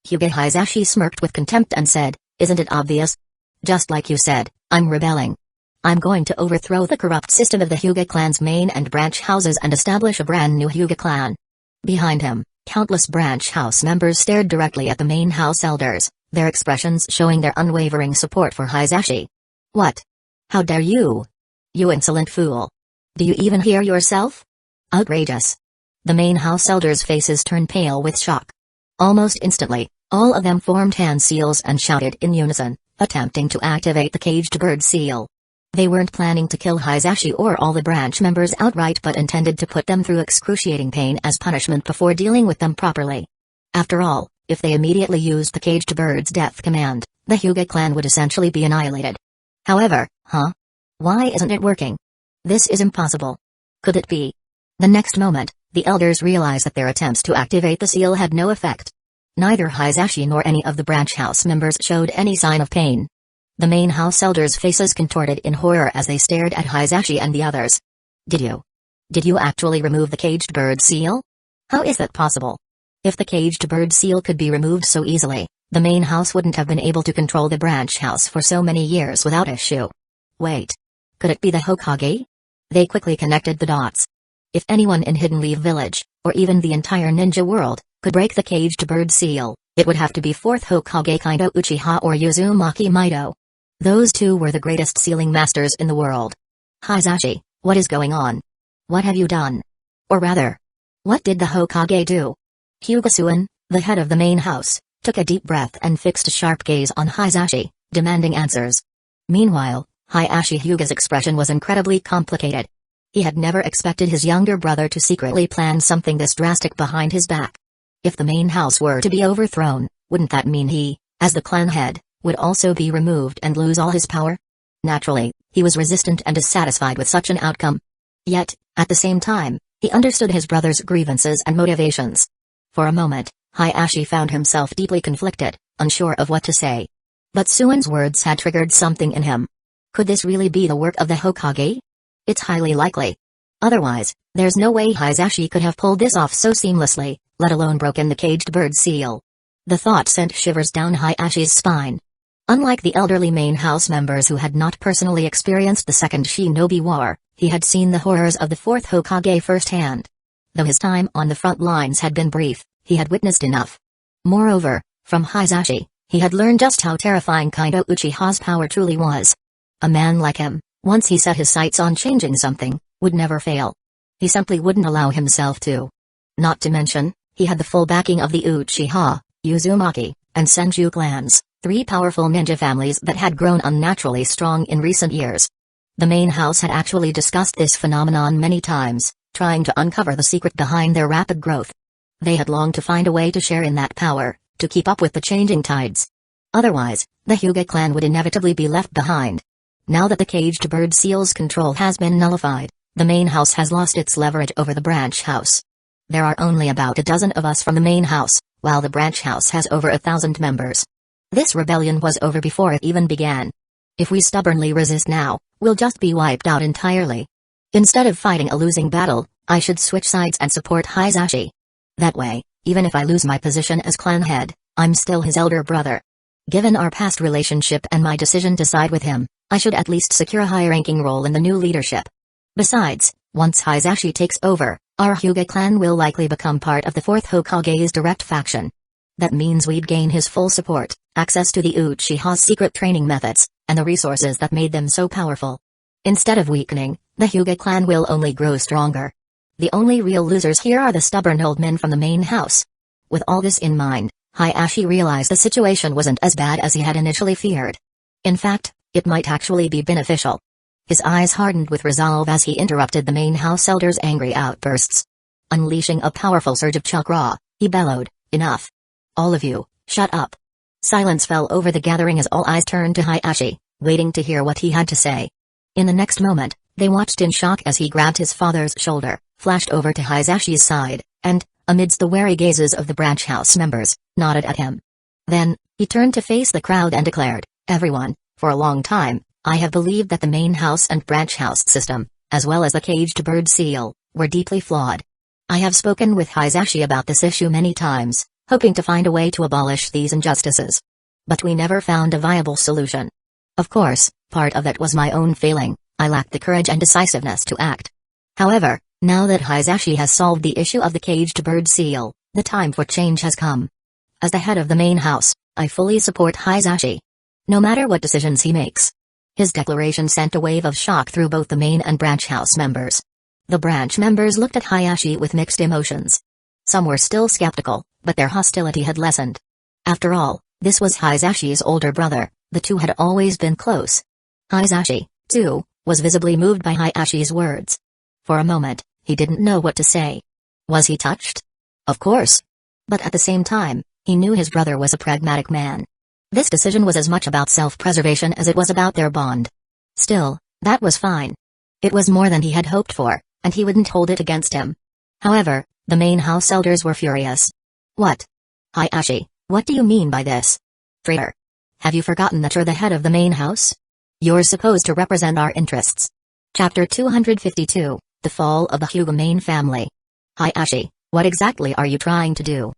Hyuga Hisashi smirked with contempt and said, isn't it obvious? Just like you said, I'm rebelling. I'm going to overthrow the corrupt system of the Hyuga clan's main and branch houses and establish a brand new Hyuga clan. Behind him, countless branch house members stared directly at the main house elders, their expressions showing their unwavering support for Hisashi. What? How dare you? You insolent fool. Do you even hear yourself? Outrageous. The main house elders' faces turned pale with shock. Almost instantly, all of them formed hand seals and shouted in unison, attempting to activate the caged bird seal. They weren't planning to kill Hisashi or all the branch members outright but intended to put them through excruciating pain as punishment before dealing with them properly. After all, if they immediately used the caged bird's death command, the Hyuga clan would essentially be annihilated. However, why isn't it working? This is impossible. Could it be? The next moment, the elders realized that their attempts to activate the seal had no effect. Neither Hisashi nor any of the branch house members showed any sign of pain. The main house elders' faces contorted in horror as they stared at Hisashi and the others. Did you actually remove the caged bird seal? How is that possible? If the caged bird seal could be removed so easily, the main house wouldn't have been able to control the branch house for so many years without issue. Wait. Could it be the Hokage? They quickly connected the dots. If anyone in Hidden Leaf Village, or even the entire ninja world, could break the caged bird seal, it would have to be 4th Hokage Kaido Uchiha or Uzumaki Mido. Those two were the greatest sealing masters in the world. Hisashi, what is going on? What have you done? Or rather, what did the Hokage do? Hyuga-san, the head of the main house, took a deep breath and fixed a sharp gaze on Hisashi, demanding answers. Meanwhile, Hisashi Hyuga's expression was incredibly complicated. He had never expected his younger brother to secretly plan something this drastic behind his back. If the main house were to be overthrown, wouldn't that mean he, as the clan head, would also be removed and lose all his power? Naturally, he was resistant and dissatisfied with such an outcome. Yet, at the same time, he understood his brother's grievances and motivations. For a moment, Hisashi found himself deeply conflicted, unsure of what to say. But Suin's words had triggered something in him. Could this really be the work of the Hokage? It's highly likely. Otherwise, there's no way Hisashi could have pulled this off so seamlessly, let alone broken the caged bird seal. The thought sent shivers down Hisashi's spine. Unlike the elderly main house members who had not personally experienced the Second Shinobi War, he had seen the horrors of the 4th Hokage firsthand. Though his time on the front lines had been brief, he had witnessed enough. Moreover, from Hisashi, he had learned just how terrifying Kaido Uchiha's power truly was. A man like him, once he set his sights on changing something, would never fail. He simply wouldn't allow himself to. Not to mention, he had the full backing of the Uchiha, Uzumaki, and Senju clans, 3 powerful ninja families that had grown unnaturally strong in recent years. The main house had actually discussed this phenomenon many times, trying to uncover the secret behind their rapid growth. They had longed to find a way to share in that power, to keep up with the changing tides. Otherwise, the Hyuga clan would inevitably be left behind. Now that the caged bird seal's control has been nullified, the main house has lost its leverage over the branch house. There are only about a dozen of us from the main house, while the branch house has over 1,000 members. This rebellion was over before it even began. If we stubbornly resist now, we'll just be wiped out entirely. Instead of fighting a losing battle, I should switch sides and support Hisashi. That way, even if I lose my position as clan head, I'm still his elder brother. Given our past relationship and my decision to side with him, I should at least secure a high-ranking role in the new leadership. Besides, once Hisashi takes over, our Hyuga clan will likely become part of the 4th Hokage's direct faction. That means we'd gain his full support, access to the Uchiha's secret training methods, and the resources that made them so powerful. Instead of weakening, the Hyuga clan will only grow stronger. The only real losers here are the stubborn old men from the main house. With all this in mind, Hisashi realized the situation wasn't as bad as he had initially feared. In fact, it might actually be beneficial. His eyes hardened with resolve as he interrupted the main house elder's angry outbursts. Unleashing a powerful surge of chakra, he bellowed, "Enough. All of you, shut up." Silence fell over the gathering as all eyes turned to Hisashi, waiting to hear what he had to say. In the next moment, they watched in shock as he grabbed his father's shoulder, flashed over to Hisashi's side, and, amidst the wary gazes of the branch house members, nodded at him. Then, he turned to face the crowd and declared, "Everyone, for a long time, I have believed that the main house and branch house system, as well as the caged bird seal, were deeply flawed. I have spoken with Hisashi about this issue many times, hoping to find a way to abolish these injustices. But we never found a viable solution. Of course, part of that was my own failing. I lacked the courage and decisiveness to act. However, now that Hisashi has solved the issue of the caged bird seal, the time for change has come. As the head of the main house, I fully support Hisashi. No matter what decisions he makes." His declaration sent a wave of shock through both the main and branch house members. The branch members looked at Hisashi with mixed emotions. Some were still skeptical, but their hostility had lessened. After all, this was Hisashi's older brother, the two had always been close. Hisashi, too, was visibly moved by Hisashi's words. For a moment, he didn't know what to say. Was he touched? Of course. But at the same time, he knew his brother was a pragmatic man. This decision was as much about self-preservation as it was about their bond. Still, that was fine. It was more than he had hoped for, and he wouldn't hold it against him. However, the main house elders were furious. "What? Hisashi, what do you mean by this? Traitor. Have you forgotten that you're the head of the main house? You're supposed to represent our interests." Chapter 252, The Fall of the Hyuga Main Family. "Hisashi, what exactly are you trying to do?"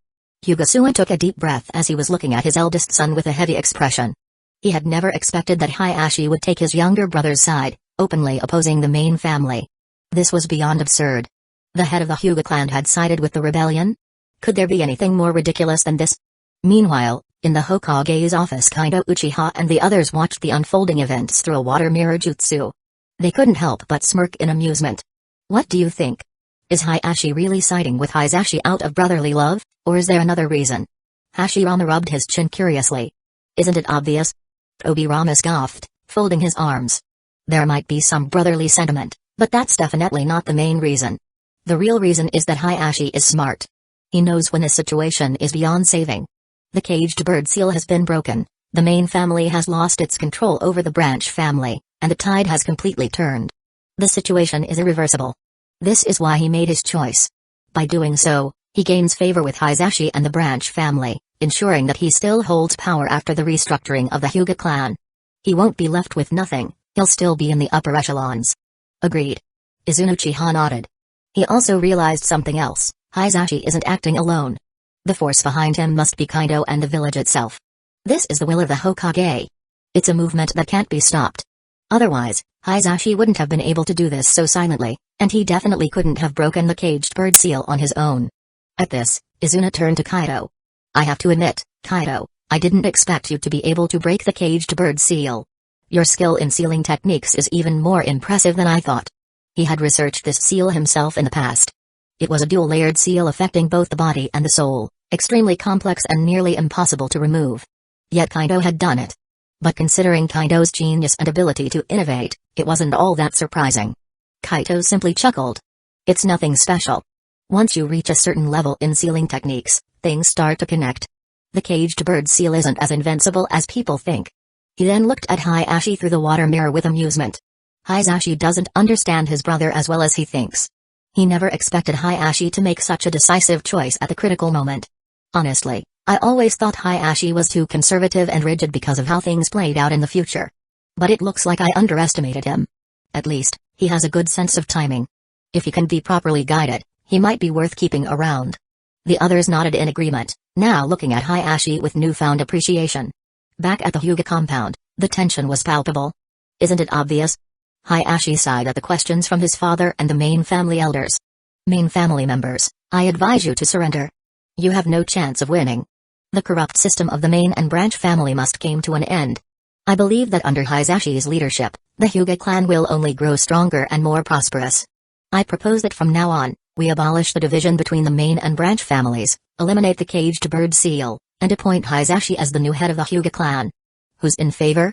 Hyuga took a deep breath as he was looking at his eldest son with a heavy expression. He had never expected that Hisashi would take his younger brother's side, openly opposing the main family. This was beyond absurd. The head of the Hyuga clan had sided with the rebellion? Could there be anything more ridiculous than this? Meanwhile, in the Hokage's office, Kaido, Uchiha and the others watched the unfolding events through a water mirror jutsu. They couldn't help but smirk in amusement. "What do you think? Is Hisashi really siding with Hisashi out of brotherly love, or is there another reason?" Hashirama rubbed his chin curiously. "Isn't it obvious?" Tobirama scoffed, folding his arms. "There might be some brotherly sentiment, but that's definitely not the main reason. The real reason is that Hisashi is smart. He knows when a situation is beyond saving. The caged bird seal has been broken, the main family has lost its control over the branch family, and the tide has completely turned. The situation is irreversible. This is why he made his choice. By doing so, he gains favor with Hisashi and the branch family, ensuring that he still holds power after the restructuring of the Hyuga clan. He won't be left with nothing, he'll still be in the upper echelons." "Agreed." Uchiha nodded. He also realized something else. Hisashi isn't acting alone. The force behind him must be Kaido and the village itself. This is the will of the Hokage. It's a movement that can't be stopped. Otherwise, Hisashi wouldn't have been able to do this so silently, and he definitely couldn't have broken the caged bird seal on his own. At this, Izuna turned to Kaido. "I have to admit, Kaido, I didn't expect you to be able to break the caged bird seal. Your skill in sealing techniques is even more impressive than I thought." He had researched this seal himself in the past. It was a dual-layered seal affecting both the body and the soul, extremely complex and nearly impossible to remove. Yet Kaido had done it. But considering Kaido's genius and ability to innovate, it wasn't all that surprising. Kaido simply chuckled. "It's nothing special. Once you reach a certain level in sealing techniques, things start to connect. The caged bird seal isn't as invincible as people think." He then looked at Hisashi through the water mirror with amusement. Hisashi doesn't understand his brother as well as he thinks. He never expected Hisashi to make such a decisive choice at the critical moment. "Honestly, I always thought Hisashi was too conservative and rigid because of how things played out in the future. But it looks like I underestimated him. At least, He has a good sense of timing. If he can be properly guided, he might be worth keeping around. The others nodded in agreement, now looking at Hayashi with newfound appreciation. Back at the Hyuga compound, the tension was palpable. Isn't it obvious? Hayashi sighed at the questions from his father and the main family elders. Main family members, I advise you to surrender. You have no chance of winning. The corrupt system of the main and branch family must come to an end. I believe that under Hayashi's leadership, the Hyuga clan will only grow stronger and more prosperous. I propose that from now on, we abolish the division between the main and branch families, eliminate the caged bird seal, and appoint Hayashi as the new head of the Hyuga clan. Who's in favor?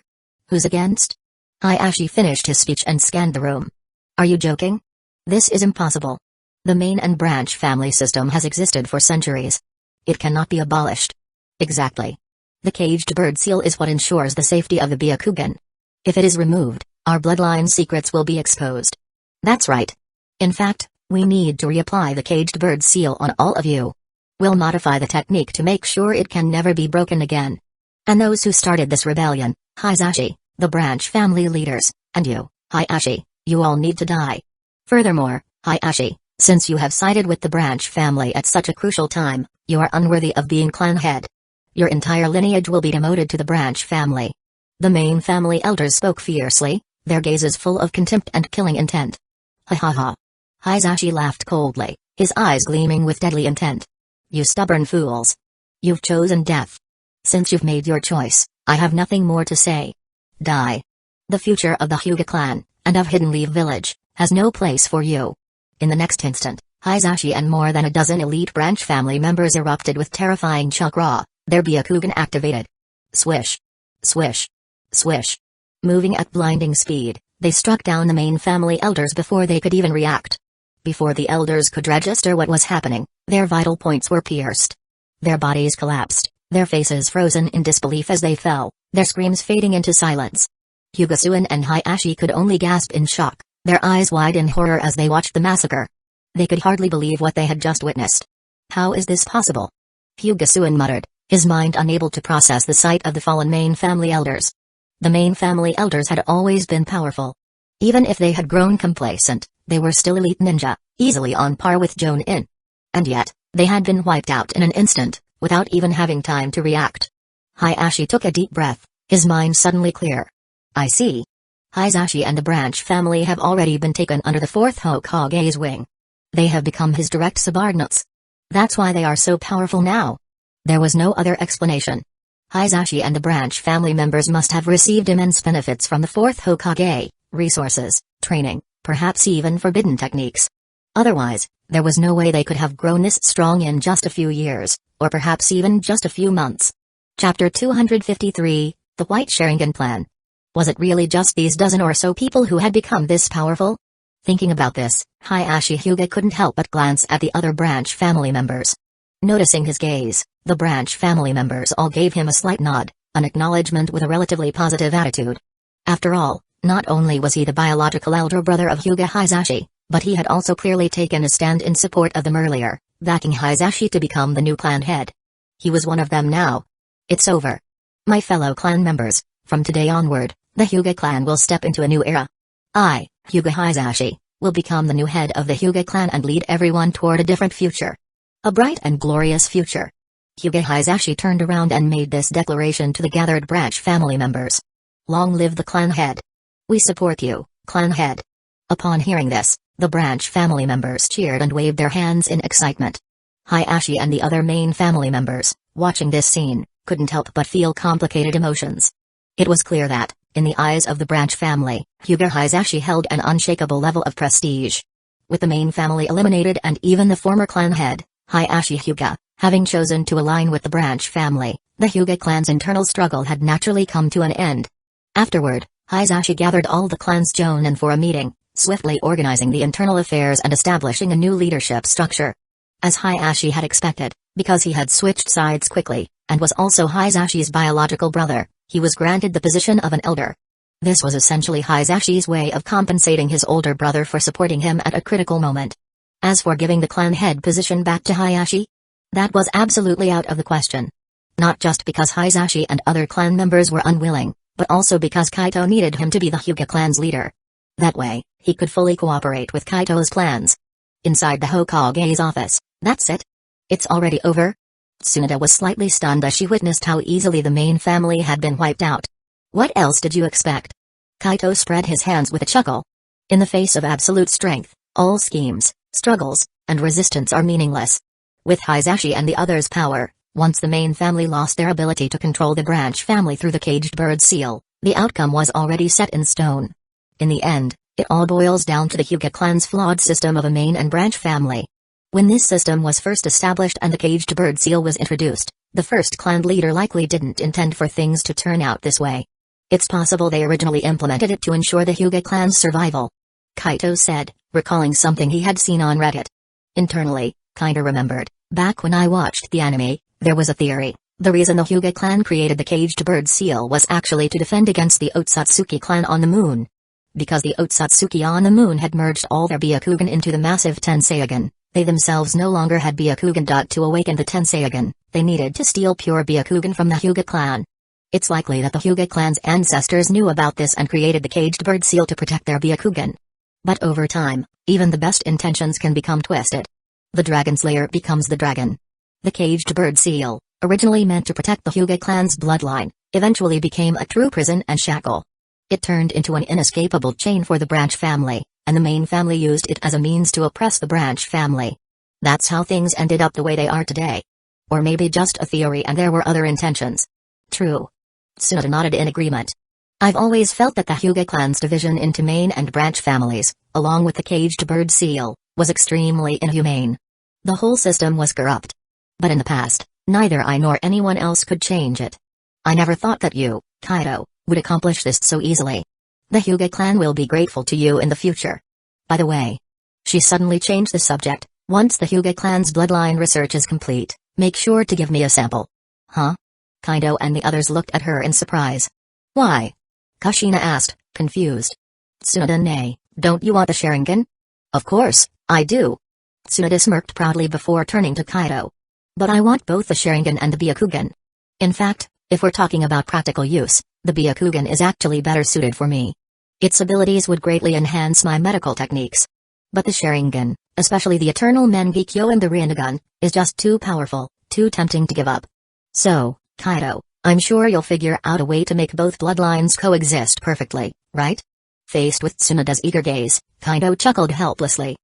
Who's against? Hayashi finished his speech and scanned the room. Are you joking? This is impossible. The main and branch family system has existed for centuries. It cannot be abolished. Exactly. The caged bird seal is what ensures the safety of the Byakugan. If it is removed, our bloodline secrets will be exposed. That's right. In fact, we need to reapply the caged bird seal on all of you. We'll modify the technique to make sure it can never be broken again. And those who started this rebellion, Hayashi, the branch family leaders, and you, Hayashi, you all need to die. Furthermore, Hayashi, since you have sided with the branch family at such a crucial time, you are unworthy of being clan head. Your entire lineage will be demoted to the branch family. The main family elders spoke fiercely, their gazes full of contempt and killing intent. Ha ha ha. Hayashi laughed coldly, his eyes gleaming with deadly intent. You stubborn fools. You've chosen death. Since you've made your choice, I have nothing more to say. Die. The future of the Hyuga clan, and of Hidden Leaf Village, has no place for you. In the next instant, Hayashi and more than a dozen elite branch family members erupted with terrifying chakra, their Byakugan activated. Swish. Swish. Swish. Moving at blinding speed, they struck down the main family elders before they could even react. Before the elders could register what was happening, their vital points were pierced. Their bodies collapsed, their faces frozen in disbelief as they fell, their screams fading into silence. Hyuga and Hayashi could only gasp in shock, their eyes wide in horror as they watched the massacre. They could hardly believe what they had just witnessed. How is this possible? Hyuga muttered, his mind unable to process the sight of the fallen main family elders. The main family elders had always been powerful. Even if they had grown complacent, they were still elite ninja, easily on par with Jonin. And yet, they had been wiped out in an instant, without even having time to react. Hayashi took a deep breath, his mind suddenly clear. I see. Hayashi and the branch family have already been taken under the fourth Hokage's wing. They have become his direct subordinates. That's why they are so powerful now. There was no other explanation. Hayashi and the branch family members must have received immense benefits from the fourth Hokage, resources, training, perhaps even forbidden techniques. Otherwise, there was no way they could have grown this strong in just a few years, or perhaps even just a few months. Chapter 253, The White Sharingan Plan. Was it really just these dozen or so people who had become this powerful? Thinking about this, Hayashi Hyuga couldn't help but glance at the other branch family members. Noticing his gaze, the branch family members all gave him a slight nod, an acknowledgement with a relatively positive attitude. After all, not only was he the biological elder brother of Hyuga Hayashi, but he had also clearly taken a stand in support of them earlier, backing Hayashi to become the new clan head. He was one of them now. It's over. My fellow clan members, from today onward, the Hyuga clan will step into a new era. I, Hyuga Hayashi, will become the new head of the Hyuga clan and lead everyone toward a different future. A bright and glorious future. Hyuga Hayashi turned around and made this declaration to the gathered branch family members. Long live the clan head. We support you, clan head. Upon hearing this, the branch family members cheered and waved their hands in excitement. Hayashi and the other main family members, watching this scene, couldn't help but feel complicated emotions. It was clear that, in the eyes of the branch family, Hyuga Hayashi held an unshakable level of prestige. With the main family eliminated and even the former clan head, Hayashi Hyuga, having chosen to align with the branch family, the Hyuga clan's internal struggle had naturally come to an end. Afterward, Hayashi gathered all the clan's jonin for a meeting, swiftly organizing the internal affairs and establishing a new leadership structure. As Hayashi had expected, because he had switched sides quickly, and was also Hayashi's biological brother, he was granted the position of an elder. This was essentially Hayashi's way of compensating his older brother for supporting him at a critical moment. As for giving the clan head position back to Hayashi, that was absolutely out of the question. Not just because Hayashi and other clan members were unwilling, but also because Kaito needed him to be the Hyuga clan's leader. That way, he could fully cooperate with Kaito's plans. Inside the Hokage's office, "That's it? It's already over?" Tsunade was slightly stunned as she witnessed how easily the main family had been wiped out. "What else did you expect?" Kaito spread his hands with a chuckle. "In the face of absolute strength, all schemes, struggles, and resistance are meaningless. With Hisashi and the others' power, once the main family lost their ability to control the branch family through the caged bird seal, the outcome was already set in stone. In the end, it all boils down to the Hyuga clan's flawed system of a main and branch family. When this system was first established and the caged bird seal was introduced, the first clan leader likely didn't intend for things to turn out this way. It's possible they originally implemented it to ensure the Hyuga clan's survival," Kaito said, recalling something he had seen on Reddit. Internally, Kaito remembered, "Back when I watched the anime, there was a theory. The reason the Hyuga clan created the caged bird seal was actually to defend against the Otsutsuki clan on the moon. Because the Otsutsuki on the moon had merged all their Byakugan into the massive Tenseigan, they themselves no longer had Byakugan. To awaken the Tenseigan, they needed to steal pure Byakugan from the Hyuga clan. It's likely that the Hyuga clan's ancestors knew about this and created the caged bird seal to protect their Byakugan. But over time, even the best intentions can become twisted. The Dragon Slayer becomes the dragon. The caged bird seal, originally meant to protect the Hyuga clan's bloodline, eventually became a true prison and shackle. It turned into an inescapable chain for the branch family, and the main family used it as a means to oppress the branch family. That's how things ended up the way they are today. Or maybe just a theory and there were other intentions. True. Tsunade nodded in agreement. "I've always felt that the Hyuga clan's division into main and branch families, along with the caged bird seal, was extremely inhumane. The whole system was corrupt. But in the past, neither I nor anyone else could change it. I never thought that you, Kaito, would accomplish this so easily. The Hyuga clan will be grateful to you in the future. By the way," she suddenly changed the subject, "once the Hyuga clan's bloodline research is complete, make sure to give me a sample." "Huh?" Kaito and the others looked at her in surprise. "Why?" Kushina asked, confused. "Tsunade, nay, don't you want the Sharingan?" "Of course, I do." Tsunade smirked proudly before turning to Kaito. "But I want both the Sharingan and the Byakugan. In fact, if we're talking about practical use, the Byakugan is actually better suited for me. Its abilities would greatly enhance my medical techniques. But the Sharingan, especially the Eternal Mangekyō and the Rinnegan, is just too powerful, too tempting to give up. So, Kaito, I'm sure you'll figure out a way to make both bloodlines coexist perfectly, right?" Faced with Tsunade's eager gaze, Kaito chuckled helplessly.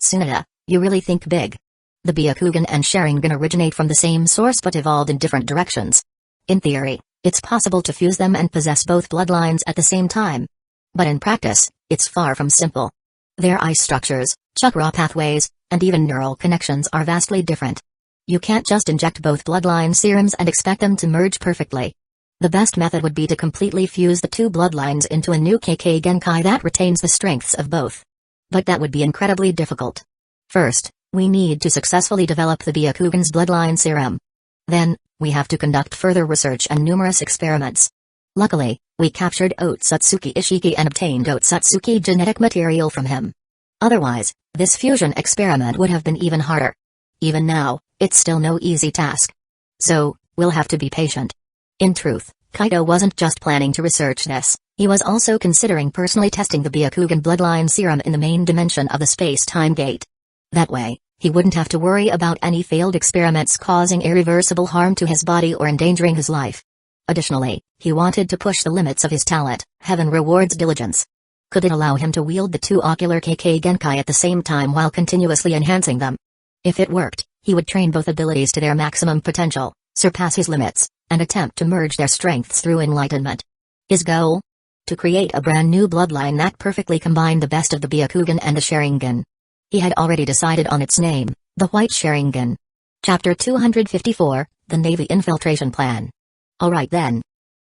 "Tsunade, you really think big. The Byakugan and Sharingan originate from the same source but evolved in different directions. In theory, it's possible to fuse them and possess both bloodlines at the same time. But in practice, it's far from simple. Their eye structures, chakra pathways, and even neural connections are vastly different. You can't just inject both bloodline serums and expect them to merge perfectly. The best method would be to completely fuse the two bloodlines into a new Kekkei Genkai that retains the strengths of both. But that would be incredibly difficult. First, we need to successfully develop the Byakugan's bloodline serum. Then, we have to conduct further research and numerous experiments. Luckily, we captured Otsutsuki Ishiki and obtained Otsutsuki genetic material from him. Otherwise, this fusion experiment would have been even harder. Even now, it's still no easy task. So, we'll have to be patient." In truth, Kaito wasn't just planning to research this, he was also considering personally testing the Byakugan bloodline serum in the main dimension of the space-time gate. That way, he wouldn't have to worry about any failed experiments causing irreversible harm to his body or endangering his life. Additionally, he wanted to push the limits of his talent. Heaven rewards diligence. Could it allow him to wield the two ocular Kekkei Genkai at the same time while continuously enhancing them? If it worked, he would train both abilities to their maximum potential, surpass his limits, and attempt to merge their strengths through enlightenment. His goal? To create a brand new bloodline that perfectly combined the best of the Byakugan and the Sharingan. He had already decided on its name, the White Sharingan. Chapter 254, The Navy Infiltration Plan. Alright then.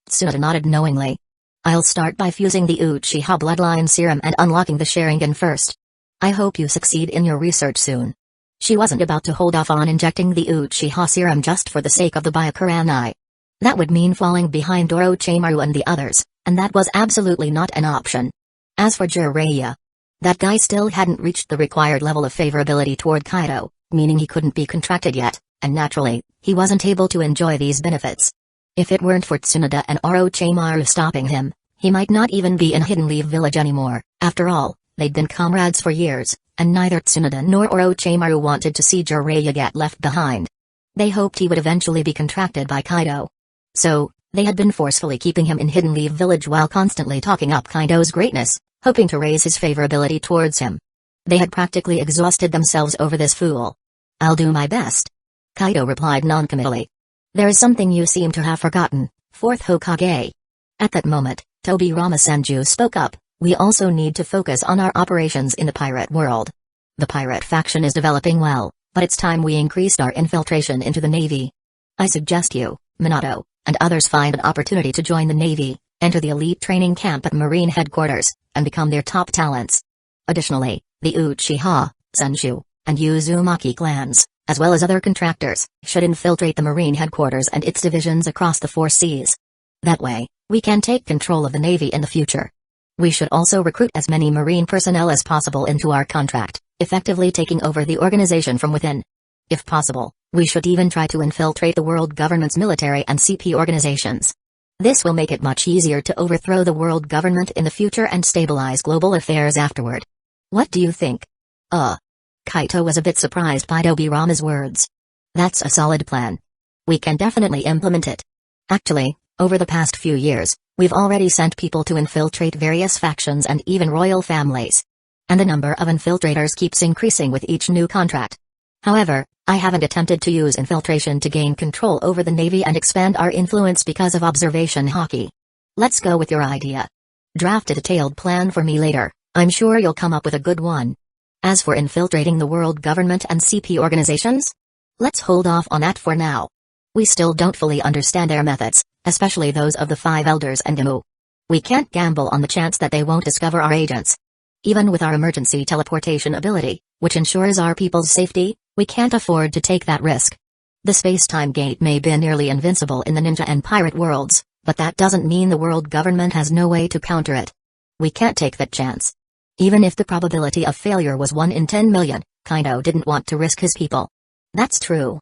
Tsunade nodded knowingly. "I'll start by fusing the Uchiha bloodline serum and unlocking the Sharingan first. I hope you succeed in your research soon." She wasn't about to hold off on injecting the Uchiha serum just for the sake of the Byakuranai. That would mean falling behind Orochimaru and the others, and that was absolutely not an option. As for Jiraiya, that guy still hadn't reached the required level of favorability toward Kaito, meaning he couldn't be contracted yet, and naturally, he wasn't able to enjoy these benefits. If it weren't for Tsunade and Orochimaru stopping him, he might not even be in Hidden Leaf Village anymore, After all, they'd been comrades for years, and neither Tsunoda nor Orochimaru wanted to see Jiraiya get left behind. They hoped he would eventually be contracted by Kaido. So, they had been forcefully keeping him in Hidden Leaf Village while constantly talking up Kaido's greatness, hoping to raise his favorability towards him. They had practically exhausted themselves over this fool. "I'll do my best," Kaido replied noncommittally. "There is something you seem to have forgotten, fourth Hokage." At that moment, Tobirama Senju spoke up. "We also need to focus on our operations in the pirate world. The pirate faction is developing well, but it's time we increased our infiltration into the Navy. I suggest you, Minato, and others find an opportunity to join the Navy, enter the elite training camp at Marine headquarters, and become their top talents. Additionally, the Uchiha, Senshu, and Uzumaki clans, as well as other contractors, should infiltrate the Marine headquarters and its divisions across the four seas. That way, we can take control of the Navy in the future. We should also recruit as many Marine personnel as possible into our contract, effectively taking over the organization from within. If possible, we should even try to infiltrate the world government's military and CP organizations. This will make it much easier to overthrow the world government in the future and stabilize global affairs afterward. What do you think?" Kaito was a bit surprised by Tobirama's words. "That's a solid plan. We can definitely implement it. Actually, over the past few years, we've already sent people to infiltrate various factions and even royal families. And the number of infiltrators keeps increasing with each new contract. However, I haven't attempted to use infiltration to gain control over the Navy and expand our influence because of observation hockey. Let's go with your idea. Draft a detailed plan for me later, I'm sure you'll come up with a good one. As for infiltrating the world government and CP organizations? Let's hold off on that for now. We still don't fully understand their methods, especially those of the Five Elders and Imu. We can't gamble on the chance that they won't discover our agents. Even with our emergency teleportation ability, which ensures our people's safety, we can't afford to take that risk. The space-time gate may be nearly invincible in the ninja and pirate worlds, but that doesn't mean the world government has no way to counter it. We can't take that chance. Even if the probability of failure was 1 in 10 million, Kaido didn't want to risk his people. That's true.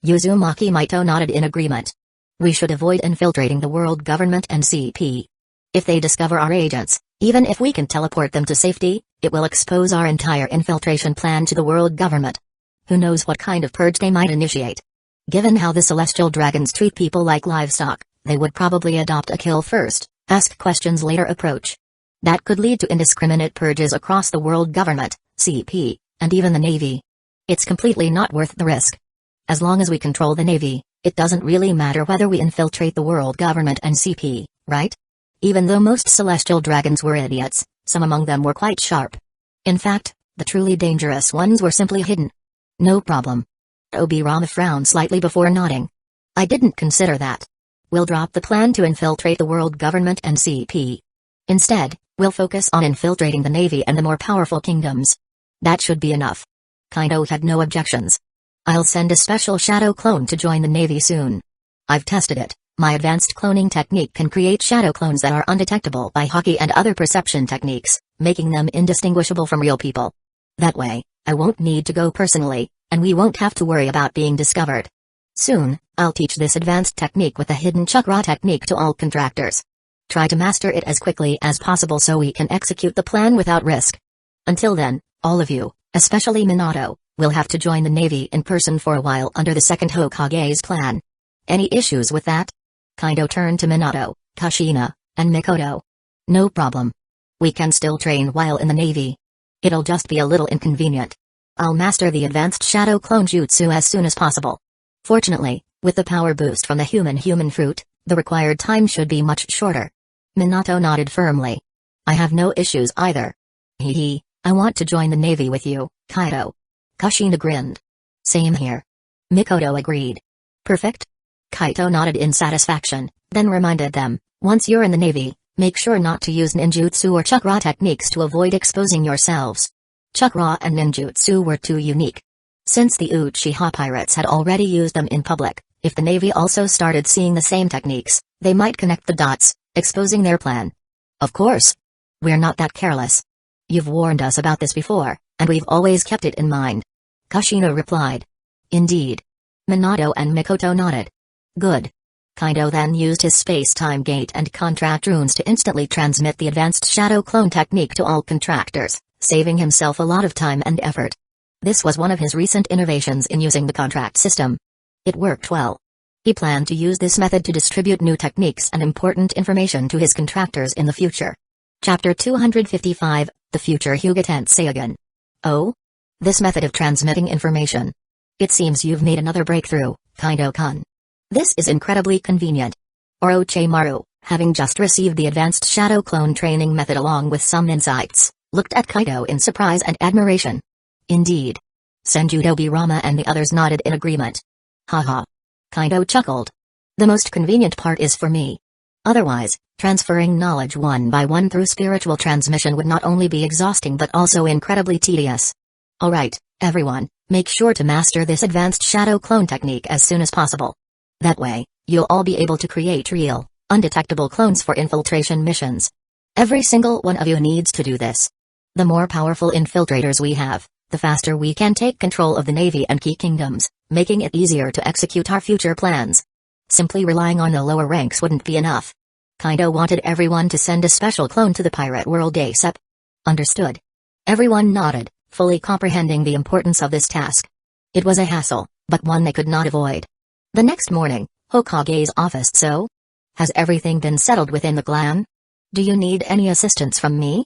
Uzumaki Mito nodded in agreement. We should avoid infiltrating the world government and CP. If they discover our agents, even if we can teleport them to safety, it will expose our entire infiltration plan to the world government. Who knows what kind of purge they might initiate. Given how the celestial dragons treat people like livestock, they would probably adopt a kill first, ask questions later approach. That could lead to indiscriminate purges across the world government, CP, and even the Navy. It's completely not worth the risk. As long as we control the Navy, it doesn't really matter whether we infiltrate the world government and CP, right? Even though most celestial dragons were idiots, some among them were quite sharp. In fact, the truly dangerous ones were simply hidden. No problem. Tobirama frowned slightly before nodding. I didn't consider that. We'll drop the plan to infiltrate the world government and CP. Instead, we'll focus on infiltrating the Navy and the more powerful kingdoms. That should be enough. Kaido had no objections. I'll send a special shadow clone to join the Navy soon. I've tested it. My advanced cloning technique can create shadow clones that are undetectable by hockey and other perception techniques, making them indistinguishable from real people. That way, I won't need to go personally, and we won't have to worry about being discovered. Soon, I'll teach this advanced technique with the hidden chakra technique to all contractors. Try to master it as quickly as possible so we can execute the plan without risk. Until then, all of you, especially Minato, will have to join the Navy in person for a while under the second Hokage's plan. Any issues with that? Kaido turned to Minato, Kushina, and Mikoto. No problem. We can still train while in the Navy. It'll just be a little inconvenient. I'll master the advanced shadow clone jutsu as soon as possible. Fortunately, with the power boost from the human fruit, the required time should be much shorter. Minato nodded firmly. I have no issues either. Hee, I want to join the Navy with you, Kaido. Kushina grinned. Same here. Mikoto agreed. Perfect. Kaito nodded in satisfaction, then reminded them, once you're in the Navy, make sure not to use ninjutsu or chakra techniques to avoid exposing yourselves. Chakra and ninjutsu were too unique. Since the Uchiha pirates had already used them in public, if the Navy also started seeing the same techniques, they might connect the dots, exposing their plan. Of course. We're not that careless. You've warned us about this before, and we've always kept it in mind. Kushina replied. Indeed. Minato and Mikoto nodded. Good. Kaido then used his space-time gate and contract runes to instantly transmit the advanced shadow clone technique to all contractors, saving himself a lot of time and effort. This was one of his recent innovations in using the contract system. It worked well. He planned to use this method to distribute new techniques and important information to his contractors in the future. Chapter 255, The Future Hyuga Tenseigan. Oh? This method of transmitting information. It seems you've made another breakthrough, Kaido-kun. This is incredibly convenient. Orochimaru, having just received the advanced shadow clone training method along with some insights, looked at Kaido in surprise and admiration. Indeed. Senju Dobirama and the others nodded in agreement. Haha. Kaido chuckled. The most convenient part is for me. Otherwise, transferring knowledge one by one through spiritual transmission would not only be exhausting but also incredibly tedious. Alright, everyone, make sure to master this advanced shadow clone technique as soon as possible. That way, you'll all be able to create real, undetectable clones for infiltration missions. Every single one of you needs to do this. The more powerful infiltrators we have, the faster we can take control of the Navy and key kingdoms, making it easier to execute our future plans. Simply relying on the lower ranks wouldn't be enough. Kaido wanted everyone to send a special clone to the pirate world ASAP. Understood. Everyone nodded, fully comprehending the importance of this task. It was a hassle, but one they could not avoid. The next morning, Hokage's office. So? Has everything been settled within the clan? Do you need any assistance from me?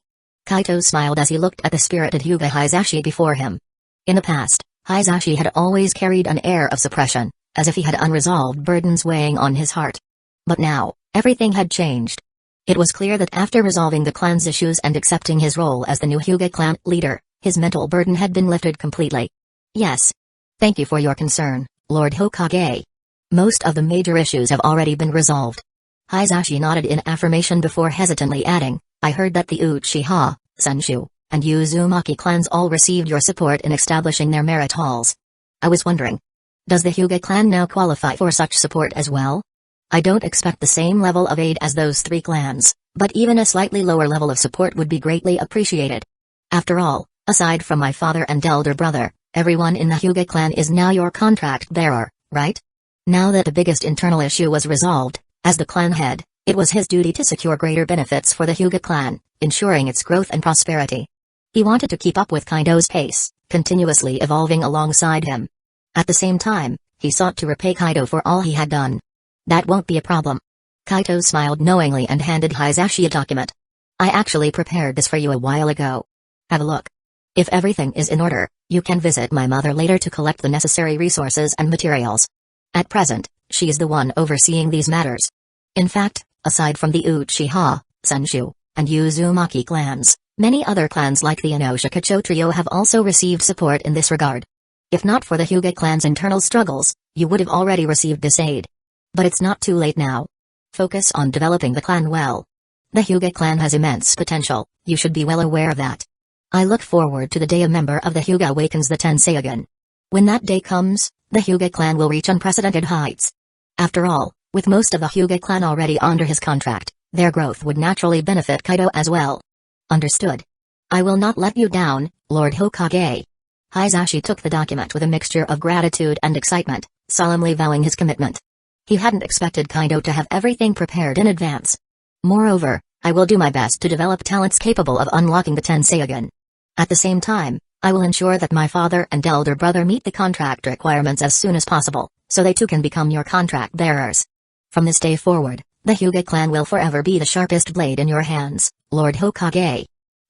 Kaito smiled as he looked at the spirited Hyuga Hisashi before him. In the past, Hisashi had always carried an air of suppression, as if he had unresolved burdens weighing on his heart. But now, everything had changed. It was clear that after resolving the clan's issues and accepting his role as the new Hyuga clan leader, his mental burden had been lifted completely. Yes. Thank you for your concern, Lord Hokage. Most of the major issues have already been resolved. Hisashi nodded in affirmation before hesitantly adding, I heard that the Uchiha, Senshu, and Uzumaki clans all received your support in establishing their merit halls. I was wondering, does the Hyuga clan now qualify for such support as well? I don't expect the same level of aid as those three clans, but even a slightly lower level of support would be greatly appreciated. After all, aside from my father and elder brother, everyone in the Hyuga clan is now your contract bearer, right? Now that the biggest internal issue was resolved, as the clan head, it was his duty to secure greater benefits for the Hyuga clan, ensuring its growth and prosperity. He wanted to keep up with Kaido's pace, continuously evolving alongside him. At the same time, he sought to repay Kaido for all he had done. That won't be a problem. Kaito smiled knowingly and handed Hisashi a document. I actually prepared this for you a while ago. Have a look. If everything is in order, you can visit my mother later to collect the necessary resources and materials. At present, she is the one overseeing these matters. In fact, aside from the Uchiha, Senshu, and Uzumaki clans, many other clans like the Inoshikacho trio have also received support in this regard. If not for the Hyuga clan's internal struggles, you would have already received this aid. But it's not too late now. Focus on developing the clan well. The Hyuga clan has immense potential, you should be well aware of that. I look forward to the day a member of the Hyuga awakens the Tenseigan. When that day comes, the Hyuga clan will reach unprecedented heights. After all, with most of the Hyuga clan already under his contract, their growth would naturally benefit Kaido as well. Understood. I will not let you down, Lord Hokage. Hisashi took the document with a mixture of gratitude and excitement, solemnly vowing his commitment. He hadn't expected Kaido to have everything prepared in advance. Moreover, I will do my best to develop talents capable of unlocking the Tenseigan. At the same time, I will ensure that my father and elder brother meet the contract requirements as soon as possible, so they too can become your contract bearers. From this day forward, the Hyuga clan will forever be the sharpest blade in your hands, Lord Hokage.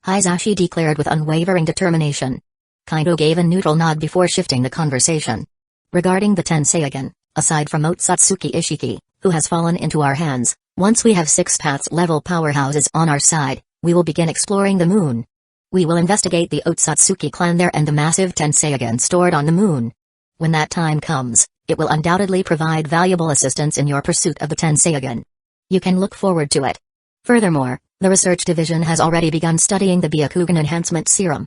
Hisashi declared with unwavering determination. Kaido gave a neutral nod before shifting the conversation. Regarding the Tenseigan, aside from Otsutsuki Ishiki, who has fallen into our hands, once we have 6 paths-level powerhouses on our side, we will begin exploring the moon. We will investigate the Otsutsuki clan there and the massive Tenseigan stored on the moon. When that time comes, it will undoubtedly provide valuable assistance in your pursuit of the Tenseigan. You can look forward to it. Furthermore, the research division has already begun studying the Byakugan enhancement serum.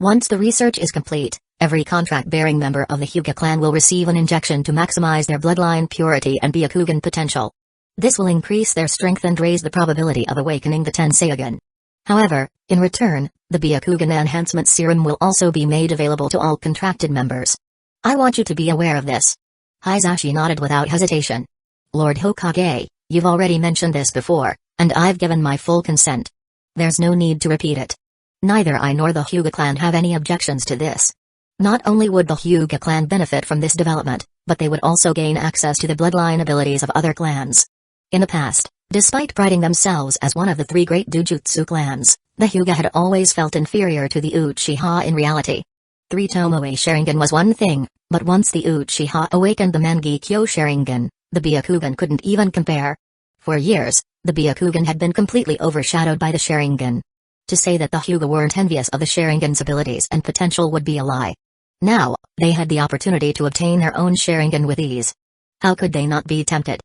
Once the research is complete, every contract-bearing member of the Hyuga clan will receive an injection to maximize their bloodline purity and Byakugan potential. This will increase their strength and raise the probability of awakening the Tenseigan. However, in return, the Byakugan enhancement serum will also be made available to all contracted members. I want you to be aware of this. Hisashi nodded without hesitation. Lord Hokage, you've already mentioned this before, and I've given my full consent. There's no need to repeat it. Neither I nor the Hyuga clan have any objections to this. Not only would the Hyuga clan benefit from this development, but they would also gain access to the bloodline abilities of other clans. In the past, despite priding themselves as one of the 3 great Dujutsu clans, the Hyuga had always felt inferior to the Uchiha in reality. 3 Tomoe Sharingan was one thing, but once the Uchiha awakened the Mangekyō Sharingan, the Byakugan couldn't even compare. For years, the Byakugan had been completely overshadowed by the Sharingan. To say that the Hyuga weren't envious of the Sharingan's abilities and potential would be a lie. Now, they had the opportunity to obtain their own Sharingan with ease. How could they not be tempted?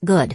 Good.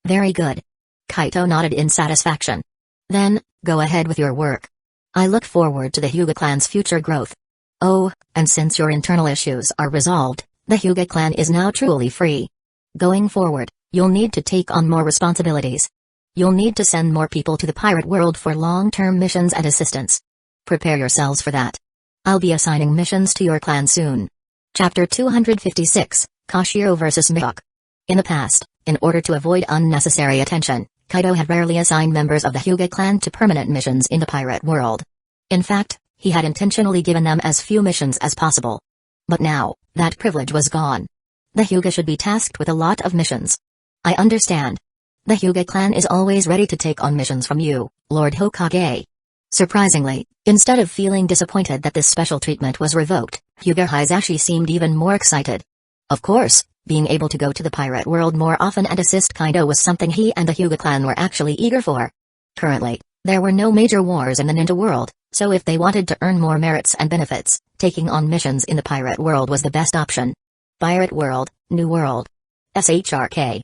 Very good. Kaito nodded in satisfaction. Then, go ahead with your work. I look forward to the Hyuga clan's future growth. Oh, and since your internal issues are resolved, the Hyuga clan is now truly free. Going forward, you'll need to take on more responsibilities. You'll need to send more people to the pirate world for long-term missions and assistance. Prepare yourselves for that. I'll be assigning missions to your clan soon. Chapter 256, Kashiro vs. Mihawk. In the past, in order to avoid unnecessary attention, Kaito had rarely assigned members of the Hyuga clan to permanent missions in the pirate world. In fact, he had intentionally given them as few missions as possible. But now, that privilege was gone. The Hyuga should be tasked with a lot of missions. I understand. The Hyuga clan is always ready to take on missions from you, Lord Hokage. Surprisingly, instead of feeling disappointed that this special treatment was revoked, Hyuga Hisashi seemed even more excited. Of course, being able to go to the pirate world more often and assist Kaito was something he and the Hyuga clan were actually eager for. Currently, there were no major wars in the ninja world, so if they wanted to earn more merits and benefits, taking on missions in the pirate world was the best option. Pirate World, New World. SHRK.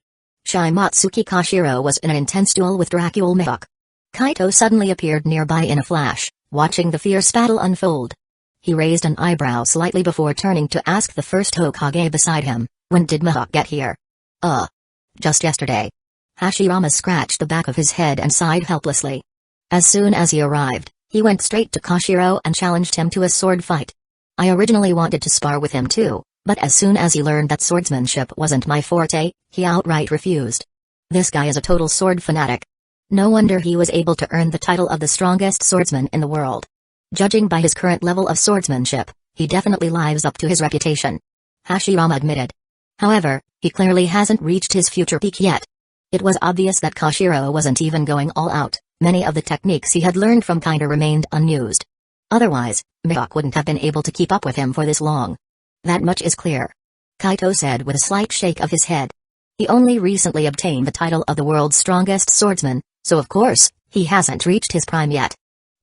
Shimatsuki Kashiro was in an intense duel with Dracul Mihawk. Kaito suddenly appeared nearby in a flash, watching the fierce battle unfold. He raised an eyebrow slightly before turning to ask the first Hokage beside him, when did Mihawk get here? Just yesterday. Hashirama scratched the back of his head and sighed helplessly. As soon as he arrived, he went straight to Kashiro and challenged him to a sword fight. I originally wanted to spar with him too, but as soon as he learned that swordsmanship wasn't my forte, he outright refused. This guy is a total sword fanatic. No wonder he was able to earn the title of the strongest swordsman in the world. Judging by his current level of swordsmanship, he definitely lives up to his reputation. Hashirama admitted. However, he clearly hasn't reached his future peak yet. It was obvious that Kashiro wasn't even going all out. Many of the techniques he had learned from Kaito remained unused. Otherwise, Mihawk wouldn't have been able to keep up with him for this long. That much is clear. Kaito said with a slight shake of his head. He only recently obtained the title of the world's strongest swordsman, so of course, he hasn't reached his prime yet.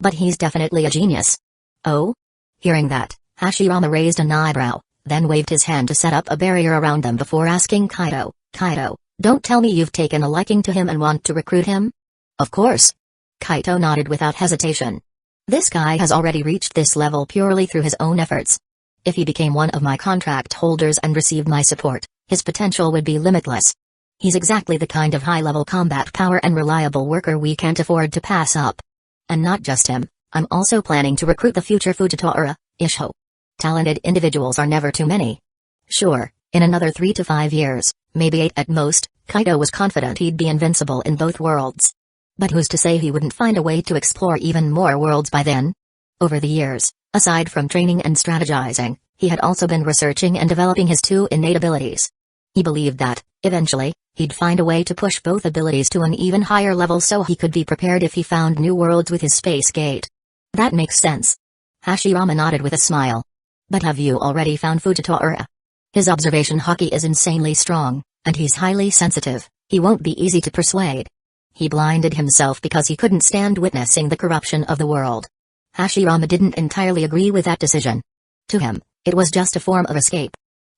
But he's definitely a genius. Oh? Hearing that, Hashirama raised an eyebrow, then waved his hand to set up a barrier around them before asking Kaito, Kaito, don't tell me you've taken a liking to him and want to recruit him? Of course. Kaito nodded without hesitation. This guy has already reached this level purely through his own efforts. If he became one of my contract holders and received my support, his potential would be limitless. He's exactly the kind of high-level combat power and reliable worker we can't afford to pass up. And not just him, I'm also planning to recruit the future Fujitora, Isho. Talented individuals are never too many. Sure, in another 3 to 5 years, maybe 8 at most, Kaito was confident he'd be invincible in both worlds. But who's to say he wouldn't find a way to explore even more worlds by then? Over the years, aside from training and strategizing, he had also been researching and developing his 2 innate abilities. He believed that, eventually, he'd find a way to push both abilities to an even higher level so he could be prepared if he found new worlds with his space gate. That makes sense. Hashirama nodded with a smile. But have you already found Fujitora? His observation haki is insanely strong, and he's highly sensitive. He won't be easy to persuade. He blinded himself because he couldn't stand witnessing the corruption of the world. Hashirama didn't entirely agree with that decision. To him, it was just a form of escape.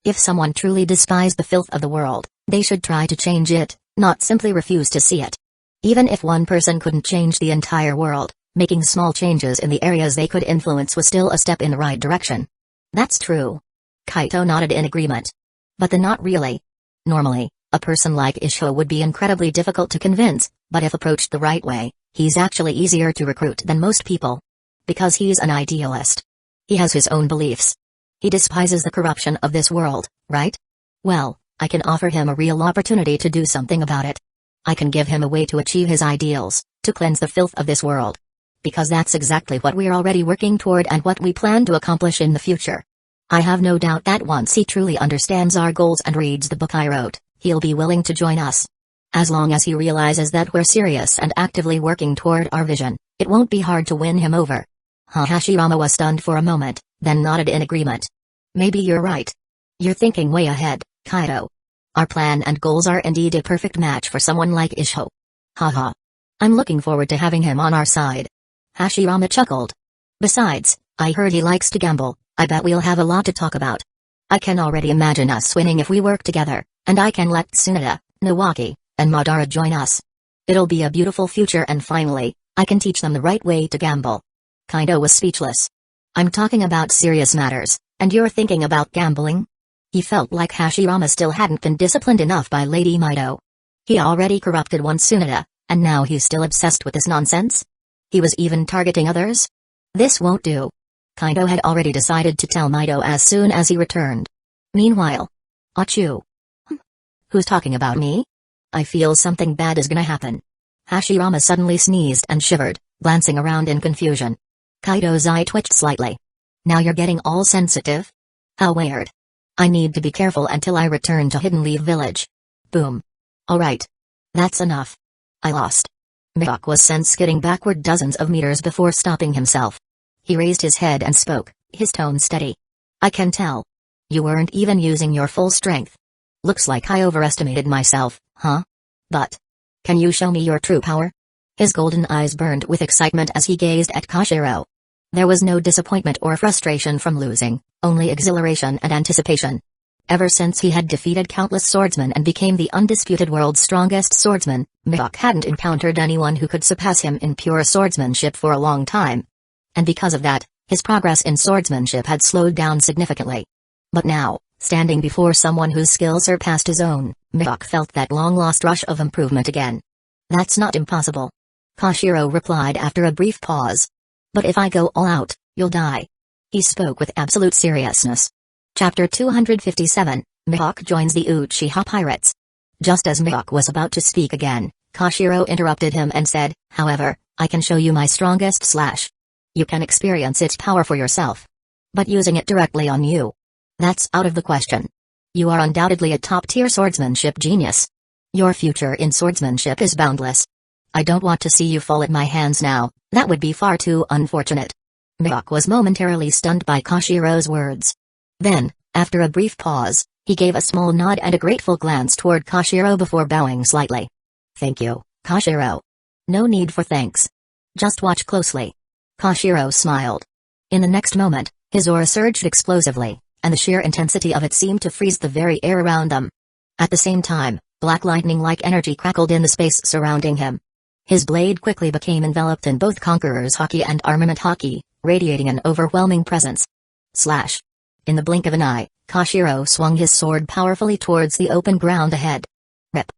If someone truly despised the filth of the world, they should try to change it, not simply refuse to see it. Even if one person couldn't change the entire world, making small changes in the areas they could influence was still a step in the right direction. That's true. Kaito nodded in agreement. But then not really. Normally, a person like Isho would be incredibly difficult to convince, but if approached the right way, he's actually easier to recruit than most people. Because he's an idealist. He has his own beliefs. He despises the corruption of this world, right? Well, I can offer him a real opportunity to do something about it. I can give him a way to achieve his ideals, to cleanse the filth of this world. Because that's exactly what we're already working toward and what we plan to accomplish in the future. I have no doubt that once he truly understands our goals and reads the book I wrote, he'll be willing to join us. As long as he realizes that we're serious and actively working toward our vision, it won't be hard to win him over. Hashirama was stunned for a moment, then nodded in agreement. Maybe you're right. You're thinking way ahead, Kaido. Our plan and goals are indeed a perfect match for someone like Isho. Haha. I'm looking forward to having him on our side. Hashirama chuckled. Besides, I heard he likes to gamble. I bet we'll have a lot to talk about. I can already imagine us winning if we work together, and I can let Tsunade, Nawaki, and Madara join us. It'll be a beautiful future, and finally, I can teach them the right way to gamble. Kaido was speechless. I'm talking about serious matters, and you're thinking about gambling? He felt like Hashirama still hadn't been disciplined enough by Lady Mido. He already corrupted one Tsunade, and now he's still obsessed with this nonsense? He was even targeting others? This won't do. Kaido had already decided to tell Mido as soon as he returned. Meanwhile, Achu. Who's talking about me? I feel something bad is gonna happen. Hashirama suddenly sneezed and shivered, glancing around in confusion. Kaido's eye twitched slightly. Now you're getting all sensitive? How weird. I need to be careful until I return to Hidden Leaf Village. Boom. Alright. That's enough. I lost. Mihawk was sent skidding backward dozens of meters before stopping himself. He raised his head and spoke, his tone steady. I can tell. You weren't even using your full strength. Looks like I overestimated myself, huh? But can you show me your true power? His golden eyes burned with excitement as he gazed at Koshiro. There was no disappointment or frustration from losing, only exhilaration and anticipation. Ever since he had defeated countless swordsmen and became the undisputed world's strongest swordsman, Mihawk hadn't encountered anyone who could surpass him in pure swordsmanship for a long time. And because of that, his progress in swordsmanship had slowed down significantly. But now, standing before someone whose skill surpassed his own, Mihawk felt that long-lost rush of improvement again. That's not impossible. Koshiro replied after a brief pause. But if I go all out, you'll die. He spoke with absolute seriousness. Chapter 257, Mihawk joins the Uchiha pirates. Just as Mihawk was about to speak again, Koshiro interrupted him and said, however, I can show you my strongest slash. You can experience its power for yourself. But using it directly on you, that's out of the question. You are undoubtedly a top-tier swordsmanship genius. Your future in swordsmanship is boundless. I don't want to see you fall at my hands now, that would be far too unfortunate. Mihawk was momentarily stunned by Koshiro's words. Then, after a brief pause, he gave a small nod and a grateful glance toward Koshiro before bowing slightly. Thank you, Koshiro. No need for thanks. Just watch closely. Koshiro smiled. In the next moment, his aura surged explosively, and the sheer intensity of it seemed to freeze the very air around them. At the same time, black lightning-like energy crackled in the space surrounding him. His blade quickly became enveloped in both Conqueror's Haki and Armament Haki, radiating an overwhelming presence. Slash. In the blink of an eye, Koshiro swung his sword powerfully towards the open ground ahead. Rip.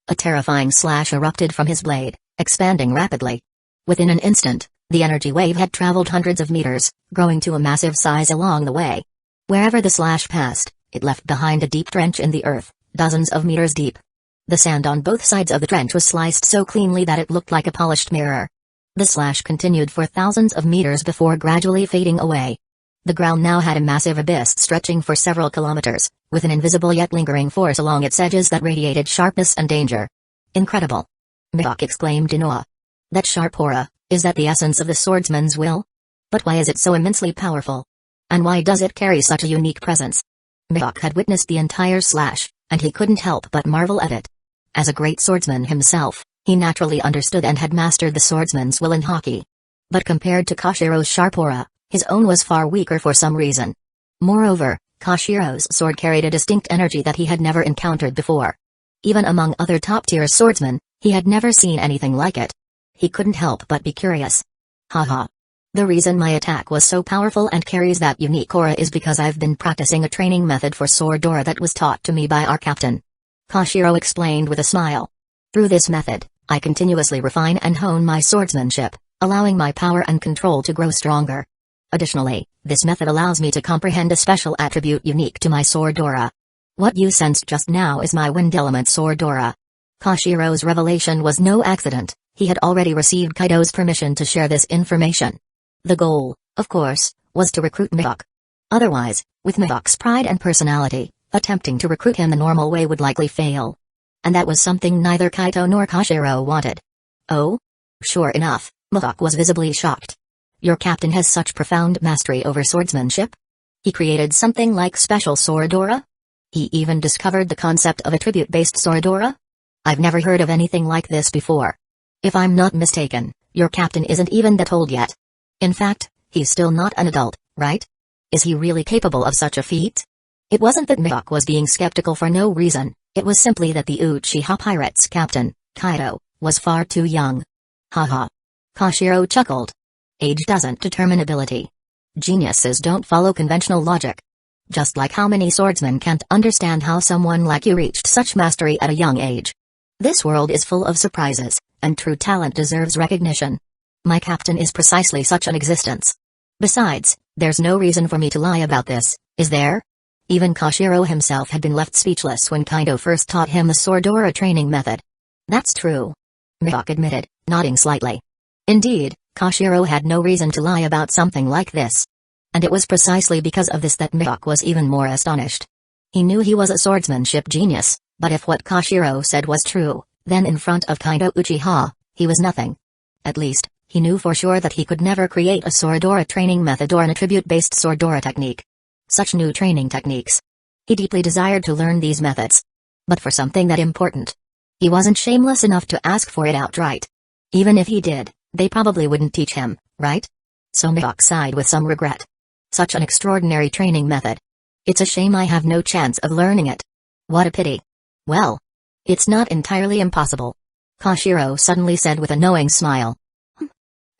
A terrifying slash erupted from his blade, expanding rapidly. Within an instant, the energy wave had traveled hundreds of meters, growing to a massive size along the way. Wherever the slash passed, it left behind a deep trench in the earth, dozens of meters deep. The sand on both sides of the trench was sliced so cleanly that it looked like a polished mirror. The slash continued for thousands of meters before gradually fading away. The ground now had a massive abyss stretching for several kilometers, with an invisible yet lingering force along its edges that radiated sharpness and danger. Incredible! Mihawk exclaimed in awe. That sharp aura, is that the essence of the swordsman's will? But why is it so immensely powerful? And why does it carry such a unique presence? Mihawk had witnessed the entire slash, and he couldn't help but marvel at it. As a great swordsman himself, he naturally understood and had mastered the swordsman's will in Haki. But compared to Koshiro's sharp aura, his own was far weaker for some reason. Moreover, Koshiro's sword carried a distinct energy that he had never encountered before. Even among other top-tier swordsmen, he had never seen anything like it. He couldn't help but be curious. Haha. The reason my attack was so powerful and carries that unique aura is because I've been practicing a training method for sword aura that was taught to me by our captain. Koshiro explained with a smile. Through this method, I continuously refine and hone my swordsmanship, allowing my power and control to grow stronger. Additionally, this method allows me to comprehend a special attribute unique to my sword aura. What you sensed just now is my wind element Swordora. Kashiro's revelation was no accident. He had already received Kaido's permission to share this information. The goal, of course, was to recruit Mihawk. Otherwise, with Mihawk's pride and personality, attempting to recruit him the normal way would likely fail. And that was something neither Kaito nor Kashiro wanted. Oh? Sure enough, Mihawk was visibly shocked. Your captain has such profound mastery over swordsmanship? He created something like special Swordora? He even discovered the concept of a tribute-based Swordora? I've never heard of anything like this before. If I'm not mistaken, your captain isn't even that old yet. In fact, he's still not an adult, right? Is he really capable of such a feat? It wasn't that Mihawk was being skeptical for no reason, it was simply that the Uchiha Pirates captain, Kaido, was far too young. Haha. Kashiro chuckled. Age doesn't determine ability. Geniuses don't follow conventional logic. Just like how many swordsmen can't understand how someone like you reached such mastery at a young age. This world is full of surprises, and true talent deserves recognition. My captain is precisely such an existence. Besides, there's no reason for me to lie about this, is there? Even Kashiro himself had been left speechless when Kaido first taught him the Swordora training method. That's true. Mihawk admitted, nodding slightly. Indeed, Kashiro had no reason to lie about something like this. And it was precisely because of this that Mihawk was even more astonished. He knew he was a swordsmanship genius, but if what Kashiro said was true, then in front of Kaido Uchiha, he was nothing. At least, he knew for sure that he could never create a Swordora training method or an attribute-based Swordora technique. Such new training techniques. He deeply desired to learn these methods. But for something that important. He wasn't shameless enough to ask for it outright. Even if he did, they probably wouldn't teach him, right? So Mihawk sighed with some regret. Such an extraordinary training method. It's a shame I have no chance of learning it. What a pity. Well, it's not entirely impossible. Kashiro suddenly said with a knowing smile.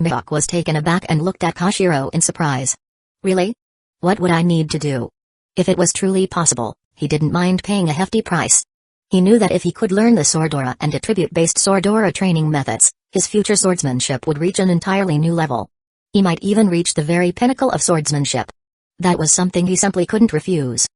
Mihawk was taken aback and looked at Kashiro in surprise. Really? What would I need to do? If it was truly possible, he didn't mind paying a hefty price. He knew that if he could learn the Swordora and attribute-based Swordora training methods, his future swordsmanship would reach an entirely new level. He might even reach the very pinnacle of swordsmanship. That was something he simply couldn't refuse.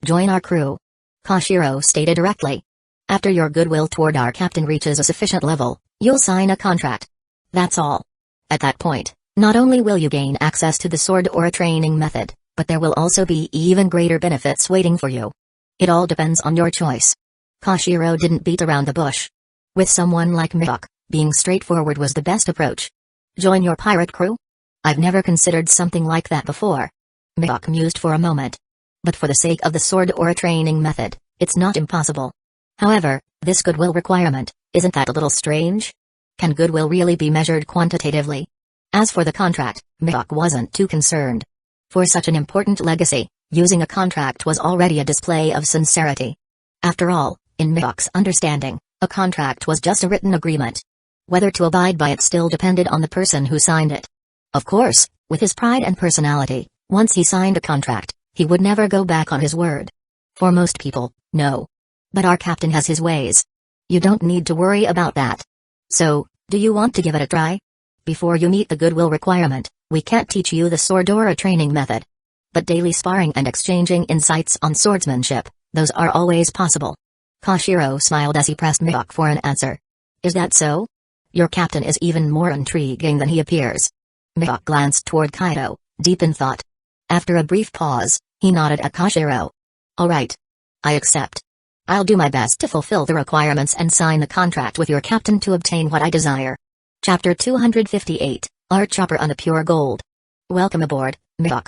Join our crew. Kashiro stated directly. After your goodwill toward our captain reaches a sufficient level, you'll sign a contract. That's all. At that point, not only will you gain access to the Swordora training method, but there will also be even greater benefits waiting for you. It all depends on your choice. Kashiro didn't beat around the bush. With someone like Mihawk, being straightforward was the best approach. Join your pirate crew? I've never considered something like that before. Mihawk mused for a moment. But for the sake of the Swordora training method, it's not impossible. However, this goodwill requirement, isn't that a little strange? Can goodwill really be measured quantitatively? As for the contract, Mihawk wasn't too concerned. For such an important legacy, using a contract was already a display of sincerity. After all, in Mihawk's understanding, a contract was just a written agreement. Whether to abide by it still depended on the person who signed it. Of course, with his pride and personality, once he signed a contract, he would never go back on his word. For most people, no. But our captain has his ways. You don't need to worry about that. So, do you want to give it a try? Before you meet the goodwill requirement, we can't teach you the Swordora training method. But daily sparring and exchanging insights on swordsmanship, those are always possible. Kashiro smiled as he pressed Mihawk for an answer. Is that so? Your captain is even more intriguing than he appears. Mihawk glanced toward Kaido, deep in thought. After a brief pause, he nodded at Kashiro. All right. I accept. I'll do my best to fulfill the requirements and sign the contract with your captain to obtain what I desire. Chapter 258, Art Chopper on the Pure Gold. Welcome aboard, Mihawk.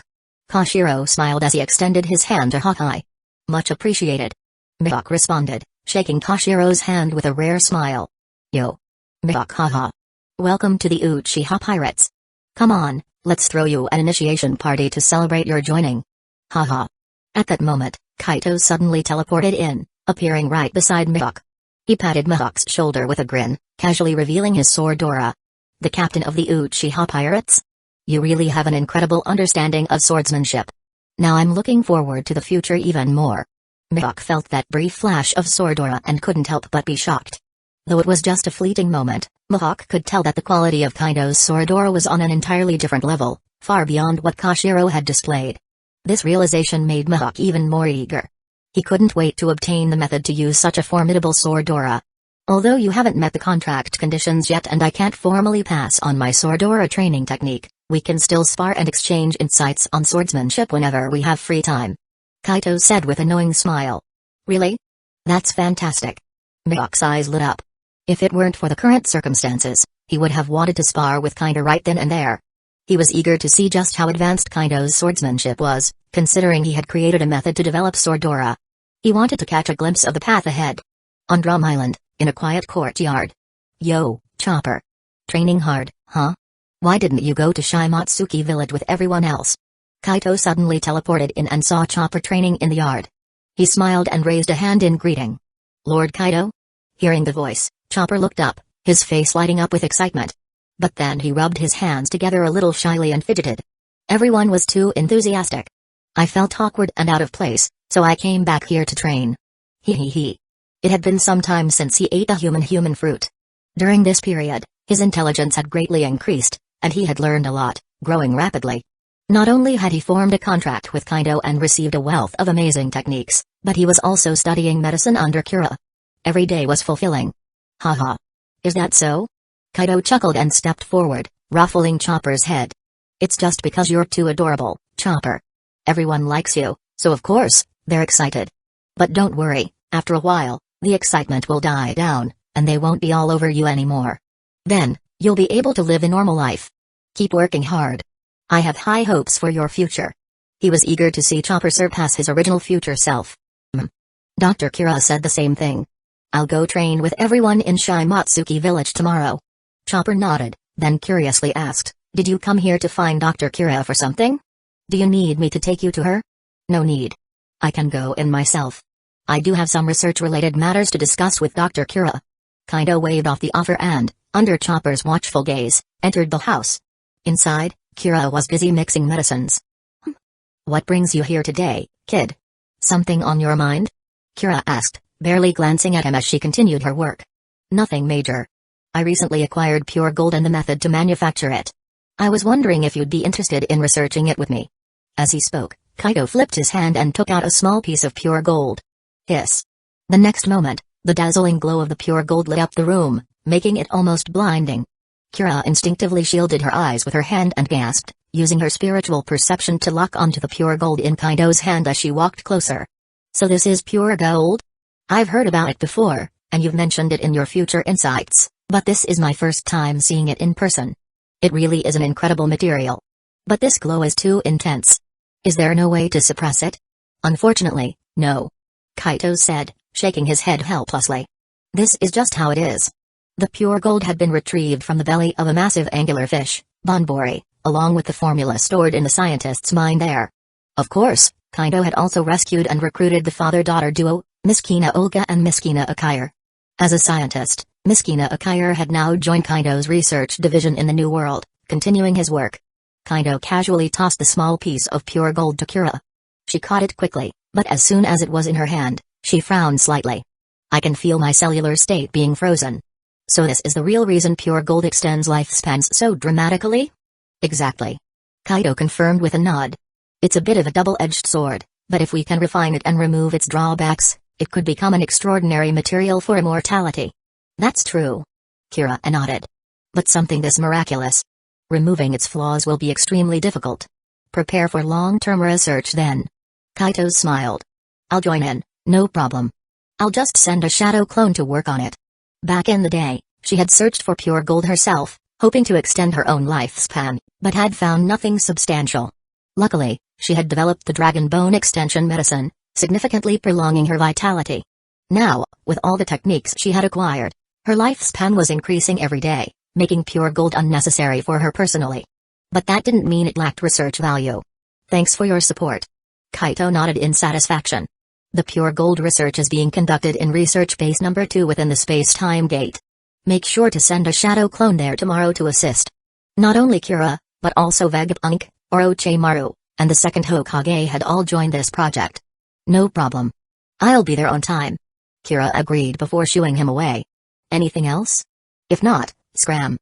Kashiro smiled as he extended his hand to Hawkeye. Much appreciated. Mihawk responded, shaking Kashiro's hand with a rare smile. Yo. Mihawk haha. Welcome to the Uchiha Pirates. Come on, let's throw you an initiation party to celebrate your joining. Haha. At that moment, Kaito suddenly teleported in, appearing right beside Mihawk. He patted Mihawk's shoulder with a grin, casually revealing his Swordora. The captain of the Uchiha Pirates? You really have an incredible understanding of swordsmanship. Now I'm looking forward to the future even more. Mihawk felt that brief flash of Swordora and couldn't help but be shocked. Though it was just a fleeting moment, Mihawk could tell that the quality of Kaido's Swordora was on an entirely different level, far beyond what Kashiro had displayed. This realization made Mihawk even more eager. He couldn't wait to obtain the method to use such a formidable Swordora. Although you haven't met the contract conditions yet and I can't formally pass on my Swordora training technique, we can still spar and exchange insights on swordsmanship whenever we have free time. Kaito said with a knowing smile. Really? That's fantastic. Mihawk's eyes lit up. If it weren't for the current circumstances, he would have wanted to spar with Kaito right then and there. He was eager to see just how advanced Kaito's swordsmanship was, considering he had created a method to develop Swordora. He wanted to catch a glimpse of the path ahead. On Drum Island, in a quiet courtyard. Yo, Chopper. Training hard, huh? Why didn't you go to Shimatsuki village with everyone else? Kaito suddenly teleported in and saw Chopper training in the yard. He smiled and raised a hand in greeting. Lord Kaito? Hearing the voice, Chopper looked up, his face lighting up with excitement. But then he rubbed his hands together a little shyly and fidgeted. Everyone was too enthusiastic. I felt awkward and out of place, so I came back here to train. He. It had been some time since he ate a human fruit. During this period, his intelligence had greatly increased, and he had learned a lot, growing rapidly. Not only had he formed a contract with Kaito and received a wealth of amazing techniques, but he was also studying medicine under Kira. Every day was fulfilling. Haha. Is that so? Kaito chuckled and stepped forward, ruffling Chopper's head. It's just because you're too adorable, Chopper. Everyone likes you, so of course, they're excited. But don't worry, after a while, the excitement will die down, and they won't be all over you anymore. Then, you'll be able to live a normal life. Keep working hard. I have high hopes for your future. He was eager to see Chopper surpass his original future self. Dr. Kira said the same thing. I'll go train with everyone in Shimatsuki village tomorrow. Chopper nodded, then curiously asked, did you come here to find Dr. Kira for something? Do you need me to take you to her? No need. I can go in myself. I do have some research-related matters to discuss with Dr. Kira. Kaito waved off the offer and, under Chopper's watchful gaze, entered the house. Inside, Kira was busy mixing medicines. What brings you here today, kid? Something on your mind? Kira asked, barely glancing at him as she continued her work. Nothing major. I recently acquired pure gold and the method to manufacture it. I was wondering if you'd be interested in researching it with me. As he spoke, Kaito flipped his hand and took out a small piece of pure gold. Hiss. The next moment, the dazzling glow of the pure gold lit up the room, making it almost blinding. Kira instinctively shielded her eyes with her hand and gasped, using her spiritual perception to lock onto the pure gold in Kaito's hand as she walked closer. So this is pure gold? I've heard about it before, and you've mentioned it in your future insights, but this is my first time seeing it in person. It really is an incredible material. But this glow is too intense. Is there no way to suppress it? Unfortunately, no. Kaito said, shaking his head helplessly. This is just how it is. The pure gold had been retrieved from the belly of a massive angular fish, Bonbori, along with the formula stored in the scientist's mind there. Of course, Kaito had also rescued and recruited the father-daughter duo, Miskina Olga and Miskina Akire. As a scientist, Miskina Akire had now joined Kaito's research division in the New World, continuing his work. Kaito casually tossed the small piece of pure gold to Kira. She caught it quickly, but as soon as it was in her hand, she frowned slightly. I can feel my cellular state being frozen. So this is the real reason pure gold extends lifespans so dramatically? Exactly. Kaito confirmed with a nod. It's a bit of a double-edged sword, but if we can refine it and remove its drawbacks, it could become an extraordinary material for immortality. That's true. Kira nodded. But something this miraculous. Removing its flaws will be extremely difficult. Prepare for long-term research then. Kaito smiled. I'll join in, no problem. I'll just send a shadow clone to work on it. Back in the day, she had searched for pure gold herself, hoping to extend her own lifespan, but had found nothing substantial. Luckily, she had developed the dragon bone extension medicine, significantly prolonging her vitality. Now, with all the techniques she had acquired, her lifespan was increasing every day, making pure gold unnecessary for her personally. But that didn't mean it lacked research value. Thanks for your support. Kaito nodded in satisfaction. The pure gold research is being conducted in research base number 2 within the space-time gate. Make sure to send a shadow clone there tomorrow to assist. Not only Kira, but also Vegapunk, Orochimaru, and the second Hokage had all joined this project. No problem. I'll be there on time. Kira agreed before shooing him away. Anything else? If not, scram.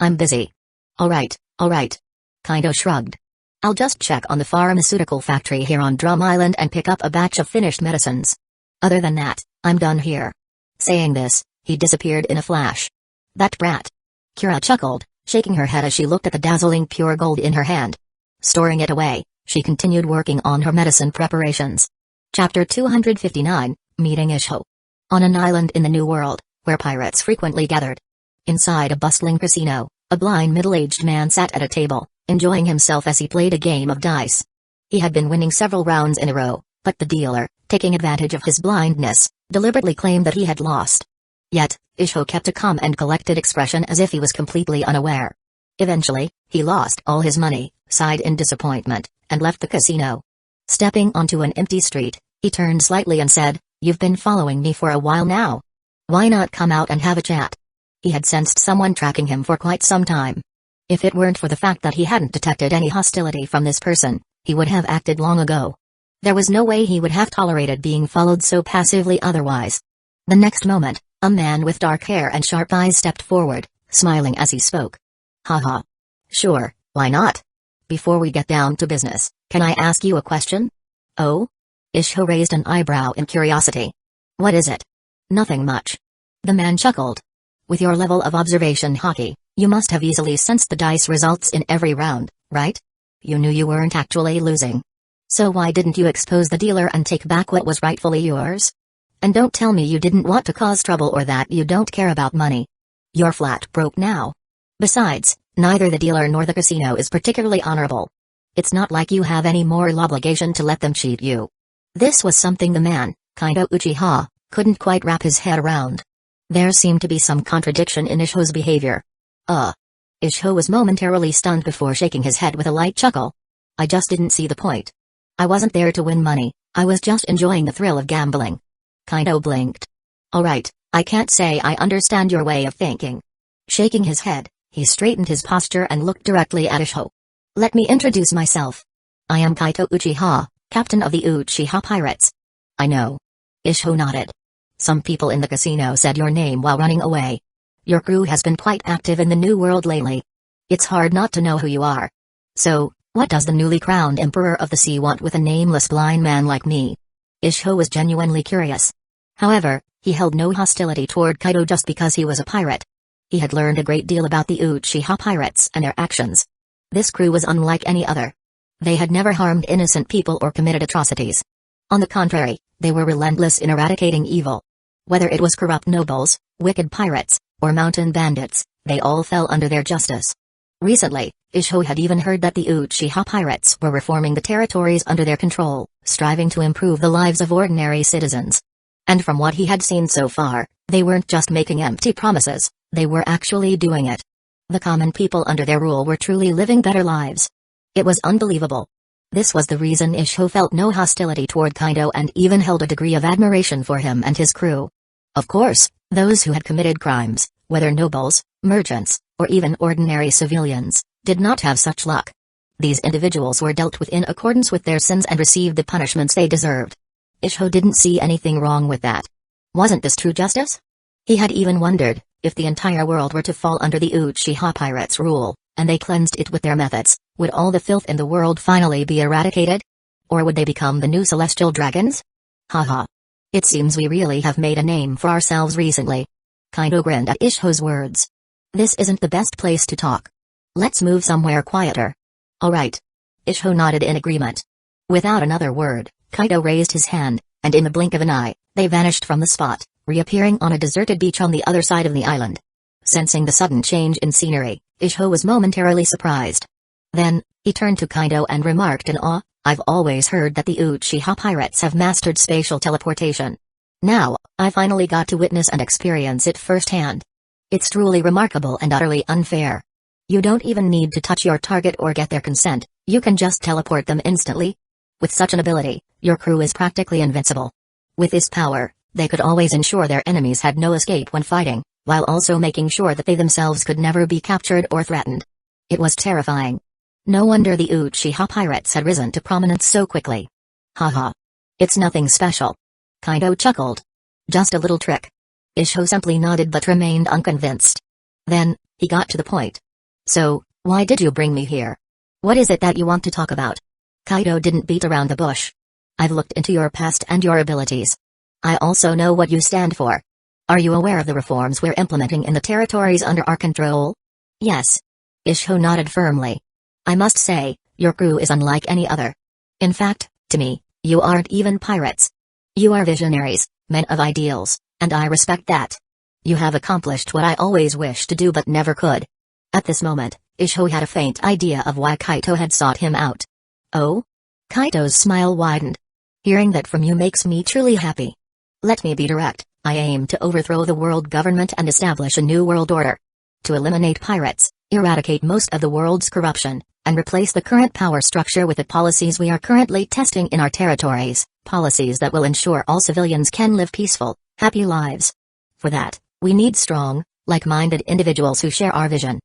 I'm busy. Alright. Kaito shrugged. I'll just check on the pharmaceutical factory here on Drum Island and pick up a batch of finished medicines. Other than that, I'm done here." Saying this, he disappeared in a flash. "That brat." Kira chuckled, shaking her head as she looked at the dazzling pure gold in her hand. Storing it away, she continued working on her medicine preparations. Chapter 259, Meeting Isho. On an island in the New World, where pirates frequently gathered. Inside a bustling casino, a blind middle-aged man sat at a table, enjoying himself as he played a game of dice. He had been winning several rounds in a row, but the dealer, taking advantage of his blindness, deliberately claimed that he had lost. Yet, Isho kept a calm and collected expression as if he was completely unaware. Eventually, he lost all his money, sighed in disappointment, and left the casino. Stepping onto an empty street, he turned slightly and said, "You've been following me for a while now. Why not come out and have a chat?" He had sensed someone tracking him for quite some time. If it weren't for the fact that he hadn't detected any hostility from this person, he would have acted long ago. There was no way he would have tolerated being followed so passively otherwise. The next moment, a man with dark hair and sharp eyes stepped forward, smiling as he spoke. "Haha. Sure, why not? Before we get down to business, can I ask you a question?" "Oh?" Isho raised an eyebrow in curiosity. "What is it?" "Nothing much." The man chuckled. "With your level of observation hockey, you must have easily sensed the dice results in every round, right? You knew you weren't actually losing. So why didn't you expose the dealer and take back what was rightfully yours? And don't tell me you didn't want to cause trouble or that you don't care about money. You're flat broke now. Besides, neither the dealer nor the casino is particularly honorable. It's not like you have any moral obligation to let them cheat you." This was something the man, Kaido Uchiha, couldn't quite wrap his head around. There seemed to be some contradiction in Isho's behavior. Isho was momentarily stunned before shaking his head with a light chuckle. "I just didn't see the point. I wasn't there to win money, I was just enjoying the thrill of gambling." Kaido blinked. "Alright, I can't say I understand your way of thinking." Shaking his head, he straightened his posture and looked directly at Isho. "Let me introduce myself. I am Kaido Uchiha, captain of the Uchiha Pirates." "I know." Isho nodded. "Some people in the casino said your name while running away. Your crew has been quite active in the New World lately. It's hard not to know who you are. So, what does the newly crowned Emperor of the Sea want with a nameless blind man like me?" Isho was genuinely curious. However, he held no hostility toward Kaido just because he was a pirate. He had learned a great deal about the Uchiha pirates and their actions. This crew was unlike any other. They had never harmed innocent people or committed atrocities. On the contrary, they were relentless in eradicating evil. Whether it was corrupt nobles, wicked pirates, or mountain bandits, they all fell under their justice. Recently, Isho had even heard that the Uchiha pirates were reforming the territories under their control, striving to improve the lives of ordinary citizens. And from what he had seen so far, they weren't just making empty promises, they were actually doing it. The common people under their rule were truly living better lives. It was unbelievable. This was the reason Isho felt no hostility toward Kaido and even held a degree of admiration for him and his crew. Of course, those who had committed crimes, whether nobles, merchants, or even ordinary civilians, did not have such luck. These individuals were dealt with in accordance with their sins and received the punishments they deserved. Isho didn't see anything wrong with that. Wasn't this true justice? He had even wondered, if the entire world were to fall under the Uchiha pirates' rule, and they cleansed it with their methods, would all the filth in the world finally be eradicated? Or would they become the new celestial dragons? Haha. It seems we really have made a name for ourselves recently. Kaido grinned at Isho's words. This isn't the best place to talk. Let's move somewhere quieter. Alright. Isho nodded in agreement. Without another word, Kaido raised his hand, and in the blink of an eye, they vanished from the spot, reappearing on a deserted beach on the other side of the island. Sensing the sudden change in scenery, Isho was momentarily surprised. Then, he turned to Kaido and remarked in awe, "I've always heard that the Uchiha pirates have mastered spatial teleportation. Now, I finally got to witness and experience it firsthand. It's truly remarkable and utterly unfair. You don't even need to touch your target or get their consent, you can just teleport them instantly. With such an ability, your crew is practically invincible. With this power, they could always ensure their enemies had no escape when fighting, while also making sure that they themselves could never be captured or threatened. It was terrifying. No wonder the Uchiha pirates had risen to prominence so quickly. Haha. It's nothing special." Kaido chuckled. "Just a little trick." Isho simply nodded but remained unconvinced. Then, he got to the point. "So, why did you bring me here?" What is it that you want to talk about? Kaido didn't beat around the bush. I've looked into your past and your abilities. I also know what you stand for. Are you aware of the reforms we're implementing in the territories under our control? Yes. Isho nodded firmly. I must say, your crew is unlike any other. In fact, to me, you aren't even pirates. You are visionaries, men of ideals, and I respect that. You have accomplished what I always wished to do but never could. At this moment, Isho had a faint idea of why Kaito had sought him out. Oh? Kaito's smile widened. Hearing that from you makes me truly happy. Let me be direct, I aim to overthrow the world government and establish a new world order. To eliminate pirates, eradicate most of the world's corruption, and replace the current power structure with the policies we are currently testing in our territories, policies that will ensure all civilians can live peaceful, happy lives. For that, we need strong, like-minded individuals who share our vision.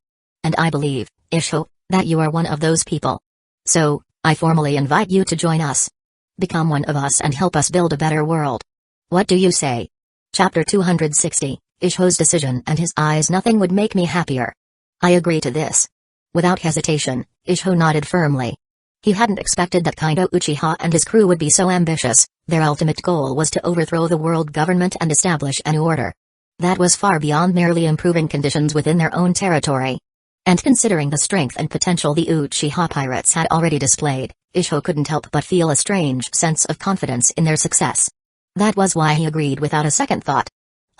And I believe, Isho, that you are one of those people. So, I formally invite you to join us. Become one of us and help us build a better world. What do you say? Chapter 260, Isho's decision and his eyes. Nothing would make me happier. I agree to this. Without hesitation, Isho nodded firmly. He hadn't expected that Kaido Uchiha and his crew would be so ambitious. Their ultimate goal was to overthrow the world government and establish a new order. That was far beyond merely improving conditions within their own territory. And considering the strength and potential the Uchiha pirates had already displayed, Isho couldn't help but feel a strange sense of confidence in their success. That was why he agreed without a second thought.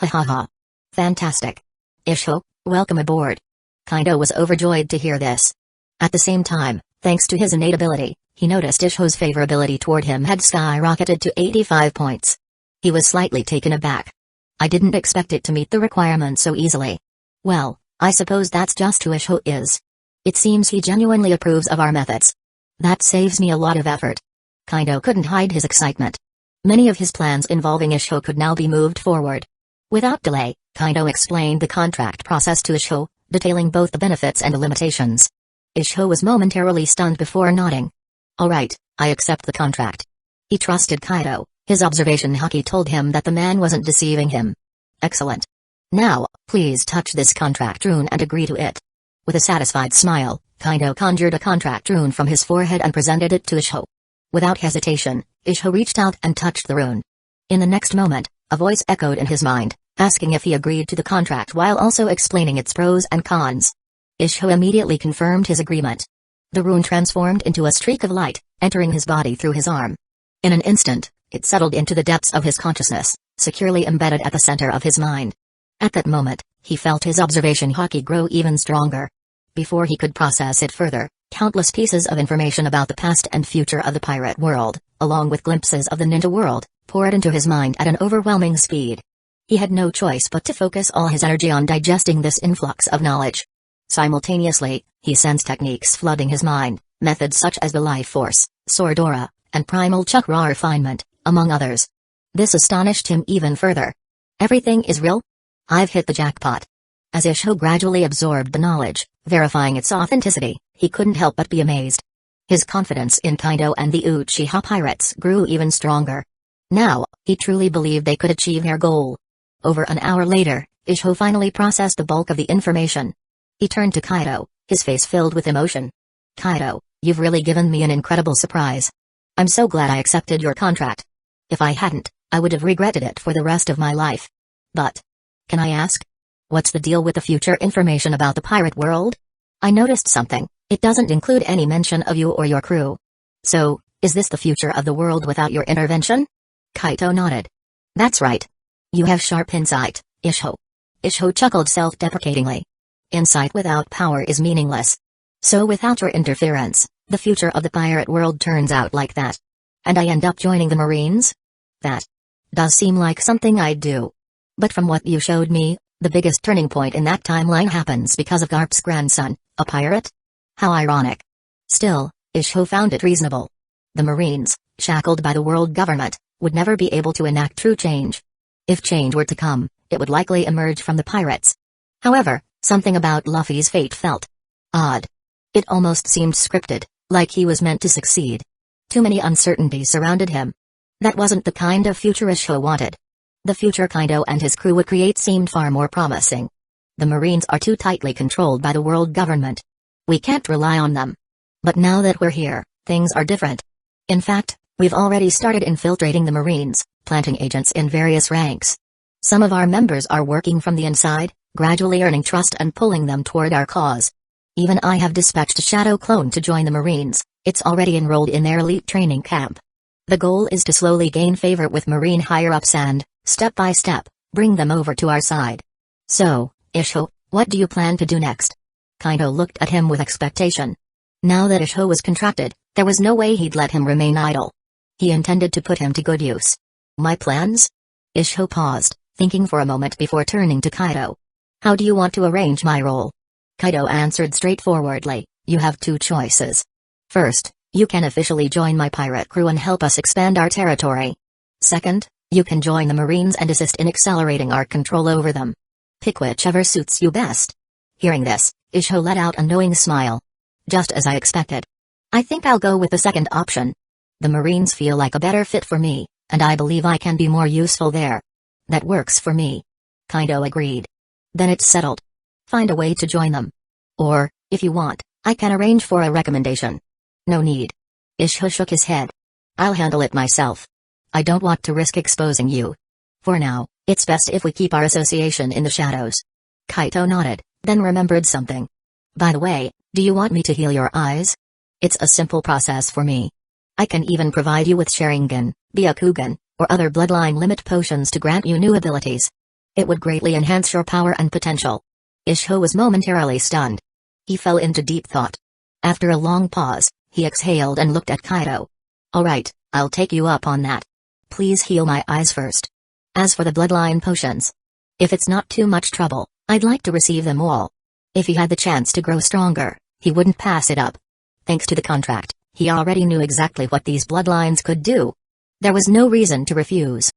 Ha ha ha. Fantastic. Isho, welcome aboard. Kaido was overjoyed to hear this. At the same time, thanks to his innate ability, he noticed Isho's favorability toward him had skyrocketed to 85 points. He was slightly taken aback. I didn't expect it to meet the requirement so easily. Well, I suppose that's just who Isho is. It seems he genuinely approves of our methods. That saves me a lot of effort. Kaido couldn't hide his excitement. Many of his plans involving Isho could now be moved forward. Without delay, Kaido explained the contract process to Isho, detailing both the benefits and the limitations. Isho was momentarily stunned before nodding. Alright, I accept the contract. He trusted Kaido. His observation haki told him that the man wasn't deceiving him. Excellent. Now, please touch this contract rune and agree to it. With a satisfied smile, Kaido conjured a contract rune from his forehead and presented it to Isho. Without hesitation, Isho reached out and touched the rune. In the next moment, a voice echoed in his mind, asking if he agreed to the contract while also explaining its pros and cons. Isho immediately confirmed his agreement. The rune transformed into a streak of light, entering his body through his arm. In an instant, it settled into the depths of his consciousness, securely embedded at the center of his mind. At that moment, he felt his observation haki grow even stronger. Before he could process it further, countless pieces of information about the past and future of the pirate world, along with glimpses of the ninja world, poured into his mind at an overwhelming speed. He had no choice but to focus all his energy on digesting this influx of knowledge. Simultaneously, he sensed techniques flooding his mind, methods such as the life force, sword aura, and primal chakra refinement, among others. This astonished him even further. Everything is real? I've hit the jackpot. As Isho gradually absorbed the knowledge, verifying its authenticity, he couldn't help but be amazed. His confidence in Kaido and the Uchiha pirates grew even stronger. Now, he truly believed they could achieve their goal. Over an hour later, Isho finally processed the bulk of the information. He turned to Kaido, his face filled with emotion. Kaido, you've really given me an incredible surprise. I'm so glad I accepted your contract. If I hadn't, I would have regretted it for the rest of my life. But, can I ask? What's the deal with the future information about the pirate world? I noticed something. It doesn't include any mention of you or your crew. So, is this the future of the world without your intervention? Kaito nodded. That's right. You have sharp insight, Isho. Isho chuckled self-deprecatingly. Insight without power is meaningless. So without your interference, the future of the pirate world turns out like that. And I end up joining the Marines? That does seem like something I'd do. But from what you showed me, the biggest turning point in that timeline happens because of Garp's grandson, a pirate? How ironic. Still, Isho found it reasonable. The Marines, shackled by the world government, would never be able to enact true change. If change were to come, it would likely emerge from the pirates. However, something about Luffy's fate felt odd. It almost seemed scripted, like he was meant to succeed. Too many uncertainties surrounded him. That wasn't the kind of future Isho wanted. The future Kaido and his crew would create seemed far more promising. The Marines are too tightly controlled by the world government. We can't rely on them. But now that we're here, things are different. In fact, we've already started infiltrating the Marines, planting agents in various ranks. Some of our members are working from the inside, gradually earning trust and pulling them toward our cause. Even I have dispatched a shadow clone to join the Marines. It's already enrolled in their elite training camp. The goal is to slowly gain favor with Marine higher-ups and, step by step, bring them over to our side. So, Isho, what do you plan to do next? Kaido looked at him with expectation. Now that Isho was contracted, there was no way he'd let him remain idle. He intended to put him to good use. My plans? Isho paused, thinking for a moment before turning to Kaido. How do you want to arrange my role? Kaido answered straightforwardly, you have two choices. First, you can officially join my pirate crew and help us expand our territory. Second, you can join the Marines and assist in accelerating our control over them. Pick whichever suits you best. Hearing this, Isho let out a knowing smile. Just as I expected. I think I'll go with the second option. The Marines feel like a better fit for me, and I believe I can be more useful there. That works for me. Kaido agreed. Then it's settled. Find a way to join them. Or, if you want, I can arrange for a recommendation. No need. Isho shook his head. I'll handle it myself. I don't want to risk exposing you. For now, it's best if we keep our association in the shadows. Kaito nodded, then remembered something. By the way, do you want me to heal your eyes? It's a simple process for me. I can even provide you with Sharingan, Byakugan, or other bloodline limit potions to grant you new abilities. It would greatly enhance your power and potential. Isho was momentarily stunned. He fell into deep thought. After a long pause, he exhaled and looked at Kaido. Alright, I'll take you up on that. Please heal my eyes first. As for the bloodline potions, if it's not too much trouble, I'd like to receive them all. If he had the chance to grow stronger, he wouldn't pass it up. Thanks to the contract, he already knew exactly what these bloodlines could do. There was no reason to refuse.